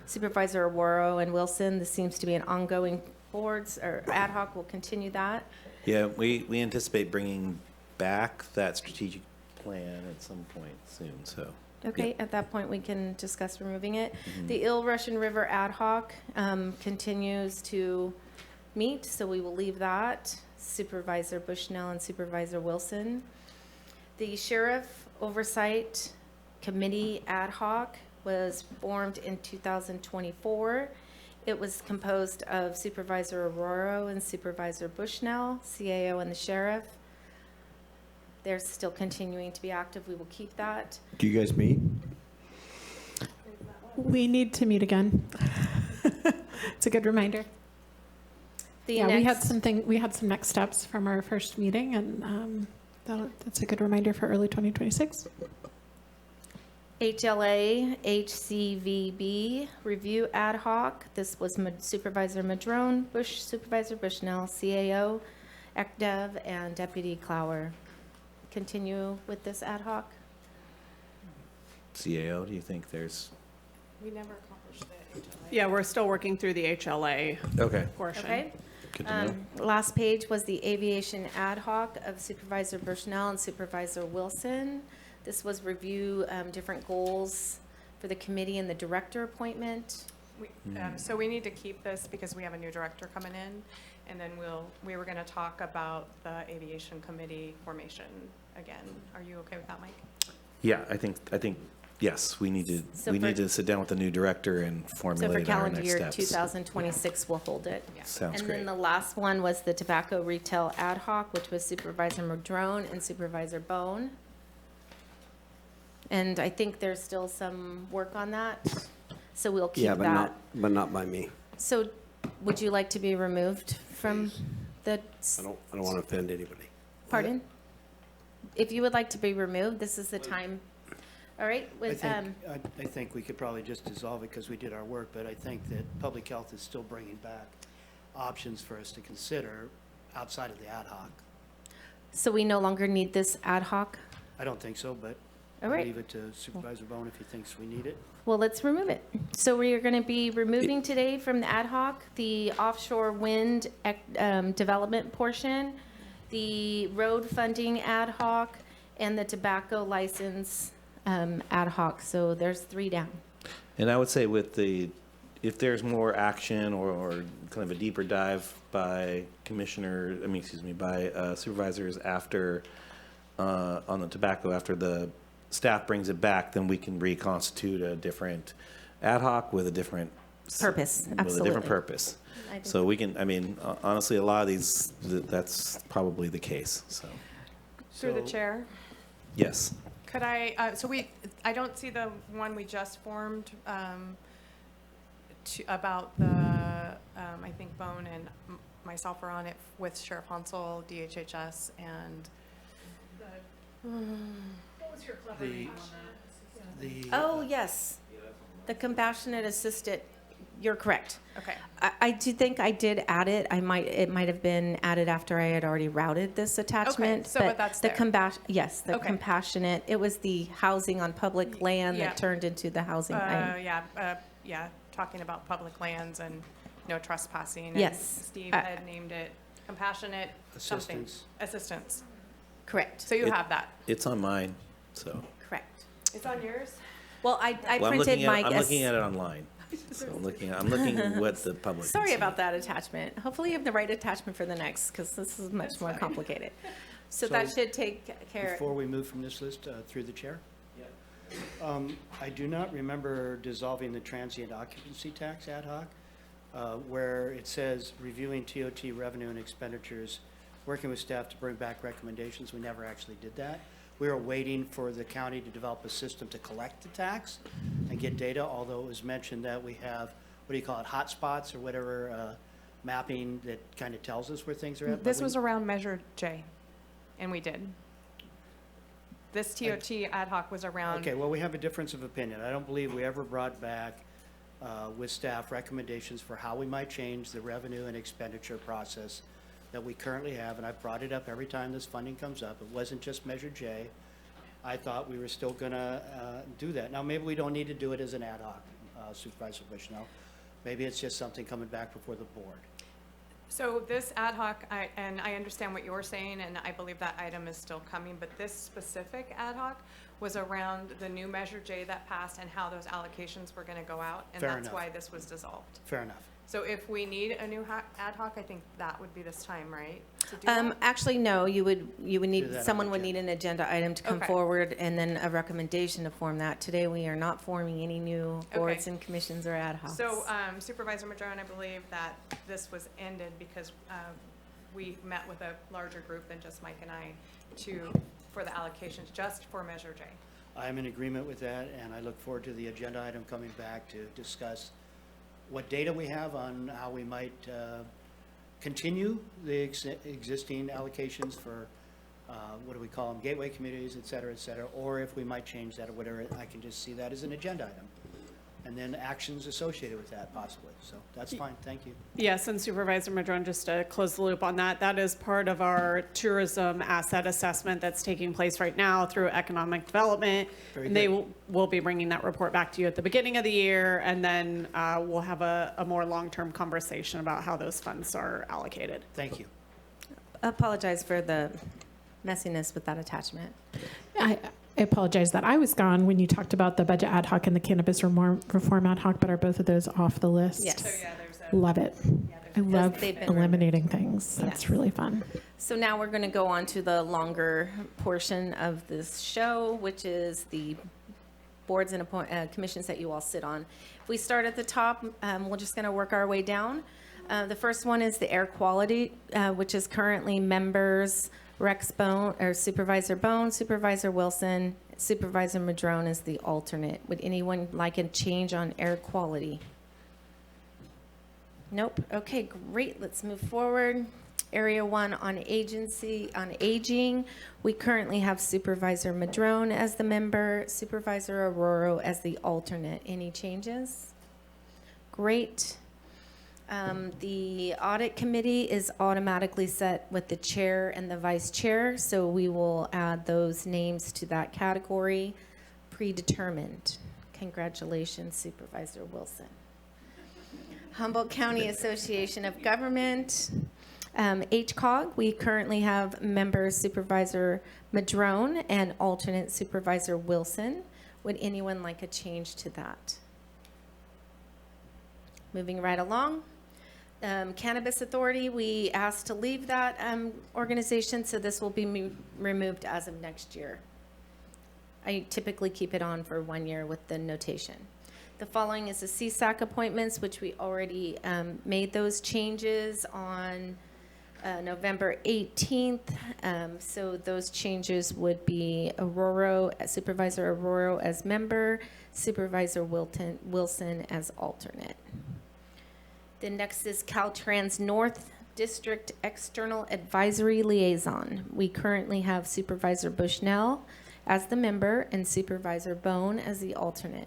Supervisor Aurora and Wilson, this seems to be an ongoing boards, or ad hoc, will continue that. Yeah, we anticipate bringing back that strategic plan at some point soon, so. Okay, at that point, we can discuss removing it. The Ill Russian River ad hoc continues to meet, so we will leave that. Supervisor Bushnell and Supervisor Wilson. The Sheriff Oversight Committee ad hoc was formed in 2024. It was composed of Supervisor Aurora and Supervisor Bushnell, CAO and the Sheriff. They're still continuing to be active. We will keep that. Do you guys meet? We need to meet again. It's a good reminder. We had some next steps from our first meeting, and that's a good reminder for early 2026. HLA, HCVB, review ad hoc. This was Supervisor Madrone, Supervisor Bushnell, CAO, ECDev, and Deputy Clower. Continue with this ad hoc. CAO, do you think there's, We never accomplished the HLA. Yeah, we're still working through the HLA okay. portion. Okay. Good to know. Last page was the aviation ad hoc of Supervisor Bushnell and Supervisor Wilson. This was review different goals for the committee and the director appointment. So we need to keep this because we have a new director coming in, and then we were gonna talk about the aviation committee formation again. Are you okay with that, Mike? Yeah, I think, yes, we need to sit down with the new director and So for formulate our calendar next year steps. 2026, we'll hold it. Sounds And then great. the last one was the tobacco retail ad hoc, which was Supervisor Madrone and Supervisor Bone. And I think there's still some work on that, so we'll keep Yeah, that. but not by me. So would you like to be removed from the, I don't want to offend anybody. pardon? If you would like to be removed, this is the time. All right, with, I think we could probably just dissolve it because we did our work, but I think that public health is still bringing back options for us to consider outside of the ad hoc. so we no longer need this ad hoc? I don't think so, but All I'll right. leave it to Supervisor Bone if he thinks we need it. Well, let's remove it. So we are going to be removing today from the ad hoc, the offshore wind development portion, the road funding ad hoc, and the tobacco license ad hoc. So there's 3 down. And I would say if there's more action or kind of a deeper dive by by supervisors after, on the tobacco, after the staff brings it back, then we can reconstitute a different ad hoc with a different Purpose, With a absolutely. different purpose. I think So we can, honestly, a lot of these, that's probably the case, so, Through the chair. yes. Could I, I don't see the one we just formed about the, I think Bone and myself are on it with Sheriff Hansel, DHHS, and What was your clever name on Oh, yes. The compassionate assistant. You're correct. Okay. I do think I did add it. It might have been added after I had already routed this attachment. so but that's the there. Yes, the Okay. compassionate. It was the housing on public land Yeah. that turned into the housing. Yeah, talking about public lands and no trespassing. and Yes. Steve had named it compassionate something. Assistance. Assistance. Correct. So you It- have that. It's on mine, so. Correct. It's on yours? Well, I Well, printed my. I'm looking at it online, so I'm looking what the public. can Sorry see. about that attachment. Hopefully you have the right attachment for the next, because this is much more complicated. So So that should take care. Before we move from this list, through the chair? I do not remember dissolving the transient occupancy tax ad hoc, where it says reviewing TOT revenue and expenditures, working with staff to bring back recommendations. We never actually did that. We were waiting for the county to develop a system to collect the tax and get data, although it was mentioned that we have, what do you call it, hotspots or whatever, mapping that kind of tells us where things are at. but This we- was around Measure J, and we did. This TOT ad hoc was around. Okay, well, we have a difference of opinion. I don't believe we ever brought back with staff recommendations for how we might change the revenue and expenditure process that we currently have, and I've brought it up every time this funding comes up. It wasn't just Measure J. I thought we were still gonna do that. Now, maybe we don't need to do it as an ad hoc, Supervisor Bushnell. Maybe it's just something coming back before the board. So this ad hoc, and I understand what you're saying, and I believe that item is still coming, but this specific ad hoc was around the new Measure J that passed and how those allocations were gonna go out, and Fair that's enough. why this was dissolved. Fair enough. So if we need a new ad hoc, I think that would be this time, right? To do that? Actually, no, you would Do need, that on someone the would need an agenda item to come Okay. forward and then a recommendation to form that. Today, we are not forming any new boards Okay. and commissions or ad hocs. So Supervisor Madrone, I believe that this was ended because we met with a larger group than just Mike and I for the allocations, just for Measure J. I'm in agreement with that, and I look forward to the agenda item coming back to discuss what data we have on how we might continue the existing allocations for what do we call them, gateway communities, et cetera, or if we might change that or whatever, I can just see that as an agenda item. And then actions associated with that possibly. So that's fine, thank you. Yes, and Supervisor Madrone, just to close the loop on that, that is part of our tourism asset assessment that's taking place right now through economic development. Very And they good. will be bringing that report back to you at the beginning of the year, and then we'll have a more long-term conversation about how those funds are allocated. Thank you. Apologize for the messiness with that attachment. I apologize that I was gone when you talked about the budget ad hoc and the cannabis reform ad hoc, but are both of those off the list? Yes. So, yeah, Love it. I love they've been eliminating things. That's Yes. really fun. So now we're going to go on to the longer portion of this show, which is the boards and commissions that you all sit on. If we start at the top, we're just going to work our way down. The first one is the air quality, which is currently members Rex Bone, or Supervisor Bone, Supervisor Wilson, Supervisor Madrone is the alternate. Would anyone like a change on air quality? Nope. Okay, great. Let's move forward. Area 1 on aging. We currently have Supervisor Madrone as the member, Supervisor Arroyo as the alternate. Any changes? Great. The audit committee is automatically set with the chair and the vice chair, so we will add those names to that category, predetermined. Congratulations, Supervisor Wilson. Humboldt County Association of Government, HCOG, we currently have member Supervisor Madrone and alternate Supervisor Wilson. Would anyone like a change to that? Moving right along. Cannabis Authority, we asked to leave that organization, so this will be removed as of next year. I typically keep it on for 1 year with the notation. The following is the CSAC appointments, which we already made those changes on November 18th. So those changes would be Supervisor Arroyo as member, Supervisor Wilson as alternate. The next is Caltrans North District External Advisory Liaison. We currently have Supervisor Bushnell as the member and Supervisor Bone as the alternate.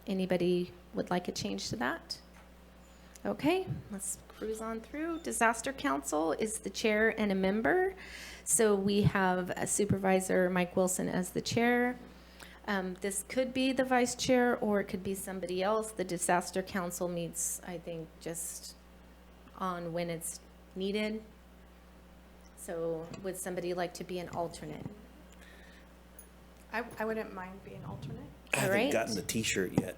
Anybody would like a change to that? Okay, let's cruise on through. Disaster Council is the chair and a member. So we have Supervisor Mike Wilson as the chair. This could be the vice chair or it could be somebody else. The Disaster Council meets, I think, just on when it's needed. So would somebody like to be an alternate? I wouldn't mind being alternate. I haven't gotten the T-shirt yet.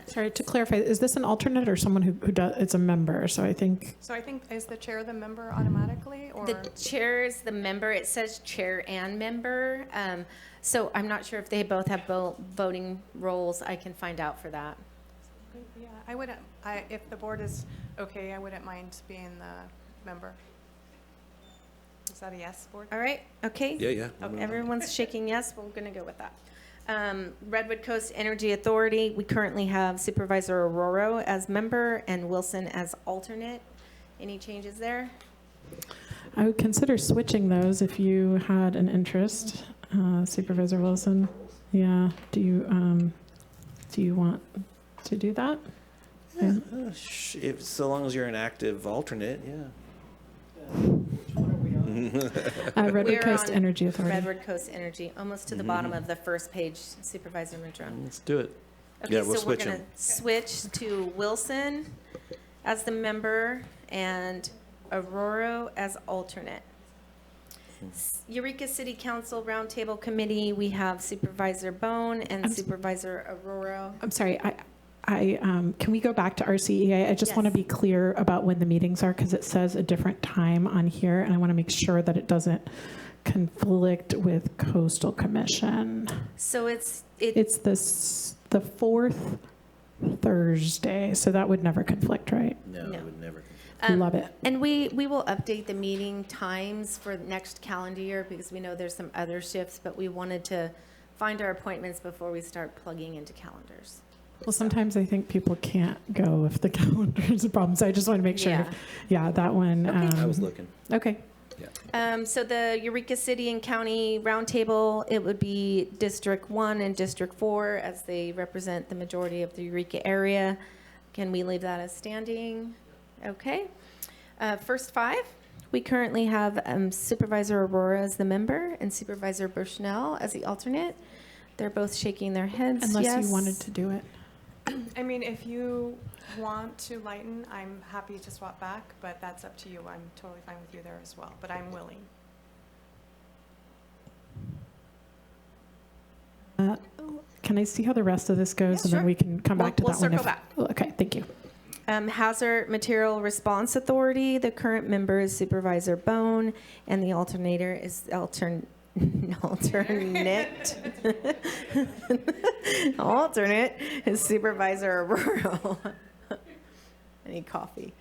Sorry, to clarify, is this an alternate or someone who does, it's a member? So I think, So I think, is the chair the member automatically, or? The chair is the member. It says chair and member. So I'm not sure if they both have voting roles. I can find out for that. Yeah, I wouldn't, if the board is okay, I wouldn't mind being the member. Is that a yes, board? All right, okay? Yeah. Oh, everyone's shaking yes, we're gonna go with that. Redwood Coast Energy Authority, we currently have Supervisor Arroyo as member and Wilson as alternate. Any changes there? I would consider switching those if you had an interest, Supervisor Wilson. Yeah, do you want to do that? If so long as you're an active alternate, yeah. Redwood We're Coast on Energy Authority. Redwood Coast Energy, almost to the bottom of the first page, Supervisor Madrone. Let's do it. Okay, Yeah, we'll so we're switch gonna them. switch to Wilson as the member and Arroyo as alternate. Eureka City Council Roundtable Committee, we have Supervisor Bone and Supervisor Arroyo. I'm sorry, can we go back to RCEA? I just want to Yes. be clear about when the meetings are because it says a different time on here, and I want to make sure that it doesn't conflict with Coastal Commission. So it's the fourth Thursday, so that would never conflict, right? No, it would never. Love it. And we will update the meeting times for next calendar year because we know there's some other shifts, but we wanted to find our appointments before we start plugging into calendars. Well, sometimes I think people can't go if the calendar is a problem, so I just want to make sure. Yeah. Yeah, that one. I was looking. Okay. So the Eureka City and County Roundtable, it would be District 1 and District 4 as they represent the majority of the Eureka area. Can we leave that as standing? Okay. First 5, we currently have Supervisor Aurora as the member and Supervisor Bushnell as the alternate. They're both shaking their heads. Unless yes. you wanted to do it. I mean, if you want to lighten, I'm happy to swap back, but that's up to you. I'm totally fine with you there as well, but I'm willing. Can I see how the rest of this goes, and sure. then we can come back to We'll that one? circle back. Okay, thank you. Hazard Material Response Authority, the current member is Supervisor Bone, and the alternator is alternate. Alternate is Supervisor Aurora. I need coffee.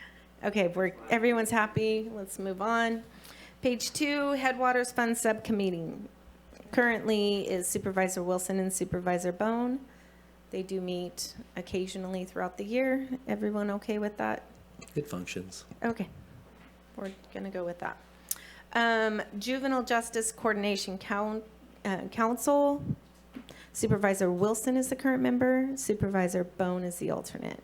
Okay, everyone's happy. Let's move on. Page 2, Headwaters Fund Subcommittee. Currently is Supervisor Wilson and Supervisor Bone. They do meet occasionally throughout the year. Everyone okay with that? It functions. Okay, we're gonna go with that. Juvenile Justice Coordination Council. Supervisor Wilson is the current member. Supervisor Bone is the alternate.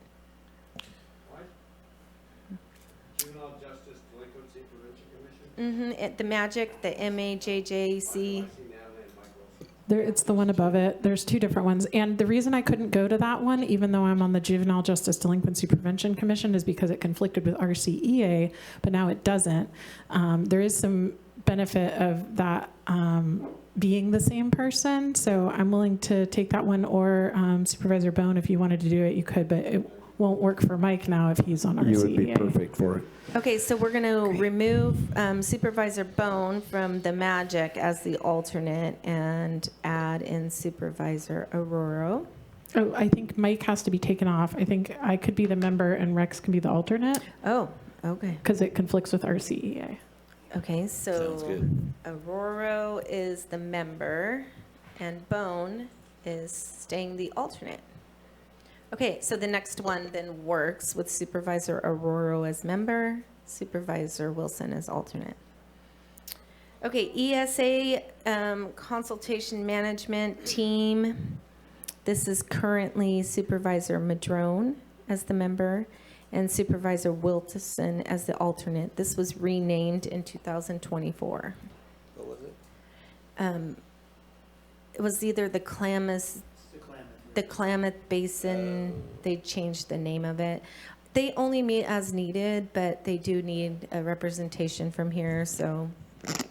Juvenile Justice Delinquency Prevention Commission? The MAJIC, the MAJJC. It's the one above it. There's 2 different ones. And the reason I couldn't go to that one, even though I'm on the Juvenile Justice Delinquency Prevention Commission, is because it conflicted with RCEA, but now it doesn't. There is some benefit of that being the same person. So I'm willing to take that one, or Supervisor Bone, if you wanted to do it, you could, but it won't work for Mike now if he's on RCEA. You would be perfect for it. Okay, so we're going to remove Supervisor Bone from the MAJIC as the alternate and add in Supervisor Aurora. Oh, I think Mike has to be taken off. I think I could be the member and Rex can be the alternate. Oh, okay. Because it conflicts with RCEA. Okay, so Sounds good. Aurora is the member and Bone is staying the alternate. Okay, so the next one then works with Supervisor Aurora as member, Supervisor Wilson as alternate. Okay, ESA Consultation Management Team. This is currently Supervisor Madrone as the member and Supervisor Wilson as the alternate. This was renamed in 2024. What was it? It was either the Klamath Basin. They changed the name of it. They only meet as needed, but they do need a representation from here, so.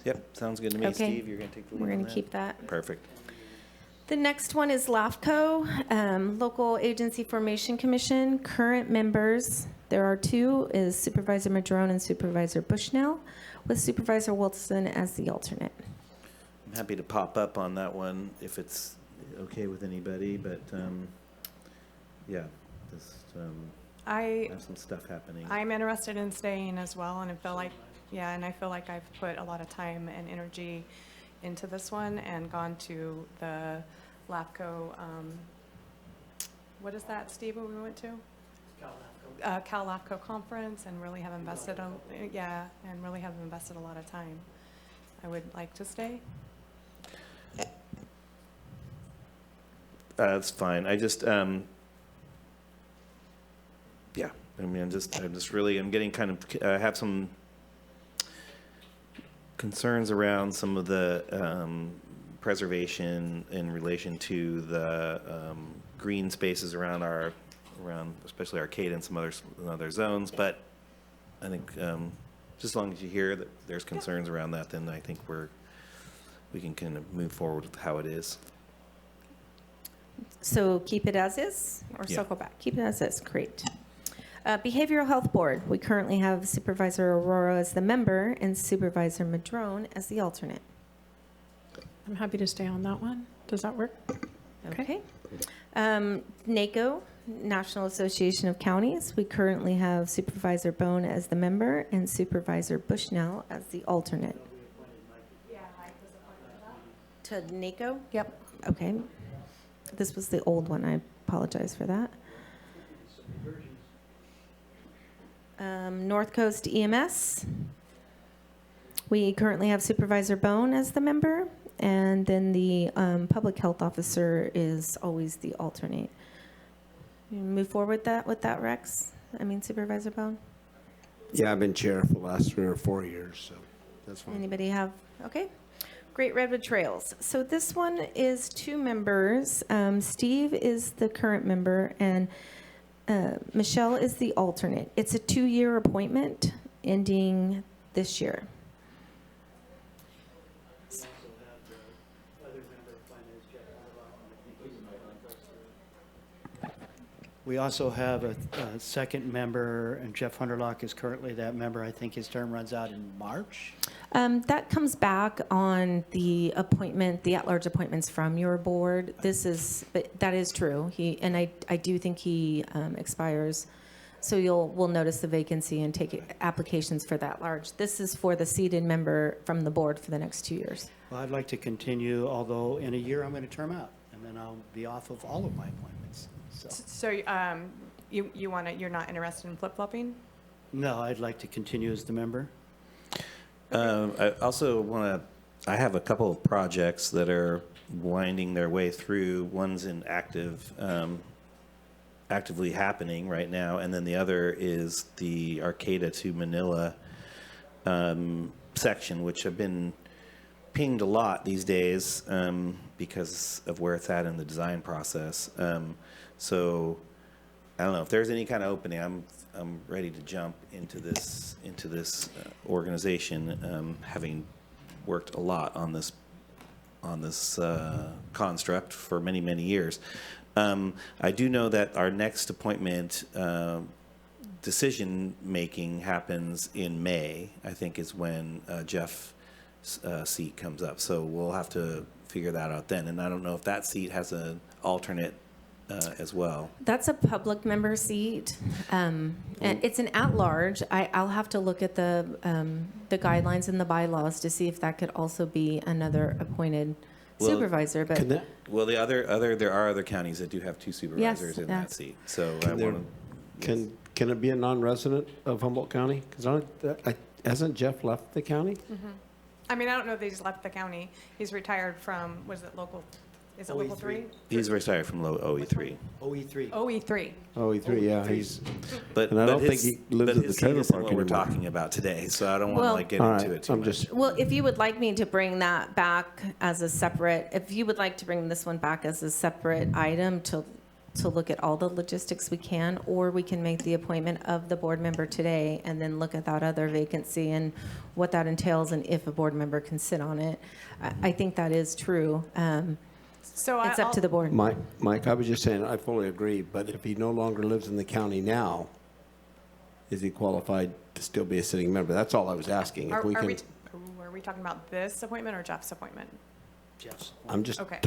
Yep, sounds good to me. Okay. Steve, you're going to take the lead We're on going to keep that. Perfect. The next one is LAFCO, Local Agency Formation Commission. Current members, there are 2, is Supervisor Madrone and Supervisor Bushnell, with Supervisor Wilson as the alternate. I'm happy to pop up on that one if it's okay with anybody, but yeah, just I have some stuff happening. I'm interested in staying as well, and I feel like, and I feel like I've put a lot of time and energy into this one and gone to the LAFCO, what is that, Steve, what we went to? Cal LAFCO conference, and really have invested, and really have invested a lot of time. I would like to stay. That's fine. I just, yeah. I mean, I'm just really, I'm getting kind of, have some concerns around some of the preservation in relation to the green spaces around especially Arcade and some other zones. But I think just as long as you hear that there's concerns around that, then I think we can kind of move forward with how it is. So keep it as is, or Yeah. circle back? Keep it as is, great. Behavioral Health Board, we currently have Supervisor Aurora as the member and Supervisor Madrone as the alternate. I'm happy to stay on that one. Does that work? Okay. NACO, National Association of Counties, we currently have Supervisor Bone as the member and Supervisor Bushnell as the alternate. To NACO? Yep. Okay. This was the old one. I apologize for that. North Coast EMS. We currently have Supervisor Bone as the member, and then the public health officer is always the alternate. You move forward with that, Rex? I mean, Supervisor Bone? Yeah, I've been chair for the last 3 or 4 years, so that's fine. Anybody have, okay. Great Redwood Trails. So this one is 2 members. Steve is the current member, and Michelle is the alternate. It's a 2-year appointment ending this year. We also have a second member, and Jeff Hunterlock is currently that member. I think his term runs out in March. That comes back on the appointment, the at-large appointments from your board. But that is true. I do think he expires. So we'll notice the vacancy and take applications for that large. This is for the seated member from the board for the next 2 years. Well, I'd like to continue, although in a year I'm going to term out, and then I'll be off of all of my appointments. So you're not interested in flip-flopping? No, I'd like to continue as the member. I also I have a couple of projects that are winding their way through. One's in actively happening right now, and then the other is the Arcata to Manila section, which have been pinged a lot these days because of where it's at in the design process. So I don't know if there's any kind of opening. I'm ready to jump into this organization, having worked a lot on this construct for many years. I do know that our next appointment decision making happens in May. I think is when Jeff's seat comes up. So we'll have to figure that out then. And I don't know if that seat has an alternate as well. That's a public member seat. And it's an at-large. I'll have to look at the guidelines and the bylaws to see if that could also be another appointed supervisor. But there are other counties that do have 2 supervisors in that seat. So Can it be a non-resident of Humboldt County? Because hasn't Jeff left the county? Mm-hmm. I mean, I don't know that he's left the county. He's retired from, was it local? Is it local 3? He's retired from OE3. OE3. OE3. OE3, yeah. And I don't think he lives at the trailer park what we're anymore. talking about today, so I don't want to get into it too much. Well, if you would like me to bring that back as a separate, if you would like to bring this one back as a separate item to look at all the logistics, we can, or we can make the appointment of the board member today and then look at that other vacancy and what that entails and if a board member can sit on it. I think that is true. So it's up to the board. Mike, I was just saying, I fully agree, but if he no longer lives in the county now, is he qualified to still be a sitting member? That's all I was asking. Are we talking about this appointment or Jeff's appointment? Jeff's. I'm just Okay.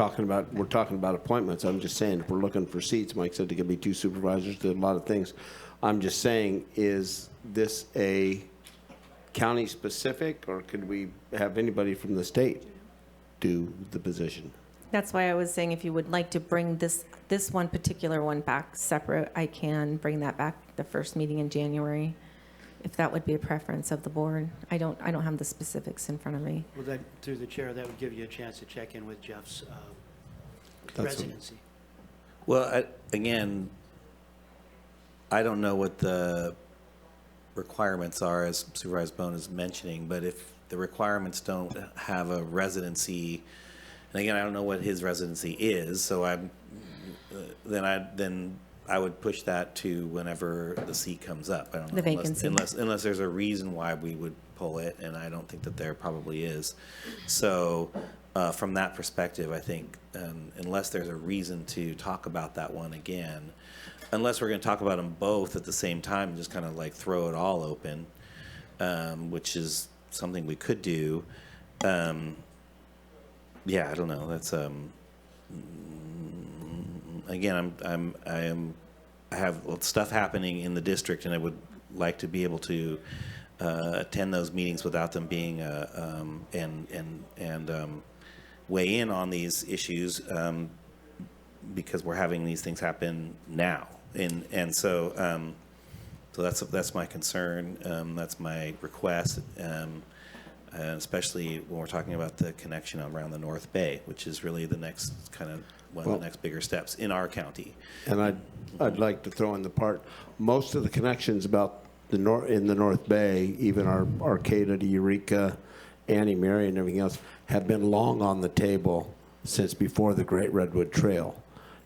we're talking about appointments. I'm just saying, if we're looking for seats, Mike said there could be 2 supervisors, did a lot of things. I'm just saying, is this a county specific, or could we have anybody from the state do the position? That's why I was saying if you would like to bring this one particular one back separate, I can bring that back the first meeting in January, if that would be a preference of the board. I don't have the specifics in front of me. Well, then, through the chair, that would give you a chance to check in with Jeff's residency. Well, again, I don't know what the requirements are, as Supervisor Bone is mentioning, but if the requirements don't have a residency, and again, I don't know what his residency is, so then I would push that to whenever the seat comes up. I don't know, the vacancy. unless there's a reason why we would pull it, and I don't think that there probably is. So from that perspective, I think unless there's a reason to talk about that one again, unless we're going to talk about them both at the same time and just kind of like throw it all open, which is something we could do. Yeah, I don't know. That's again, I have stuff happening in the district, and I would like to be able to attend those meetings without them being and weigh in on these issues because we're having these things happen now, and so that's my concern. That's my request. and especially when we're talking about the connection around the North Bay, which is really the next kind of one of the next bigger steps in our county. And I'd like to throw in the part, most of the connections about in the North Bay, even our Arcata to Eureka, Annie Mary and everything else, have been long on the table since before the Great Redwood Trail.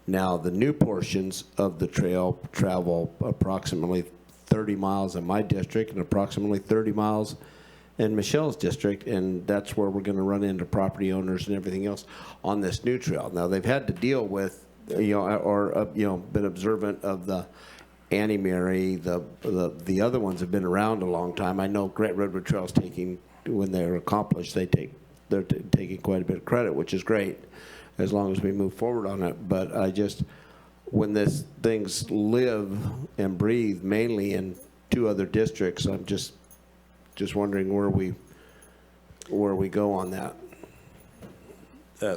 Now, the new portions of the trail travel approximately 30 miles in my district and approximately 30 miles in Michelle's district, and that's where we're going to run into property owners and everything else on this new trail. Now, they've had to deal with, been observant of the Annie Mary. The other ones have been around a long time. I know Great Redwood Trail's when they're accomplished, they're taking quite a bit of credit, which is great, as long as we move forward on it. But when these things live and breathe mainly in 2 other districts, I'm just wondering where we go on that.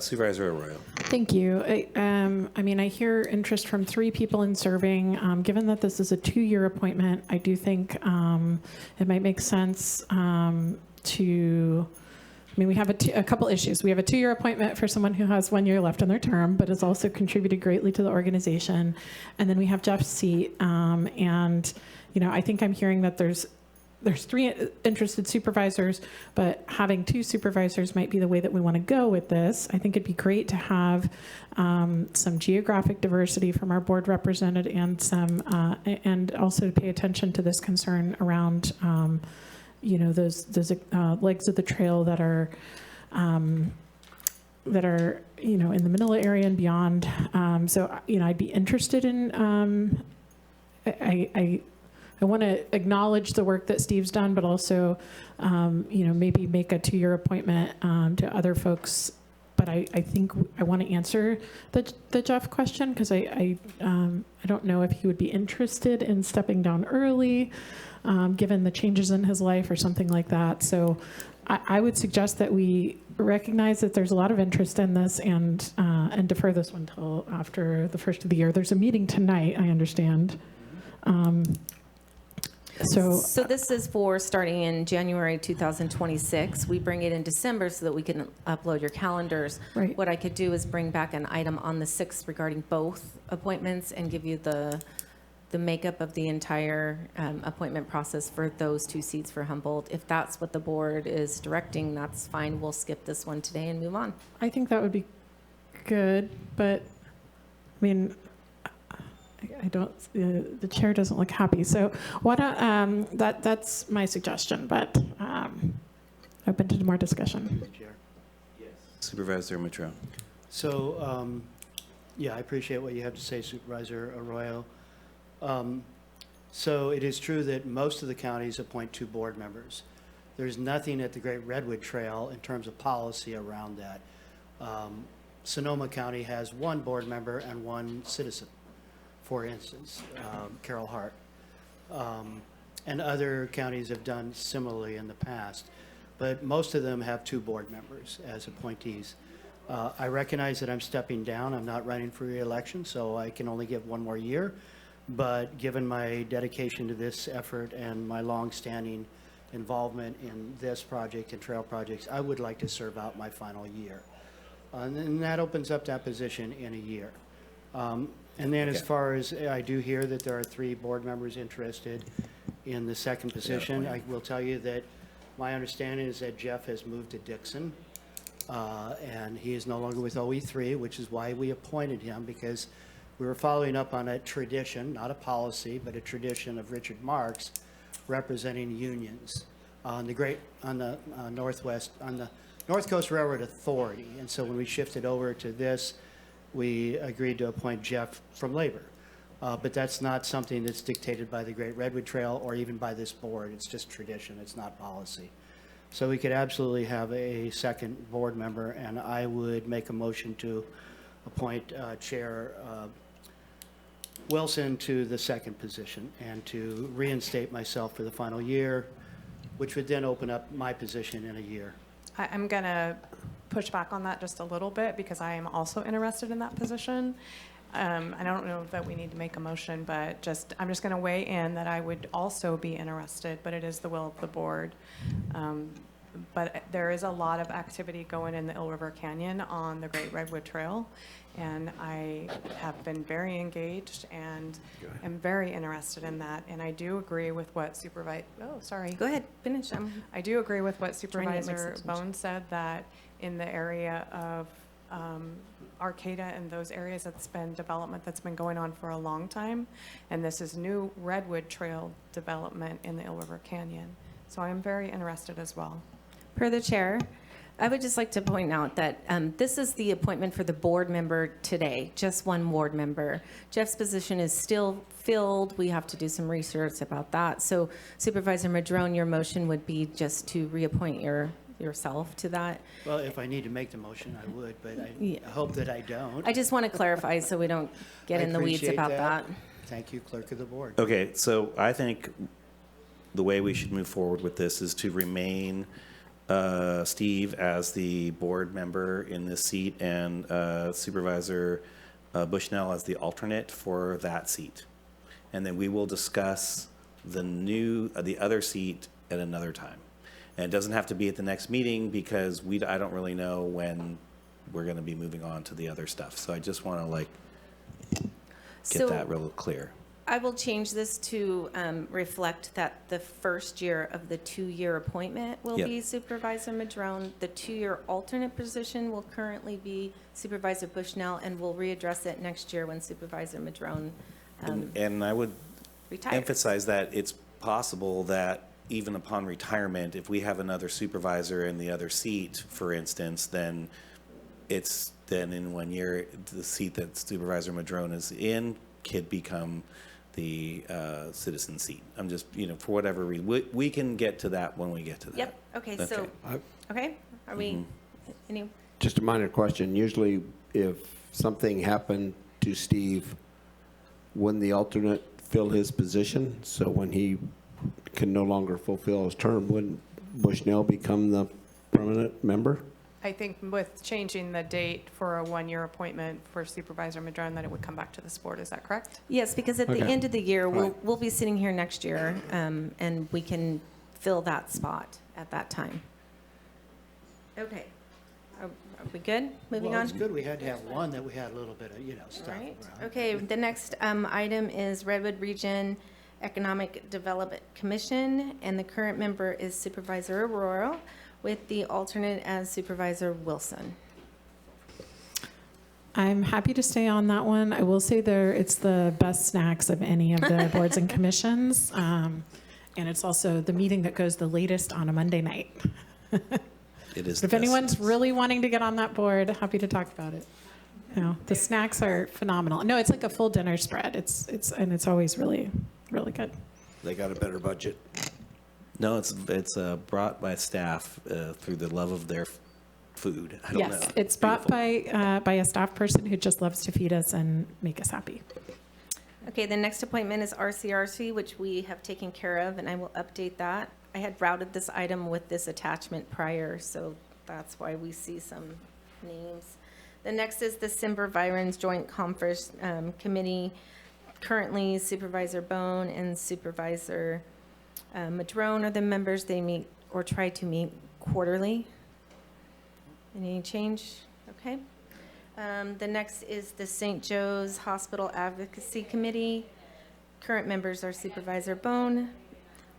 Supervisor Arroyo. Thank you. I hear interest from 3 people in serving. Given that this is a 2-year appointment, I do think it might make sense we have a couple issues. We have a 2-year appointment for someone who has 1 year left on their term, but has also contributed greatly to the organization. And then we have Jeff's seat. I think I'm hearing that there's 3 interested supervisors, but having 2 supervisors might be the way that we want to go with this. I think it'd be great to have some geographic diversity from our board represented and also to pay attention to this concern around those legs of the trail that are in the Manila area and beyond. I'd be interested in. I want to acknowledge the work that Steve's done, but also, maybe make a 2-year appointment to other folks. But I think I want to answer the Jeff question, because I don't know if he would be interested in stepping down early, given the changes in his life or something like that. So I would suggest that we recognize that there's a lot of interest in this and defer this one until after the first of the year. There's a meeting tonight, I understand. So this is for starting in January 2026. We bring it in December so that we can upload your calendars. Right. What I could do is bring back an item on the 6th regarding both appointments and give you the makeup of the entire appointment process for those 2 seats for Humboldt. If that's what the board is directing, that's fine. We'll skip this one today and move on. I think that would be good, but I don't. The chair doesn't look happy. So why don't that's my suggestion, but open to more discussion. Chair. Yes. Supervisor Mitro. So, I appreciate what you have to say, Supervisor Arroyo. So it is true that most of the counties appoint 2 board members. There's nothing at the Great Redwood Trail in terms of policy around that. Sonoma County has 1 board member and 1 citizen, for instance, Carol Hart. And other counties have done similarly in the past. But most of them have 2 board members as appointees. I recognize that I'm stepping down. I'm not running for re-election, so I can only give 1 more year. But given my dedication to this effort and my long-standing involvement in this project and trail projects, I would like to serve out my final year. And that opens up that position in a year. And then as far as, I do hear that there are 3 board members interested in the second position. I will tell you that my understanding is that Jeff has moved to Dixon, and he is no longer with OE3, which is why we appointed him, because we were following up on a tradition, not a policy, but a tradition of Richard Marks representing unions on the North Coast Railroad Authority. And so when we shifted over to this, we agreed to appoint Jeff from labor. But that's not something that's dictated by the Great Redwood Trail or even by this board. It's just tradition. It's not policy. So we could absolutely have a second board member, and I would make a motion to appoint Chair Wilson to the second position and to reinstate myself for the final year, which would then open up my position in a year. I'm going to push back on that just a little bit because I am also interested in that position. I don't know that we need to make a motion, but I'm just going to weigh in that I would also be interested, but it is the will of the board. But there is a lot of activity going in the Ill River Canyon on the Great Redwood Trail. And I have been very engaged and am very interested in that. And I do agree with what Go ahead, finish. I do agree with what trying to get my Supervisor attention. Bone said, that in the area of Arcata and those areas, that's been development that's been going on for a long time. And this is new Redwood Trail development in the Ill River Canyon. So I am very interested as well. Per the chair, I would just like to point out that this is the appointment for the board member today, just one board member. Jeff's position is still filled. We have to do some research about that. So Supervisor Madrone, your motion would be just to reappoint yourself to that. Well, if I need to make the motion, I would, but I Yeah. hope that I don't. I just want to clarify so we don't get I in the weeds appreciate about that. Thank you, Clerk of the Board. Okay, so I think the way we should move forward with this is to remain Steve as the board member in this seat and Supervisor Bushnell as the alternate for that seat. And then we will discuss the other seat at another time. And it doesn't have to be at the next meeting because I don't really know when we're going to be moving on to the other stuff. So I just want to get that real clear. I will change this to reflect that the first year of the 2-year appointment will Yep. be Supervisor Madrone. The 2-year alternate position will currently be Supervisor Bushnell, and we'll readdress it next year when Supervisor Madrone And I would retires. emphasize that it's possible that even upon retirement, if we have another supervisor in the other seat, for instance, then in 1 year, the seat that Supervisor Madrone is in could become the citizen seat. I'm just, for whatever reason, we can get to that when we get to that. Yep, okay, so, okay, are we, any, Just a minor question. Usually, if something happened to Steve, wouldn't the alternate fill his position? So when he can no longer fulfill his term, wouldn't Bushnell become the permanent member? I think with changing the date for a 1-year appointment for Supervisor Madrone, that it would come back to this board. Is that correct? yes, because at the Okay. end of the year, Right. we'll be sitting here next year, and we can fill that spot at that time. Okay, are we good? Moving Well, on? it's good we had to have one that we had a little bit of, stuff Right. around. Okay, the next item is Redwood Region Economic Development Commission, and the current member is Supervisor Arroyo, with the alternate as Supervisor Wilson. I'm happy to stay on that one. I will say it's the best snacks of any of the boards and commissions. And it's also the meeting that goes the latest on a Monday night. It is. If anyone's really wanting to get on that board, happy to talk about it. The snacks are phenomenal. No, it's like a full dinner spread. It's always really, really good. They got a better budget. No, it's brought by staff through the love of their food. I don't know. Yes, it's brought by a staff person who just loves to feed us and make us happy. Okay, the next appointment is RCRC, which we have taken care of, and I will update that. I had routed this item with this attachment prior, so that's why we see some names. The next is the Supervisors Joint Conference Committee. Currently, Supervisor Bone and Supervisor Madrone are the members. They meet or try to meet quarterly. Any change? Okay. The next is the St. Joe's Hospital Advocacy Committee. Current members are Supervisor Bone.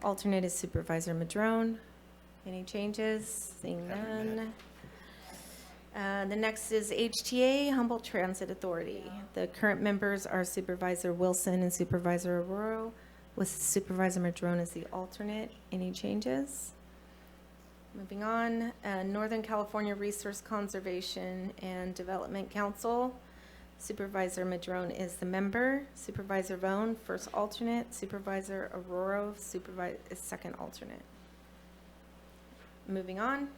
Alternate is Supervisor Madrone. Any changes? Seeing none. The next is HTA, Humboldt Transit Authority. The current members are Supervisor Wilson and Supervisor Arroyo, with Supervisor Madrone as the alternate. Any changes? Moving on, Northern California Resource Conservation and Development Council. Supervisor Madrone is the member. Supervisor Bone, first alternate. Supervisor Arroyo, is second alternate. Moving on.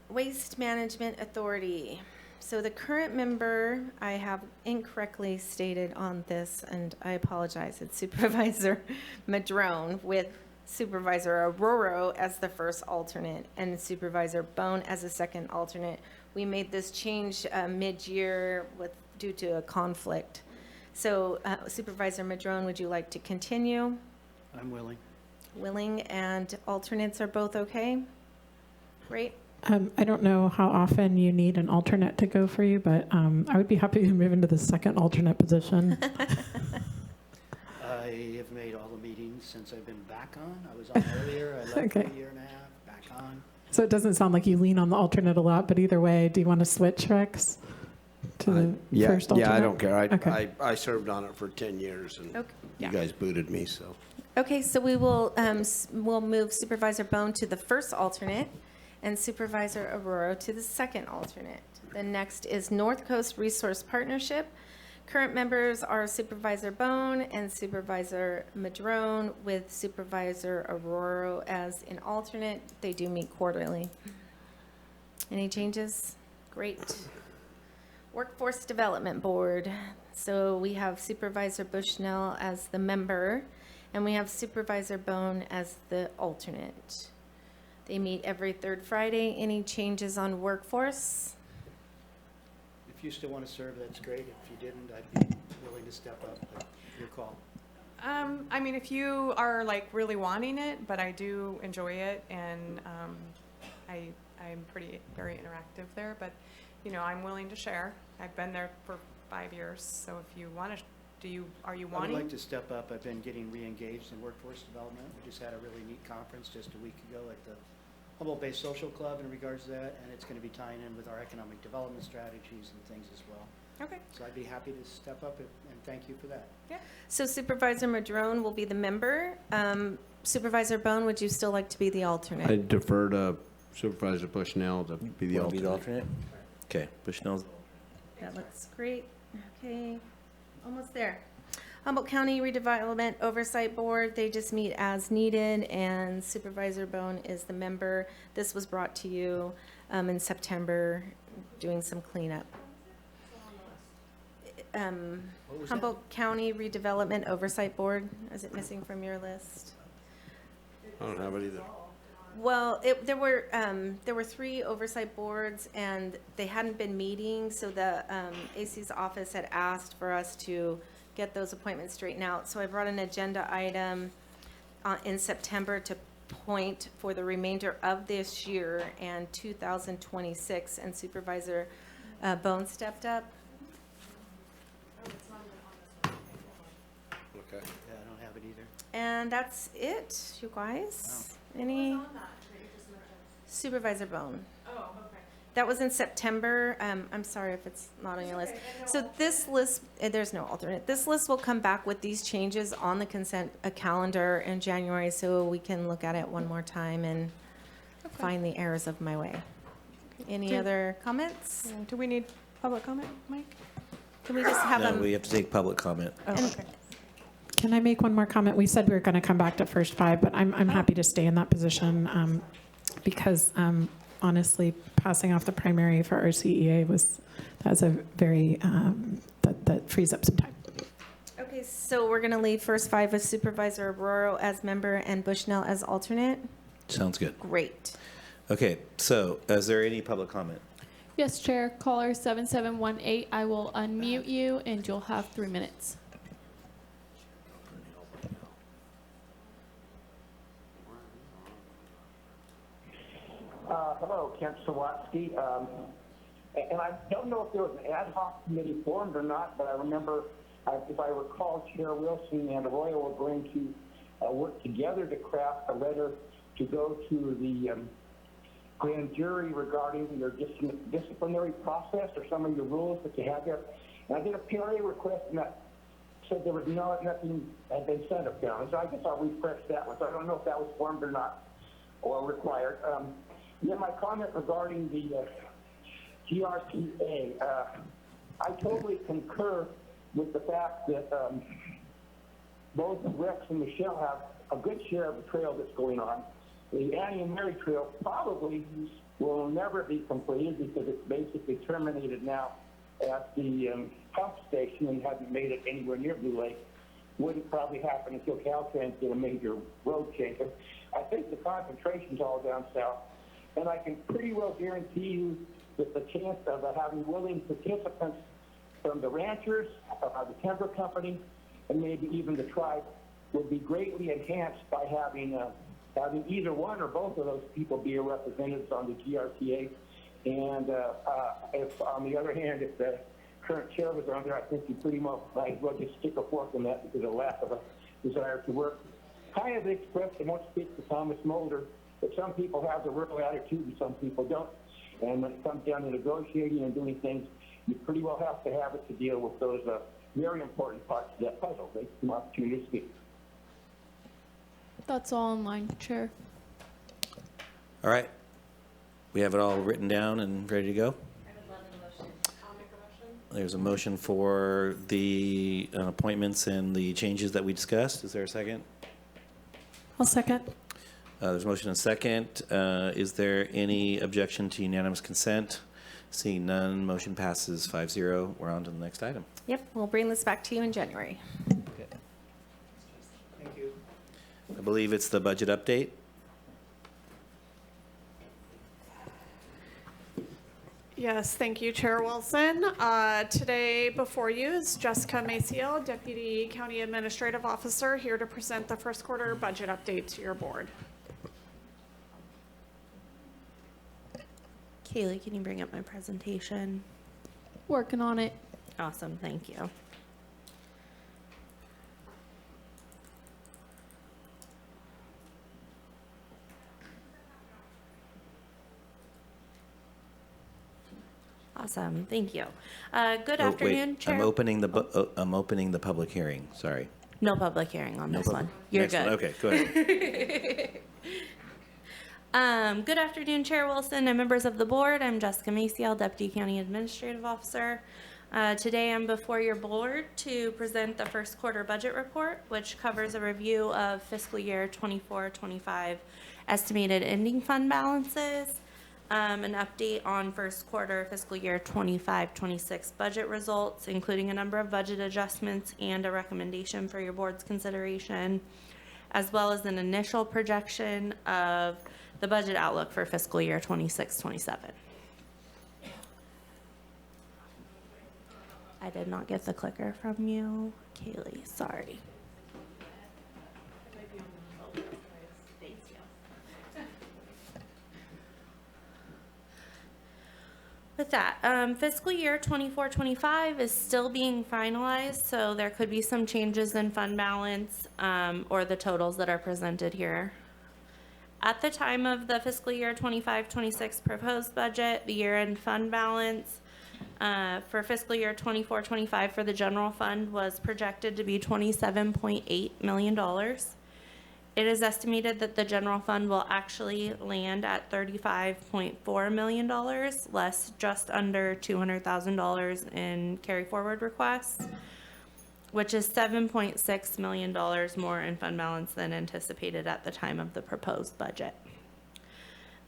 Waste Management Authority. So the current member, I have incorrectly stated on this, and I apologize, it's Supervisor Madrone with Supervisor Arroyo as the first alternate and Supervisor Bone as the second alternate. We made this change mid-year due to a conflict. So Supervisor Madrone, would you like to continue? I'm willing. Willing and alternates are both okay? Great. I don't know how often you need an alternate to go for you, but I would be happy to move into the second alternate position. I have made all the meetings since I've been back on. I was on earlier, I left for Okay. a year and a half, back on. So it doesn't sound like you lean on the alternate a lot, but either way, do you want to switch, Rex? To the Yeah, first alternate? yeah, I don't care. Okay. I served on it for 10 years, and Okay. you guys booted me, so. Okay, so we will, we'll move Supervisor Bone to the first alternate and Supervisor Aurora to the second alternate. The next is North Coast Resource Partnership. Current members are Supervisor Bone and Supervisor Madrone, with Supervisor Aurora as an alternate. They do meet quarterly. Any changes? Great. Workforce Development Board. So we have Supervisor Bushnell as the member, and we have Supervisor Bone as the alternate. They meet every third Friday. Any changes on workforce? If you still want to serve, that's great. If you didn't, I'd be willing to step up, but your call. I mean, if you are like really wanting it, but I do enjoy it, and I'm very interactive there, but you know, I'm willing to share. I've been there for 5 years, so if you want to, are you I wanting? would like to step up. I've been getting re-engaged in workforce development. We just had a really neat conference just a week ago at the Humboldt-based Social Club in regards to that, and it's going to be tying in with our economic development strategies and things as well. Okay. So I'd be happy to step up and thank you for that. Yeah. So Supervisor Madrone will be the member. Supervisor Bone, would you still like to be the alternate? I defer to Supervisor Bushnell to be the Wanna be alternate. Okay, Bushnell's. That looks great. Okay, almost there. Humboldt County Redevelopment Oversight Board, they just meet as needed, and Supervisor Bone is the member. This was brought to you in September, doing some cleanup. Humboldt County Redevelopment Oversight Board, is it missing from your list? I don't have it either. Well, there were 3 oversight boards, and they hadn't been meeting, so the AC's office had asked for us to get those appointments straightened out. So I brought an agenda item in September to point for the remainder of this year and 2026, and Supervisor Bone stepped up. Okay. Yeah, I don't have it either. And that's it, you guys. Any? Supervisor Bone. Oh, okay. That was in September. I'm sorry if it's not on your list. So this list, there's no alternate. This list will come back with these changes on the consent calendar in January, so we can look at it one more time and find the errors of my way. Any other comments? Yeah, do we need public comment, Mike? Can we just have No, them? we have to take public comment. Oh, okay. Can I make one more comment? We said we were going to come back to first 5, but I'm happy to stay in that position because honestly, passing off the primary for our CEA that's a very, that frees up some time. Okay, so we're going to leave first 5 with Supervisor Aurora as member and Bushnell as alternate. Sounds good. Great. Okay, so is there any public comment? Yes, Chair. Caller 7718, I will unmute you, and you'll have 3 minutes. Hello, Kent Sawatsky. And I don't know if there was an ad hoc committee formed or not, but I remember, if I recall, Chair Wilson and Arroyo were going to work together to craft a letter to go to the grand jury regarding your disciplinary process or some of your rules that you have there. And I did a PRA request, and that said there was nothing had been sent apparently. So I guess I'll refresh that one. So I don't know if that was formed or not, or required. Then my comment regarding the GRTA, I totally concur with the fact that both Rex and Michelle have a good share of the trail that's going on. The Annie and Mary Trail probably will never be completed because it's basically terminated now at the pump station and hasn't made it anywhere near Blue Lake. Wouldn't probably happen until Caltrans did a major road change. I think the concentration's all down south. And I can pretty well guarantee you that the chance of having willing participants from the ranchers, the timber company, and maybe even the tribe would be greatly enhanced by having either one or both of those people be a representative on the GRTA. And if, on the other hand, if the current chair was on there, I think you pretty much might as well just stick a fork in that because of lack of a desire to work. Kind of expressed, I won't speak to Thomas Mulder, but some people have the real attitude and some people don't. And when it comes down to negotiating and doing things, you pretty well have to have it to deal with those very important parts of that puzzle. Thanks for the opportunity to speak. That's all online, Chair. All right. We have it all written down and ready to go? There's a motion for the appointments and the changes that we discussed. Is there a second? I'll second. There's a motion and second. Is there any objection to unanimous consent? Seeing none, motion passes 5-0. We're on to the next item. Yep, we'll bring this back to you in January. Thank you. I believe it's the budget update. Yes, thank you, Chair Wilson. Today before you is Jessica Maciel, Deputy County Administrative Officer, here to present the first quarter budget update to your board. Kaylee, can you bring up my presentation? Working on it. Awesome, thank you. Awesome, thank you. Good afternoon, Chair. I'm opening the public hearing. Sorry. No public hearing on No this public- one. You're next one. good. Okay, go ahead. Good afternoon, Chair Wilson and members of the board. I'm Jessica Maciel, Deputy County Administrative Officer. Today I'm before your board to present the first quarter budget report, which covers a review of fiscal year 24-25 estimated ending fund balances, an update on first quarter fiscal year 25-26 budget results, including a number of budget adjustments and a recommendation for your board's consideration, as well as an initial projection of the budget outlook for fiscal year 26-27. I did not get the clicker from you, Kaylee, sorry. With that, fiscal year 24-25 is still being finalized, so there could be some changes in fund balance or the totals that are presented here. At the time of the fiscal year 25-26 proposed budget, the year-end fund balance for fiscal year 24-25 for the general fund was projected to be $27.8 million. It is estimated that the general fund will actually land at $35.4 million, less just under $200,000 in carry forward requests, which is $7.6 million more in fund balance than anticipated at the time of the proposed budget.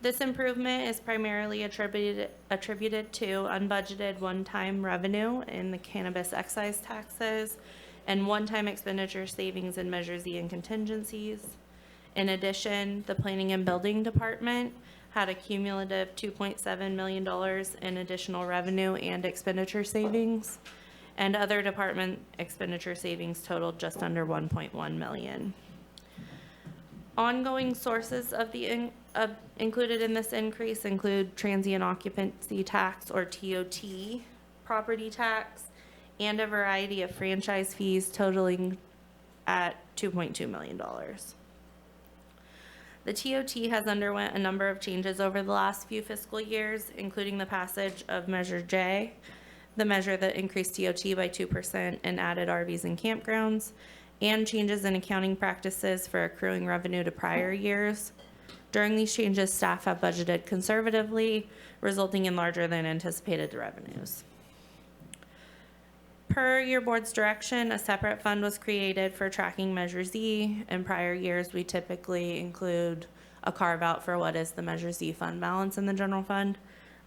This improvement is primarily attributed to unbudgeted one-time revenue in the cannabis excise taxes and one-time expenditure savings in Measure Z and contingencies. In addition, the Planning and Building Department had a cumulative $2.7 million in additional revenue and expenditure savings, and other department expenditure savings totaled just under $1.1 million. Ongoing sources of the included in this increase include transient occupancy tax, or TOT, property tax, and a variety of franchise fees totaling at $2.2 million. The TOT has underwent a number of changes over the last few fiscal years, including the passage of Measure J, the measure that increased TOT by 2% and added RVs and campgrounds, and changes in accounting practices for accruing revenue to prior years. During these changes, staff have budgeted conservatively, resulting in larger than anticipated revenues. Per your board's direction, a separate fund was created for tracking Measure Z. In prior years, we typically include a carve out for what is the Measure Z fund balance in the general fund.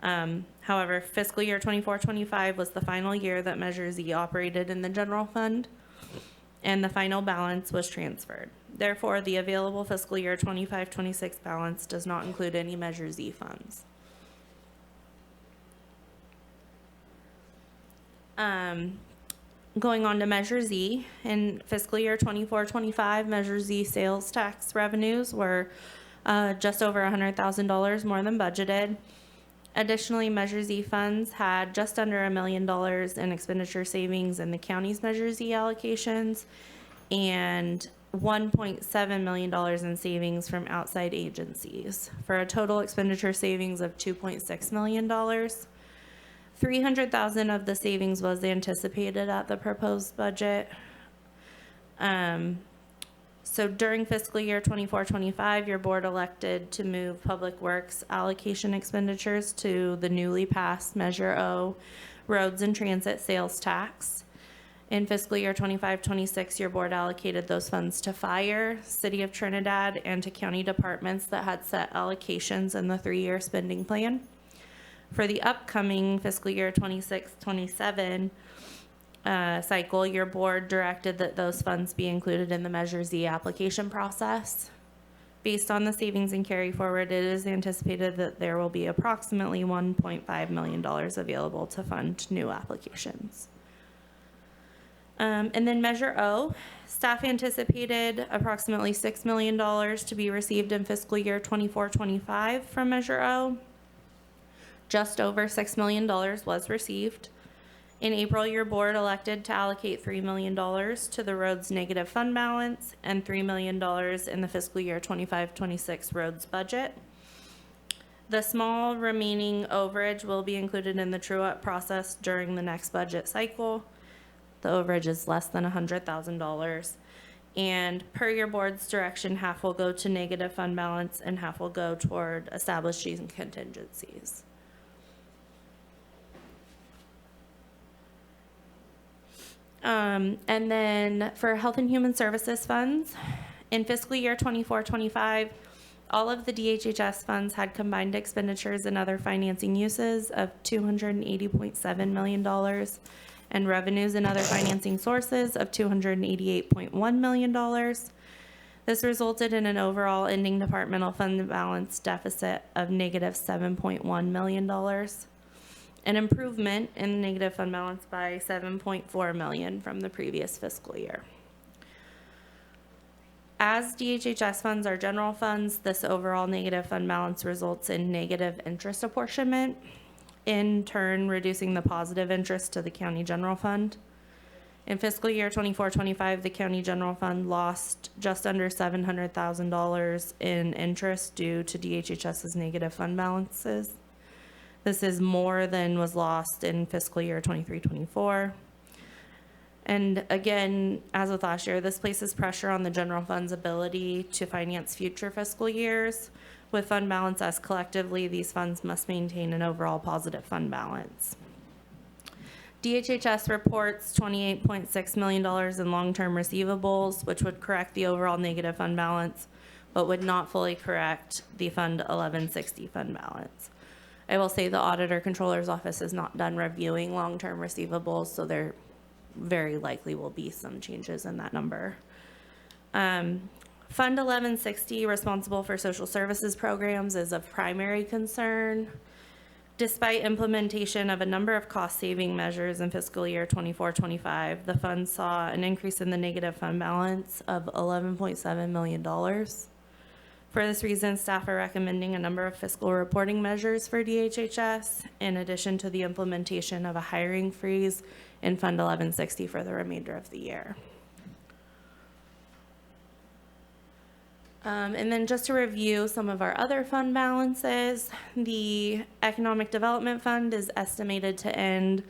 However, fiscal year 24-25 was the final year that Measure Z operated in the general fund, and the final balance was transferred. Therefore, the available fiscal year 25-26 balance does not include any Measure Z funds. Going on to Measure Z, in fiscal year 24-25, Measure Z sales tax revenues were just over $100,000 more than budgeted. Additionally, Measure Z funds had just under $1 million in expenditure savings in the county's Measure Z allocations and $1.7 million in savings from outside agencies for a total expenditure savings of $2.6 million. $300,000 of the savings was anticipated at the proposed budget. So during fiscal year 24-25, your board elected to move Public Works allocation expenditures to the newly passed Measure O, Roads and Transit Sales Tax. In fiscal year 25-26, your board allocated those funds to Fire, City of Trinidad, and to county departments that had set allocations in the 3-year spending plan. For the upcoming fiscal year 26-27 cycle, your board directed that those funds be included in the Measure Z application process. Based on the savings and carry forward, it is anticipated that there will be approximately $1.5 million available to fund new applications. And then Measure O, staff anticipated approximately $6 million to be received in fiscal year 24-25 from Measure O. Just over $6 million was received. In April, your board elected to allocate $3 million to the roads negative fund balance and $3 million in the fiscal year 25-26 roads budget. The small remaining overage will be included in the true-up process during the next budget cycle. The overage is less than $100,000. And per your board's direction, half will go to negative fund balance and half will go toward establishing contingencies. And then for Health and Human Services funds, in fiscal year 24-25, all of the DHHS funds had combined expenditures and other financing uses of $280.7 million and revenues and other financing sources of $288.1 million. This resulted in an overall ending departmental fund balance deficit of negative $7.1 million. An improvement in negative fund balance by $7.4 million from the previous fiscal year. As DHHS funds are general funds, this overall negative fund balance results in negative interest apportionment, in turn reducing the positive interest to the county general fund. In fiscal year 24-25, the county general fund lost just under $700,000 in interest due to DHHS's negative fund balances. This is more than was lost in fiscal year 23-24. And again, as with last year, this places pressure on the general fund's ability to finance future fiscal years. With fund balance as collectively, these funds must maintain an overall positive fund balance. DHHS reports $28.6 million in long-term receivables, which would correct the overall negative fund balance, but would not fully correct the Fund 1160 fund balance. I will say the Auditor Controller's Office is not done reviewing long-term receivables, so there very likely will be some changes in that number. Fund 1160, responsible for social services programs, is of primary concern. Despite implementation of a number of cost-saving measures in fiscal year 24-25, the fund saw an increase in the negative fund balance of $11.7 million. For this reason, staff are recommending a number of fiscal reporting measures for DHHS, in addition to the implementation of a hiring freeze in Fund 1160 for the remainder of the year. And then just to review some of our other fund balances, the Economic Development Fund is estimated to end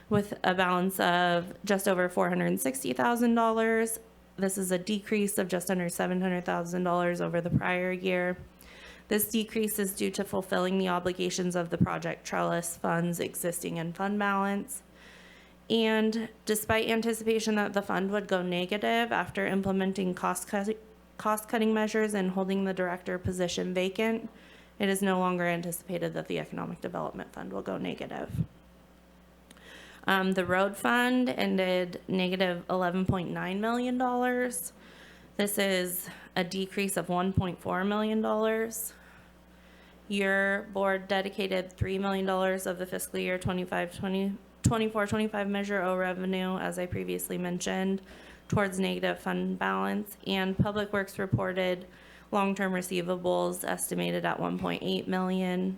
with a balance of just over $460,000. This is a decrease of just under $700,000 over the prior year. This decrease is due to fulfilling the obligations of the Project Trellis funds existing in fund balance. And despite anticipation that the fund would go negative after implementing cost-cutting measures and holding the director position vacant, it is no longer anticipated that the Economic Development Fund will go negative. The road fund ended negative $11.9 million. This is a decrease of $1.4 million. Your board dedicated $3 million of the fiscal year 25-26 24-25 Measure O revenue, as I previously mentioned, towards negative fund balance, and Public Works reported long-term receivables estimated at 1.8 million.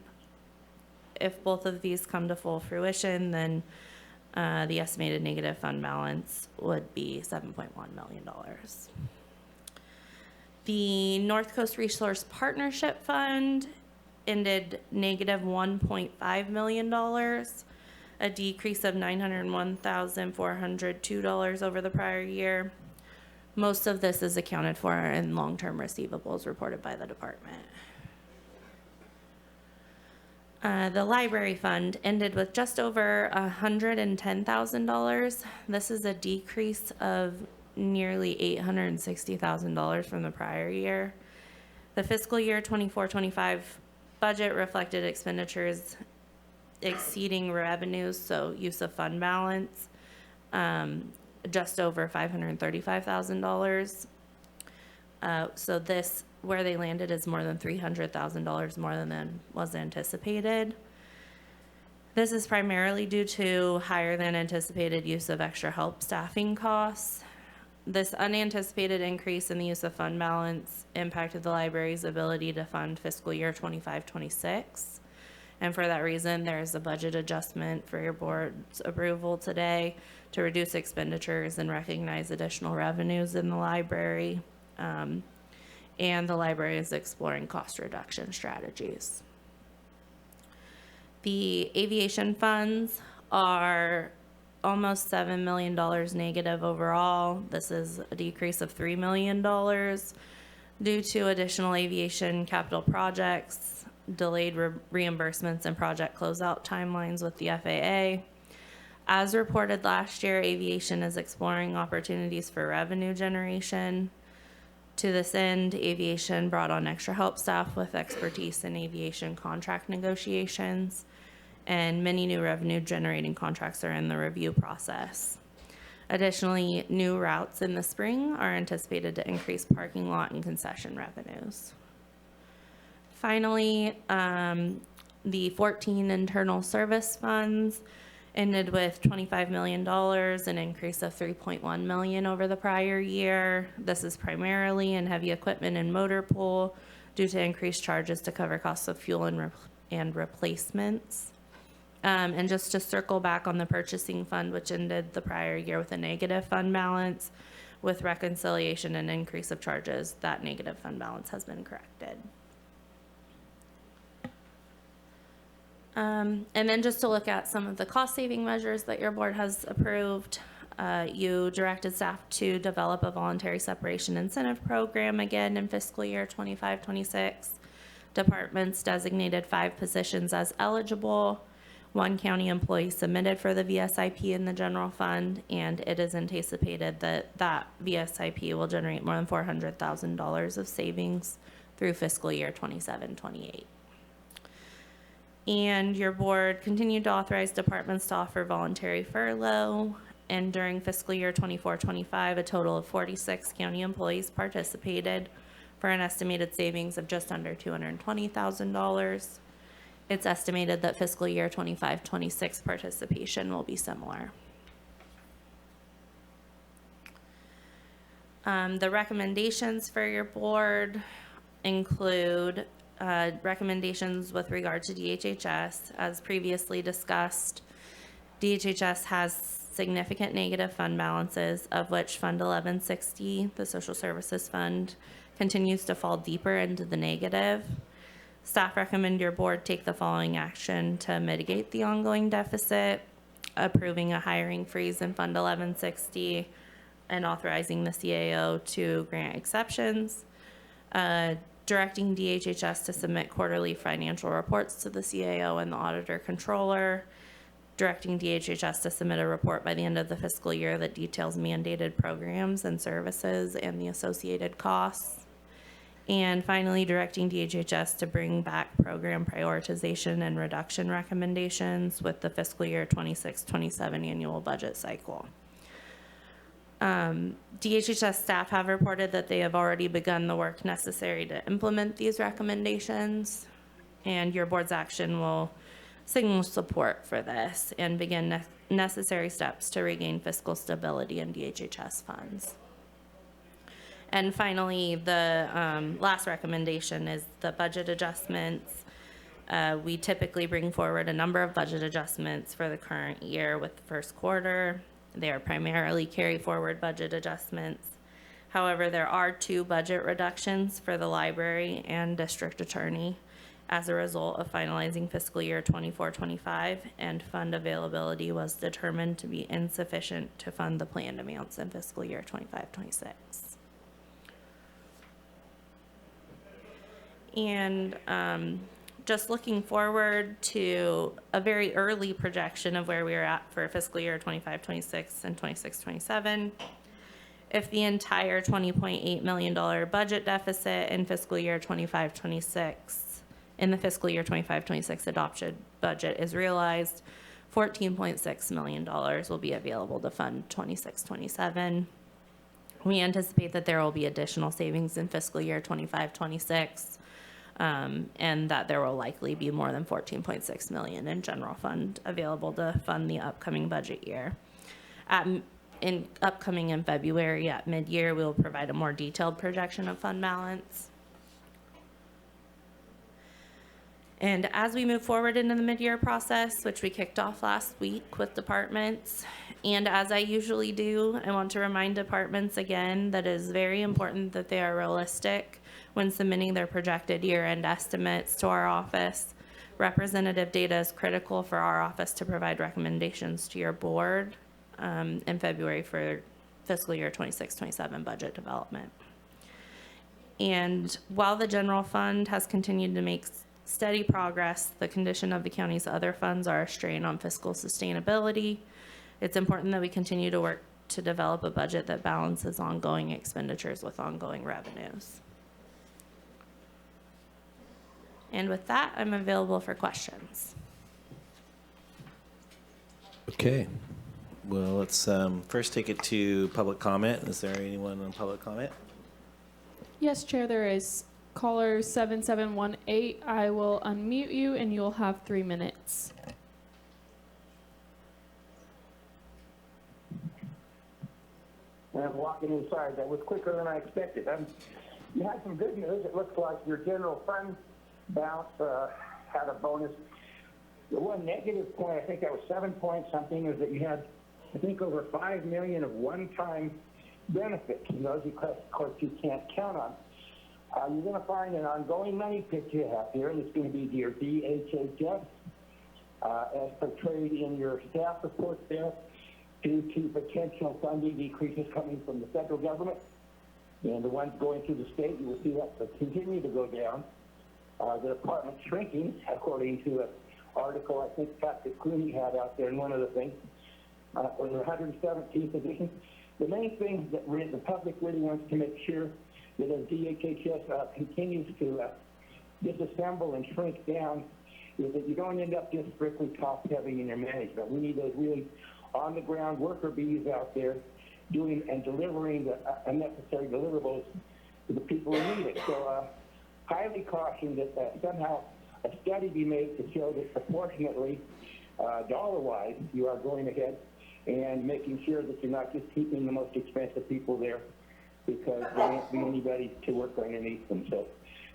If both of these come to full fruition, then the estimated negative fund balance would be $7.1 million. The North Coast Resource Partnership Fund ended negative $1.5 million, a decrease of $901,402 over the prior year. Most of this is accounted for in long-term receivables reported by the department. The library fund ended with just over $110,000. This is a decrease of nearly $860,000 from the prior year. The fiscal year 24-25 budget reflected expenditures exceeding revenues, so use of fund balance, just over $535,000. So this, where they landed, is more than $300,000 more than was anticipated. This is primarily due to higher than anticipated use of extra help staffing costs. This unanticipated increase in the use of fund balance impacted the library's ability to fund fiscal year 25-26. And for that reason, there is a budget adjustment for your board's approval today to reduce expenditures and recognize additional revenues in the library. And the library is exploring cost reduction strategies. The aviation funds are almost $7 million negative overall. This is a decrease of $3 million due to additional aviation capital projects, delayed reimbursements, and project closeout timelines with the FAA. As reported last year, aviation is exploring opportunities for revenue generation. To this end, aviation brought on extra help staff with expertise in aviation contract negotiations, and many new revenue generating contracts are in the review process. Additionally, new routes in the spring are anticipated to increase parking lot and concession revenues. Finally, the 14 internal service funds ended with $25 million, an increase of $3.1 million over the prior year. This is primarily in heavy equipment and motor pool due to increased charges to cover costs of fuel and replacements. And just to circle back on the purchasing fund, which ended the prior year with a negative fund balance, with reconciliation and increase of charges, that negative fund balance has been corrected. And then just to look at some of the cost saving measures that your board has approved, you directed staff to develop a voluntary separation incentive program again in fiscal year 25-26. Departments designated 5 positions as eligible. 1 county employee submitted for the VSIP in the general fund, and it is anticipated that that VSIP will generate more than $400,000 of savings through fiscal year 27-28. And your board continued to authorize departments to offer voluntary furlough. And during fiscal year 24-25, a total of 46 county employees participated for an estimated savings of just under $220,000. It's estimated that fiscal year 25-26 participation will be similar. The recommendations for your board include recommendations with regard to DHHS. As previously discussed, DHHS has significant negative fund balances, of which Fund 1160, the Social Services Fund, continues to fall deeper into the negative. Staff recommend your board take the following action to mitigate the ongoing deficit: approving a hiring freeze in Fund 1160 and authorizing the CAO to grant exceptions, directing DHHS to submit quarterly financial reports to the CAO and the auditor controller, directing DHHS to submit a report by the end of the fiscal year that details mandated programs and services and the associated costs. And finally, directing DHHS to bring back program prioritization and reduction recommendations with the fiscal year 26-27 annual budget cycle. DHHS staff have reported that they have already begun the work necessary to implement these recommendations, and your board's action will signal support for this and begin necessary steps to regain fiscal stability in DHHS funds. And finally, the last recommendation is the budget adjustments. We typically bring forward a number of budget adjustments for the current year with the first quarter. They are primarily carry forward budget adjustments. However, there are 2 budget reductions for the library and district attorney as a result of finalizing fiscal year 24-25, and fund availability was determined to be insufficient to fund the planned amounts in fiscal year 25-26. And just looking forward to a very early projection of where we are at for fiscal year 25-26 and 26-27. If the entire $20.8 million budget deficit in fiscal year 25-26, in the fiscal year 25-26 adopted budget is realized, $14.6 million will be available to fund 26-27. We anticipate that there will be additional savings in fiscal year 25-26. And that there will likely be more than $14.6 million in general fund available to fund the upcoming budget year. Upcoming in February at mid-year, we will provide a more detailed projection of fund balance. And as we move forward into the mid-year process, which we kicked off last week with departments, and as I usually do, I want to remind departments again that it is very important that they are realistic when submitting their projected year-end estimates to our office. Representative data is critical for our office to provide recommendations to your board in February for fiscal year 26-27 budget development. And while the general fund has continued to make steady progress, the condition of the county's other funds are a strain on fiscal sustainability. It's important that we continue to work to develop a budget that balances ongoing expenditures with ongoing revenues. And with that, I'm available for questions. Okay. Well, let's first take it to public comment. Is there anyone on public comment? Yes, Chair, there is. Caller 7718, I will unmute you and you'll have 3 minutes. I'm walking inside. That was quicker than I expected. You had some good news. It looks like your general fund balance had a bonus. The one negative point, I think that was 7 point something, is that you had, I think, over $5 million of one-time benefits. And those, of course, you can't count on. You're going to find an ongoing money pit you have here, and it's going to be your DHHS, as portrayed in your staff report there, due to potential funding decreases coming from the federal government. And the ones going through the state, you will see that continue to go down. The department's shrinking, according to an article I think Patrick Clooney had out there in one of the things, on the 117th edition. The main thing that the public really wants to make sure that as DHHS continues to disassemble and shrink down, is that you don't end up just strictly top-heavy in your management. We need those really on-the-ground worker bees out there doing and delivering the unnecessary deliverables to the people who need it. So highly caution that somehow a study be made to show that proportionately, dollar-wise, you are going ahead and making sure that you're not just keeping the most expensive people there, because there won't be anybody to work underneath them. So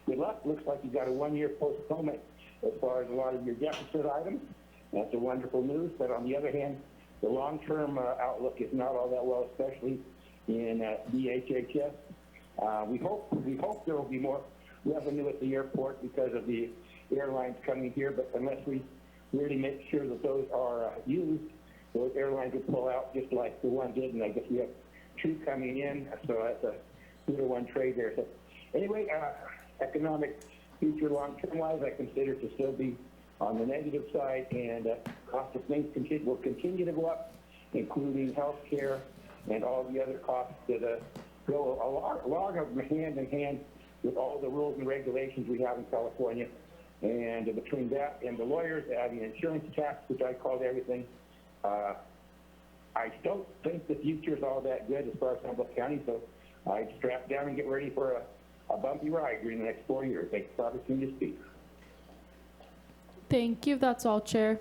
good luck. Looks like you got a one-year postponement as far as a lot of your deficit items. That's a wonderful news. But on the other hand, the long-term outlook is not all that well, especially in DHHS. We hope there will be more revenue at the airport because of the airlines coming here, but unless we really make sure that those are used, those airlines will pull out just like the one did, and I guess we have 2 coming in, so that's a 2-to-1 trade there. So anyway, economic future long-term wise, I consider to still be on the negative side, and cost of things will continue to go up, including health care and all the other costs that go along hand in hand with all the rules and regulations we have in California. And between that and the lawyers adding insurance tax, which I called everything, I don't think the future is all that good as far as Humboldt County, so I'd strap down and get ready for a bumpy ride during the next 4 years. Thanks for the opportunity to speak. Thank you. That's all, Chair.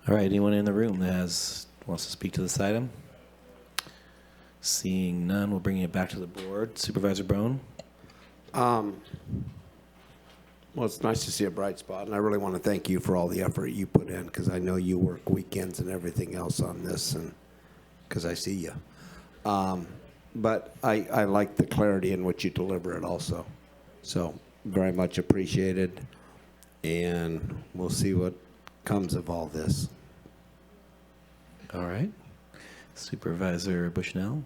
All right, anyone in the room that wants to speak to this item? Seeing none, we'll bring it back to the board. Supervisor Brown? Well, it's nice to see a bright spot, and I really want to thank you for all the effort you put in, because I know you work weekends and everything else on this, and because I see you. But I like the clarity in which you deliver it also. So very much appreciated, and we'll see what comes of all this. All right. Supervisor Bushnell?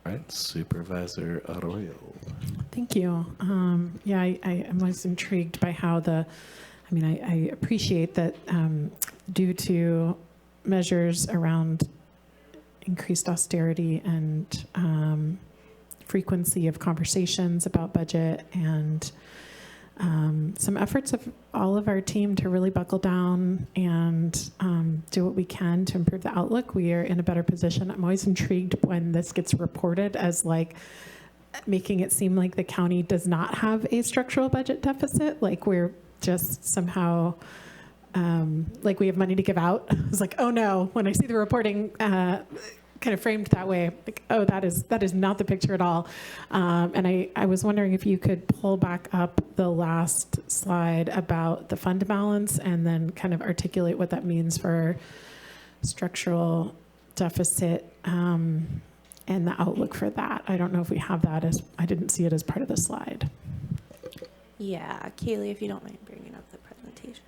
All right, Supervisor Arroyo. Thank you. Yeah, I was intrigued by how I appreciate that due to measures around increased austerity and frequency of conversations about budget and some efforts of all of our team to really buckle down and do what we can to improve the outlook, we are in a better position. I'm always intrigued when this gets reported as like making it seem like the county does not have a structural budget deficit, like we're just somehow like we have money to give out. It's like, oh no, when I see the reporting kind of framed that way, like, oh, that is not the picture at all. And I was wondering if you could pull back up the last slide about the fund balance and then kind of articulate what that means for structural deficit and the outlook for that. I don't know if we have that I didn't see it as part of the slide. Yeah, Kaylee, if you don't mind bringing up the presentation.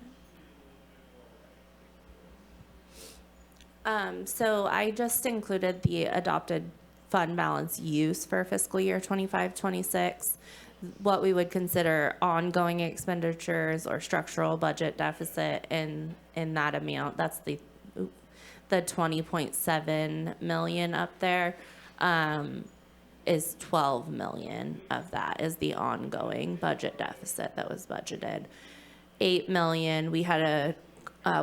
So I just included the adopted fund balance use for fiscal year 25-26, what we would consider ongoing expenditures or structural budget deficit in that amount. That's the 20.7 million up there. Is 12 million of that is the ongoing budget deficit that was budgeted. 8 million, we had a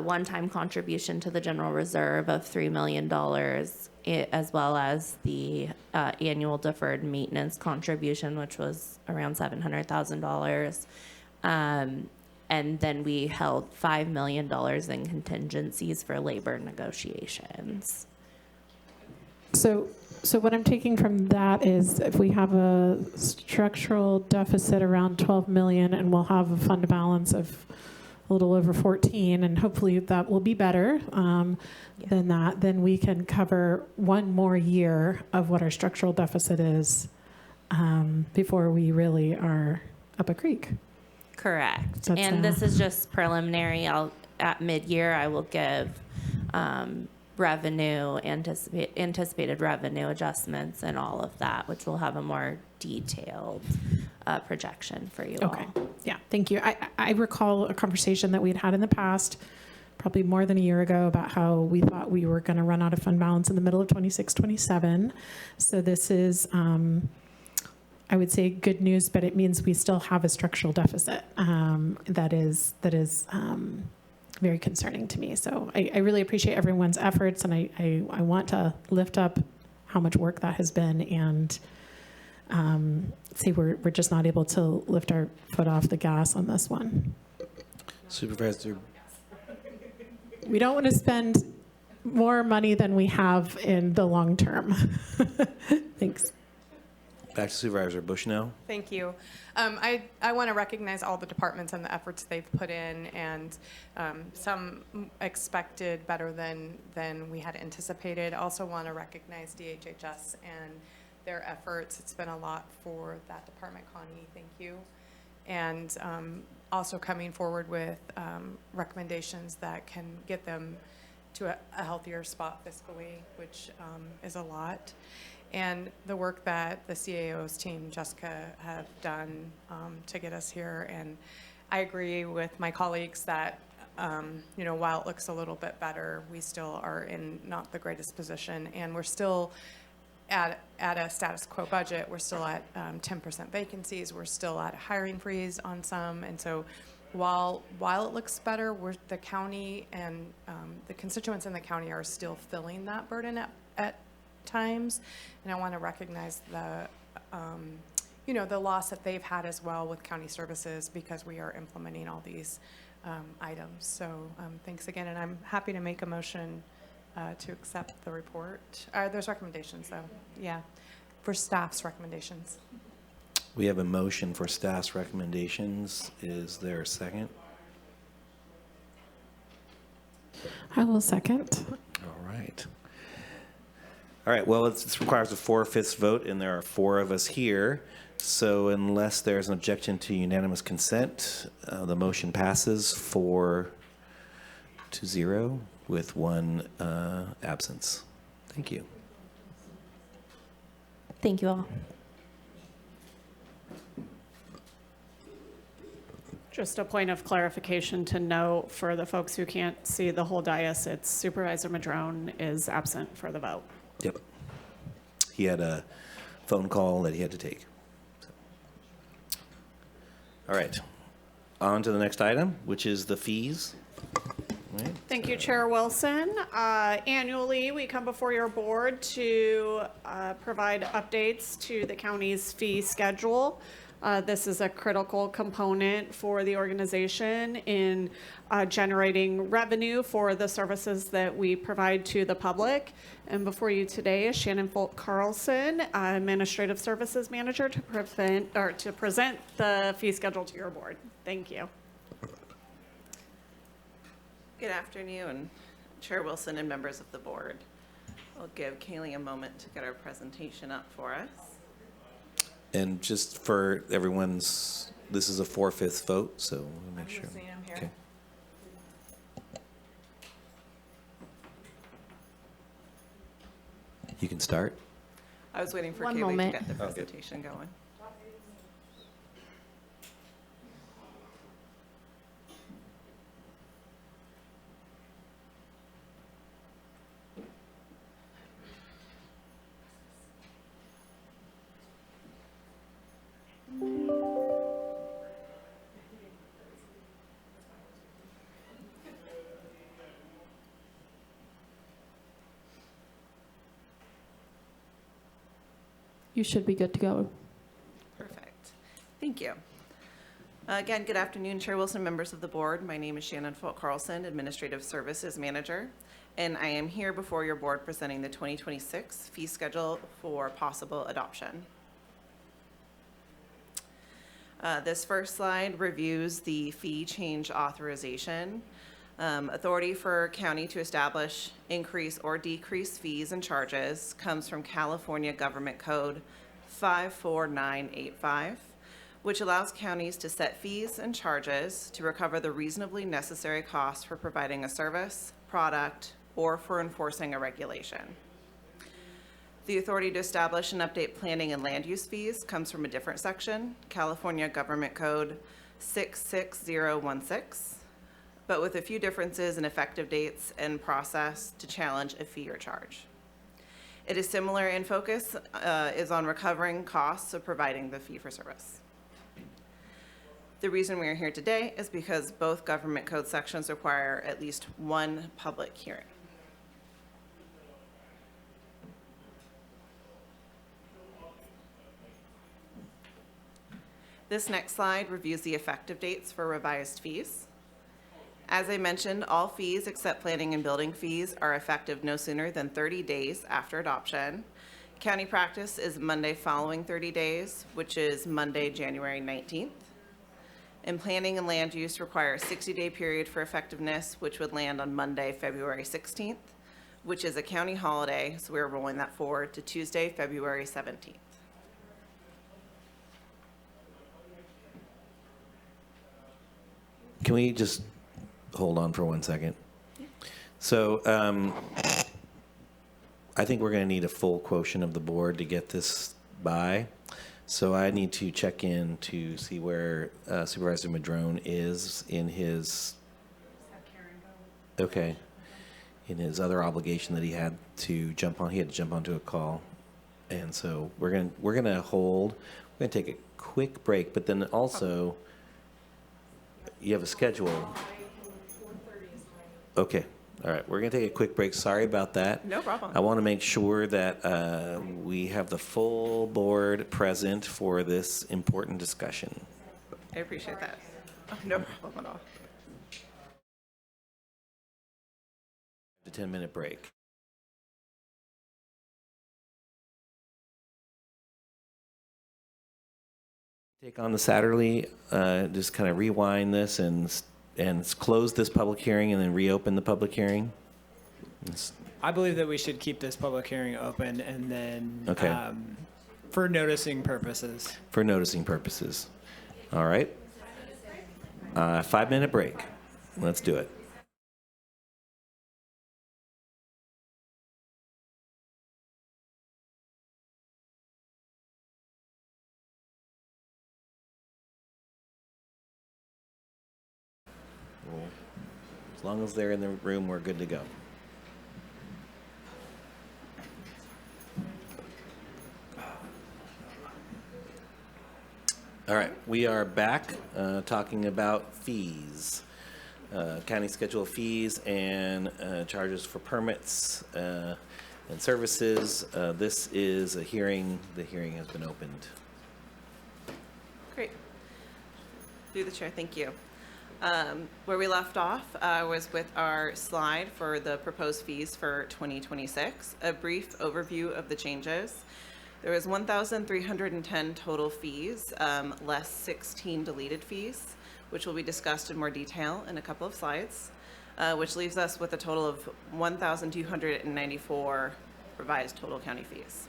one-time contribution to the general reserve of $3 million, as well as the annual deferred maintenance contribution, which was around $700,000. And then we held $5 million in contingencies for labor negotiations. So what I'm taking from that is if we have a structural deficit around 12 million and we'll have a fund balance of a little over 14, and hopefully that will be better than that, then we can cover one more year of what our structural deficit is before we really are up a creek. Correct. That's, and this is just preliminary. At mid-year, I will give anticipated revenue adjustments and all of that, which will have a more detailed projection for you all. Yeah, thank you. I recall a conversation that we had in the past, probably more than a year ago, about how we thought we were going to run out of fund balance in the middle of 26-27. So this is, I would say, good news, but it means we still have a structural deficit that is very concerning to me. So I really appreciate everyone's efforts, and I want to lift up how much work that has been, and say we're just not able to lift our foot off the gas on this one. Supervisor. We don't want to spend more money than we have in the long term. Thanks. Back to Supervisor Bushnell. Thank you. I want to recognize all the departments and the efforts they've put in, and some expected better than we had anticipated. Also want to recognize DHHS and their efforts. It's been a lot for that department, Connie. Thank you. And also coming forward with recommendations that can get them to a healthier spot fiscally, which is a lot. And the work that the CAO's team, Jessica, have done to get us here. And I agree with my colleagues that, while it looks a little bit better, we still are in not the greatest position. And we're still at a status quo budget. We're still at 10% vacancies. We're still at a hiring freeze on some. And so while it looks better, the county and the constituents in the county are still feeling that burden at times. And I want to recognize the you know, the loss that they've had as well with county services because we are implementing all these items. So thanks again, and I'm happy to make a motion to accept the report. There's recommendations, though, yeah, for staff's recommendations. We have a motion for staff's recommendations. Is there a second? I will second. All right. All right, well, this requires a 4/5 vote, and there are 4 of us here. So unless there's an objection to unanimous consent, the motion passes 4-0 with 1 absence. Thank you. Thank you all. Just a point of clarification to note for the folks who can't see the whole dais, it's Supervisor Madrone is absent for the vote. Yep. He had a phone call that he had to take. All right. On to the next item, which is the fees. Right. Thank you, Chair Wilson. Annually, we come before your board to provide updates to the county's fee schedule. This is a critical component for the organization in generating revenue for the services that we provide to the public. And before you today is Shannon Folk-Carlson, Administrative Services Manager, to present the fee schedule to your board. Thank you. Good afternoon, Chair Wilson and members of the board. I'll give Kaylee a moment to get our presentation up for us. And just for everyone's, this is a 4/5 vote, so we'll make sure. Okay. You can start. I was waiting for One Kaylee moment. to get the Okay. presentation going. You should be good to go. Perfect. Thank you. Again, good afternoon, Chair Wilson, members of the board. My name is Shannon Folk-Carlson, Administrative Services Manager, and I am here before your board presenting the 2026 fee schedule for possible adoption. This first slide reviews the fee change authorization. Authority for county to establish, increase, or decrease fees and charges comes from California Government Code 54985, which allows counties to set fees and charges to recover the reasonably necessary costs for providing a service, product, or for enforcing a regulation. The authority to establish and update planning and land use fees comes from a different section, California Government Code 66016, but with a few differences in effective dates and process to challenge a fee or charge. It is similar in focus, is on recovering costs of providing the fee for service. The reason we are here today is because both government code sections require at least one public hearing. This next slide reviews the effective dates for revised fees. As I mentioned, all fees except planning and building fees are effective no sooner than 30 days after adoption. County practice is Monday following 30 days, which is Monday, January 19th. And planning and land use require a 60-day period for effectiveness, which would land on Monday, February 16th, which is a county holiday, so we're rolling that forward to Tuesday, February 17th. Can we just hold on for 1 second? So I think we're going to need a full quotient of the board to get this by. So I need to check in to see where Supervisor Madrone is in his, okay, in his other obligation that he had to jump on. He had to jump onto a call. And so we're going to hold. We're going to take a quick break, but then also you have a schedule. Okay. All right, we're going to take a quick break. Sorry about that. No problem. I want to make sure that we have the full board present for this important discussion. I appreciate that. Oh, no problem at all. The 10-minute break. Take on the Saturday, just kind of rewind this and close this public hearing and then reopen the public hearing? I believe that we should keep this public hearing open and then, Okay. For noticing purposes. For noticing purposes. All right. 5-minute break. Let's do it. Well, as long as they're in the room, we're good to go. All right, we are back talking about fees, county schedule of fees and charges for permits and services. This is a hearing. The hearing has been opened. Great. Through the chair, thank you. Where we left off was with our slide for the proposed fees for 2026. A brief overview of the changes. There was 1,310 total fees, less 16 deleted fees, which will be discussed in more detail in a couple of slides, which leaves us with a total of 1,294 revised total county fees.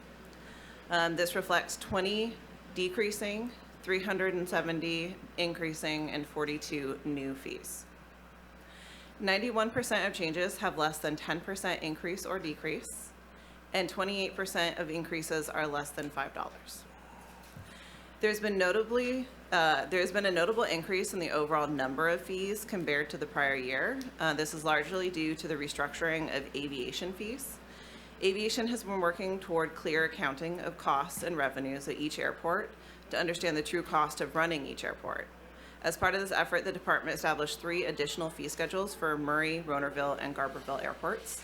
This reflects 20 decreasing, 370 increasing, and 42 new fees. 91% of changes have less than 10% increase or decrease, and 28% of increases are less than $5. There's been a notable increase in the overall number of fees compared to the prior year. This is largely due to the restructuring of aviation fees. Aviation has been working toward clear accounting of costs and revenues at each airport to understand the true cost of running each airport. As part of this effort, the department established 3 additional fee schedules for Murray, Rohnert and Garberville airports.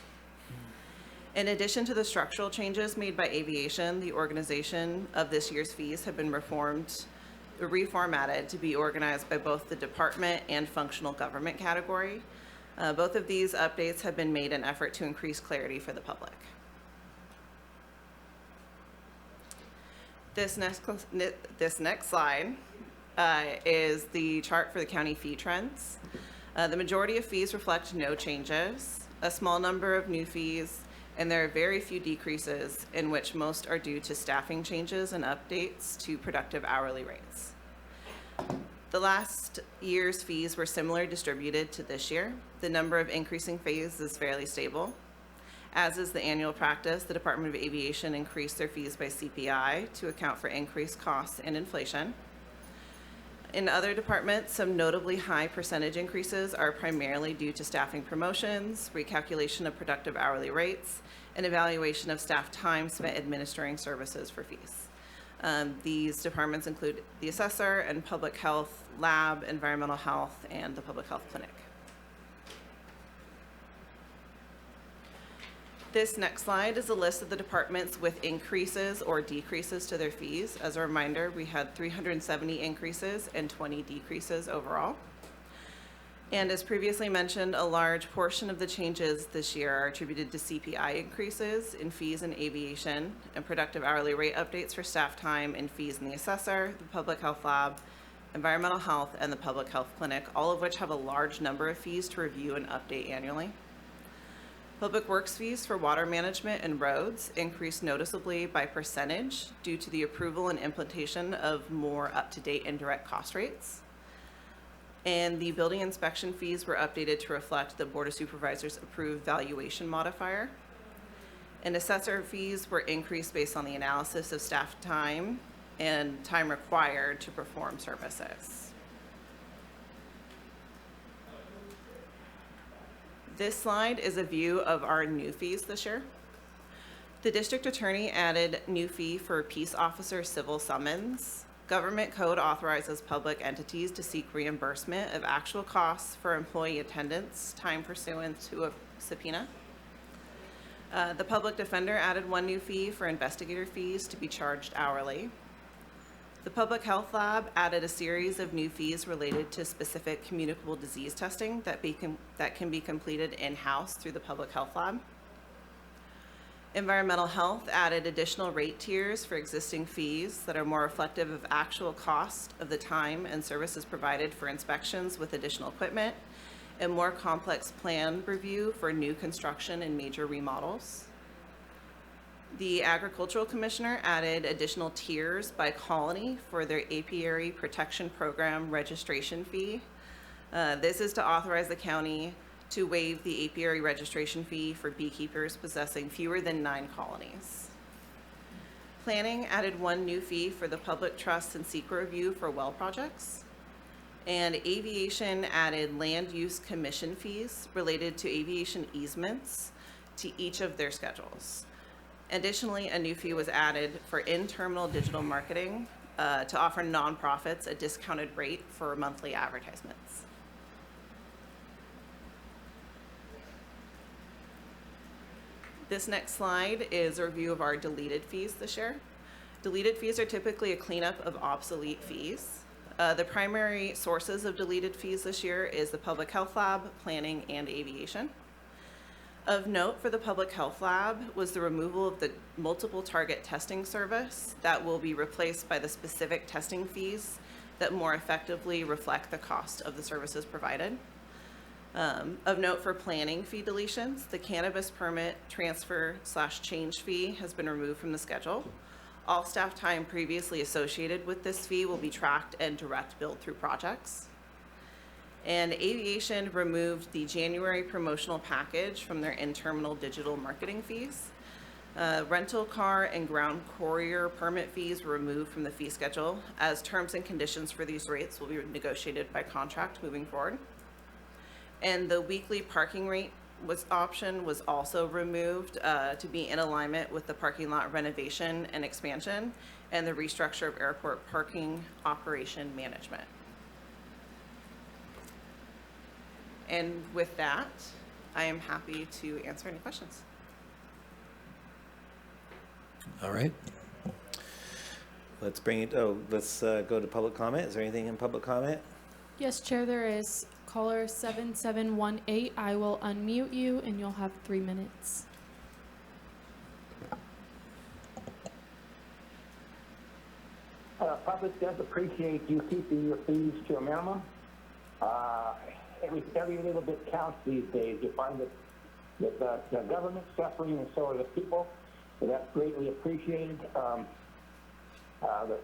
In addition to the structural changes made by aviation, the organization of this year's fees have been reformatted to be organized by both the department and functional government category. Both of these updates have been made in an effort to increase clarity for the public. This next slide is the chart for the county fee trends. The majority of fees reflect no changes, a small number of new fees, and there are very few decreases, in which most are due to staffing changes and updates to productive hourly rates. The last year's fees were similarly distributed to this year. The number of increasing fees is fairly stable. As is the annual practice, the Department of Aviation increased their fees by CPI to account for increased costs and inflation. In other departments, some notably high percentage increases are primarily due to staffing promotions, recalculation of productive hourly rates, and evaluation of staff time spent administering services for fees. These departments include the assessor and public health lab, environmental health, and the public health clinic. This next slide is a list of the departments with increases or decreases to their fees. As a reminder, we had 370 increases and 20 decreases overall. And as previously mentioned, a large portion of the changes this year are attributed to CPI increases in fees in aviation and productive hourly rate updates for staff time and fees in the assessor, the public health lab, environmental health, and the public health clinic, all of which have a large number of fees to review and update annually. Public works fees for water management and roads increased noticeably by percentage due to the approval and implementation of more up-to-date indirect cost rates. And the building inspection fees were updated to reflect the Board of Supervisors approved valuation modifier. And assessor fees were increased based on the analysis of staff time and time required to perform services. This slide is a view of our new fees this year. The district attorney added new fee for peace officer civil summons. Government code authorizes public entities to seek reimbursement of actual costs for employee attendance time pursuant to a subpoena. The public defender added one new fee for investigator fees to be charged hourly. The public health lab added a series of new fees related to specific communicable disease testing that can be completed in-house through the public health lab. Environmental health added additional rate tiers for existing fees that are more reflective of actual cost of the time and services provided for inspections with additional equipment, and more complex plan review for new construction and major remodels. The Agricultural Commissioner added additional tiers by colony for their apiary protection program registration fee. This is to authorize the county to waive the apiary registration fee for beekeepers possessing fewer than 9 colonies. Planning added one new fee for the public trust and secret review for well projects. And aviation added land use commission fees related to aviation easements to each of their schedules. Additionally, a new fee was added for in-terminal digital marketing to offer nonprofits a discounted rate for monthly advertisements. This next slide is a review of our deleted fees this year. Deleted fees are typically a cleanup of obsolete fees. The primary sources of deleted fees this year is the Public Health Lab, Planning, and Aviation. Of note for the Public Health Lab was the removal of the multiple target testing service that will be replaced by the specific testing fees that more effectively reflect the cost of the services provided. Of note for planning fee deletions, the cannabis permit transfer/change fee has been removed from the schedule. All staff time previously associated with this fee will be tracked and direct billed through projects. And Aviation removed the January promotional package from their in-terminal digital marketing fees. Rental car and ground courier permit fees were removed from the fee schedule, as terms and conditions for these rates will be negotiated by contract moving forward. And the weekly parking rate option was also removed to be in alignment with the parking lot renovation and expansion and the restructure of airport parking operation management. And with that, I am happy to answer any questions. All right. Let's bring it, let's go to public comment. Is there anything in public comment? Yes, Chair, there is. Caller 7718, I will unmute you and you'll have 3 minutes. Public does appreciate you keeping your fees to a minimum. Every little bit counts these days. You find that the government's suffering and so are the people. So that's greatly appreciated.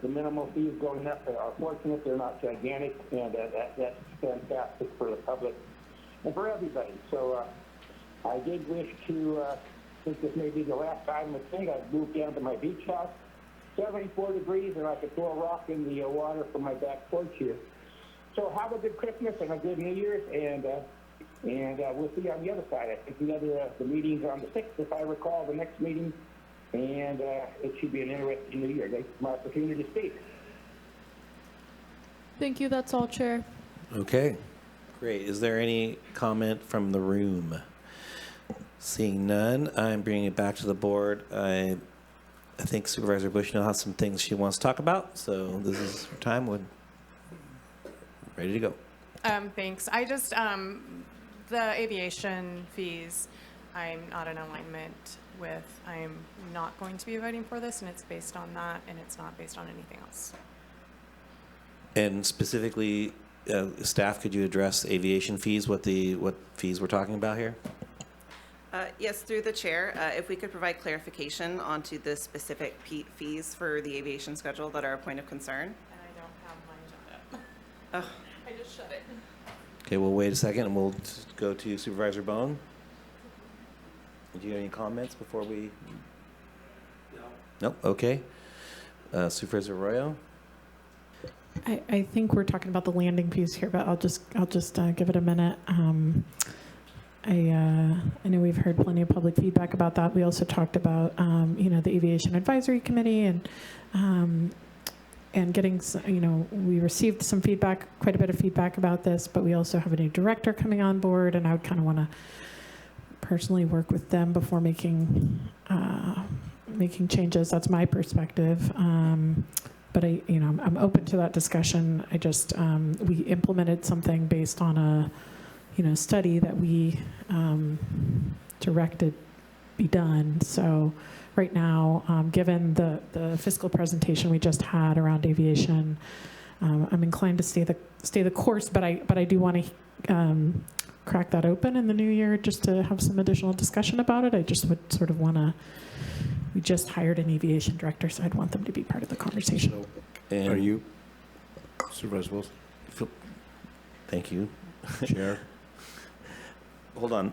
The minimal fees going up are fortunate. They're not gigantic, and that's fantastic for the public and for everybody. So I did wish to, since this may be the last time I think, I'd move down to my beach house. 74 degrees, and I could throw a rock in the water from my back porch here. So have a good Christmas and a good New Year's, and we'll see you on the other side. I think the meeting's on the 6th, if I recall, the next meeting, and it should be an interesting New Year. Thanks for my opportunity to speak. Thank you, that's all, Chair. Okay, great. Is there any comment from the room? Seeing none, I'm bringing it back to the board. I think Supervisor Bushnell has some things she wants to talk about, so this is her time. Ready to go. Thanks. I just, the aviation fees, I'm not in alignment with. I'm not going to be voting for this, and it's based on that, and it's not based on anything else. And specifically, staff, could you address aviation fees, what fees we're talking about here? Yes, through the chair, if we could provide clarification onto the specific fees for the aviation schedule that are a point of concern. And I don't have my agenda. Oh. I just shut it. Okay, we'll wait a second and we'll go to Supervisor Bone. Do you have any comments before we? No. Nope, okay. Supervisor Arroyo? I think we're talking about the landing piece here, but I'll just give it a minute. I know we've heard plenty of public feedback about that. We also talked about the Aviation Advisory Committee and getting, we received some feedback, quite a bit of feedback about this, but we also have a new director coming on board, and I would kind of want to personally work with them before making changes. That's my perspective. But I'm open to that discussion. I just, we implemented something based on a, study that we directed be done. So right now, given the fiscal presentation we just had around aviation, I'm inclined to stay the course, but I do want to crack that open in the new year just to have some additional discussion about it. I just would sort of want to. We just hired an aviation director, so I'd want them to be part of the conversation. And Are you, Supervisor Wilson? Thank you. Chair? Hold on.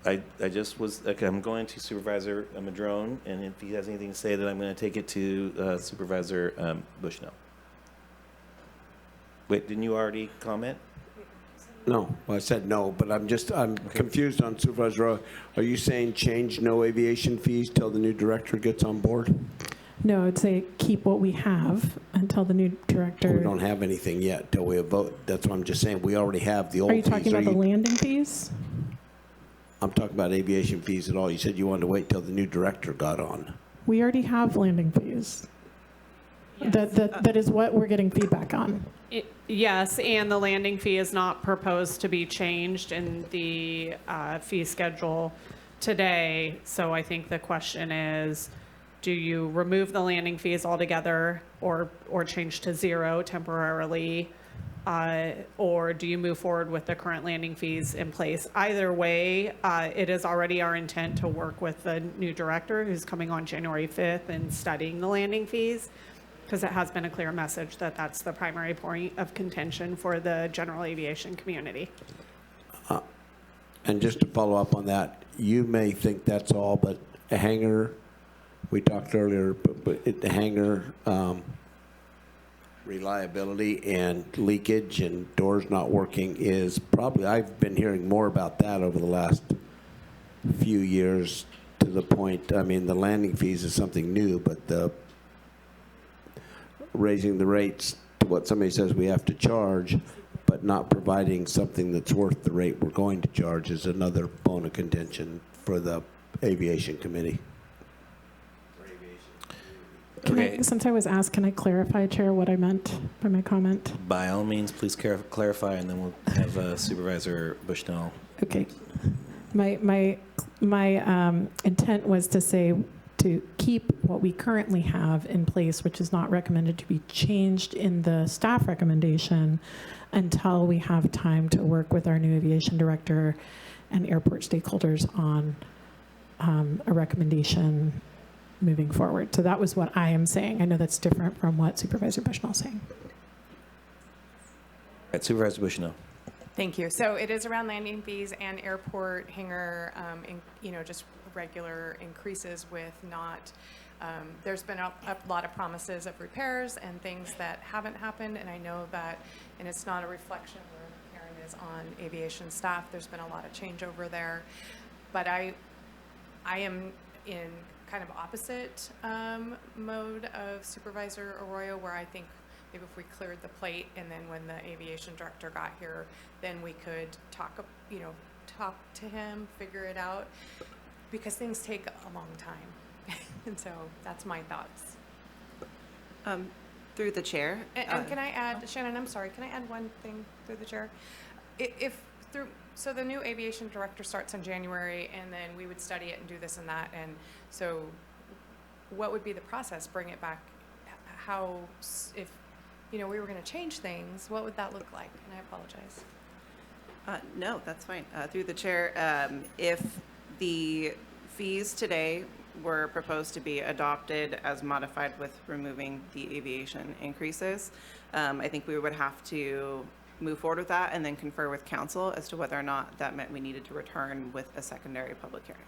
I just was, okay, I'm going to Supervisor Madrone, and if he has anything to say, then I'm going to take it to Supervisor Bushnell. Wait, didn't you already comment? No, well, I said no, but I'm confused on Supervisor Roy. Are you saying change no aviation fees till the new director gets on board? No, I'd say keep what we have until the new director. We don't have anything yet till we vote. That's what I'm just saying. We already have the old Are fees. you talking about the landing fees? I'm talking about aviation fees at all. You said you wanted to wait till the new director got on. We already have landing fees. Yes. That is what we're getting feedback on. Yes, and the landing fee is not proposed to be changed in the fee schedule today. So I think the question is, do you remove the landing fees altogether or change to 0 temporarily? Or do you move forward with the current landing fees in place? Either way, it is already our intent to work with the new director who's coming on January 5th and studying the landing fees, because it has been a clear message that that's the primary point of contention for the general aviation community. And just to follow up on that, you may think that's all, but a hangar, we talked earlier, but the hangar reliability and leakage and doors not working is probably, I've been hearing more about that over the last few years, to the point, I mean, the landing fees is something new, but the raising the rates to what somebody says we have to charge, but not providing something that's worth the rate we're going to charge is another bone of contention for the Aviation Committee. Since I was asked, can I clarify, Chair, what I meant by my comment? By all means, please clarify, and then we'll have Supervisor Bushnell. Okay. My intent was to say to keep what we currently have in place, which is not recommended to be changed in the staff recommendation until we have time to work with our new aviation director and airport stakeholders on a recommendation moving forward. So that was what I am saying. I know that's different from what Supervisor Bushnell is saying. All right, Supervisor Bushnell. Thank you. So it is around landing fees and airport hangar, just regular increases with not, there's been a lot of promises of repairs and things that haven't happened. And I know that, and it's not a reflection where Karen is on aviation staff, there's been a lot of changeover there. But I am in kind of opposite mode of Supervisor Arroyo, where I think maybe if we cleared the plate and then when the aviation director got here, then we could talk to him, figure it out, because things take a long time. And so that's my thoughts. Through the chair. And can I add, Shannon, I'm sorry, can I add one thing through the chair? So the new aviation director starts in January, and then we would study it and do this and that. And so what would be the process? Bring it back? How, if, we were going to change things, what would that look like? And I apologize. No, that's fine. Through the chair, if the fees today were proposed to be adopted as modified with removing the aviation increases, I think we would have to move forward with that and then confer with council as to whether or not that meant we needed to return with a secondary public hearing.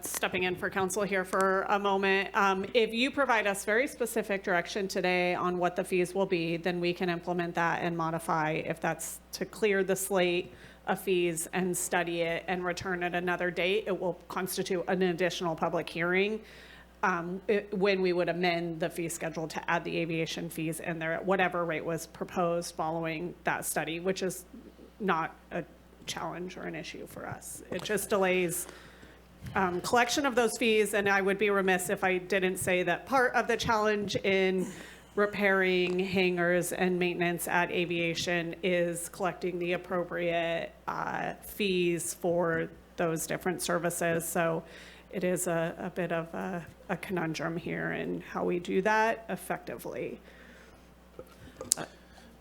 Stepping in for council here for a moment. If you provide us very specific direction today on what the fees will be, then we can implement that and modify. If that's to clear the slate of fees and study it and return at another date, it will constitute an additional public hearing. when we would amend the fee schedule to add the aviation fees in there at whatever rate was proposed following that study, which is not a challenge or an issue for us. It just delays collection of those fees, and I would be remiss if I didn't say that part of the challenge in repairing hangars and maintenance at aviation is collecting the appropriate fees for those different services. So it is a bit of a conundrum here in how we do that effectively.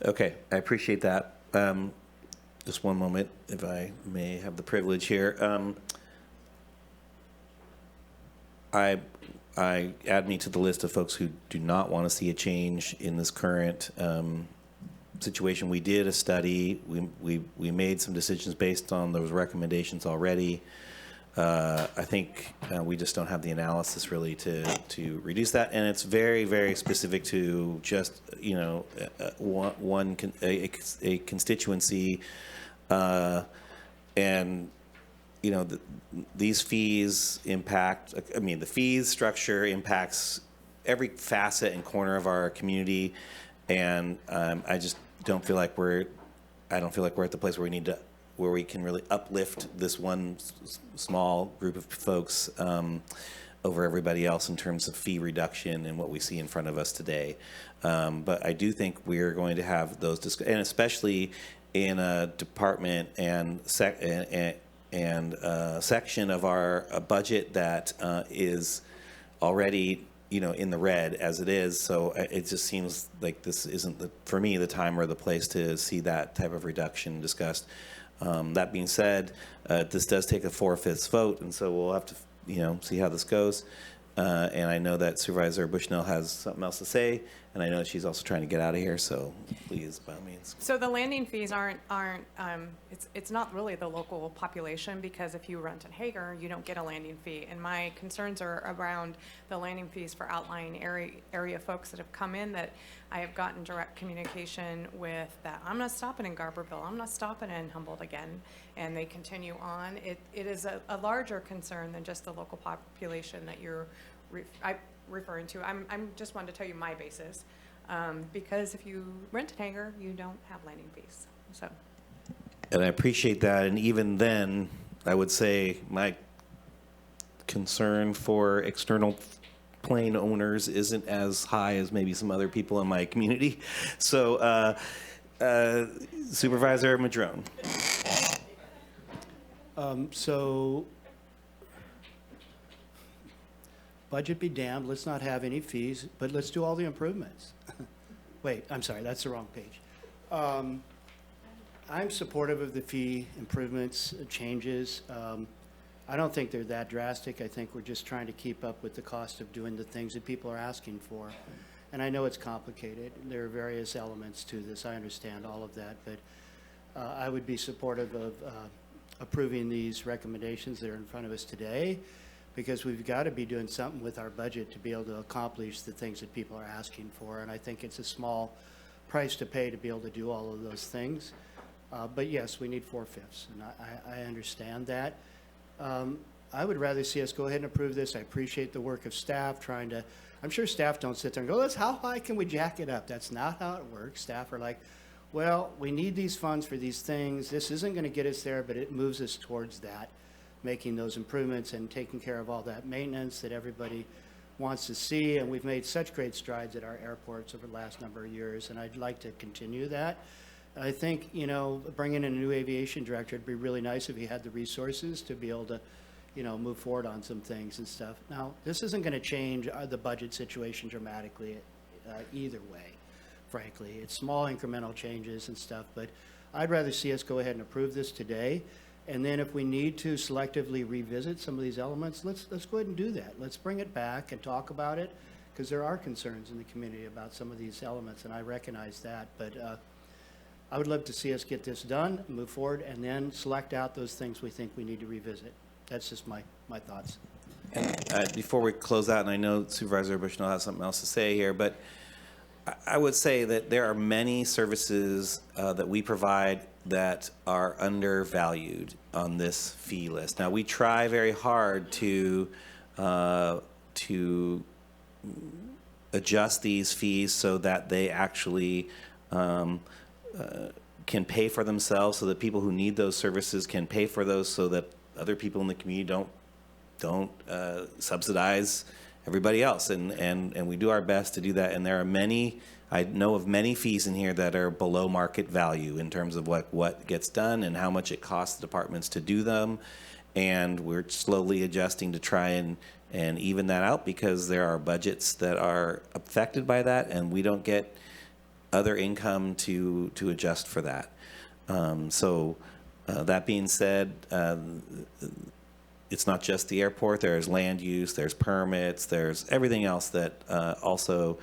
Okay, I appreciate that. Just one moment, if I may have the privilege here. I add me to the list of folks who do not want to see a change in this current situation. We did a study. We made some decisions based on those recommendations already. I think we just don't have the analysis really to reduce that, and it's very, very specific to just a constituency, and these fees impact. I mean, the fees structure impacts every facet and corner of our community, and I just don't feel like we're. I don't feel like we're at the place where we can really uplift this one small group of folks over everybody else in terms of fee reduction and what we see in front of us today. But I do think we're going to have those, and especially in a department and section of our budget that is already in the red as it is. So it just seems like this isn't for me the time or the place to see that type of reduction discussed. That being said, this does take a 4/5 vote, and so we'll have to see how this goes. And I know that Supervisor Bushnell has something else to say, and I know that she's also trying to get out of here, so please, by all means. So the landing fees aren't it's not really the local population, because if you rent a hangar, you don't get a landing fee. And my concerns are around the landing fees for outlying area folks that have come in that I have gotten direct communication with, that I'm not stopping in Garberville, I'm not stopping in Humboldt again, and they continue on. It is a larger concern than just the local population that you're referring to. I'm just wanted to tell you my basis, because if you rent a hangar, you don't have landing fees. So. And I appreciate that. And even then, I would say my concern for external plane owners isn't as high as maybe some other people in my community. So, Supervisor Madrone. So, budget be damned, let's not have any fees, but let's do all the improvements. Wait, I'm sorry, that's the wrong page. I'm supportive of the fee improvements, changes. I don't think they're that drastic. I think we're just trying to keep up with the cost of doing the things that people are asking for. And I know it's complicated. There are various elements to this. I understand all of that, but I would be supportive of approving these recommendations that are in front of us today, because we've got to be doing something with our budget to be able to accomplish the things that people are asking for. And I think it's a small price to pay to be able to do all of those things. But yes, we need 4/5, and I understand that. I would rather see us go ahead and approve this. I appreciate the work of staff trying to, I'm sure staff don't sit there and go, how high can we jack it up? That's not how it works. Staff are like, well, we need these funds for these things. This isn't going to get us there, but it moves us towards that, making those improvements and taking care of all that maintenance that everybody wants to see. And we've made such great strides at our airports over the last number of years, and I'd like to continue that. I think, bringing in a new aviation director, it'd be really nice if he had the resources to be able to, move forward on some things and stuff. Now, this isn't going to change the budget situation dramatically either way, frankly. It's small incremental changes and stuff, but I'd rather see us go ahead and approve this today. And then if we need to selectively revisit some of these elements, let's go ahead and do that. Let's bring it back and talk about it, because there are concerns in the community about some of these elements, and I recognize that. But I would love to see us get this done, move forward, and then select out those things we think we need to revisit. That's just my thoughts. And before we close out, and I know Supervisor Bushnell has something else to say here, but I would say that there are many services that we provide that are undervalued on this fee list. Now, we try very hard to adjust these fees so that they actually can pay for themselves, so that people who need those services can pay for those, so that other people in the community don't subsidize everybody else. And we do our best to do that. And there are many, I know of many fees in here that are below market value in terms of what gets done and how much it costs the departments to do them. And we're slowly adjusting to try and even that out, because there are budgets that are affected by that, and we don't get other income to adjust for that. That being said, it's not just the airport. There's land use, there's permits, there's everything else that also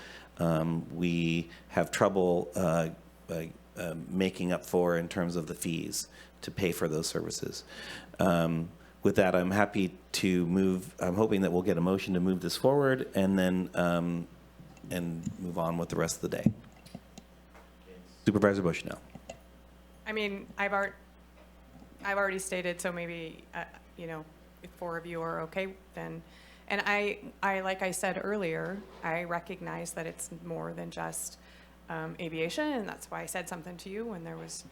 we have trouble making up for in terms of the fees to pay for those services. With that, I'm happy to move. I'm hoping that we'll get a motion to move this forward and then and move on with the rest of the day. Supervisor Bushnell. I mean, I've already stated, so maybe, you know, if 4 of you are okay, then, and I like I said earlier, I recognize that it's more than just aviation, and that's why I said something to you when there was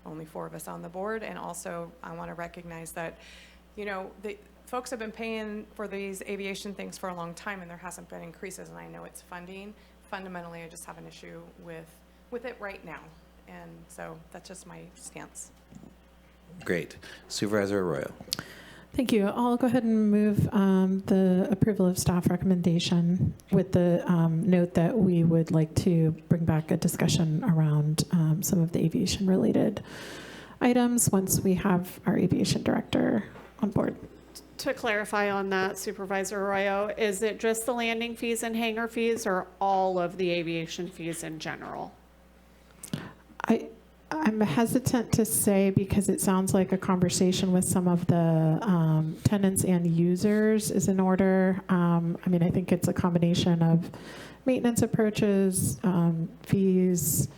only 4 of us on the board. And also, I want to recognize that, you know, the folks have been paying for these aviation things for a long time, and there hasn't been increases, and I know it's funding. Fundamentally, I just have an issue with it right now, and so that's just my stance. Great. Supervisor Arroyo. Thank you. I'll go ahead and move the approval of staff recommendation with the note that we would like to bring back a discussion around some of the aviation-related items once we have our aviation director on board. To clarify on that, Supervisor Arroyo, is it just the landing fees and hangar fees, or all of the aviation fees in general? I'm hesitant to say, because it sounds like a conversation with some of the tenants and users is in order. I mean, I think it's a combination of maintenance approaches, fees.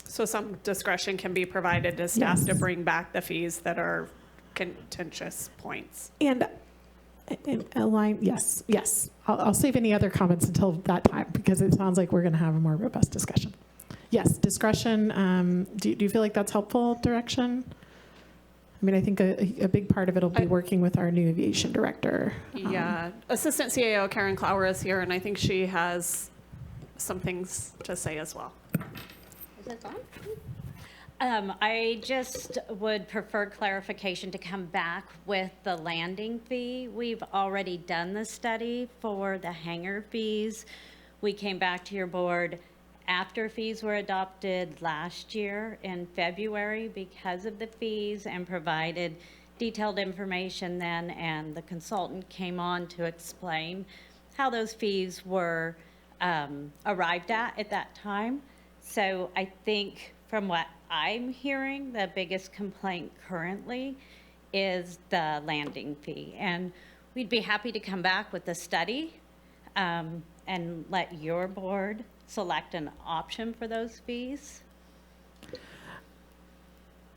So some discretion can be provided to staff Yes. to bring back the fees that are contentious points. And align, yes. I'll save any other comments until that time, because it sounds like we're going to have a more robust discussion. Yes, discretion. Do you feel like that's helpful direction? I mean, I think a big part of it will be working with our new aviation director. Yeah, Assistant CAO Karen Clower is here, and I think she has some things to say as well. Is it on? I just would prefer clarification to come back with the landing fee. We've already done the study for the hangar fees. We came back to your board after fees were adopted last year in February because of the fees, and provided detailed information then, and the consultant came on to explain how those fees were arrived at that time. So I think from what I'm hearing, the biggest complaint currently is the landing fee. And we'd be happy to come back with the study and let your board select an option for those fees.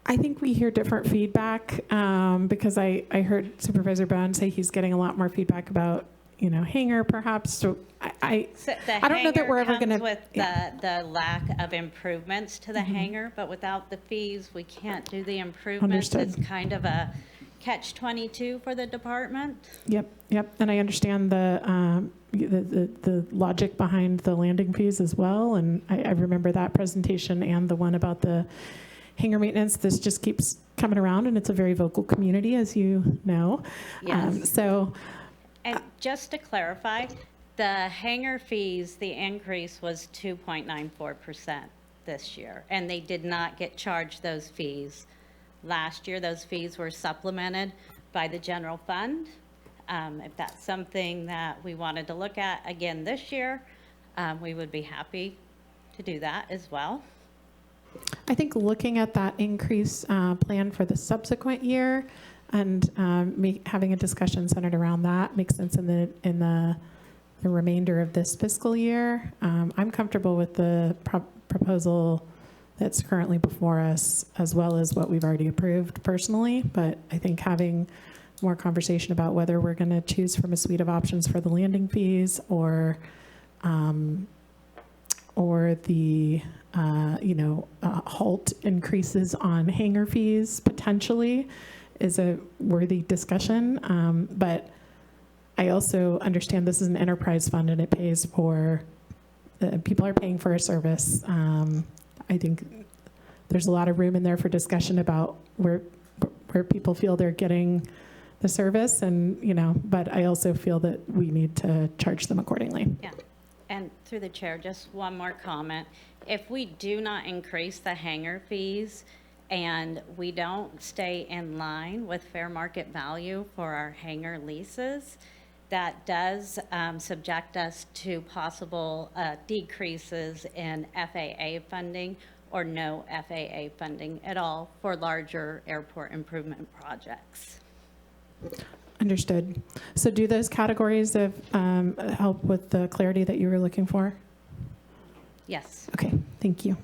I think we hear different feedback because I heard Supervisor Bowne say he's getting a lot more feedback about, you know, hangar perhaps. So I don't know that we're ever going to. With the lack of improvements to the hangar, but without the fees, we can't do the improvements. Understood. It's kind of a catch-22 for the department. Yep. And I understand the logic behind the landing fees as well. And I remember that presentation and the one about the hangar maintenance. This just keeps coming around, and it's a very vocal community, as you know. Yes. So. And just to clarify, the hangar fees, the increase was 2.94% this year, and they did not get charged those fees. Last year, those fees were supplemented by the general fund. If that's something that we wanted to look at again this year, we would be happy to do that as well. I think looking at that increase plan for the subsequent year and having a discussion centered around that makes sense in the remainder of this fiscal year. I'm comfortable with the proposal that's currently before us, as well as what we've already approved personally. But I think having more conversation about whether we're going to choose from a suite of options for the landing fees or the halt increases on hangar fees potentially is a worthy discussion. But I also understand this is an enterprise fund and it pays for, people are paying for a service. I think there's a lot of room in there for discussion about where people feel they're getting the service but I also feel that we need to charge them accordingly. Yeah. And through the chair, just one more comment. If we do not increase the hangar fees and we don't stay in line with fair market value for our hangar leases, that does subject us to possible decreases in FAA funding or no FAA funding at all for larger airport improvement projects. Understood. So do those categories of help with the clarity that you were looking for? Yes. Okay, thank you.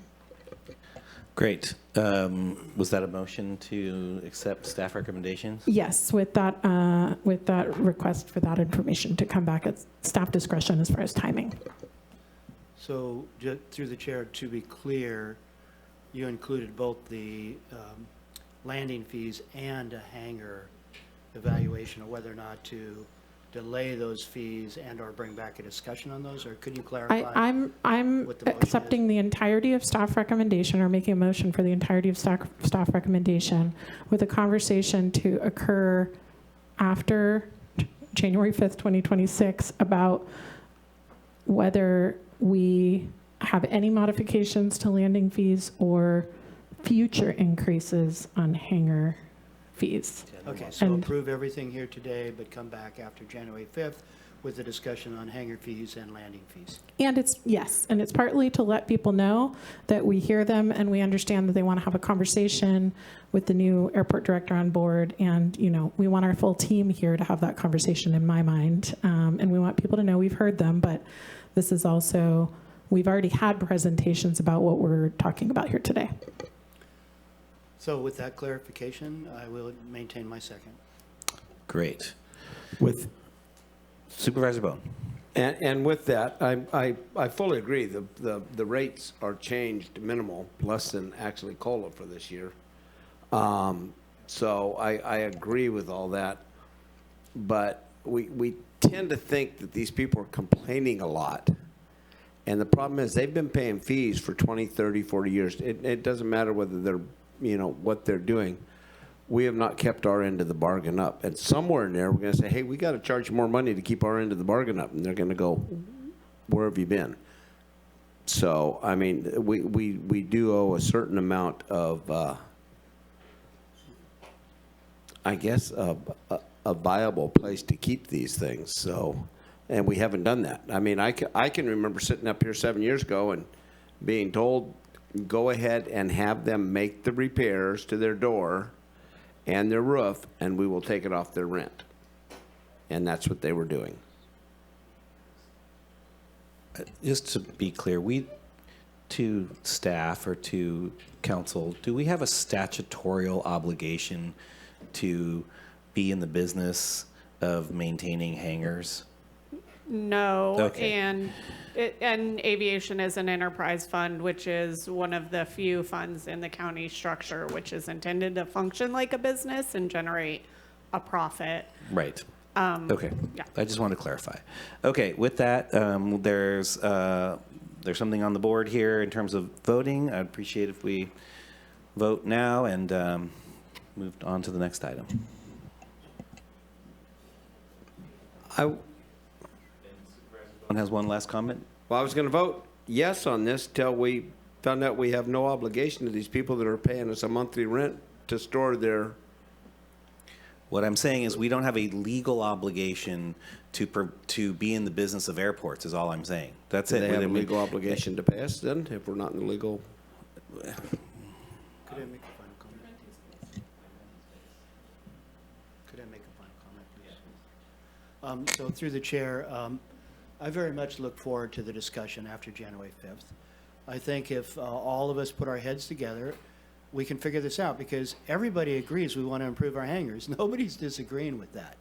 Great. Was that a motion to accept staff recommendations? Yes, with that request for that information to come back at staff discretion as far as timing. So through the chair, to be clear, you included both the landing fees and a hangar evaluation of whether or not to delay those fees and or bring back a discussion on those, or could you clarify? I'm what the motion accepting the entirety of staff recommendation or making a motion for the entirety of staff recommendation with a conversation to occur after January 5th, 2026 about whether we have any modifications to landing fees or future increases on hangar fees. Okay, so approve everything here today, but come back after January 5th with a discussion on hangar fees and landing fees. And it's partly to let people know that we hear them and we understand that they want to have a conversation with the new airport director on board. And, we want our full team here to have that conversation in my mind. And we want people to know we've heard them, but this is also, we've already had presentations about what we're talking about here today. So with that clarification, I will maintain my second. Great. With Supervisor Bone. And with that, I fully agree. The rates are changed minimal, less than actually COLA for this year. So I agree with all that. But we tend to think that these people are complaining a lot. And the problem is they've been paying fees for 20, 30, 40 years. It doesn't matter whether they're, what they're doing. We have not kept our end of the bargain up. And somewhere in there, we're going to say, hey, we got to charge more money to keep our end of the bargain up. And they're going to go, where have you been? So, I mean, we do owe a certain amount of, I guess, a viable place to keep these things. So, and we haven't done that. I mean, I can remember sitting up here 7 years ago and being told, go ahead and have them make the repairs to their door and their roof, and we will take it off their rent. And that's what they were doing. Just to be clear, to staff or to council, do we have a statutorial obligation to be in the business of maintaining hangars? No, Okay. and aviation is an enterprise fund, which is one of the few funds in the county structure which is intended to function like a business and generate a profit. Right. Okay. Yeah. I just wanted to clarify. Okay. With that, there's something on the board here in terms of voting. I'd appreciate if we vote now and moved on to the next item. One has one last comment. Well, I was going to vote yes on this till we found out we have no obligation to these people that are paying us a monthly rent to store their. What I'm saying is we don't have a legal obligation to be in the business of airports is all I'm saying. That's it. They have a legal obligation to pay us then if we're not in the legal. Could I make a final comment? Could I make a final comment, please? So through the chair, I very much look forward to the discussion after January 5th. I think if all of us put our heads together, we can figure this out, because everybody agrees we want to improve our hangars. Nobody's disagreeing with that.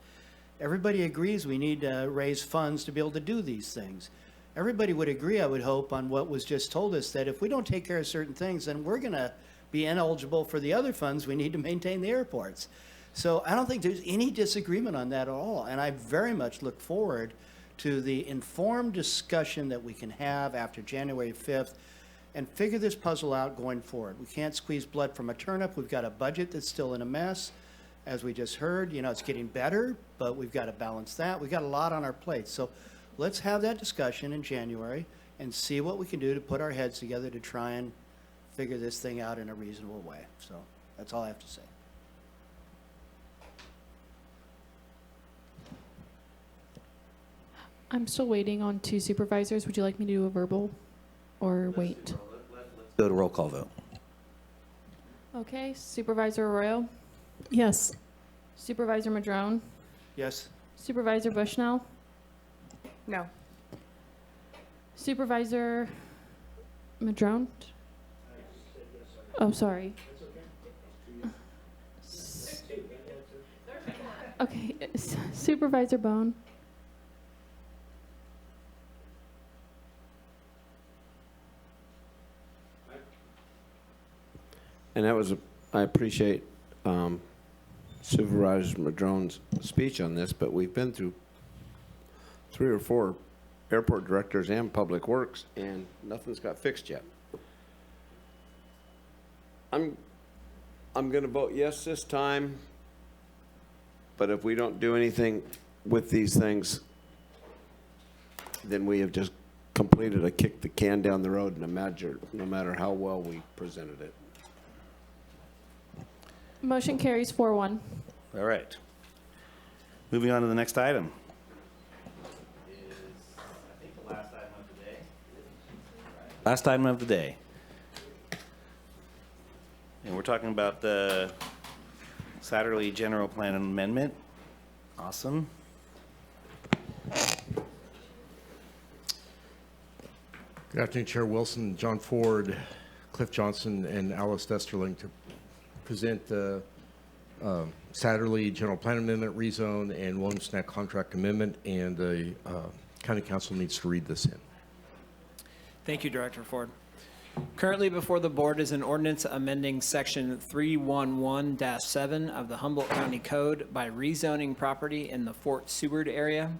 Everybody agrees we need to raise funds to be able to do these things. Everybody would agree, I would hope, on what was just told us, that if we don't take care of certain things, then we're going to be ineligible for the other funds we need to maintain the airports. So I don't think there's any disagreement on that at all. And I very much look forward to the informed discussion that we can have after January 5th and figure this puzzle out going forward. We can't squeeze blood from a turnip. We've got a budget that's still in a mess. As we just heard, it's getting better, but we've got to balance that. We've got a lot on our plate. So let's have that discussion in January and see what we can do to put our heads together to try and figure this thing out in a reasonable way. So that's all I have to say. I'm still waiting on 2 supervisors. Would you like me to do a verbal or wait? Go to roll call vote. Okay, Supervisor Arroyo, Yes. Supervisor Madrone, Yes? Supervisor Bushnell, No. Supervisor Madrone? Oh, sorry. Okay, Supervisor Bone. And that was, I appreciate Supervisor Madrone's speech on this, but we've been through 3 or 4 airport directors and public works, and nothing's got fixed yet. I'm going to vote yes this time, but if we don't do anything with these things, then we have just completed a kick the can down the road, no matter how well we presented it. Motion carries 4-1. All right. Moving on to the next item. Last item of the day. And we're talking about the Satterley General Plan Amendment. Awesome. Good afternoon, Chair Wilson, John Ford, Cliff Johnson, and Alice Desterling to present the Satterley General Plan Amendment rezone and Williams Neck Contract Amendment, and the County Council needs to read this in. Thank you, Director Ford. Currently before the board is an ordinance amending section 311-7 of the Humboldt County Code by rezoning property in the Fort Seward area,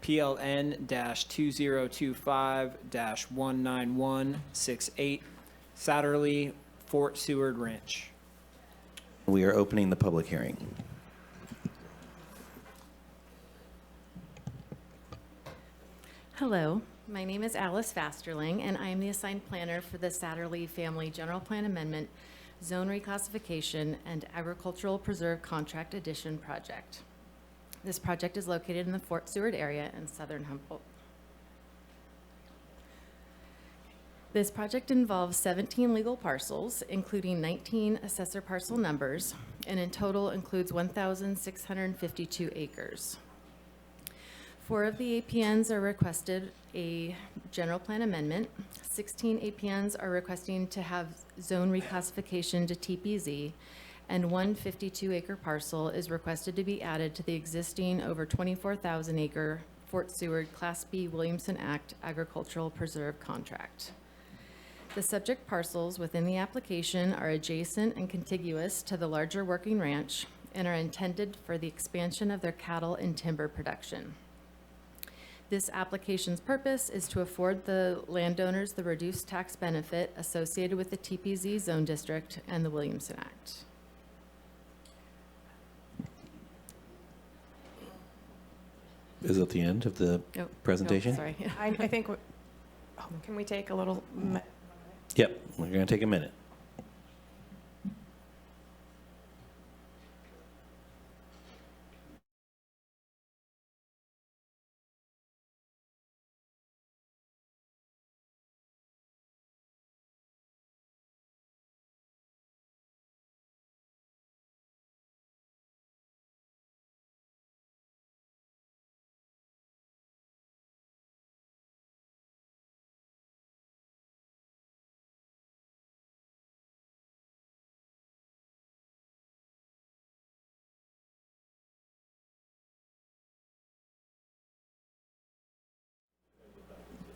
PLN-2025-19168, Satterley, Fort Seward Ranch. We are opening the public hearing. Hello, my name is Alice Fasterling, and I am the assigned planner for the Satterley Family General Plan Amendment, Zone Reclassification, and Agricultural Preserve Contract Addition project. This project is located in the Fort Seward area in southern Humboldt. This project involves 17 legal parcels, including 19 assessor parcel numbers, and in total includes 1,652 acres. 4 of the APNs are requested a general plan amendment. 16 APNs are requesting to have zone reclassification to TPZ, and 1 52-acre parcel is requested to be added to the existing over 24,000-acre Fort Seward Class B Williamson Act Agricultural Preserve Contract. The subject parcels within the application are adjacent and contiguous to the larger working ranch and are intended for the expansion of their cattle and timber production. This application's purpose is to afford the landowners the reduced tax benefit associated with the TPZ zone district and the Williamson Act. Is that the end of the presentation? Oh, sorry. I think, can we take a little Yep, we're going to take a minute.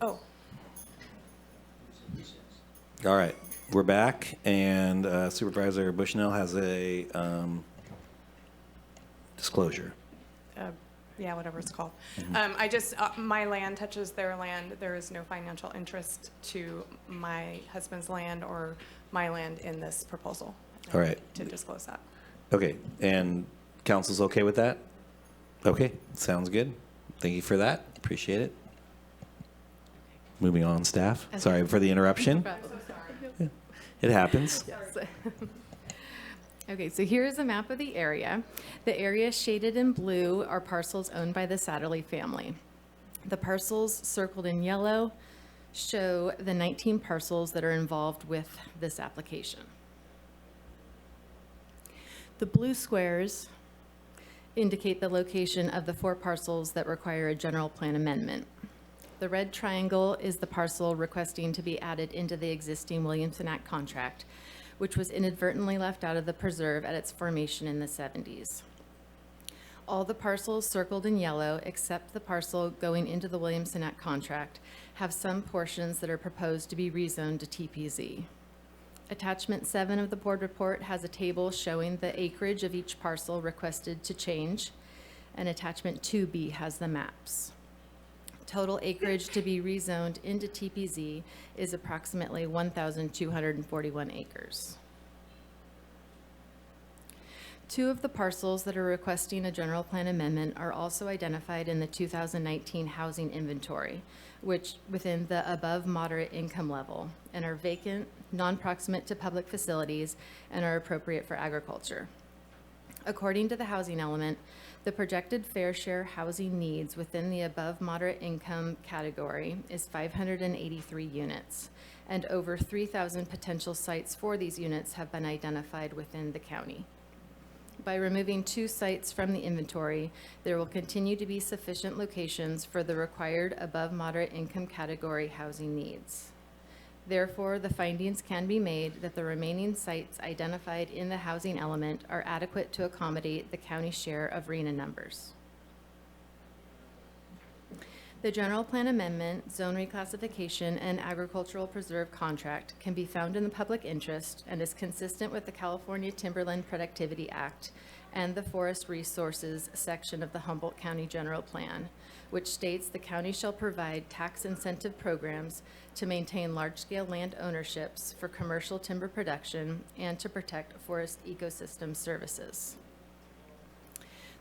Oh, All right, we're back, and Supervisor Bushnell has a disclosure. yeah, whatever it's called. I just, my land touches their land. There is no financial interest to my husband's land or my land in this proposal. All right. To disclose that. Okay, and council's okay with that? Okay, sounds good. Thank you for that. Appreciate it. Moving on, staff. Sorry for the interruption. It happens. Yes. Okay, so here's a map of the area. The area shaded in blue are parcels owned by the Satterley family. The parcels circled in yellow show the 19 parcels that are involved with this application. The blue squares indicate the location of the 4 parcels that require a general plan amendment. The red triangle is the parcel requesting to be added into the existing Williamson Act contract, which was inadvertently left out of the preserve at its formation in the 70s. All the parcels circled in yellow, except the parcel going into the Williamson Act contract, have some portions that are proposed to be rezoned to TPZ. Attachment 7 of the board report has a table showing the acreage of each parcel requested to change, and attachment 2B has the maps. Total acreage to be rezoned into TPZ is approximately 1,241 acres. 2 of the parcels that are requesting a general plan amendment are also identified in the 2019 housing inventory, which within the above moderate income level, and are vacant, non-proximate to public facilities, and are appropriate for agriculture. According to the housing element, the projected fair share housing needs within the above moderate income category is 583 units, and over 3,000 potential sites for these units have been identified within the county. By removing 2 sites from the inventory, there will continue to be sufficient locations for the required above moderate income category housing needs. Therefore, the findings can be made that the remaining sites identified in the housing element are adequate to accommodate the county share of RENA numbers. The general plan amendment, zone reclassification, and agricultural preserve contract can be found in the public interest and is consistent with the California Timberland Productivity Act and the Forest Resources section of the Humboldt County General Plan, which states the county shall provide tax incentive programs to maintain large-scale land ownerships for commercial timber production and to protect forest ecosystem services.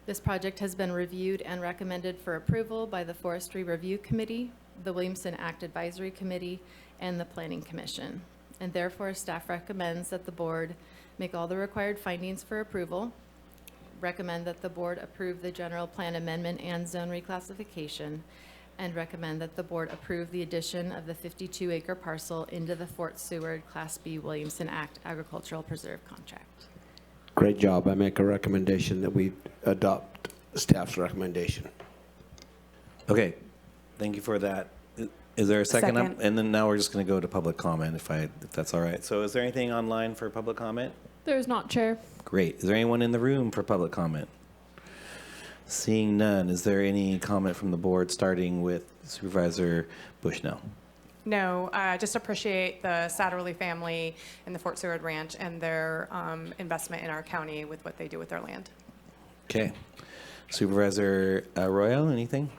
This project has been reviewed and recommended for approval by the Forestry Review Committee, the Williamson Act Advisory Committee, and the Planning Commission. And therefore, staff recommends that the board make all the required findings for approval, recommend that the board approve the general plan amendment and zone reclassification, and recommend that the board approve the addition of the 52-acre parcel into the Fort Seward Class B Williamson Act Agricultural Preserve Contract. Great job. I make a recommendation that we adopt staff's recommendation. Okay, thank you for that. Is there a second? Second. And then now we're just going to go to public comment if that's all right. So is there anything online for public comment? There's not, Chair. Great. Is there anyone in the room for public comment? Seeing none, is there any comment from the board, starting with Supervisor Bushnell? No, just appreciate the Satterley family and the Fort Seward Ranch and their investment in our county with what they do with their land. Okay. Supervisor Arroyo, anything?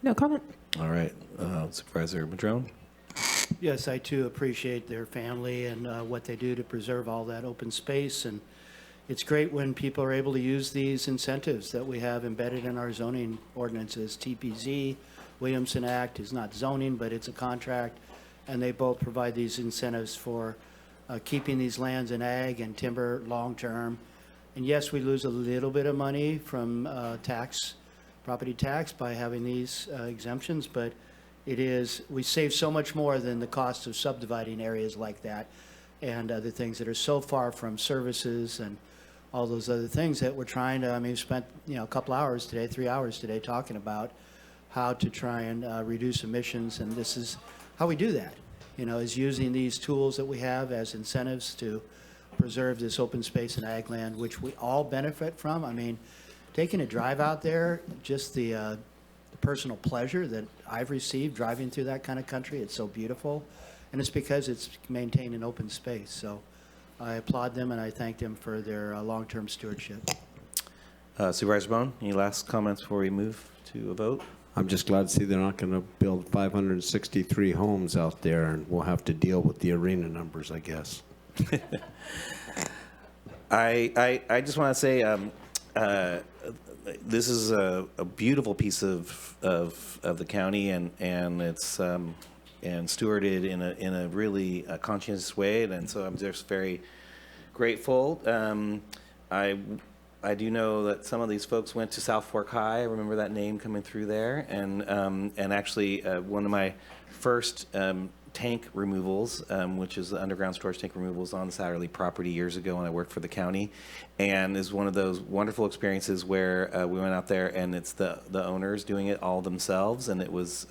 No comment. All right. Supervisor Madrone? Yes, I too appreciate their family and what they do to preserve all that open space. And it's great when people are able to use these incentives that we have embedded in our zoning ordinances. TPZ, Williamson Act is not zoning, but it's a contract, and they both provide these incentives for keeping these lands in ag and timber long-term. And yes, we lose a little bit of money from property tax by having these exemptions, but we save so much more than the cost of subdividing areas like that and other things that are so far from services and all those other things that we're trying to, we spent, a couple hours today, 3 hours today talking about how to try and reduce emissions, and this is how we do that, is using these tools that we have as incentives to preserve this open space and ag land, which we all benefit from. Taking a drive out there, just the personal pleasure that I've received driving through that kind of country. It's so beautiful, and it's because it's maintained an open space. So I applaud them and I thank them for their long-term stewardship. Supervisor Bone, any last comments before we move to a vote? I'm just glad to see they're not going to build 563 homes out there, and we'll have to deal with the arena numbers, I guess. I just want to say this is a beautiful piece of the county, and it's and stewarded in a really conscientious way, and so I'm just very grateful. I do know that some of these folks went to South Fork High. I remember that name coming through there, and actually one of my first tank removals, which is the underground storage tank removals on the Satterley property years ago when I worked for the county, and is one of those wonderful experiences where we went out there and it's the owners doing it all themselves, and it was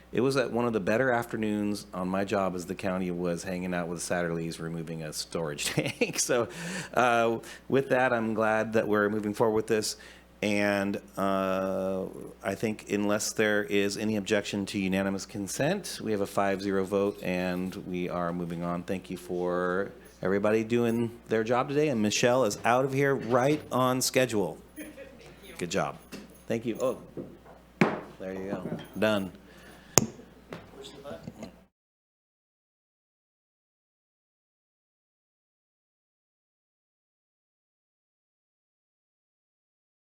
it was at one of the better afternoons on my job as the county was hanging out with the Satterleys removing a storage tank. So with that, I'm glad that we're moving forward with this. And I think unless there is any objection to unanimous consent, we have a 5-0 vote and we are moving on. Thank you for everybody doing their job today. And Michelle is out of here right on schedule. Good job. Thank you. Oh, there you go. Done.